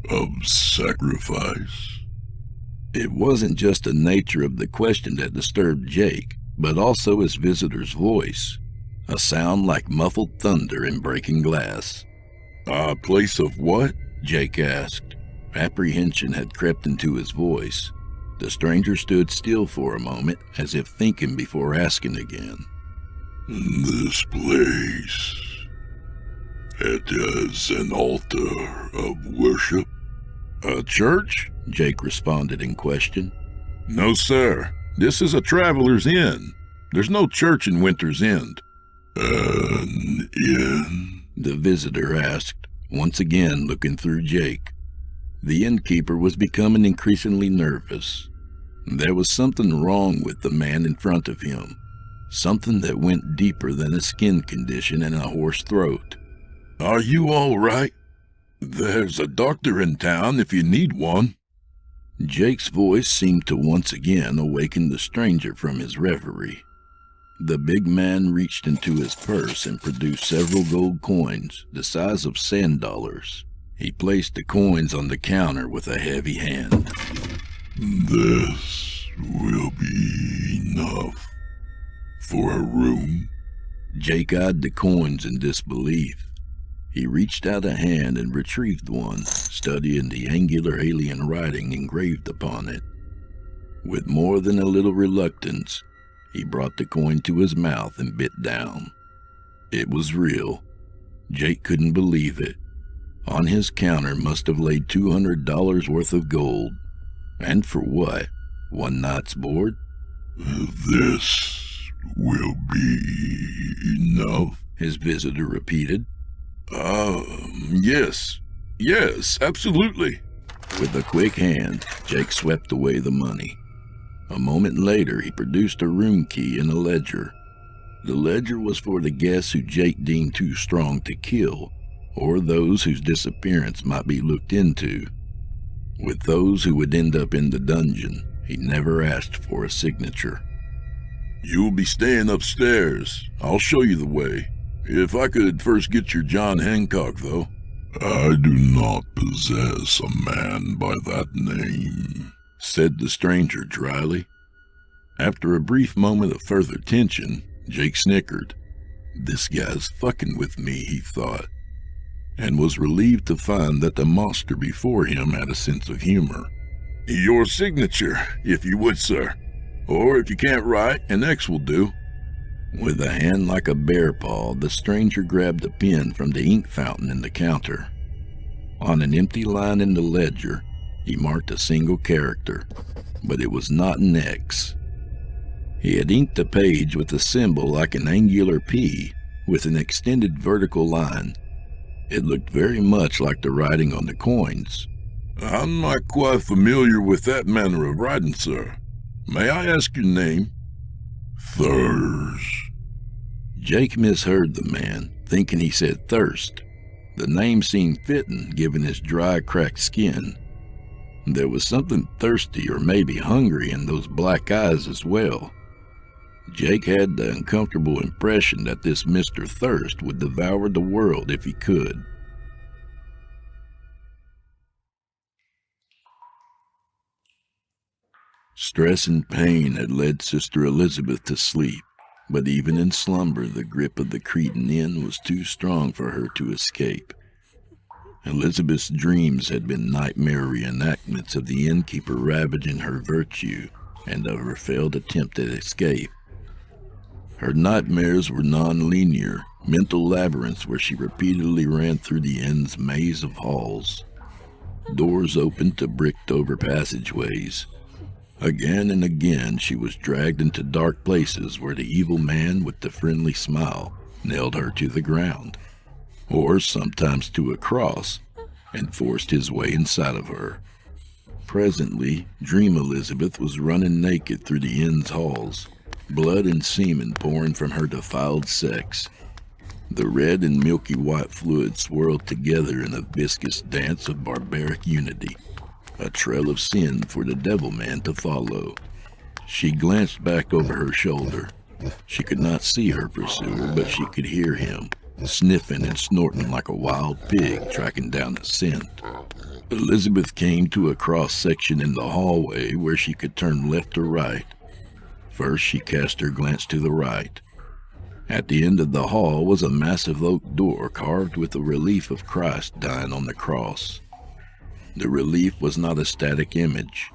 of sacrifice. It wasn't just the nature of the question that disturbed Jake, but also his visitor's voice, a sound like muffled thunder and breaking glass. A place of what? Jake asked. Apprehension had crept into his voice. The stranger stood still for a moment, as if thinking before asking again. This place. It is an altar of worship. A church? Jake responded in question. No, sir. This is a traveler's inn. There's no church in Winter's End. An inn? The visitor asked, once again looking through Jake. The innkeeper was becoming increasingly nervous. There was something wrong with the man in front of him, something that went deeper than a skin condition and a hoarse throat. Are you all right? There's a doctor in town if you need one. Jake's voice seemed to once again awaken the stranger from his reverie. The big man reached into his purse and produced several gold coins, the size of sand dollars. He placed the coins on the counter with a heavy hand. This will be enough for a room. Jake eyed the coins in disbelief. He reached out a hand and retrieved one, studying the angular alien writing engraved upon it. With more than a little reluctance, he brought the coin to his mouth and bit down. It was real. Jake couldn't believe it. On his counter must have laid $200 worth of gold. And for what? One night's board? This will be enough, his visitor repeated. Yes, absolutely. With a quick hand, Jake swept away the money. A moment later, he produced a room key and a ledger. The ledger was for the guests who Jake deemed too strong to kill, or those whose disappearance might be looked into. With those who would end up in the dungeon, he never asked for a signature. You'll be staying upstairs. I'll show you the way. If I could first get your John Hancock, though. I do not possess a man by that name, said the stranger dryly. After a brief moment of further tension, Jake snickered. This guy's fucking with me, he thought, and was relieved to find that the monster before him had a sense of humor. Your signature, if you would, sir. Or if you can't write, an X will do. With a hand like a bear paw, the stranger grabbed a pen from the ink fountain in the counter. On an empty line in the ledger, he marked a single character, but it was not an X. He had inked a page with a symbol like an angular P with an extended vertical line. It looked very much like the writing on the coins. I'm not quite familiar with that manner of writing, sir. May I ask your name? Thurs. Jake misheard the man, thinking he said thirst. The name seemed fitting, given his dry, cracked skin. There was something thirsty or maybe hungry in those black eyes as well. Jake had the uncomfortable impression that this Mr. Thirst would devour the world if he could. Stress and pain had led Sister Elizabeth to sleep, but even in slumber the grip of the Cretan inn was too strong for her to escape. Elizabeth's dreams had been nightmare reenactments of the innkeeper ravaging her virtue and of her failed attempt at escape. Her nightmares were non-linear, mental labyrinths where she repeatedly ran through the inn's maze of halls. Doors opened to bricked-over passageways. Again and again she was dragged into dark places where the evil man with the friendly smile nailed her to the ground, or sometimes to a cross, and forced his way inside of her. Presently, Dream Elizabeth was running naked through the inn's halls, blood and semen pouring from her defiled sex. The red and milky white fluid swirled together in a viscous dance of barbaric unity, a trail of sin for the devil man to follow. She glanced back over her shoulder. She could not see her pursuer, but she could hear him, sniffing and snorting like a wild pig tracking down a scent. Elizabeth came to a cross-section in the hallway where she could turn left or right. First, she cast her glance to the right. At the end of the hall was a massive oak door carved with a relief of Christ dying on the cross. The relief was not a static image.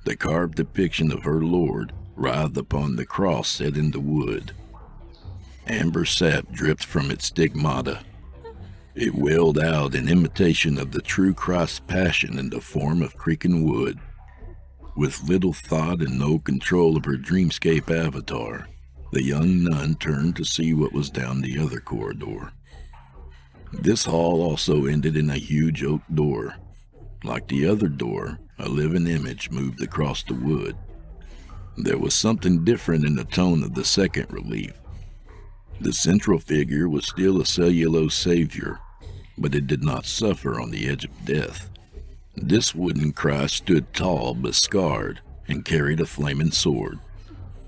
The carved depiction of her Lord writhed upon the cross set in the wood. Amber sap dripped from its stigmata. It wailed out in imitation of the true Christ's passion in the form of creaking wood. With little thought and no control of her dreamscape avatar, the young nun turned to see what was down the other corridor. This hall also ended in a huge oak door. Like the other door, a living image moved across the wood. There was something different in the tone of the second relief. The central figure was still a cellulose savior, but it did not suffer on the edge of death. This wooden Christ stood tall but scarred and carried a flaming sword.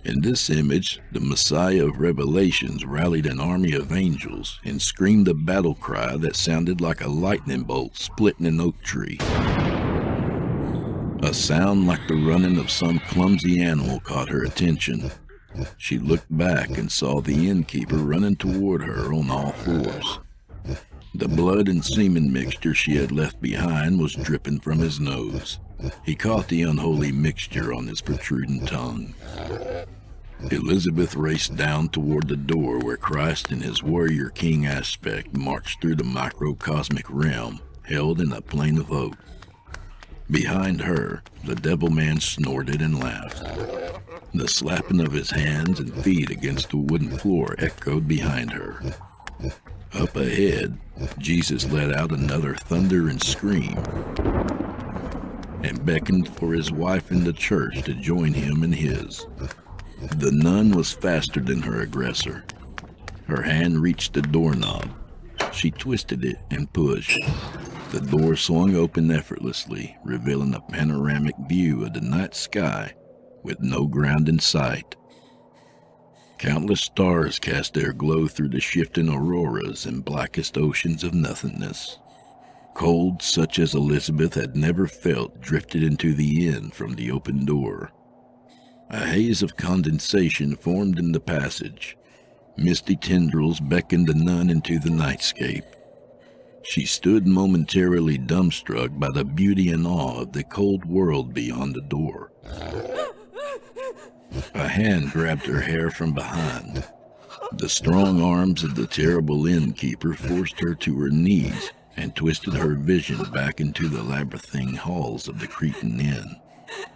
In this image, the Messiah of Revelations rallied an army of angels and screamed a battle cry that sounded like a lightning bolt splitting an oak tree. A sound like the running of some clumsy animal caught her attention. She looked back and saw the innkeeper running toward her on all fours. The blood and semen mixture she had left behind was dripping from his nose. He caught the unholy mixture on his protruding tongue. Elizabeth raced down toward the door where Christ in his warrior king aspect marched through the microcosmic realm, held in a plane of oak. Behind her, the devil man snorted and laughed. The slapping of his hands and feet against the wooden floor echoed behind her. Up ahead, Jesus let out another thunder and scream and beckoned for his wife in the church to join him in his. The nun was faster than her aggressor. Her hand reached the doorknob. She twisted it and pushed. The door swung open effortlessly, revealing a panoramic view of the night sky with no ground in sight. Countless stars cast their glow through the shifting auroras and blackest oceans of nothingness. Cold such as Elizabeth had never felt drifted into the inn from the open door. A haze of condensation formed in the passage. Misty tendrils beckoned the nun into the nightscape. She stood momentarily dumbstruck by the beauty and awe of the cold world beyond the door. A hand grabbed her hair from behind. The strong arms of the terrible innkeeper forced her to her knees and twisted her vision back into the labyrinthine halls of the Cretan inn.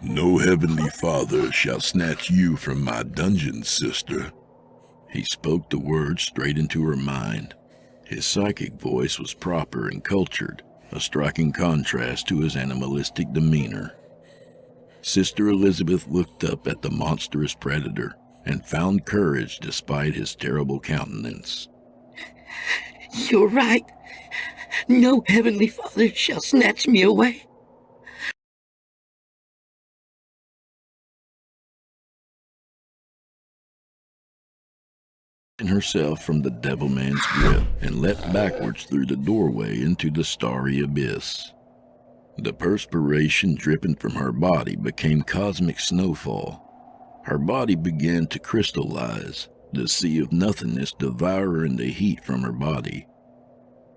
No heavenly father shall snatch you from my dungeon, sister. He spoke the words straight into her mind. His psychic voice was proper and cultured, a striking contrast to his animalistic demeanor. Sister Elizabeth looked up at the monstrous predator and found courage despite his terrible countenance. You're right. No heavenly father shall snatch me away. Herself from the devil man's grip and leapt backwards through the doorway into the starry abyss. The perspiration dripping from her body became cosmic snowfall. Her body began to crystallize, the sea of nothingness devouring the heat from her body.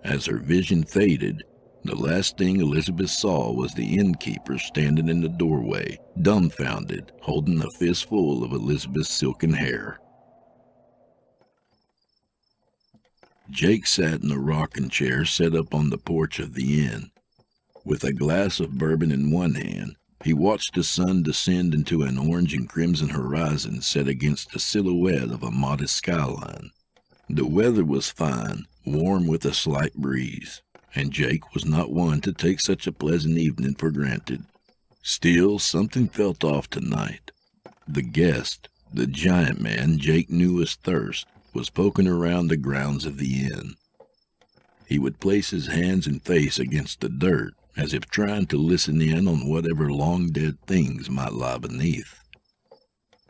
As her vision faded, The last thing Elizabeth saw was the innkeeper standing in the doorway, dumbfounded, holding a fistful of Elizabeth's silken hair. Jake sat in a rocking chair set up on the porch of the inn. With a glass of bourbon in one hand, he watched the sun descend into an orange and crimson horizon set against the silhouette of a modest skyline. The weather was fine, warm with a slight breeze, and Jake was not one to take such a pleasant evening for granted. Still, something felt off tonight. The guest, the giant man Jake knew as Thirst, was poking around the grounds of the inn. He would place his hands and face against the dirt, as if trying to listen in on whatever long-dead things might lie beneath.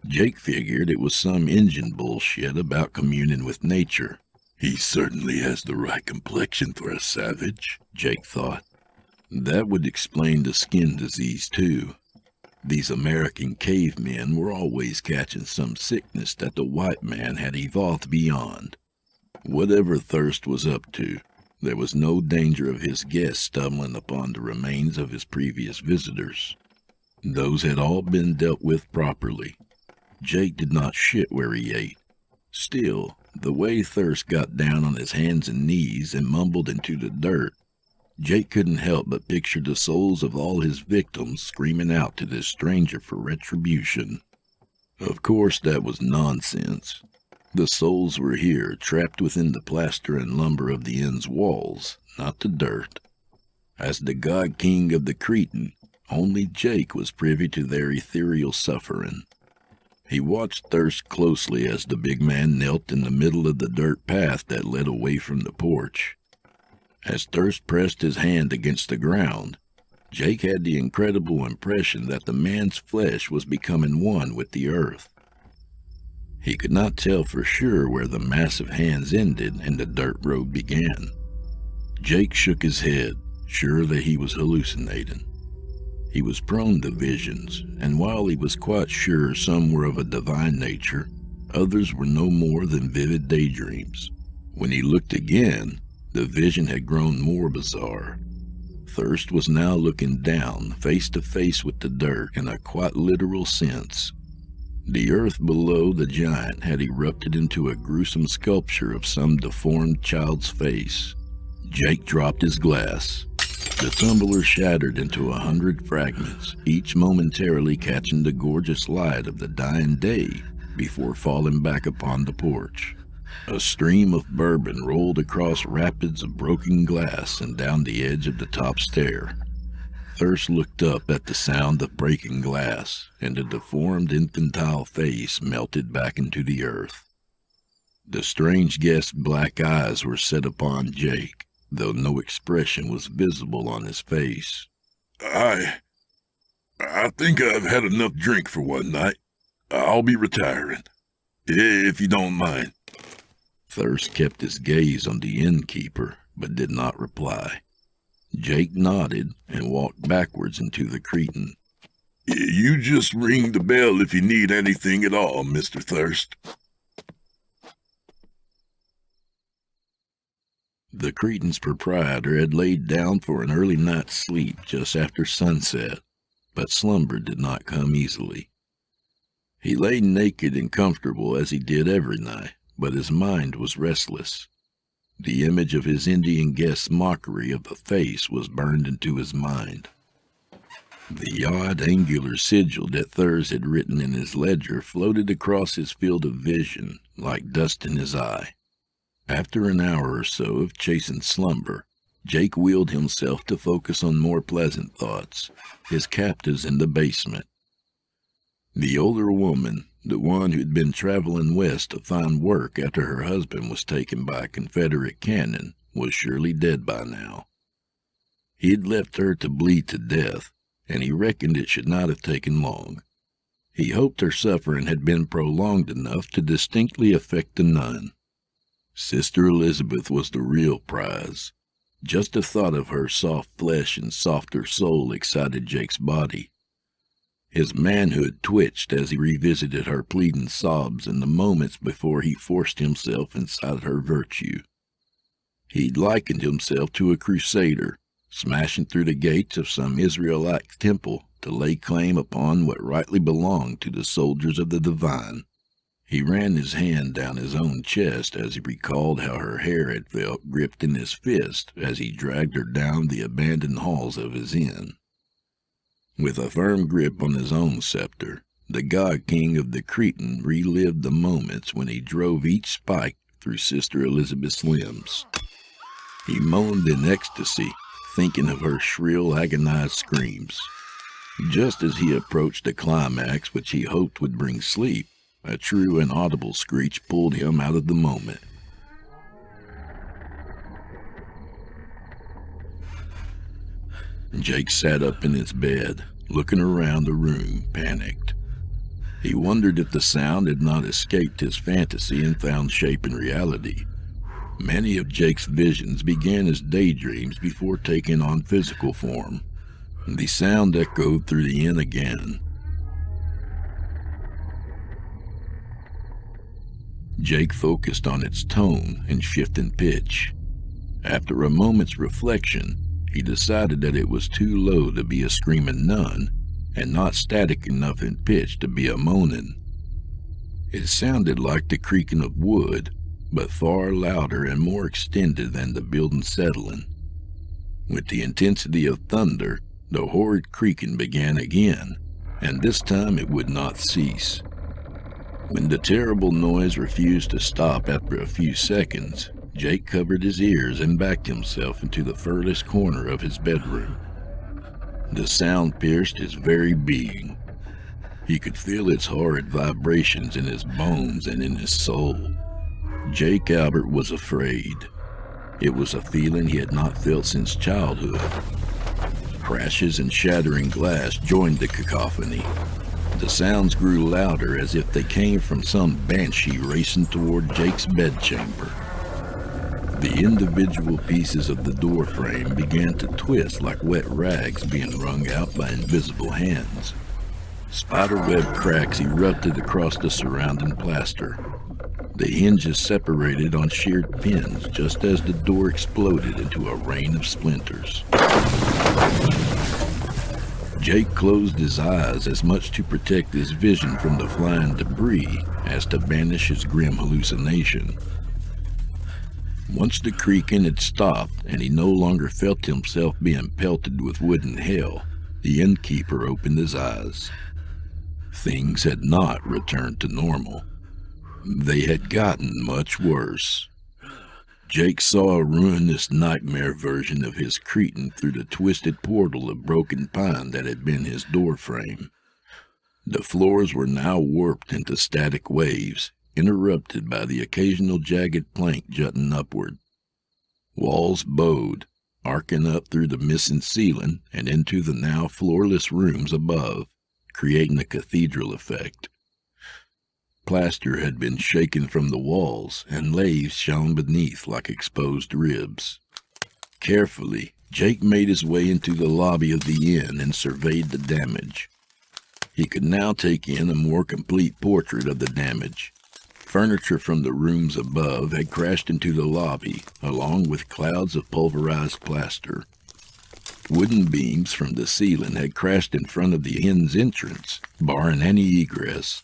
Jake figured it was some Injun bullshit about communing with nature. He certainly has the right complexion for a savage, Jake thought. That would explain the skin disease, too. These American cavemen were always catching some sickness that the white man had evolved beyond. Whatever Thirst was up to, there was no danger of his guests stumbling upon the remains of his previous visitors. Those had all been dealt with properly. Jake did not shit where he ate. Still, the way Thirst got down on his hands and knees and mumbled into the dirt, Jake couldn't help but picture the souls of all his victims screaming out to this stranger for retribution. Of course, that was nonsense. The souls were here, trapped within the plaster and lumber of the inn's walls, not the dirt. As the god king of the Cretan, only Jake was privy to their ethereal suffering. He watched Thirst closely as the big man knelt in the middle of the dirt path that led away from the porch. As Thirst pressed his hand against the ground, Jake had the incredible impression that the man's flesh was becoming one with the earth. He could not tell for sure where the massive hands ended and the dirt road began. Jake shook his head, sure that he was hallucinating. He was prone to visions, and while he was quite sure some were of a divine nature, others were no more than vivid daydreams. When he looked again, the vision had grown more bizarre. Thirst was now looking down, face to face with the dirt in a quite literal sense. The earth below the giant had erupted into a gruesome sculpture of some deformed child's face. Jake dropped his glass. The tumbler shattered into 100 fragments, each momentarily catching the gorgeous light of the dying day before falling back upon the porch. A stream of bourbon rolled across rapids of broken glass and down the edge of the top stair. Thirst looked up at the sound of breaking glass, and the deformed infantile face melted back into the earth. The strange guest's black eyes were set upon Jake, though no expression was visible on his face. I think I've had enough drink for one night. I'll be retiring, if you don't mind. Thirst kept his gaze on the innkeeper, but did not reply. Jake nodded and walked backwards into the Cretan. You just ring the bell if you need anything at all, Mr. Thirst. The Cretan's proprietor had laid down for an early night's sleep just after sunset, but slumber did not come easily. He lay naked and comfortable as he did every night, but his mind was restless. The image of his Indian guest's mockery of a face was burned into his mind. The odd, angular sigil that Thurs had written in his ledger floated across his field of vision like dust in his eye. After an hour or so of chasing slumber, Jake wheeled himself to focus on more pleasant thoughts, his captives in the basement. The older woman, the one who'd been traveling west to find work after her husband was taken by a Confederate cannon, was surely dead by now. He'd left her to bleed to death, and he reckoned it should not have taken long. He hoped her suffering had been prolonged enough to distinctly affect the nun. Sister Elizabeth was the real prize. Just the thought of her soft flesh and softer soul excited Jake's body. His manhood twitched as he revisited her pleading sobs in the moments before he forced himself inside her virtue. He'd likened himself to a crusader, smashing through the gates of some Israelite temple to lay claim upon what rightly belonged to the soldiers of the divine. He ran his hand down his own chest as he recalled how her hair had felt gripped in his fist as he dragged her down the abandoned halls of his inn. With a firm grip on his own scepter, the god king of the Cretan relived the moments when he drove each spike through Sister Elizabeth's limbs. He moaned in ecstasy, thinking of her shrill, agonized screams. Just as he approached the climax which he hoped would bring sleep, a true and audible screech pulled him out of the moment. Jake sat up in his bed, looking around the room, panicked. He wondered if the sound had not escaped his fantasy and found shape in reality. Many of Jake's visions began as daydreams before taking on physical form. The sound echoed through the inn again. Jake focused on its tone and shift in pitch. After a moment's reflection, he decided that it was too low to be a screaming nun, and not static enough in pitch to be a moaning. It sounded like the creaking of wood, but far louder and more extended than the building settling. With the intensity of thunder, the horrid creaking began again, and this time it would not cease. When the terrible noise refused to stop after a few seconds, Jake covered his ears and backed himself into the furthest corner of his bedroom. The sound pierced his very being. He could feel its horrid vibrations in his bones and in his soul. Jake Albert was afraid. It was a feeling he had not felt since childhood. Crashes and shattering glass joined the cacophony. The sounds grew louder as if they came from some banshee racing toward Jake's bedchamber. The individual pieces of the door frame began to twist like wet rags being wrung out by invisible hands. Spiderweb cracks erupted across the surrounding plaster. The hinges separated on sheared pins just as the door exploded into a rain of splinters. Jake closed his eyes as much to protect his vision from the flying debris as to banish his grim hallucination. Once the creaking had stopped and he no longer felt himself being pelted with wooden hail, the innkeeper opened his eyes. Things had not returned to normal. They had gotten much worse. Jake saw a ruinous nightmare version of his Cretan through the twisted portal of broken pine that had been his doorframe. The floors were now warped into static waves, interrupted by the occasional jagged plank jutting upward. Walls bowed, arcing up through the missing ceiling and into the now floorless rooms above, creating a cathedral effect. Plaster had been shaken from the walls, and laths shone beneath like exposed ribs. Carefully, Jake made his way into the lobby of the inn and surveyed the damage. He could now take in a more complete portrait of the damage. Furniture from the rooms above had crashed into the lobby, along with clouds of pulverized plaster. Wooden beams from the ceiling had crashed in front of the inn's entrance, barring any egress.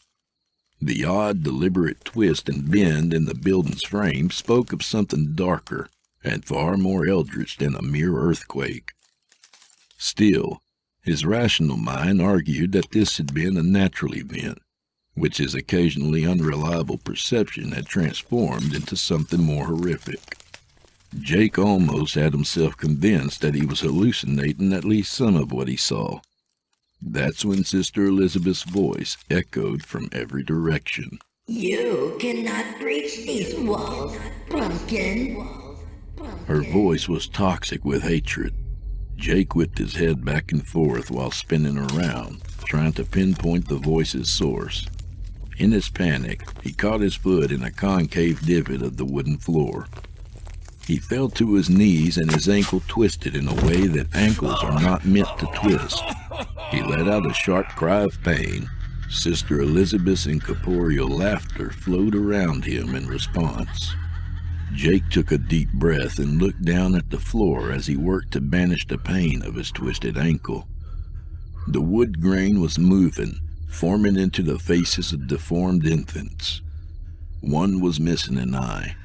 The odd, deliberate twist and bend in the building's frame spoke of something darker and far more eldritch than a mere earthquake. Still, his rational mind argued that this had been a natural event, which his occasionally unreliable perception had transformed into something more horrific. Jake almost had himself convinced that he was hallucinating at least some of what he saw. That's when Sister Elizabeth's voice echoed from every direction. You cannot breach these walls, pumpkin. Her voice was toxic with hatred. Jake whipped his head back and forth while spinning around, trying to pinpoint the voice's source. In his panic, he caught his foot in a concave divot of the wooden floor. He fell to his knees and his ankle twisted in a way that ankles are not meant to twist. He let out a sharp cry of pain. Sister Elizabeth's incorporeal laughter flowed around him in response. Jake took a deep breath and looked down at the floor as he worked to banish the pain of his twisted ankle. The wood grain was moving, forming into the faces of deformed infants. One was missing an eye.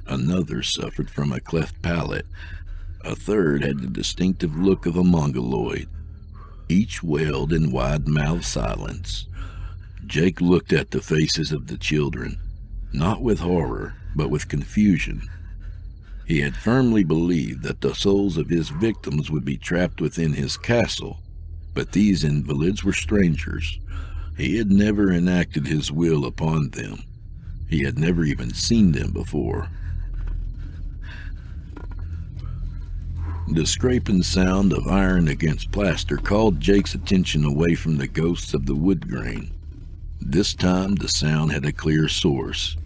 Another suffered from a cleft palate. A third had the distinctive look of a mongoloid. Each wailed in wide-mouthed silence. Jake looked at the faces of the children, not with horror, but with confusion. He had firmly believed that the souls of his victims would be trapped within his castle, but these invalids were strangers. He had never enacted his will upon them. He had never even seen them before. The scraping sound of iron against plaster called Jake's attention away from the ghosts of the wood grain. This time the sound had a clear source.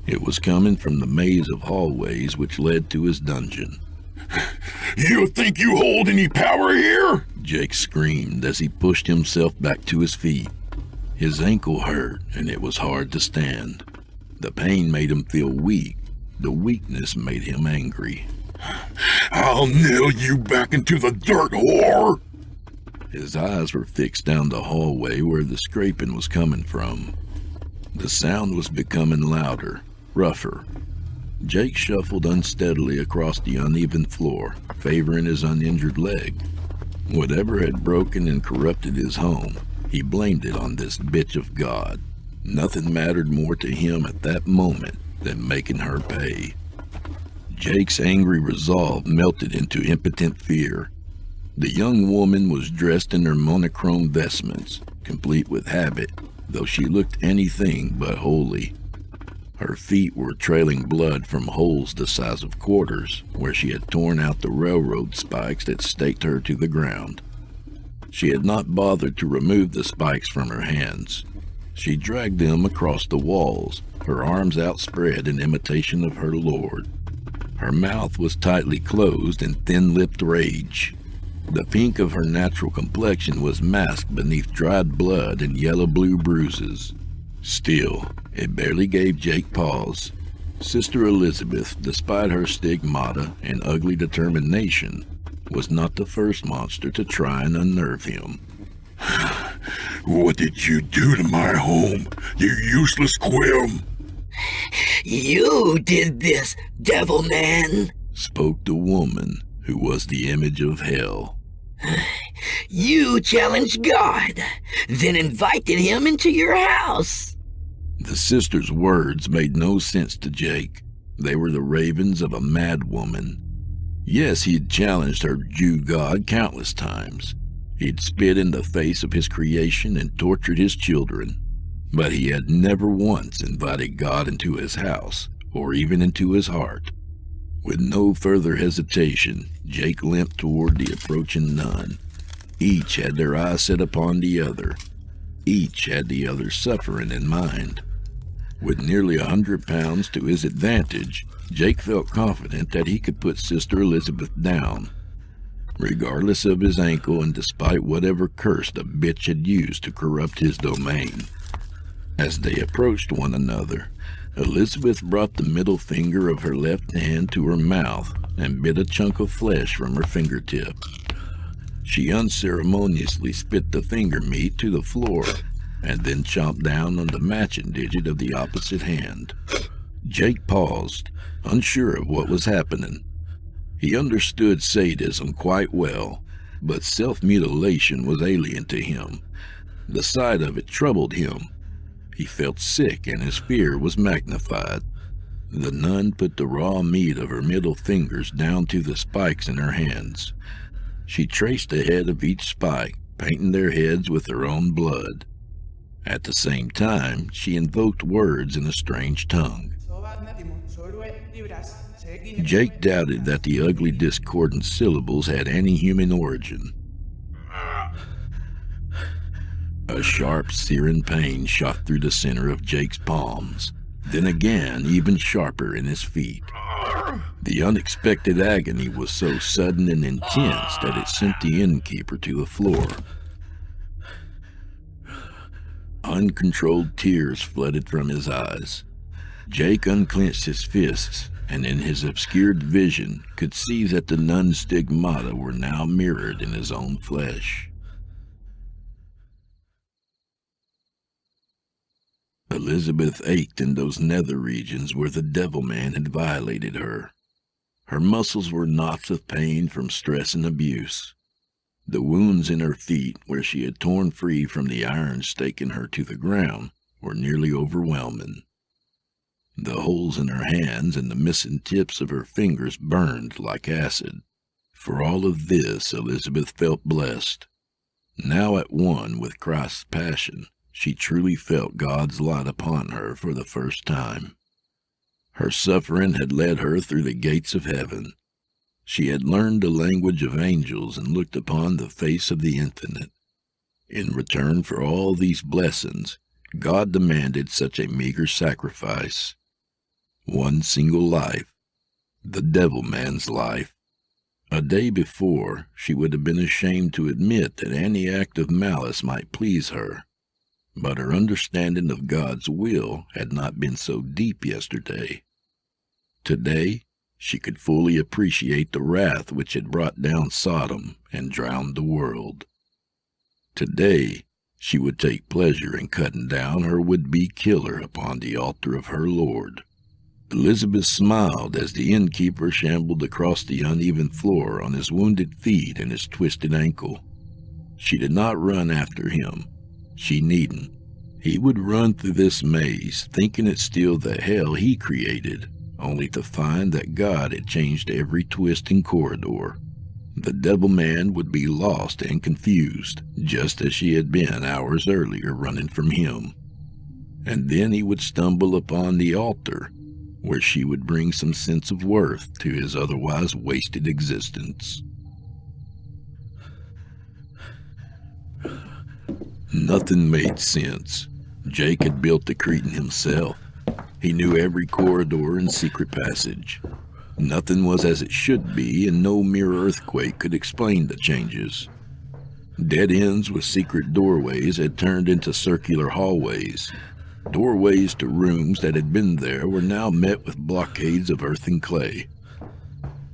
It was coming from the maze of hallways which led to his dungeon. You think you hold any power here? Jake screamed as he pushed himself back to his feet. His ankle hurt, and it was hard to stand. The pain made him feel weak. The weakness made him angry. I'll nail you back into the dirt, whore! His eyes were fixed down the hallway where the scraping was coming from. The sound was becoming louder, rougher. Jake shuffled unsteadily across the uneven floor, favoring his uninjured leg. Whatever had broken and corrupted his home, he blamed it on this bitch of God. Nothing mattered more to him at that moment than making her pay. Jake's angry resolve melted into impotent fear. The young woman was dressed in her monochrome vestments, complete with habit, though she looked anything but holy. Her feet were trailing blood from holes the size of quarters, where she had torn out the railroad spikes that staked her to the ground. She had not bothered to remove the spikes from her hands. She dragged them across the walls, her arms outspread in imitation of her lord. Her mouth was tightly closed in thin-lipped rage. The pink of her natural complexion was masked beneath dried blood and yellow-blue bruises. Still, it barely gave Jake pause. Sister Elizabeth, despite her stigmata and ugly determination, was not the first monster to try and unnerve him. What did you do to my home, you useless quim? You did this, devil man! Spoke the woman who was the image of hell. You challenged God, then invited him into your house. The sister's words made no sense to Jake. They were the ravings of a mad woman. Yes, he had challenged her Jew God countless times. He'd spit in the face of his creation and tortured his children. But he had never once invited God into his house, or even into his heart. With no further hesitation, Jake limped toward the approaching nun. Each had their eyes set upon the other. Each had the other's suffering in mind. With nearly 100 pounds to his advantage, Jake felt confident that he could put Sister Elizabeth down, regardless of his ankle and despite whatever curse the bitch had used to corrupt his domain. As they approached one another, Elizabeth brought the middle finger of her left hand to her mouth and bit a chunk of flesh from her fingertip. She unceremoniously spit the finger meat to the floor and then chomped down on the matching digit of the opposite hand. Jake paused, unsure of what was happening. He understood sadism quite well, but self-mutilation was alien to him. The sight of it troubled him. He felt sick and his fear was magnified. The nun put the raw meat of her middle fingers down to the spikes in her hands. She traced the head of each spike, painting their heads with her own blood. At the same time, she invoked words in a strange tongue. Jake doubted that the ugly discordant syllables had any human origin. A sharp, searing pain shot through the center of Jake's palms, then again even sharper in his feet. The unexpected agony was so sudden and intense that it sent the innkeeper to the floor. Uncontrolled tears flooded from his eyes. Jake unclenched his fists, and in his obscured vision could see that the nun's stigmata were now mirrored in his own flesh. Elizabeth ached in those nether regions where the devil man had violated her. Her muscles were knots of pain from stress and abuse. The wounds in her feet, where she had torn free from the iron staking her to the ground, were nearly overwhelming. The holes in her hands and the missing tips of her fingers burned like acid. For all of this, Elizabeth felt blessed. Now at one with Christ's passion, she truly felt God's light upon her for the first time. Her suffering had led her through the gates of heaven. She had learned the language of angels and looked upon the face of the infinite. In return for all these blessings, God demanded such a meager sacrifice. One single life, the devil man's life. A day before, she would have been ashamed to admit that any act of malice might please her. But her understanding of God's will had not been so deep yesterday. Today, she could fully appreciate the wrath which had brought down Sodom and drowned the world. Today, she would take pleasure in cutting down her would-be killer upon the altar of her Lord. Elizabeth smiled as the innkeeper shambled across the uneven floor on his wounded feet and his twisted ankle. She did not run after him. She needn't. He would run through this maze, thinking it still the hell he created, only to find that God had changed every twisting corridor. The devil man would be lost and confused, just as she had been hours earlier running from him. And then he would stumble upon the altar, where she would bring some sense of worth to his otherwise wasted existence. Nothing made sense. Jake had built the Cretan himself. He knew every corridor and secret passage. Nothing was as it should be, and no mere earthquake could explain the changes. Dead ends with secret doorways had turned into circular hallways. Doorways to rooms that had been there were now met with blockades of earth and clay.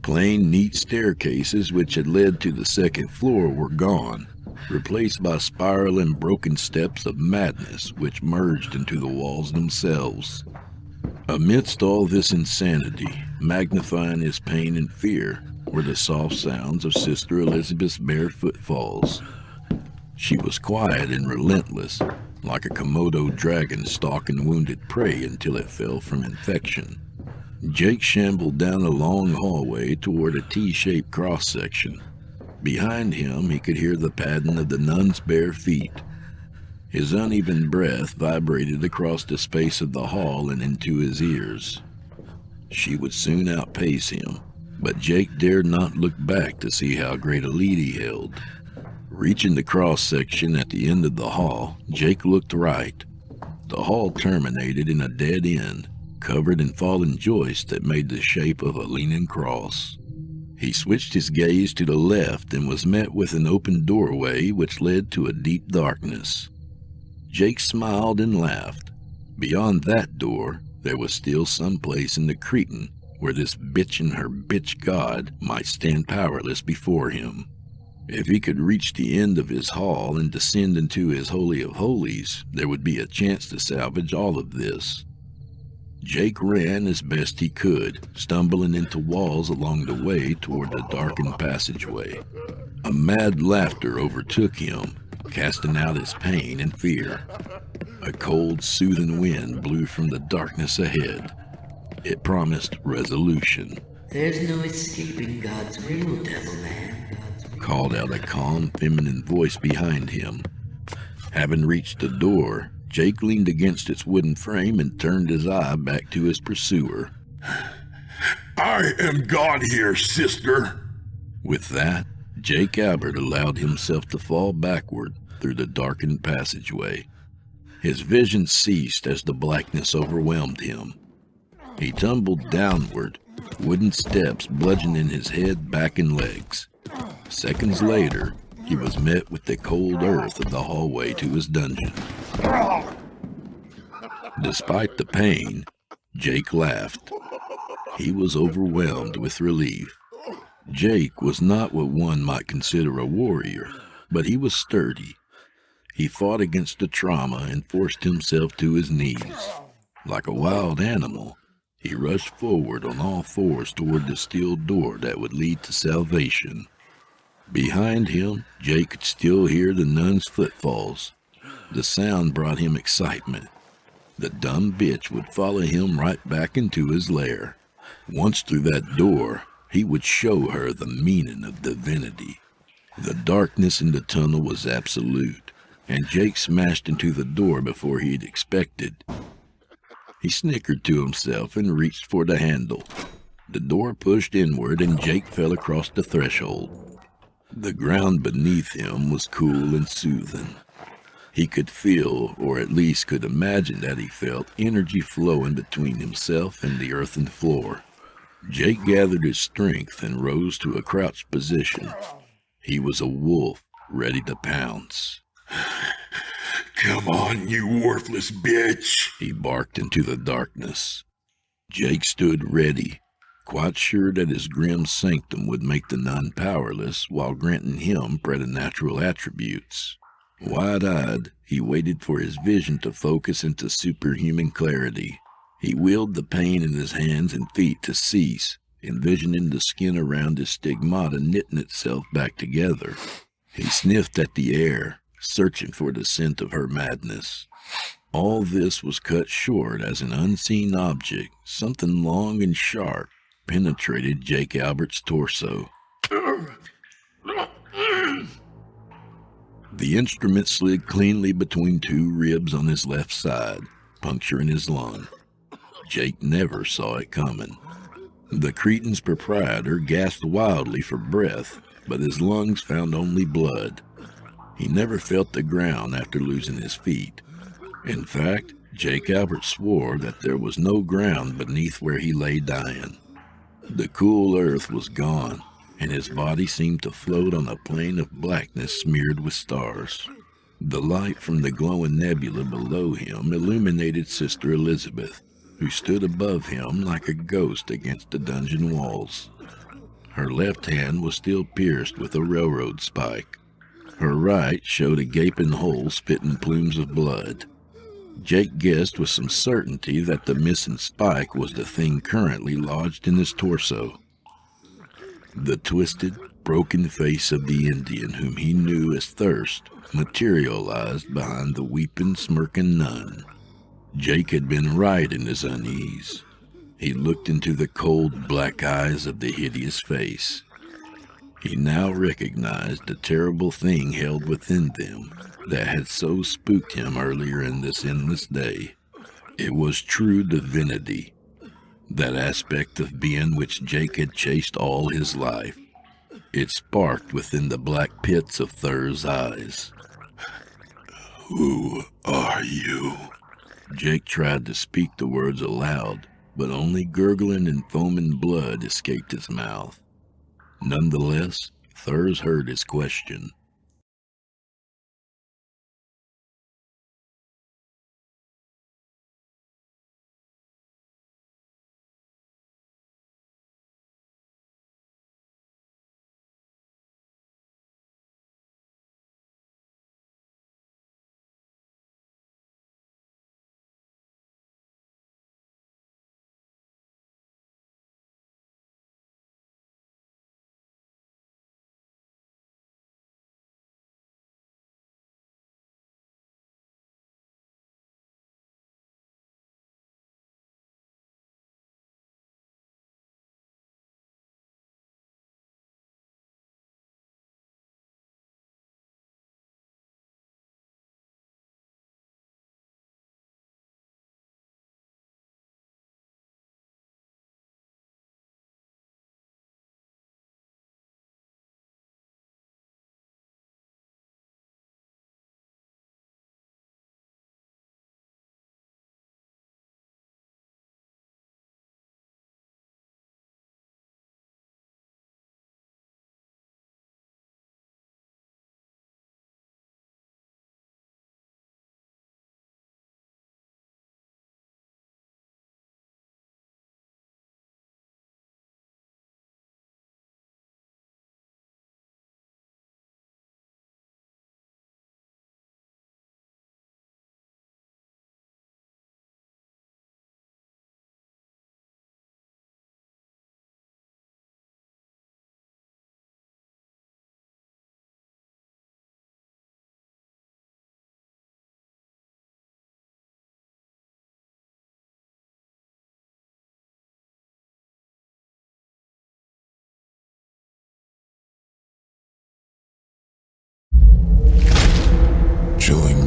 Plain, neat staircases which had led to the second floor were gone, replaced by spiraling broken steps of madness which merged into the walls themselves. Amidst all this insanity, magnifying his pain and fear, were the soft sounds of Sister Elizabeth's bare footfalls. She was quiet and relentless, like a Komodo dragon stalking wounded prey until it fell from infection. Jake shambled down a long hallway toward a T-shaped cross-section. Behind him, he could hear the padding of the nun's bare feet. His uneven breath vibrated across the space of the hall and into his ears. She would soon outpace him, but Jake dared not look back to see how great a lead he held. Reaching the cross-section at the end of the hall, Jake looked right. The hall terminated in a dead end, covered in fallen joists that made the shape of a leaning cross. He switched his gaze to the left and was met with an open doorway which led to a deep darkness. Jake smiled and laughed. Beyond that door, there was still some place in the Cretan where this bitch and her bitch god might stand powerless before him. If he could reach the end of his hall and descend into his Holy of Holies, there would be a chance to salvage all of this. Jake ran as best he could, stumbling into walls along the way toward the darkened passageway. A mad laughter overtook him, casting out his pain and fear. A cold, soothing wind blew from the darkness ahead. It promised resolution. There's no escaping God's will, devil man. Called out a calm, feminine voice behind him. Having reached the door, Jake leaned against its wooden frame and turned his eye back to his pursuer. I am God here, sister. With that, Jake Albert allowed himself to fall backward through the darkened passageway. His vision ceased as the blackness overwhelmed him. He tumbled downward, wooden steps bludgeoning his head, back, and legs. Seconds later, he was met with the cold earth of the hallway to his dungeon. Despite the pain, Jake laughed. He was overwhelmed with relief. Jake was not what one might consider a warrior, but he was sturdy. He fought against the trauma and forced himself to his knees. Like a wild animal, he rushed forward on all fours toward the steel door that would lead to salvation. Behind him, Jake could still hear the nun's footfalls. The sound brought him excitement. The dumb bitch would follow him right back into his lair. Once through that door, he would show her the meaning of divinity. The darkness in the tunnel was absolute, and Jake smashed into the door before he'd expected. He snickered to himself and reached for the handle. The door pushed inward and Jake fell across the threshold. The ground beneath him was cool and soothing. He could feel, or at least could imagine that he felt, energy flowing between himself and the earthen floor. Jake gathered his strength and rose to a crouched position. He was a wolf, ready to pounce. Come on, you worthless bitch! He barked into the darkness. Jake stood ready, quite sure that his grim sanctum would make the nun powerless while granting him preternatural attributes. Wide-eyed, he waited for his vision to focus into superhuman clarity. He willed the pain in his hands and feet to cease, envisioning the skin around his stigmata knitting itself back together. He sniffed at the air, searching for the scent of her madness. All this was cut short as an unseen object, something long and sharp, penetrated Jake Albert's torso. The instrument slid cleanly between two ribs on his left side, puncturing his lung. Jake never saw it coming. The Cretan's proprietor gasped wildly for breath, but his lungs found only blood. He never felt the ground after losing his feet. In fact, Jake Albert swore that there was no ground beneath where he lay dying. The cool earth was gone, and his body seemed to float on a plain of blackness smeared with stars. The light from the glowing nebula below him illuminated Sister Elizabeth, who stood above him like a ghost against the dungeon walls. Her left hand was still pierced with a railroad spike. Her right showed a gaping hole spitting plumes of blood. Jake guessed with some certainty that the missing spike was the thing currently lodged in his torso. The twisted, broken face of the Indian whom he knew as Thirst materialized behind the weeping, smirking nun. Jake had been right in his unease. He looked into the cold, black eyes of the hideous face. He now recognized the terrible thing held within them that had so spooked him earlier in this endless day. It was true divinity, that aspect of being which Jake had chased all his life. It sparked within the black pits of Thur's eyes. Who are you? Jake tried to speak the words aloud, but only gurgling and foaming blood escaped his mouth. Nonetheless, Thurs heard his question.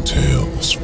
tales